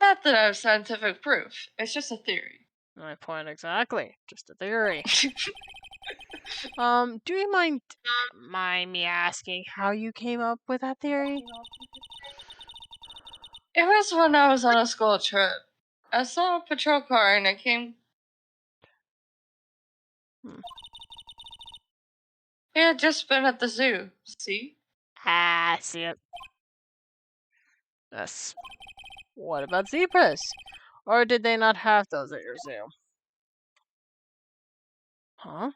Not that I have scientific proof. It's just a theory. My point exactly. Just a theory. Do you mind me asking how you came up with that theory? It was when I was on a school trip. I saw a patrol car and it came... It had just been at the zoo. See? Ah, I see it. Yes. What about zebras? Or did they not have those at your zoo? Huh?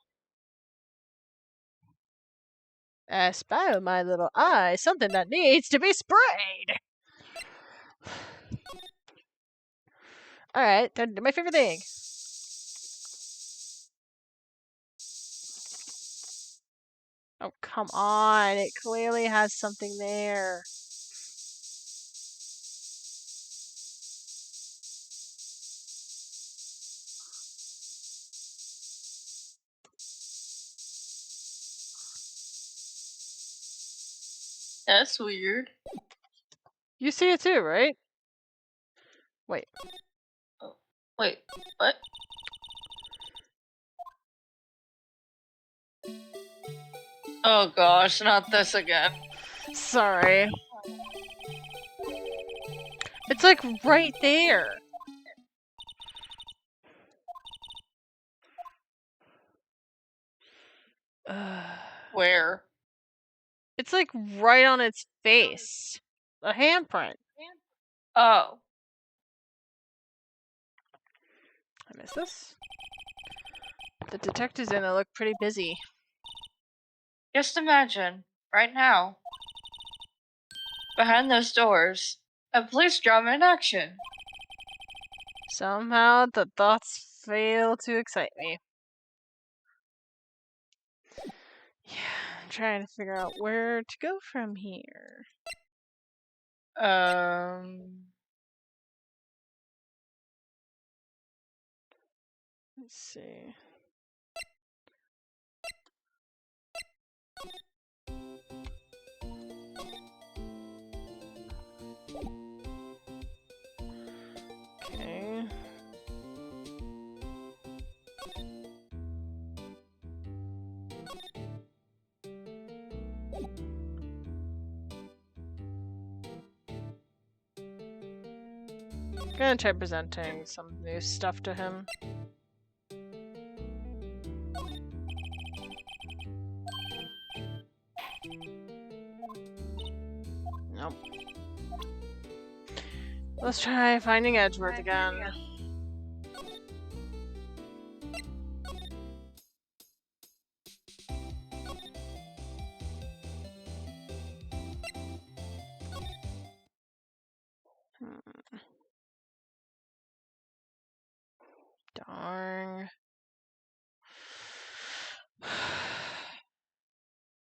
I spy with my little eye something that needs to be sprayed! Alright, time to do my favorite thing. Oh, come on. It clearly has something there. That's weird. You see it too, right? Wait. Oh, wait, what? Oh gosh, not this again. Sorry. It's like right there. Where? It's like right on its face. A handprint. Oh. I missed this? The detectives in it look pretty busy. Just imagine, right now, behind those doors, a police drama in action. Somehow the thoughts fail to excite me. trying to figure out where to go from here. Let's see. Okay. Gonna try presenting some new stuff to him. Nope. Let's try finding Edgeworth again. Darn.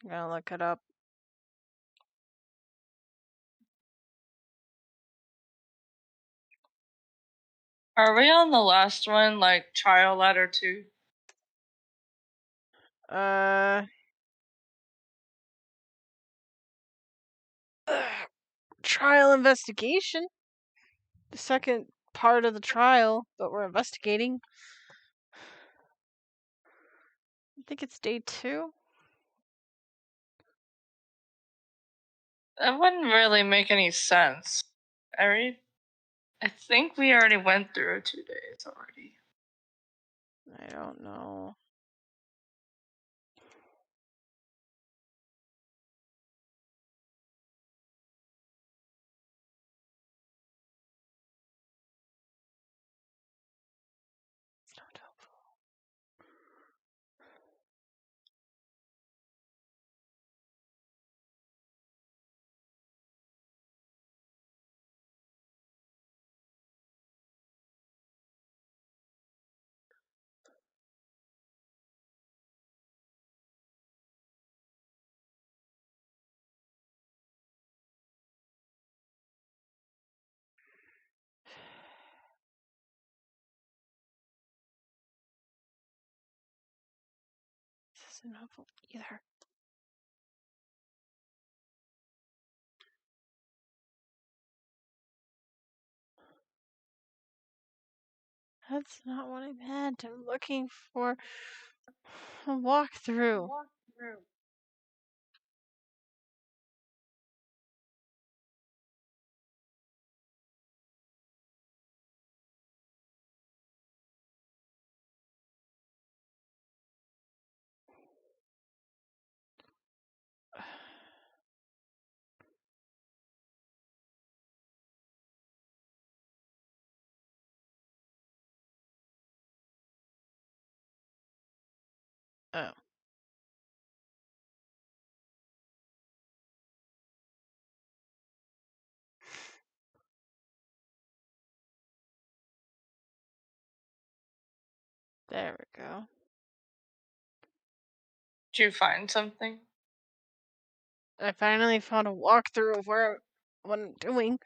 I'm gonna look it up. Are we on the last one, like trial ladder 2? Trial investigation. The second part of the trial, but we're investigating. I think it's day 2. That wouldn't really make any sense. I think we already went through 2 days already. I don't know. It's not helpful. This isn't helpful either. That's not what I meant. I'm looking for a walkthrough. Oh. There we go. Did you find something? I finally found a walkthrough of what I'm doing.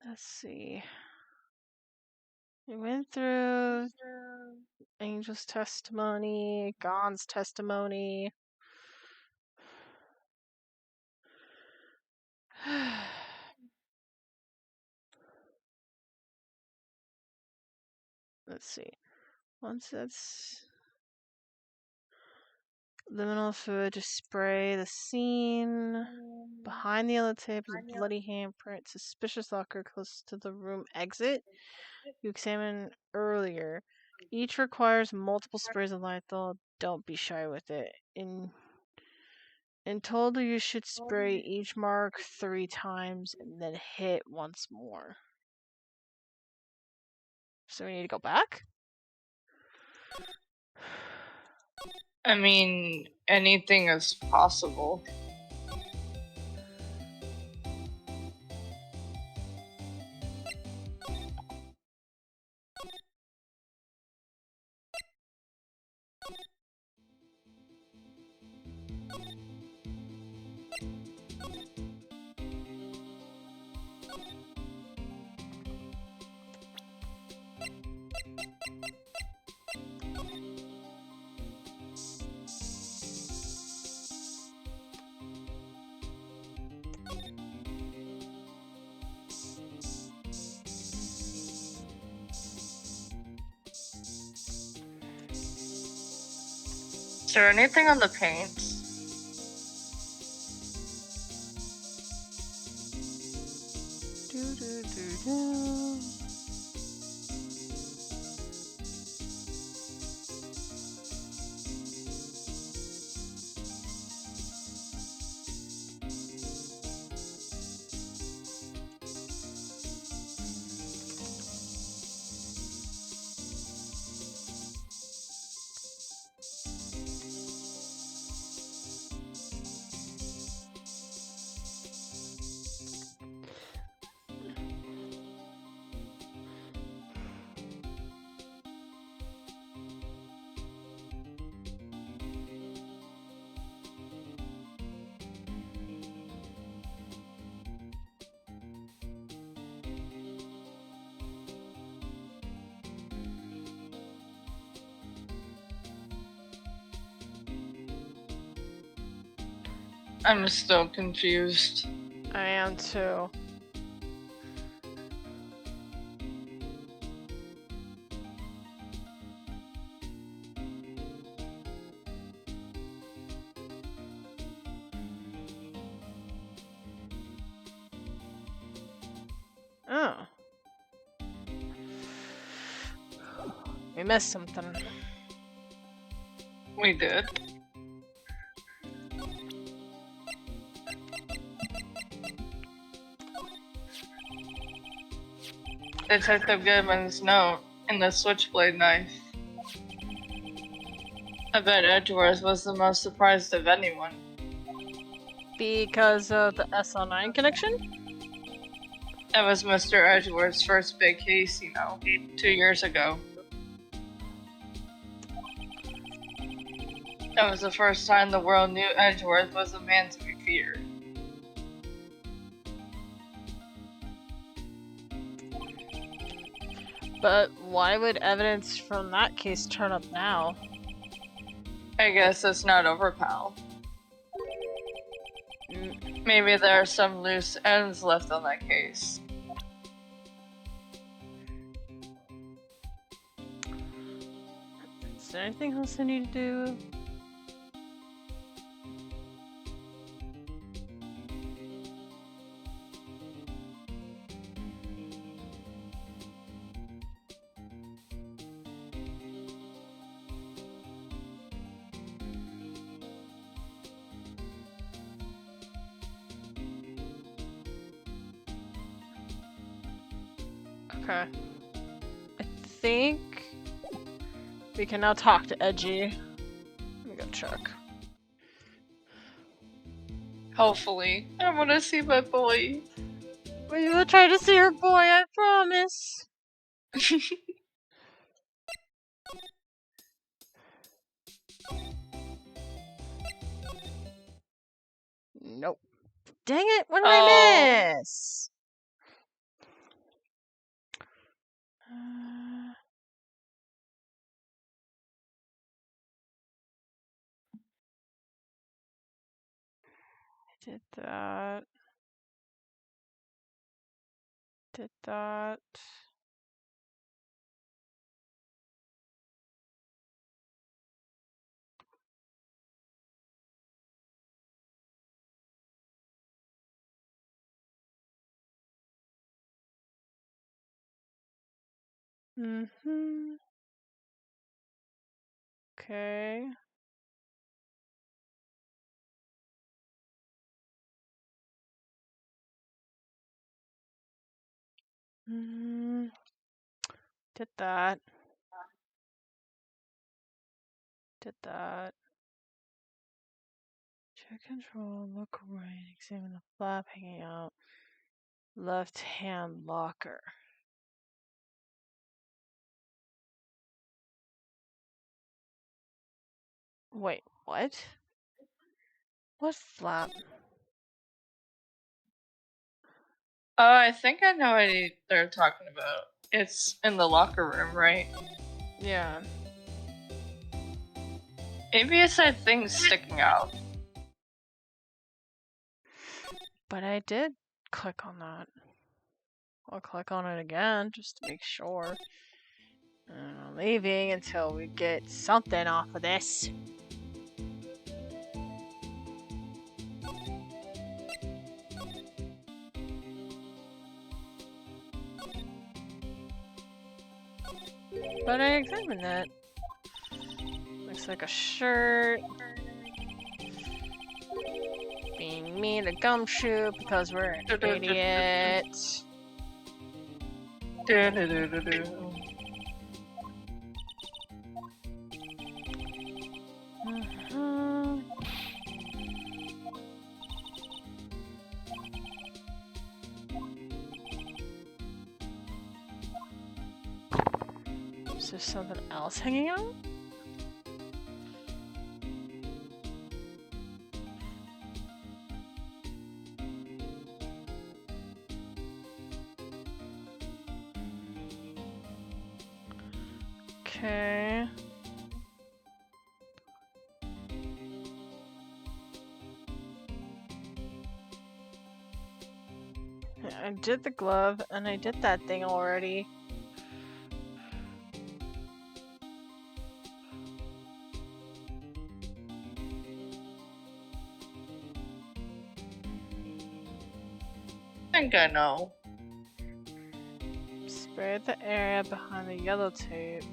Let's see. We went through Angel's testimony, Gon's testimony. Let's see. Once that's liminal fluid to spray the scene. Behind the yellow tape is a bloody handprint. Suspicious locker close to the room exit. You examined earlier. Each requires multiple sprays of Lysol. Don't be shy with it. In total, you should spray each mark 3 times and then hit once more. So we need to go back? I mean, anything is possible. Is there anything on the paint? Do. I'm still confused. I am too. Oh. We missed something. We did. Detective Goodman's note in the switchblade knife. I bet Edgeworth was the most surprised of anyone. Because of the SL9 connection? It was Mr. Edgeworth's first big case, 2 years ago. It was the first time the world knew Edgeworth was a man to be feared. But why would evidence from that case turn up now? I guess it's not over, pal. Maybe there are some loose ends left on that case. Is there anything else I need to do? Okay. I think we can now talk to Edgy. Let me go check. Hopefully. I want to see my boy. We will try to see your boy, I promise. Nope. Dang it, what did I miss? Did that. Did that. Mm-hmm. Okay. Did that. Did that. Check control, look right, examine the flap hanging out. Left hand locker. Wait, what? What flap? Oh, I think I know what they're talking about. It's in the locker room, right? Yeah. Maybe it's that thing sticking out. But I did click on that. I'll click on it again just to make sure. I'm leaving until we get something off of this. But I examined that. Looks like a shirt. Being mean to Gumshoe because we're idiots. Mhm. Is there something else hanging out? Okay. Yeah, I did the glove and I did that thing already. I think I know. Spray the area behind the yellow tape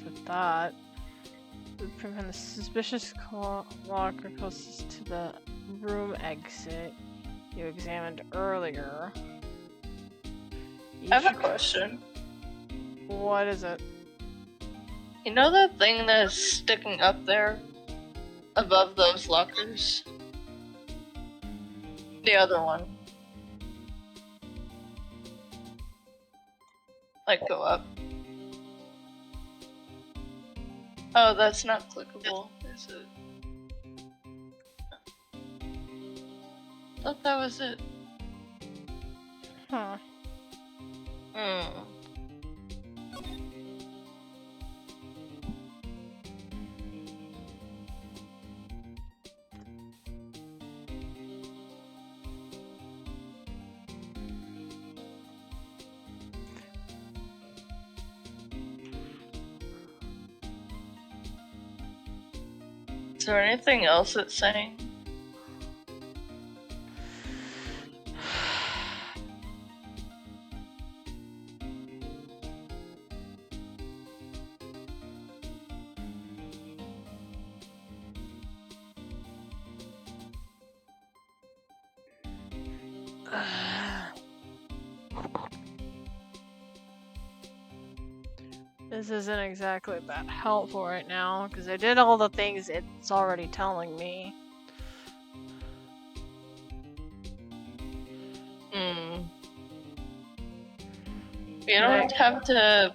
with that. To prevent the suspicious walker closest to the room exit you examined earlier. I have a question. What is it? You know that thing that is sticking up there? Above those lockers? The other one. Like, go up. Oh, that's not clickable, is it? I thought that was it. Huh. Hmm. Is there anything else it's saying? This isn't exactly that helpful right now, because I did all the things it's already telling me. Hmm. You don't have to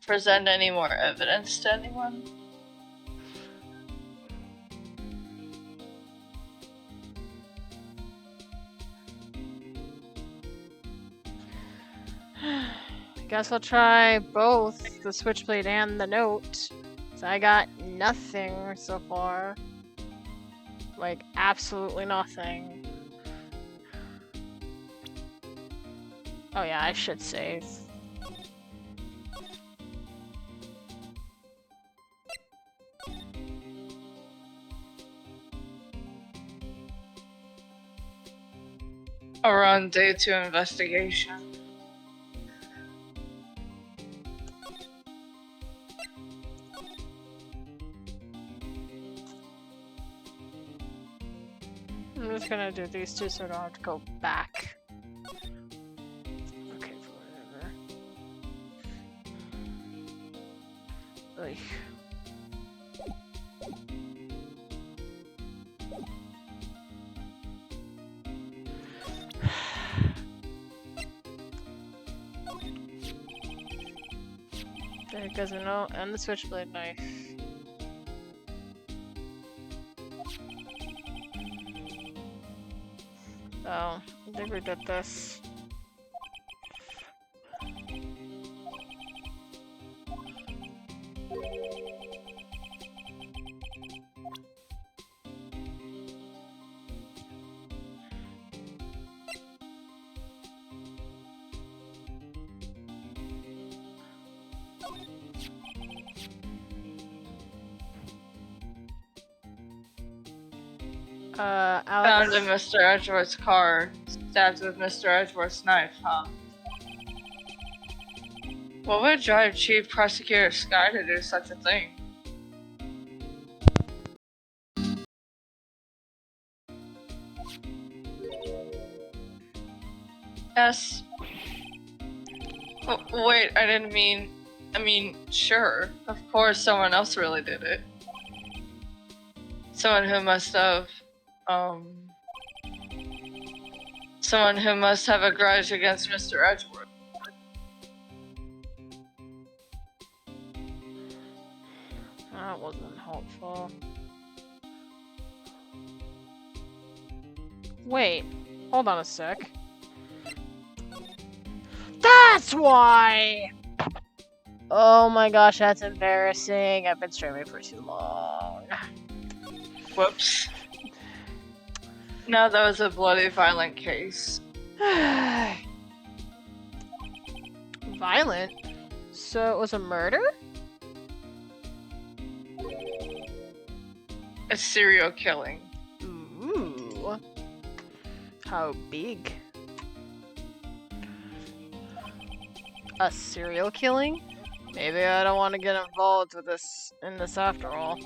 present any more evidence to anyone? Guess I'll try both the switchblade and the note. So I got nothing so far. Like, absolutely nothing. Oh yeah, I should save. Or on day 2 investigation? I'm just gonna do these two so I don't have to go back. Okay, whatever. Oy. There goes a note and the switchblade knife. Oh, I think we did this. Found Alex. in Mr. Edgeworth's car. Stabbed with Mr. Edgeworth's knife, huh? What would drive Chief Prosecutor Sky to do such a thing? Yes. Wait, I didn't mean... I mean, sure. Of course someone else really did it. Someone who must have... Someone who must have a grudge against Mr. Edgeworth. That wasn't helpful. Wait, hold on a sec. That's why! Oh my gosh, that's embarrassing. I've been streaming for too long. Whoops. No, that was a bloody, violent case. Violent? So it was a murder? A serial killing. Ooh. How big? A serial killing? Maybe I don't want to get involved with this after all.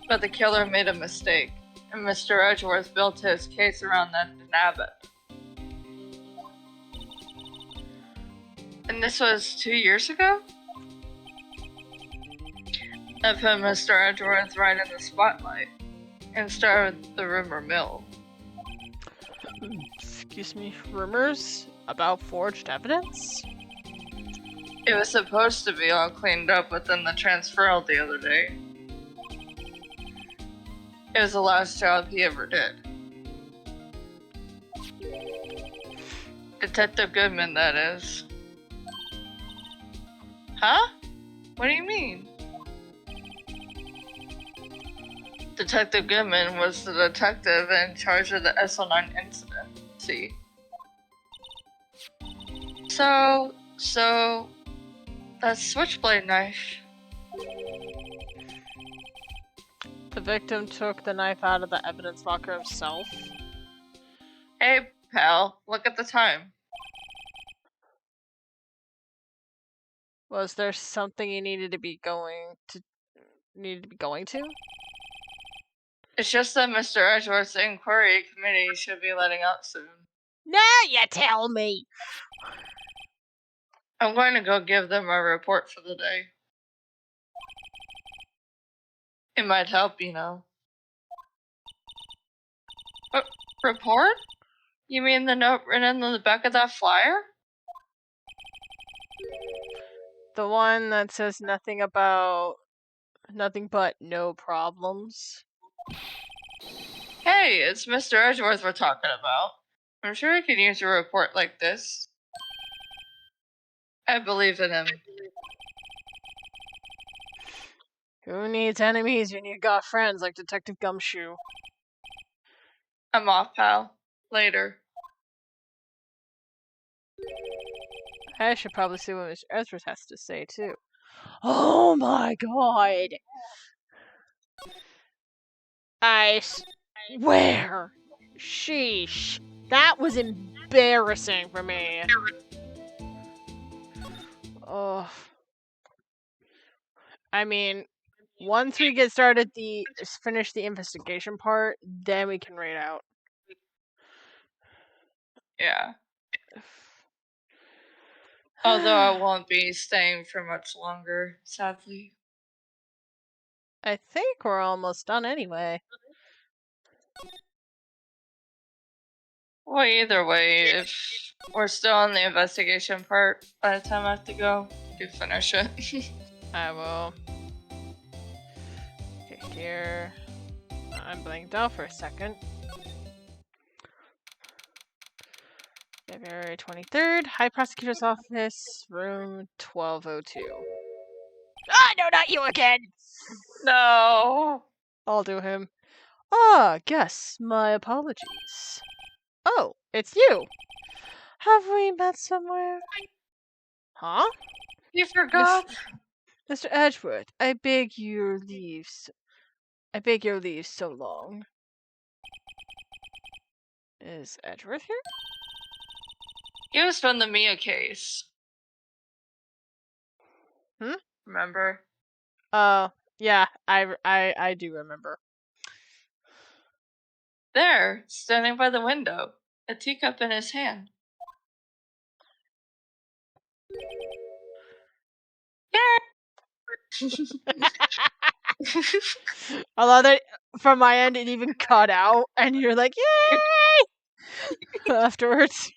But the killer made a mistake, and Mr. Edgeworth built his case around that Abbott. And this was 2 years ago? That put Mr. Edgeworth right in the spotlight, and started the rumor mill. Excuse me, rumors about forged evidence? It was supposed to be all cleaned up within the transferal the other day. It was the last job he ever did. Detective Goodman, that is. Huh? What do you mean? Detective Goodman was the detective in charge of the SL9 incident. See? So, that switchblade knife. The victim took the knife out of the evidence locker himself. Hey, pal, look at the time. Was there something you needed to be going to? It's just that Mr. Edgeworth's inquiry committee should be letting out soon. Now you tell me! I'm going to go give them a report for the day. It might help, you know. Report? You mean the note written on the back of that flyer? The one that says nothing but no problems. Hey, it's Mr. Edgeworth we're talking about. I'm sure he could use a report like this. I believe in him. Who needs enemies when you got friends like Detective Gumshoe? I'm off, pal. Later. I should probably see what Mr. Ezra has to say, too. Oh my god! I swear! Sheesh. That was embarrassing for me. Oh. I mean, once we get started finish the investigation part, then we can raid out. Yeah. Although I won't be staying for much longer, sadly. I think we're almost done anyway. Well, either way, if we're still on the investigation part by the time I have to go, do finish it. I will. Okay, here. I'm blanked out for a second. February 23rd, High Prosecutor's Office, room 1202. Ah, no, not you again! No! I'll do him. Ah, guess, my apologies. Oh, it's you! Have we met somewhere? Huh? You forgot? Mr. Edgeworth, I beg your leave so long. Is Edgeworth here? He was from the Mia case. Remember? Oh, yeah, I do remember. There, standing by the window, a teacup in his hand. Although that, from my end, it even cut out, and you're like, yay! Afterwards.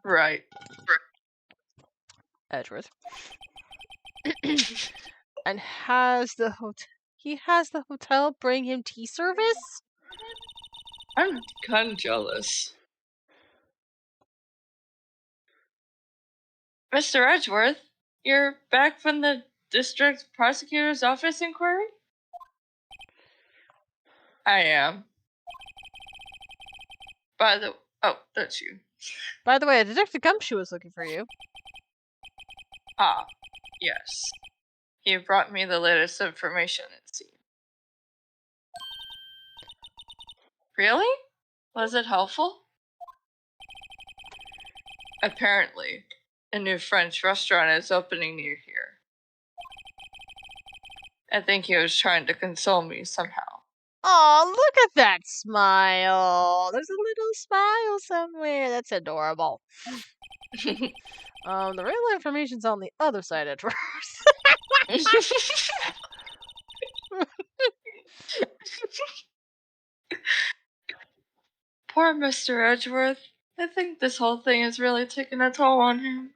Right. Edgeworth. And he has the hotel bring him tea service? I'm kinda jealous. Mr. Edgeworth, you're back from the district prosecutor's office inquiry? I am. Oh, that's you. By the way, Detective Gumshoe was looking for you. Ah, yes. He brought me the latest information, it seems. Really? Was it helpful? Apparently, a new French restaurant is opening near here. I think he was trying to console me somehow. Oh, look at that smile. There's a little smile somewhere. That's adorable. The real information's on the other side, Edgeworth. Poor Mr. Edgeworth. I think this whole thing is really taking a toll on him.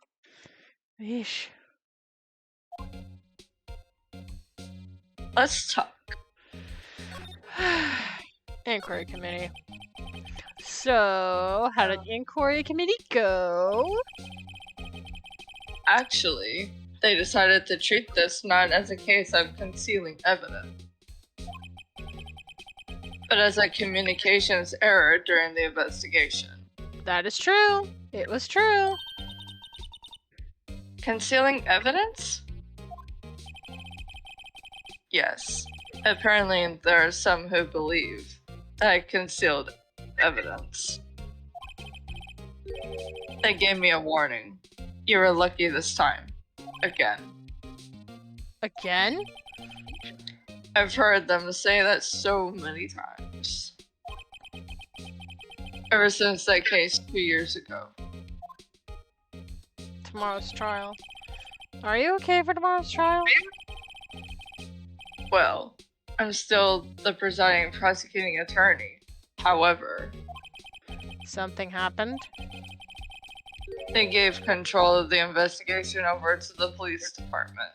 Yeesh. Let's talk. Inquiry committee. So, how did the inquiry committee go? Actually, they decided to treat this not as a case of concealing evidence, but as a communications error during the investigation. That is true. It was true. Concealing evidence? Yes. Apparently, there are some who believe that I concealed evidence. They gave me a warning. You were lucky this time. Again. Again? I've heard them say that so many times. Ever since that case 2 years ago. Tomorrow's trial. Are you okay for tomorrow's trial? Well, I'm still the presiding prosecuting attorney. However, Something happened? they gave control of the investigation over to the police department.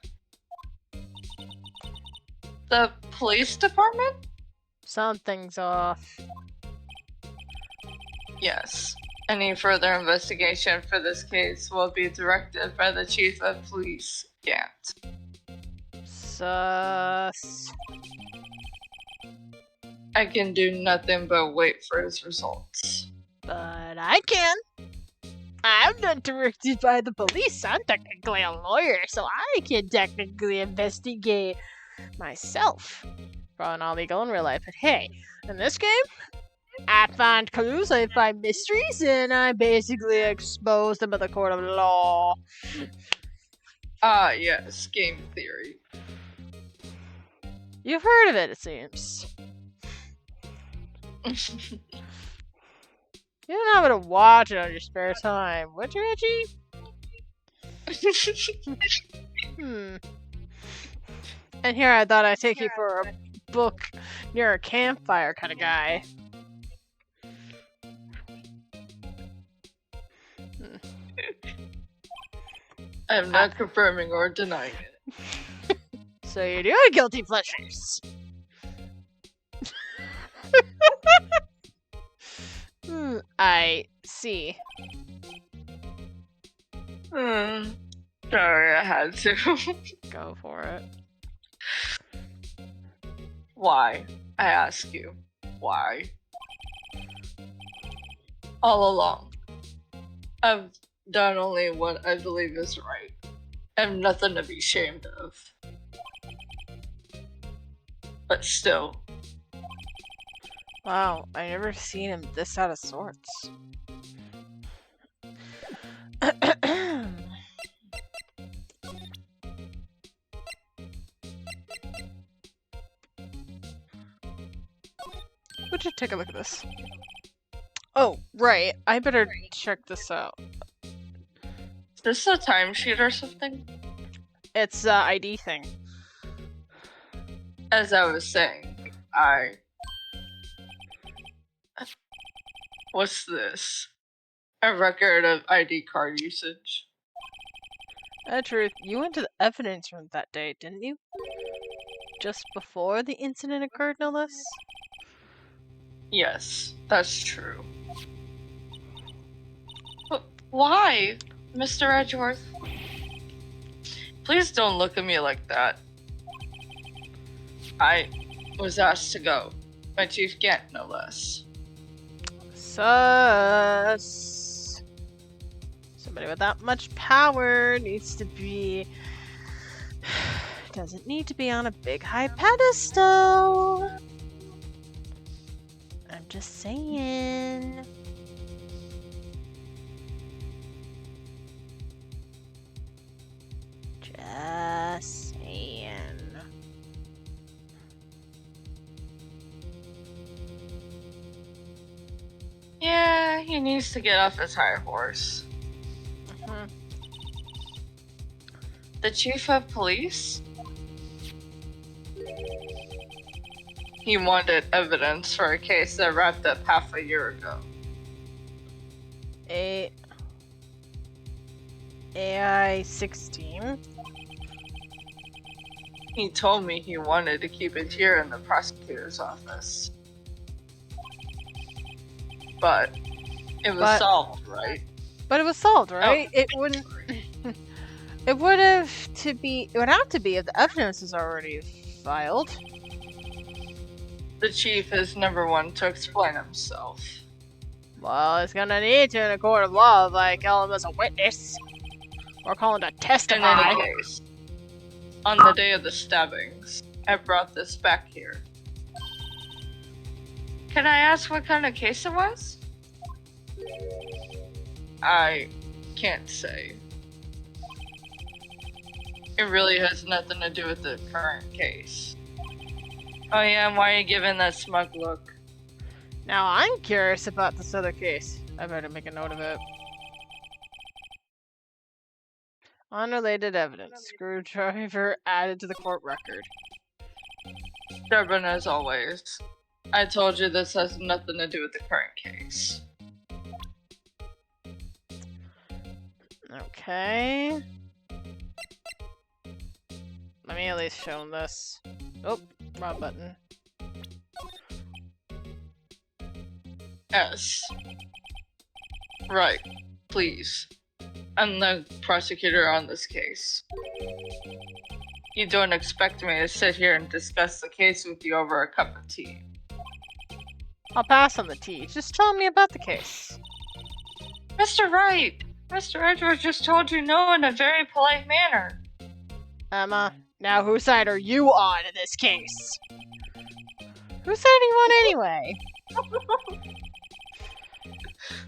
The police department? Something's off. Yes. Any further investigation for this case will be directed by the Chief of Police, Katt. Sus. I can do nothing but wait for his results. But I can. I'm not directed by the police. I'm technically a lawyer, so I can technically investigate myself. Probably not legal in real life, but hey, in this game, I find clues, I find mysteries, and I basically expose them at the court of law. Ah, yes, game theory. You've heard of it seems. You don't happen to watch it on your spare time, would you, Reggie? And here I thought I'd take you for a book near a campfire kind of guy. I'm not confirming or denying it. So you do have guilty pleasures. I see. Sorry, I had to. Go for it. Why? I ask you. Why? All along, I've done only what I believe is right. I have nothing to be ashamed of. But still. Wow, I never seen him this out of sorts. would you take a look at this? Oh, right. I better check this out. Is this a timesheet or something? It's a ID thing. As I was saying, What's this? A record of ID card usage. Truth, you went to the evidence room that day, didn't you? Just before the incident occurred, no less? Yes, that's true. But why, Mr. Edgeworth? Please don't look at me like that. I was asked to go. By Chief Katt, no less. Sus. Somebody with that much power needs to be... doesn't need to be on a big high pedestal. I'm just saying. Just saying. Yeah, he needs to get off his high horse. Mhm. The chief of police? He wanted evidence for a case that wrapped up half a year ago. AI 16. He told me he wanted to keep it here in the prosecutor's office. But it was solved, right? But it was solved, right? It wouldn't. It would have to be. It would have to be if the evidence is already filed. The chief is number one to explain himself. Well, it's gonna need to in a court of law, like call him as a witness or call him to In testify. any case, on the day of the stabbings, I brought this back here. Can I ask what kind of case it was? I can't say. It really has nothing to do with the current case. Oh yeah, and why are you giving that smug look? Now I'm curious about this other case. I better make a note of it. Unrelated evidence. Screwdriver added to the court record. Stubborn as always. I told you this has nothing to do with the current case. Okay. Let me at least show him this. Oh, wrong button. Yes. Right. Please. I'm the prosecutor on this case. You don't expect me to sit here and discuss the case with you over a cup of tea. I'll pass on the tea. Just tell me about the case. Mr. Wright! Mr. Edgeworth just told you no in a very polite manner. Emma, now whose side are you on in this case? Whose side are you on anyway?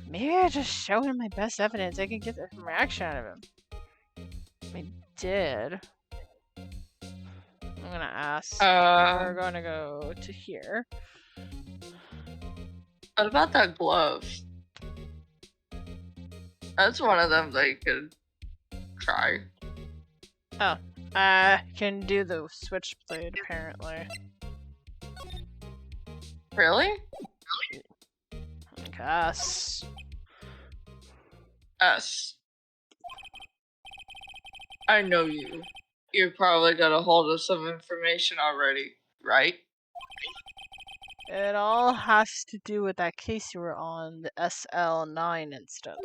Maybe I just show him my best evidence. I can get a reaction out of him. I did. I'm gonna ask. We're gonna go to here. What about that glove? That's one of them that you could try. Oh, can do the switchblade apparently. Really? I guess. Yes. I know you. You probably got a hold of some information already, right? It all has to do with that case you were on, the SL9 incident.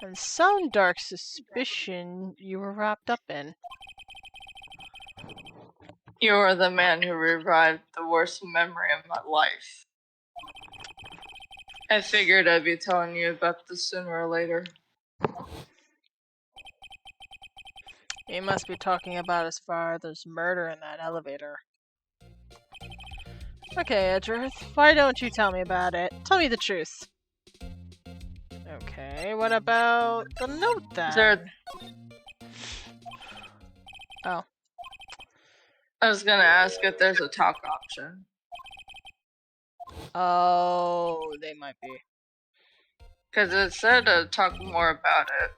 And some dark suspicion you were wrapped up in. You are the man who revived the worst memory of my life. I figured I'd be telling you about this sooner or later. You must be talking about his father's murder in that elevator. Okay, Edgeworth, why don't you tell me about it? Tell me the truth. Okay, what about the note then? Oh. I was gonna ask if there's a talk option. Oh, they might be. Because it said to talk more about it.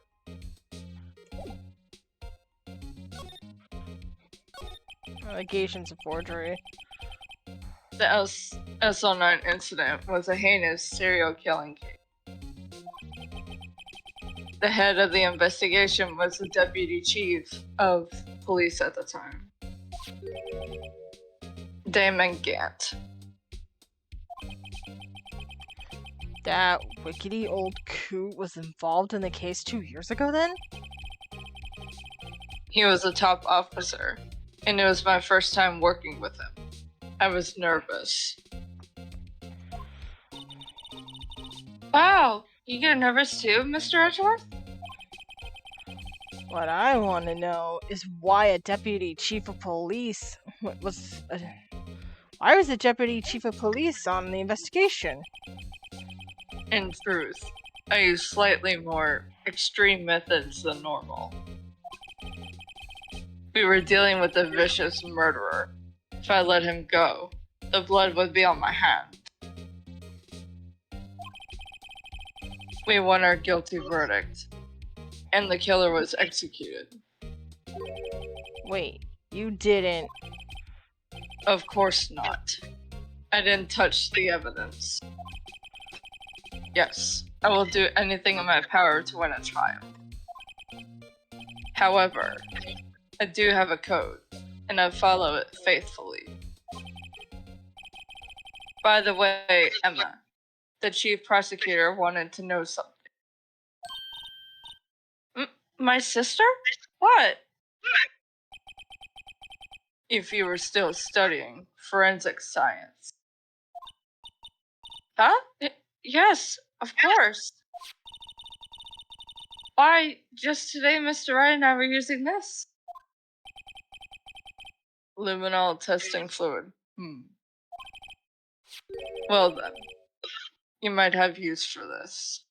Allegations of forgery. The SL9 incident was a heinous serial killing case. The head of the investigation was the deputy chief of police at the time, Damon Gant. That wickedy old coot was involved in the case 2 years ago then? He was a top officer, and it was my first time working with him. I was nervous. Wow, you get nervous too, Mr. Edgeworth? What I want to know is why a deputy chief of police why was the deputy chief of police on the investigation? In truth, I used slightly more extreme methods than normal. We were dealing with a vicious murderer. If I let him go, the blood would be on my hand. We won our guilty verdict, and the killer was executed. Wait, you didn't. Of course not. I didn't touch the evidence. Yes, I will do anything in my power to win a trial. However, I do have a code, and I follow it faithfully. By the way, Emma, the chief prosecutor wanted to know something. My sister? What? If you were still studying forensic science. Huh? Yes, of course. Why, just today Mr. Wright and I were using this. Luminol testing fluid. Well then, you might have use for this.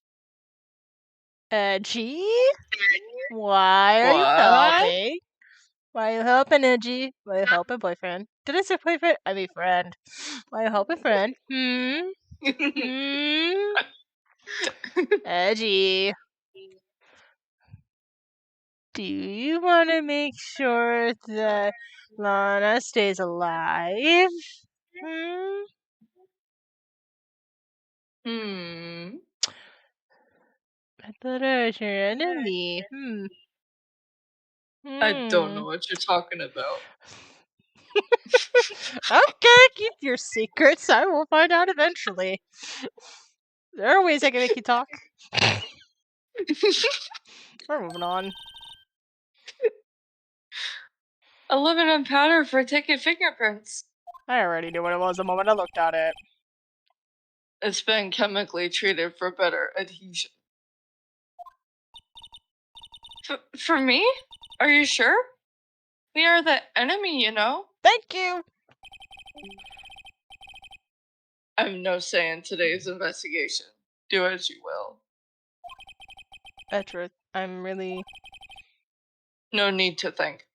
Edgy? Why are you What? helping? Why are you helping, Edgy? Why are you helping, boyfriend? Did I say boyfriend? I mean friend. Why are you helping, friend? Edgy. Do you want to make sure that Lana stays alive? I thought I was your enemy. I don't know what you're talking about. Okay, keep your secrets. I will find out eventually. There are ways I can make you talk. We're moving on. Aluminum powder for taking fingerprints. I already knew what it was the moment I looked at it. It's been chemically treated for better adhesion. For me? Are you sure? We are the enemy, you know? Thank you! I have no say in today's investigation. Do as you will. Edgeworth, I'm really... No need to think.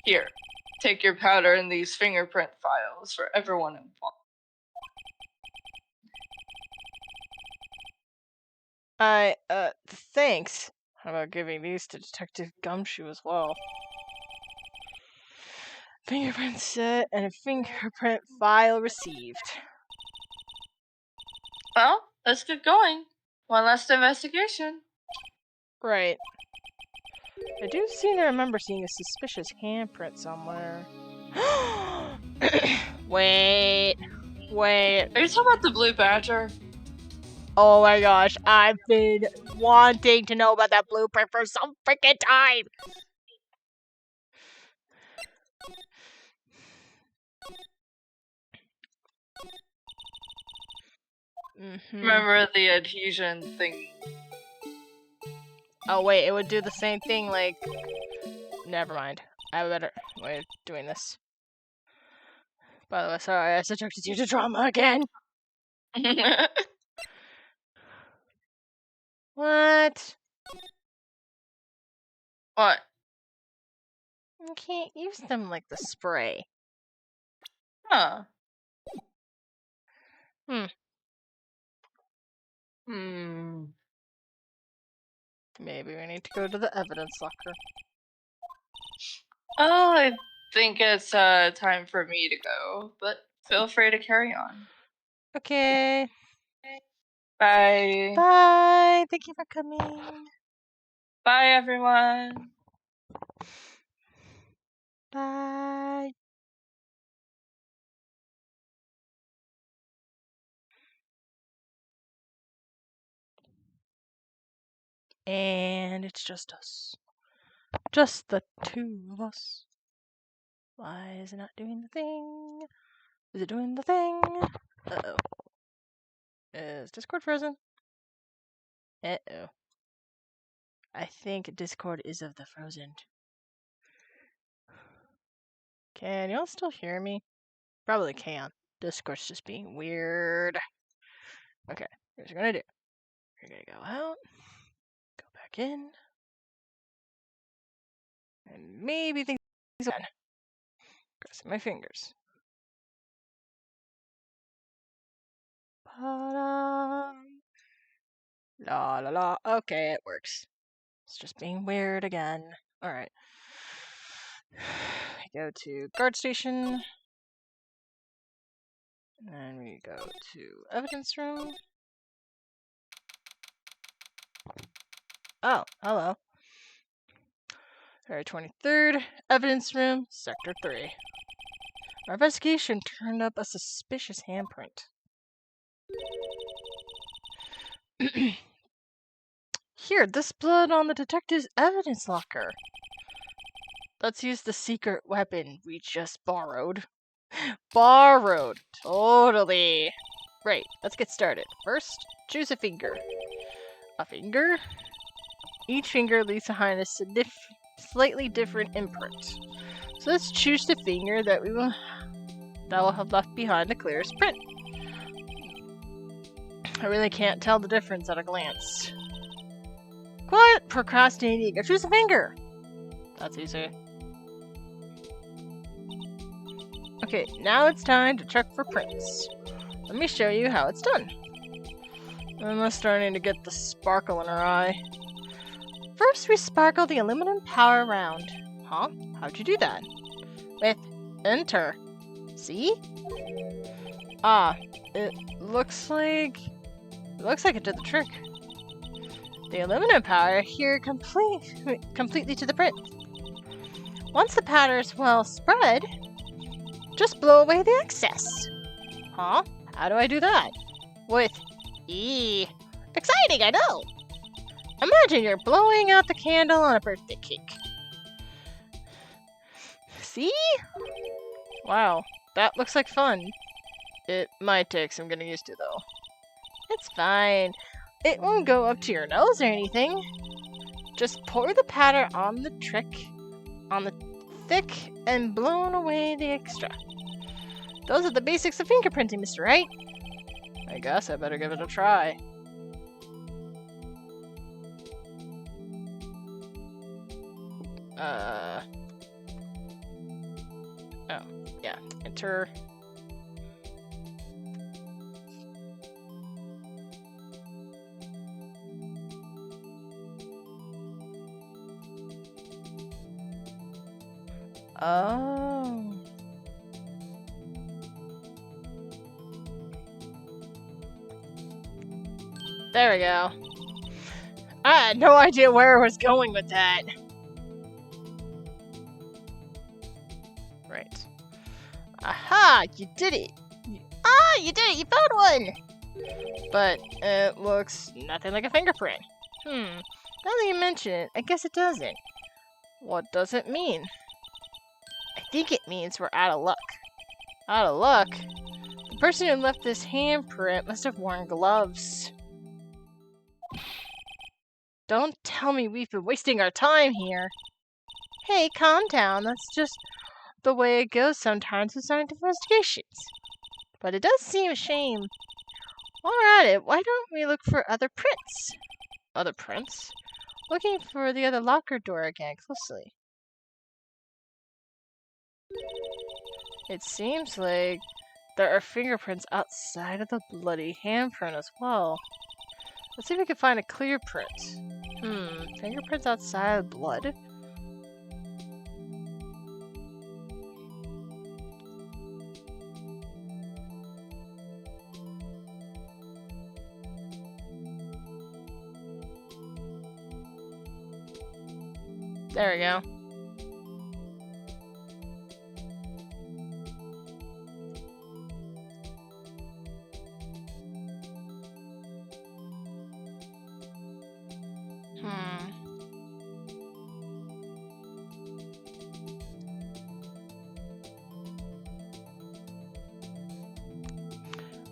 Here, take your powder and these fingerprint files for everyone involved. Thanks. How about giving these to Detective Gumshoe as well? Fingerprint set and a fingerprint file received. Well, let's get going. One last investigation. Right. I do seem to remember seeing a suspicious handprint somewhere. Wait. Are you talking about the blue badger? Oh my gosh, I've been wanting to know about that blueprint for some freaking time! Remember the adhesion thing? Oh wait, it would do the same thing, like... Never mind. I have a better way of doing this. By the way, sorry, I subjected you to drama again! What? What? You can't use them like the spray. Huh. Hmm. Maybe we need to go to the evidence locker. Oh, I think it's time for me to go, but feel free to carry on. Okay. Bye. Bye. Thank you for coming. Bye, everyone. Bye. And it's just us. Just the two of us. Why is it not doing the thing? Is it doing the thing? Uh-oh. Is Discord frozen? Uh-oh. I think Discord is of the frozen. Can y'all still hear me? Probably can. Discord's just being weird. Okay, here's what we're gonna do. We're gonna go out, go back in, and maybe things are done. Crossing my fingers. La la la. Okay, it works. It's just being weird again. Alright. We go to guard station. And then we go to evidence room. Oh, hello. February 23rd, evidence room, sector 3. Our investigation turned up a suspicious handprint. Here, this blood on the detective's evidence locker. Let's use the secret weapon we just borrowed. Borrowed! Totally! Right, let's get started. First, choose a finger. A finger? Each finger leaves behind a slightly different imprint. So let's choose the finger that will have left behind the clearest print. I really can't tell the difference at a glance. Quiet! Procrastinating! Go choose a finger! That's easy. Okay, now it's time to check for prints. Let me show you how it's done. Emma's starting to get the sparkle in her eye. First, we sparkle the aluminum power round. Huh? How'd you do that? With enter. See? Ah, it looks like it did the trick. The aluminum powder adhere completely to the print. Once the powder is well spread, just blow away the excess. Huh? How do I do that? With E. Exciting, I know! Imagine you're blowing out the candle on a birthday cake. See? Wow, that looks like fun. It might take some getting used to, though. It's fine. It won't go up to your nose or anything. Just pour the powder on the thick, and blown away the extra. Those are the basics of fingerprinting, Mr. Wright. I guess I better give it a try. Oh, yeah. Enter. Oh. There we go. I had no idea where I was going with that. Right. Aha! You did it! You did it! You found one! But it looks nothing like a fingerprint. Now that you mention it, I guess it doesn't. What does it mean? I think it means we're out of luck. Out of luck? The person who left this handprint must have worn gloves. Don't tell me we've been wasting our time here. Hey, calm down. That's just the way it goes sometimes with scientific investigations. But it does seem a shame. While we're at it, why don't we look for other prints? Other prints? Looking for the other locker door again closely. It seems like There are fingerprints outside of the bloody handprint as well. Let's see if we can find a clear print. Fingerprints outside of blood? There we go.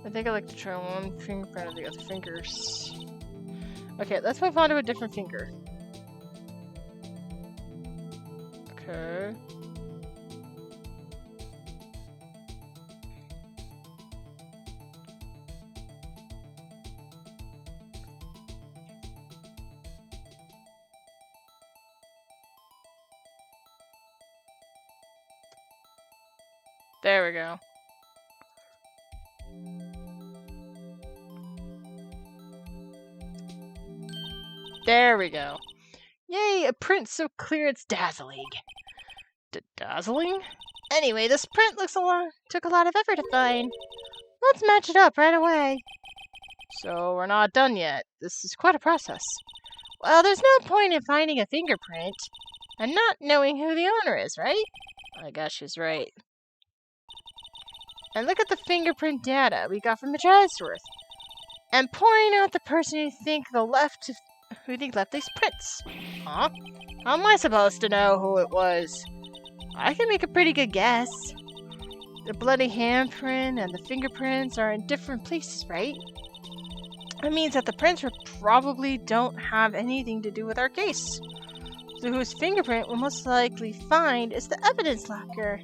I think I like to try one fingerprint of the other fingers. Okay, let's move on to a different finger. Okay. There we go. There we go. Yay, a print so clear it's dazzling. Dazzling? Anyway, this print took a lot of effort to find. Let's match it up right away. So we're not done yet. This is quite a process. Well, there's no point in finding a fingerprint and not knowing who the owner is, right? I guess she's right. And look at the fingerprint data we got from the Chatsworth. And point out the person who think left these prints. Huh? How am I supposed to know who it was? I can make a pretty good guess. The bloody handprint and the fingerprints are in different places, right? That means that the prints probably don't have anything to do with our case. So whose fingerprint we'll most likely find is the evidence locker.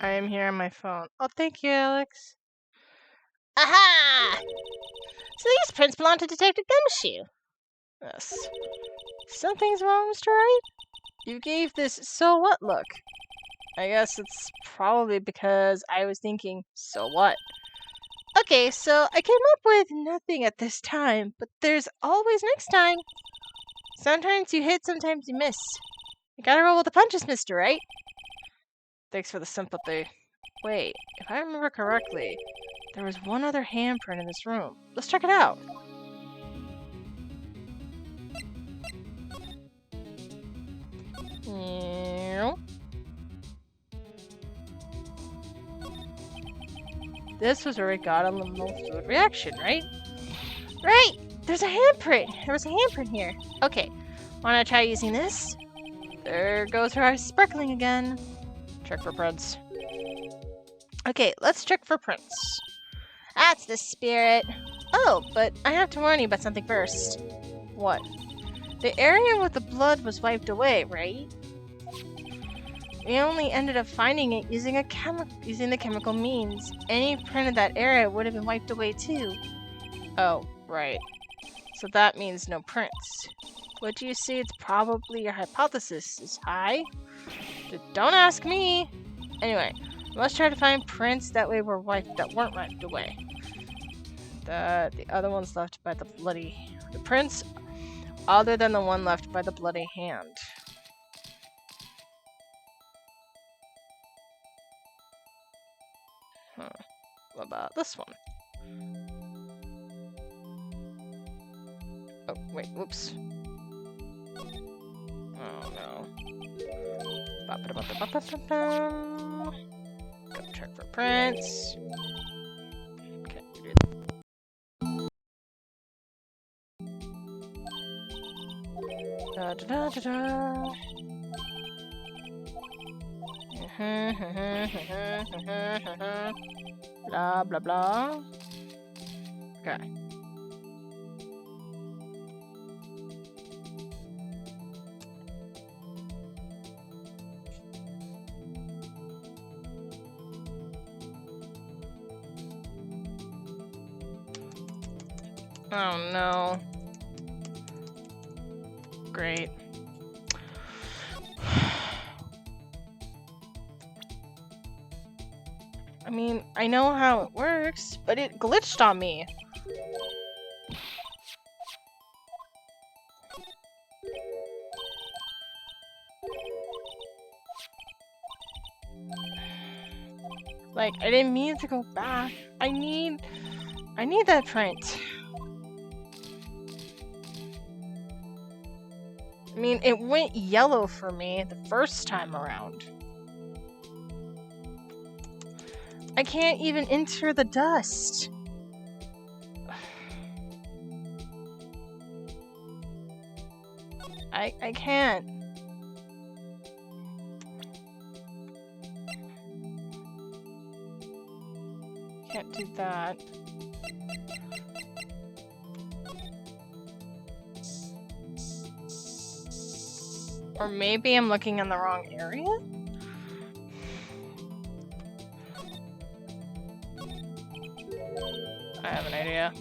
I am here on my phone. Oh, thank you, Alex. Aha! So these prints belong to Detective Gumshoe. Yes. Something's wrong, Mr. Wright? You gave this so what look. I guess it's probably because I was thinking, so what? Okay, so I came up with nothing at this time, but there's always next time. Sometimes you hit, sometimes you miss. You gotta roll with the punches, Mr. Wright. Thanks for the sympathy. Wait, if I remember correctly, there was one other handprint in this room. Let's check it out. This was where we got a little fluid reaction, right? Right! There's a handprint! There was a handprint here. Okay, wanna try using this? There goes her eyes sparkling again. Check for prints. Okay, let's check for prints. That's the spirit. Oh, but I have to warn you about something first. What? The area with the blood was wiped away, right? We only ended up finding it using the chemical means. Any print of that area would have been wiped away too. Oh, right. So that means no prints. What do you see? It's probably your hypothesis is high. Don't ask me. Anyway, let's try to find prints that weren't wiped away. The other ones left by the prints other than the one left by the bloody hand. Huh. What about this one? Oh, wait, whoops. Oh no. Go check for prints. Okay, da da da da da. Blah blah blah. Okay. Oh no. Great. I mean, I know how it works, but it glitched on me. Like, I didn't mean to go back. I need that print. I mean, it went yellow for me the first time around. I can't even enter the dust. I can't. Can't do that. Or maybe I'm looking in the wrong area? I have an idea.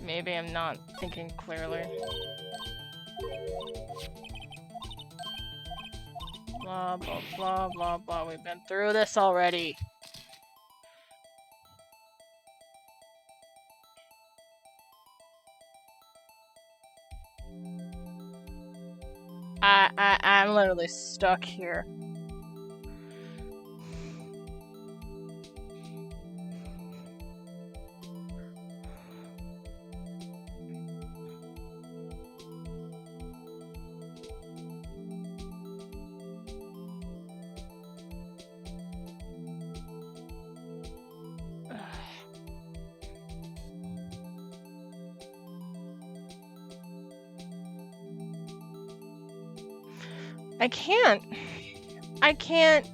Maybe I'm not thinking clearly. Blah, blah, blah, blah, blah. We've been through this already. I'm literally stuck here. I can't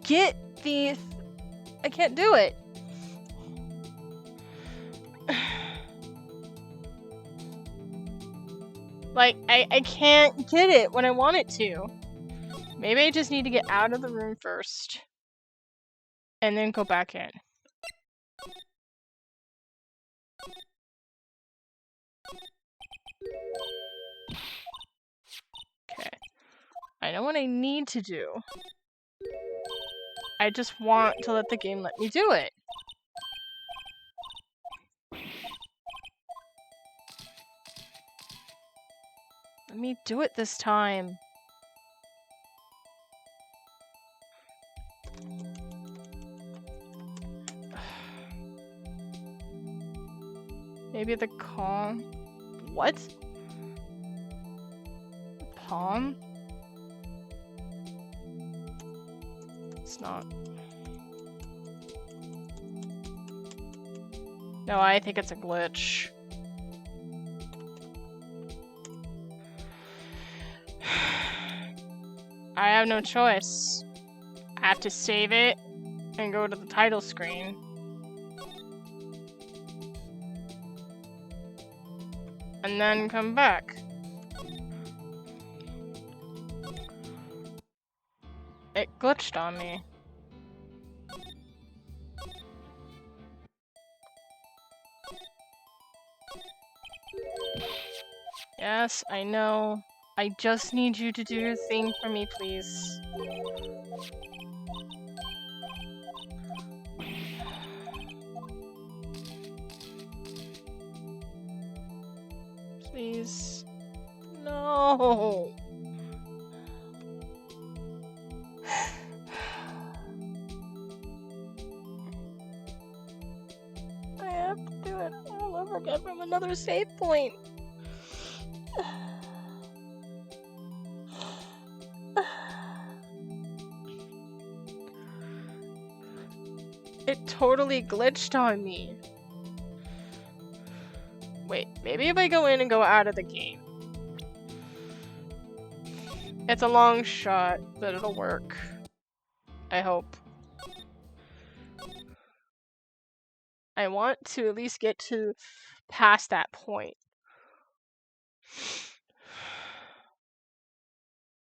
get these. I can't do it. Like, I can't get it when I want it to. Maybe I just need to get out of the room first. And then go back in. Okay. I know what I need to do. I just want to let the game let me do it. Let me do it this time. Maybe the calm. What? Palm? It's not. No, I think it's a glitch. I have no choice. I have to save it and go to the title screen. And then come back. It glitched on me. Yes, I know. I just need you to do your thing for me, please. Please. No. I have to do it all over again from another save point. It totally glitched on me. Wait, maybe if I go in and go out of the game. It's a long shot, but it'll work. I hope. I want to at least get to past that point.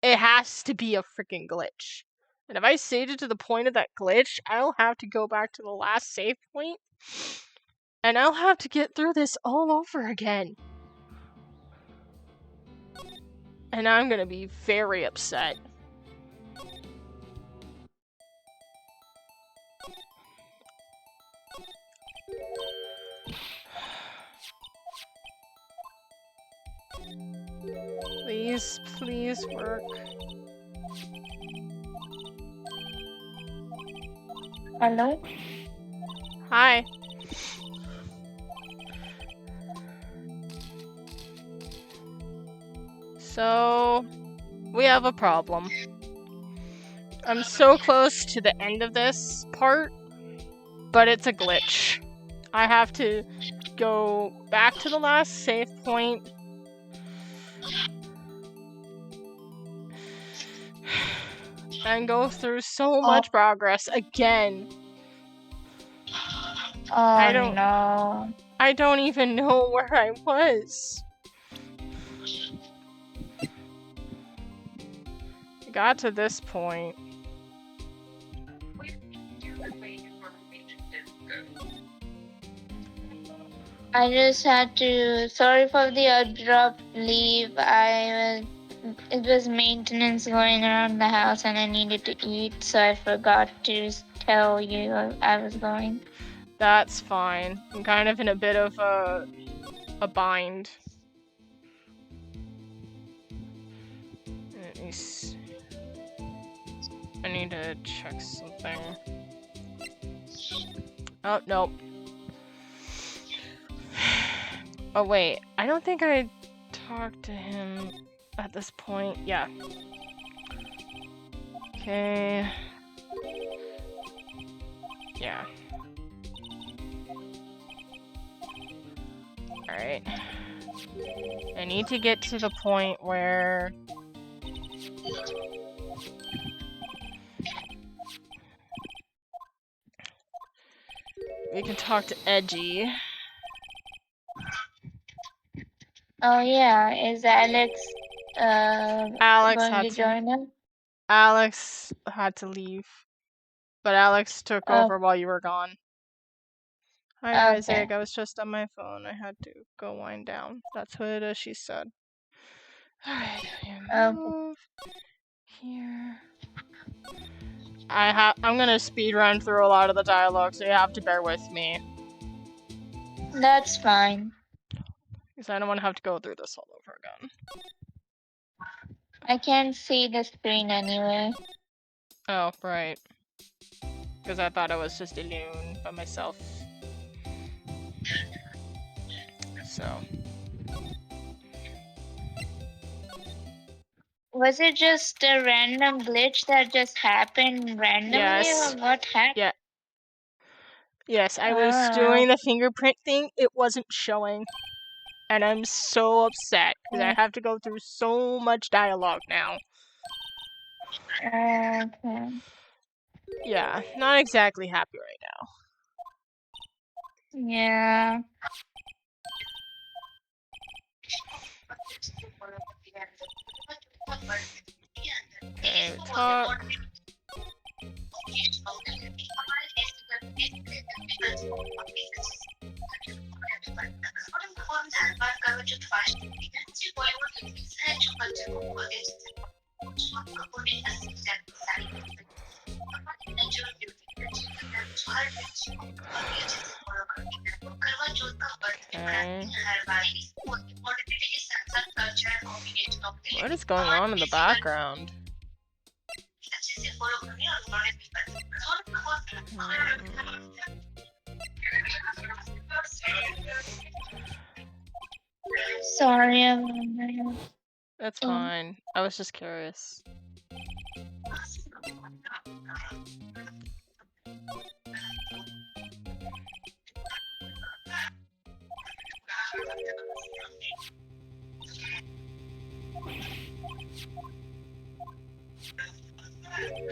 It has to be a freaking glitch. And if I saved it to the point of that glitch, I'll have to go back to the last save point. And I'll have to get through this all over again. And I'm gonna be very upset. Please, please work. Hello? Hi. So, we have a problem. I'm so close to the end of this part, but it's a glitch. I have to go back to the last save point. And go through so much progress again. Oh don't- no. I don't even know where I was. I got to this point. I just had to. Sorry for the abrupt leave. It was maintenance going around the house and I needed to eat, so I forgot to tell you I was going. That's fine. I'm kind of in a bit of a bind. Let me see. I need to check something. Oh, nope. Oh, wait. I don't think I talked to him at this point. Yeah. Okay. Yeah. Alright. I need to get to the point where... we can talk to Edgy. Oh yeah, is Alex Alex going had to join us? Alex had to leave. But Alex took over while you were gone. Hi, Okay. Isaac. I was just on my phone. I had to go wind down. That's what she said. Alright, move here. I'm gonna speed run through a lot of the dialogue, so you have to bear with me. That's fine. Because I don't want to have to go through this all over again. I can't see the screen anyway. Oh, right. Because I thought I was just alone by myself. So. Was it just a random glitch that just happened randomly, Yes. or what happened? Yeah. Yes, I was doing the fingerprint thing. It wasn't showing. And I'm so upset because I have to go through so much dialogue now. Okay. Yeah, not exactly happy right now. Yeah. Okay, talk. Okay. What is going on in the background? Sorry, That's fine. I was just curious.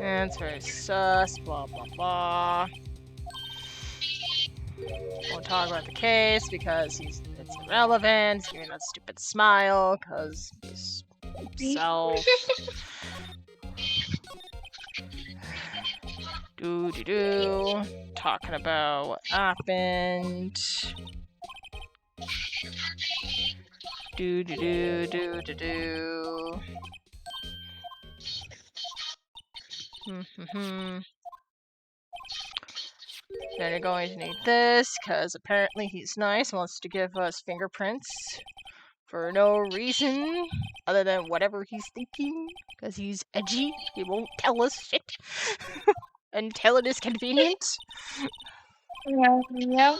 And it's very sus, blah blah blah. Won't talk about the case because it's irrelevant. He's giving that stupid smile because he's himself. Talking about what happened. Then you're going to need this, because apparently he's nice, wants to give us fingerprints for no reason other than whatever he's thinking, because he's edgy. He won't tell us shit until it is convenient. Yeah.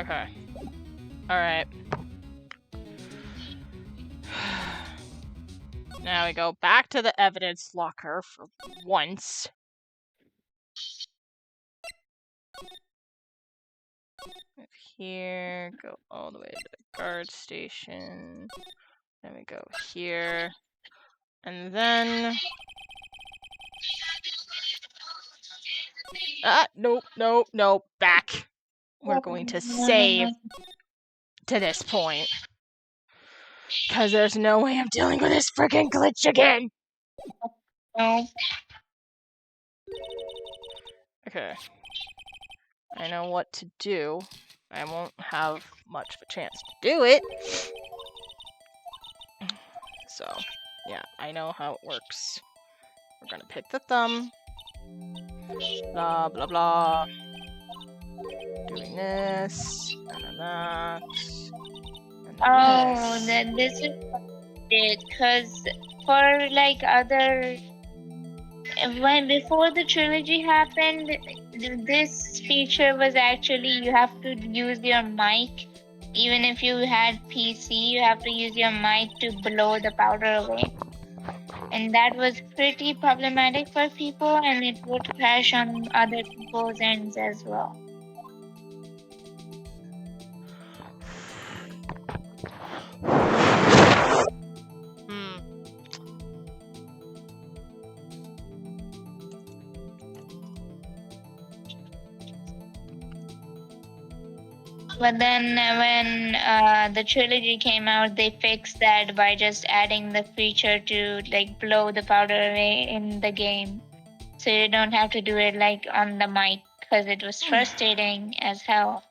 Okay. Alright. Now we go back to the evidence locker for once. Move here, go all the way to the guard station. Then we go here. And then... Nope, back. We're going to save to this point. Because there's no way I'm dealing with this freaking glitch again! No. Okay. I know what to do. I won't have much of a chance to do it. So, yeah, I know how it works. We're gonna pick the thumb. Blah, blah, blah. Doing this, and then that. And then Oh, this. then this is it. Because for like other. When before the trilogy happened, this feature was actually you have to use your mic. Even if you had PC, you have to use your mic to blow the powder away. And that was pretty problematic for people, and it would crash on other people's ends as well. But then when the trilogy came out, they fixed that by just adding the feature to like blow the powder away in the game. So you don't have to do it like on the mic because it was frustrating as hell.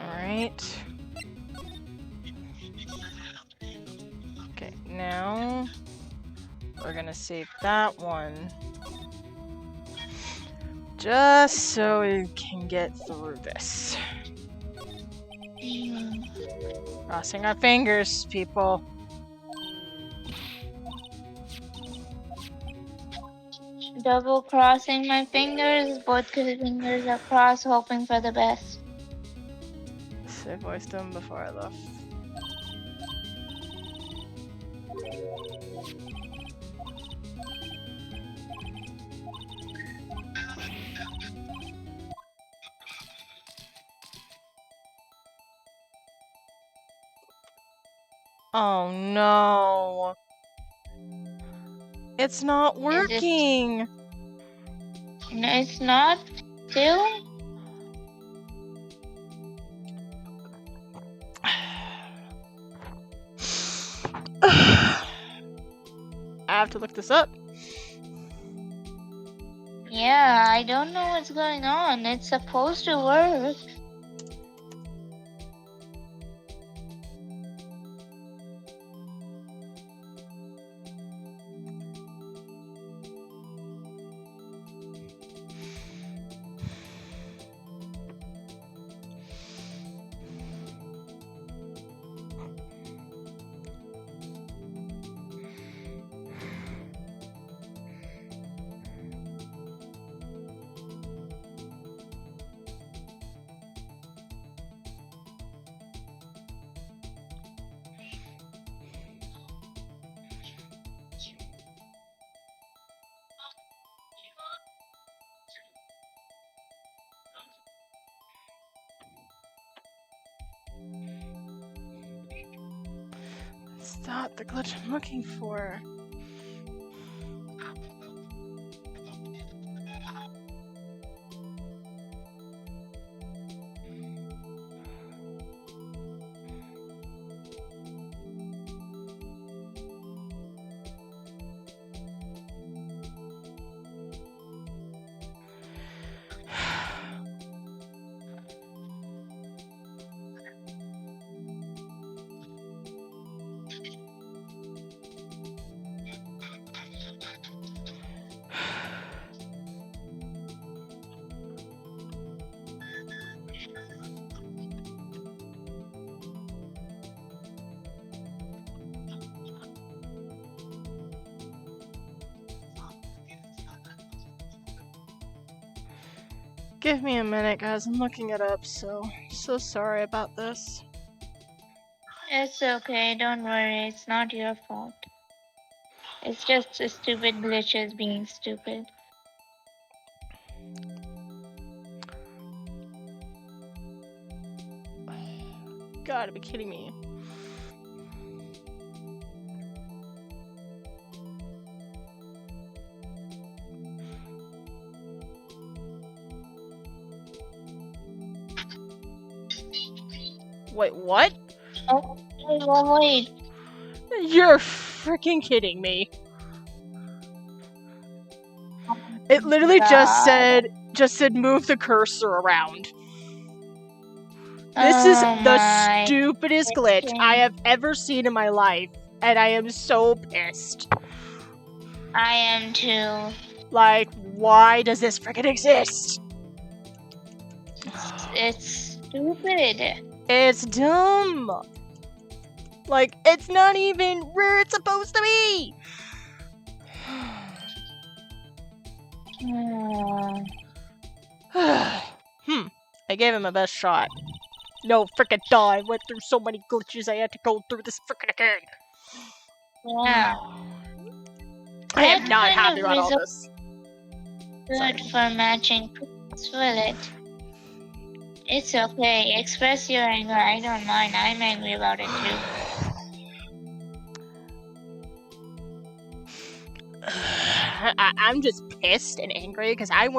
Alright. Okay, now we're gonna save that one. Just so we can get through this. Crossing our fingers, people. Double crossing my fingers, both fingers are crossed, hoping for the best. I voiced them before I left. Oh no! It's not working! No, it's not still? have to look this up. Yeah, I don't know what's going on. It's supposed to work. It's not the glitch I'm looking for. Give me a minute, guys. I'm looking it up, so sorry about this. It's okay, don't worry. It's not your fault. It's just a stupid glitches being stupid. Gotta be kidding me. Wait, what? Oh, wait. You're freaking kidding me. It literally just said move the cursor around. This is the stupidest glitch I have ever seen in my life, and I am so pissed. I am too. Like, why does this freaking exist? It's stupid. It's dumb. Like, it's not even where it's supposed to be. I gave him my best shot. No frickin' die. I went through so many glitches I had to go through this frickin' again. Yeah. I am not happy about all this. Good for matching, will it? It's okay. Express your anger. I don't mind. I'm angry about it too. I'm just pissed and angry because I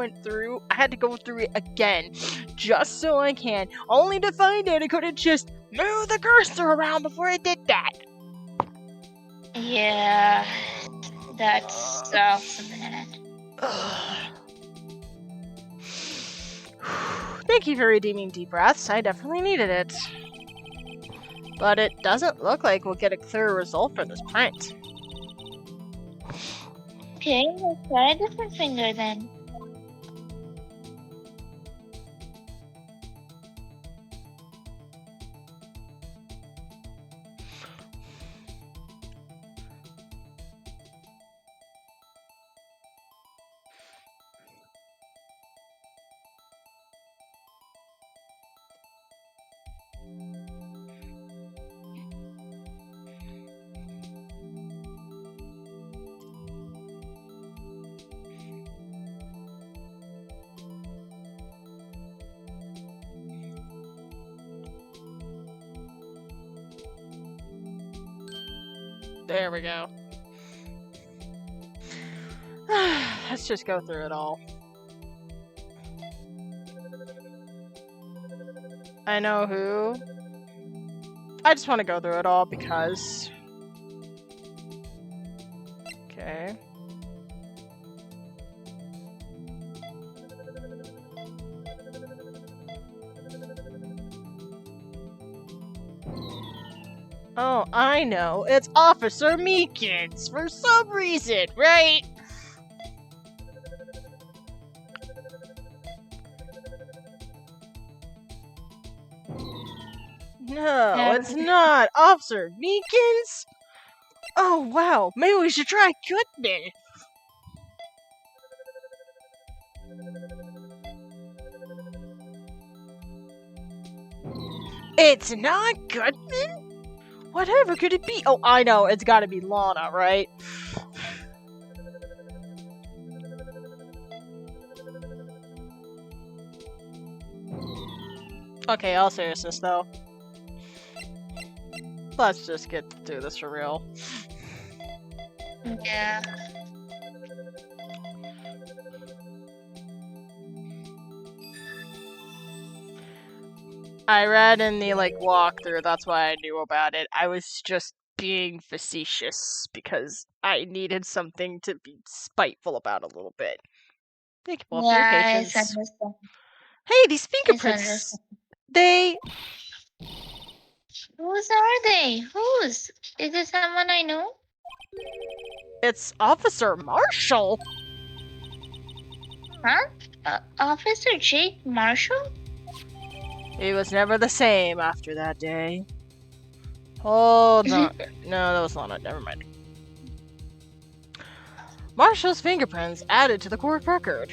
had to go through it again just so I can, only to find out I couldn't just move the cursor around before I did that. Yeah, that sucks, man. Thank you for redeeming deep breaths. I definitely needed it. But it doesn't look like we'll get a clear result from this print. Okay, let's try a different finger then. There we go. Let's just go through it all. I know who. I just want to go through it all because... Okay. Oh, I know. It's Officer Meekins for some reason, right? No, it's not. Officer Meekins? Oh, wow. Maybe we should try Goodman. It's not Goodman? Whatever could it be? Oh, I know. It's gotta be Lana, right? Okay, all seriousness though. Let's just get to do this for real. Yeah. I read in the walkthrough, that's why I knew about it. I was just being facetious because I needed something to be spiteful about a little bit. Thank you all for your Yeah, it's patience. understandable. Hey, these It's fingerprints, understandable. they... Whose are they? Whose? Is it someone I know? It's Officer Marshall. Huh? Officer Jake Marshall? He was never the same after that day. Hold on. No, that was Lana. Never mind. Marshall's fingerprints added to the court record.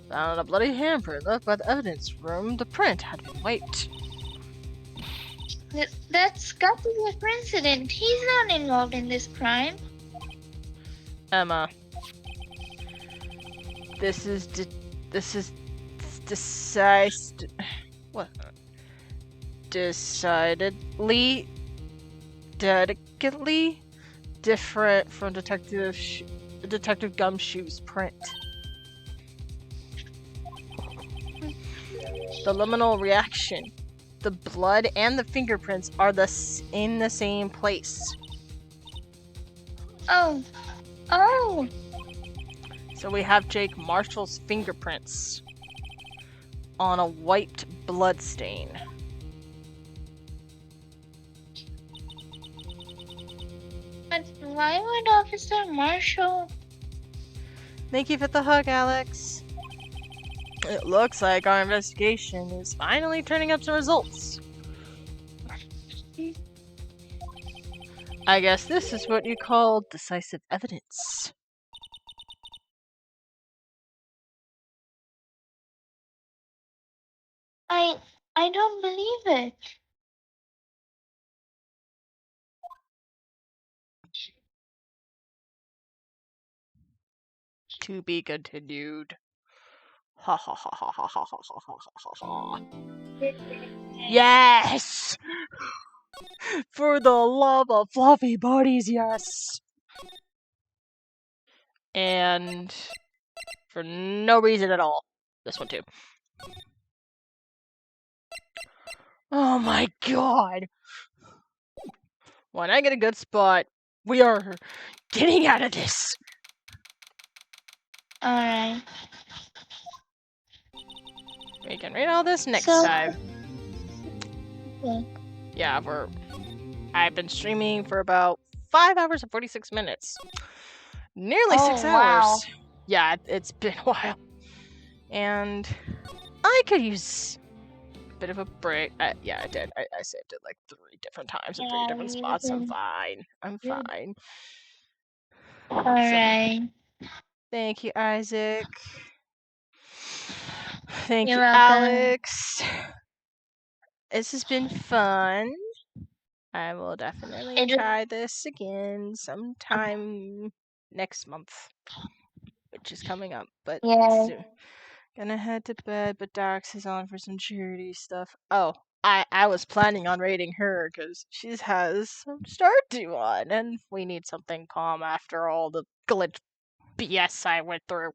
Found a bloody handprint left by the evidence room. The print had been wiped. That's got to be a coincidence. He's not involved in this crime. Emma, this is what? Decidedly, delicately different from Detective Gumshoe's print. The liminal reaction. The blood and the fingerprints are in the same place. Oh. Oh. So we have Jake Marshall's fingerprints on a wiped blood stain. But why would Officer Marshall? Thank you for the hug, Alex. It looks like our investigation is finally turning up some results. I guess this is what you call decisive evidence. I don't believe it. To be continued. Ha ha ha ha ha ha ha ha ha ha. Yes! For the love of fluffy buddies, yes! And for no reason at all. This one too. Oh my god! When I get a good spot, we are getting out of this! Alright. We can read all this next So- time. Okay. Yeah, I've been streaming for about 5 hours and 46 minutes. Nearly 6 Oh, wow. hours. Yeah, it's been a while. And I could use a bit of a break. Yeah, I did. I saved it like 3 different times in 3 Yeah, different you spots. I'm can- fine. I'm Yeah. fine. Alright. Thank you, Isaac. Thank You're you, welcome. Alex. This has been fun. I will definitely It was- try this again sometime next month, which is coming up, but Yeah. soon. Gonna head to bed, but Darks is on for some charity stuff. Oh, I was planning on raiding her because she has some Stardew on, and we need something calm after all the glitch BS I went through.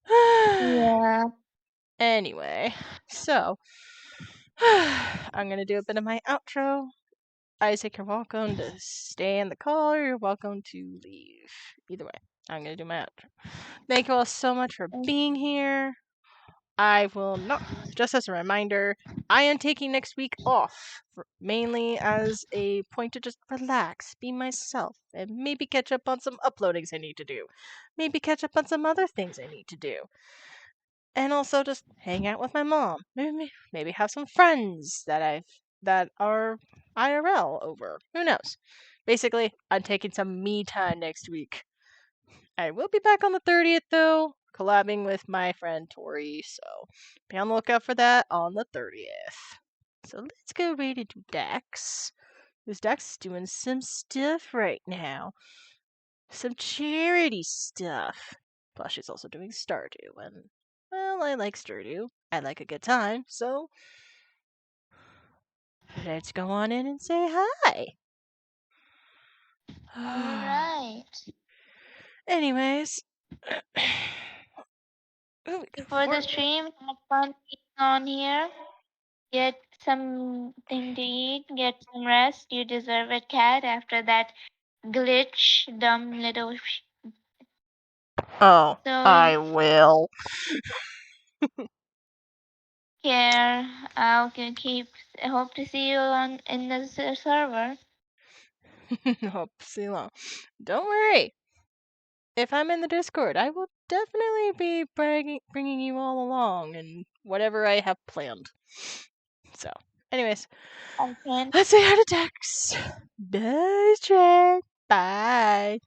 Yeah. Anyway, so I'm gonna do a bit of my outro. Isaac, you're welcome to stay in the call or you're welcome to leave. Either way, I'm going to do my outro. Thank you all so much for being here. I will not, just as a reminder, I am taking next week off, mainly as a point to just relax, be myself, and maybe catch up on some uploadings I need to do. Maybe catch up on some other things I need to do. And also just hang out with my mom. Maybe have some friends that are IRL over. Who knows? Basically, I'm taking some me time next week. I will be back on the 30th though, collabing with my friend Tori, so be on the lookout for that on the 30th. So let's go right into Dax. Because Dax is doing some stuff right now. Some charity stuff. Plus she's also doing Stardew, and well, I like Stardew. I like a good time, so let's go on in and say hi. Alright. Anyways. Before the stream, have fun being on here. Get something to eat, get some rest. You deserve it, Cat, after that glitch, dumb little. Oh, So I will. care. I'll keep. Hope to see you on in the server. Hope to see you long. Don't worry. If I'm in the Discord, I will definitely be bringing you all along and whatever I have planned. So, anyways, Okay. let's say hi to Dex. Bye, Jack. Bye.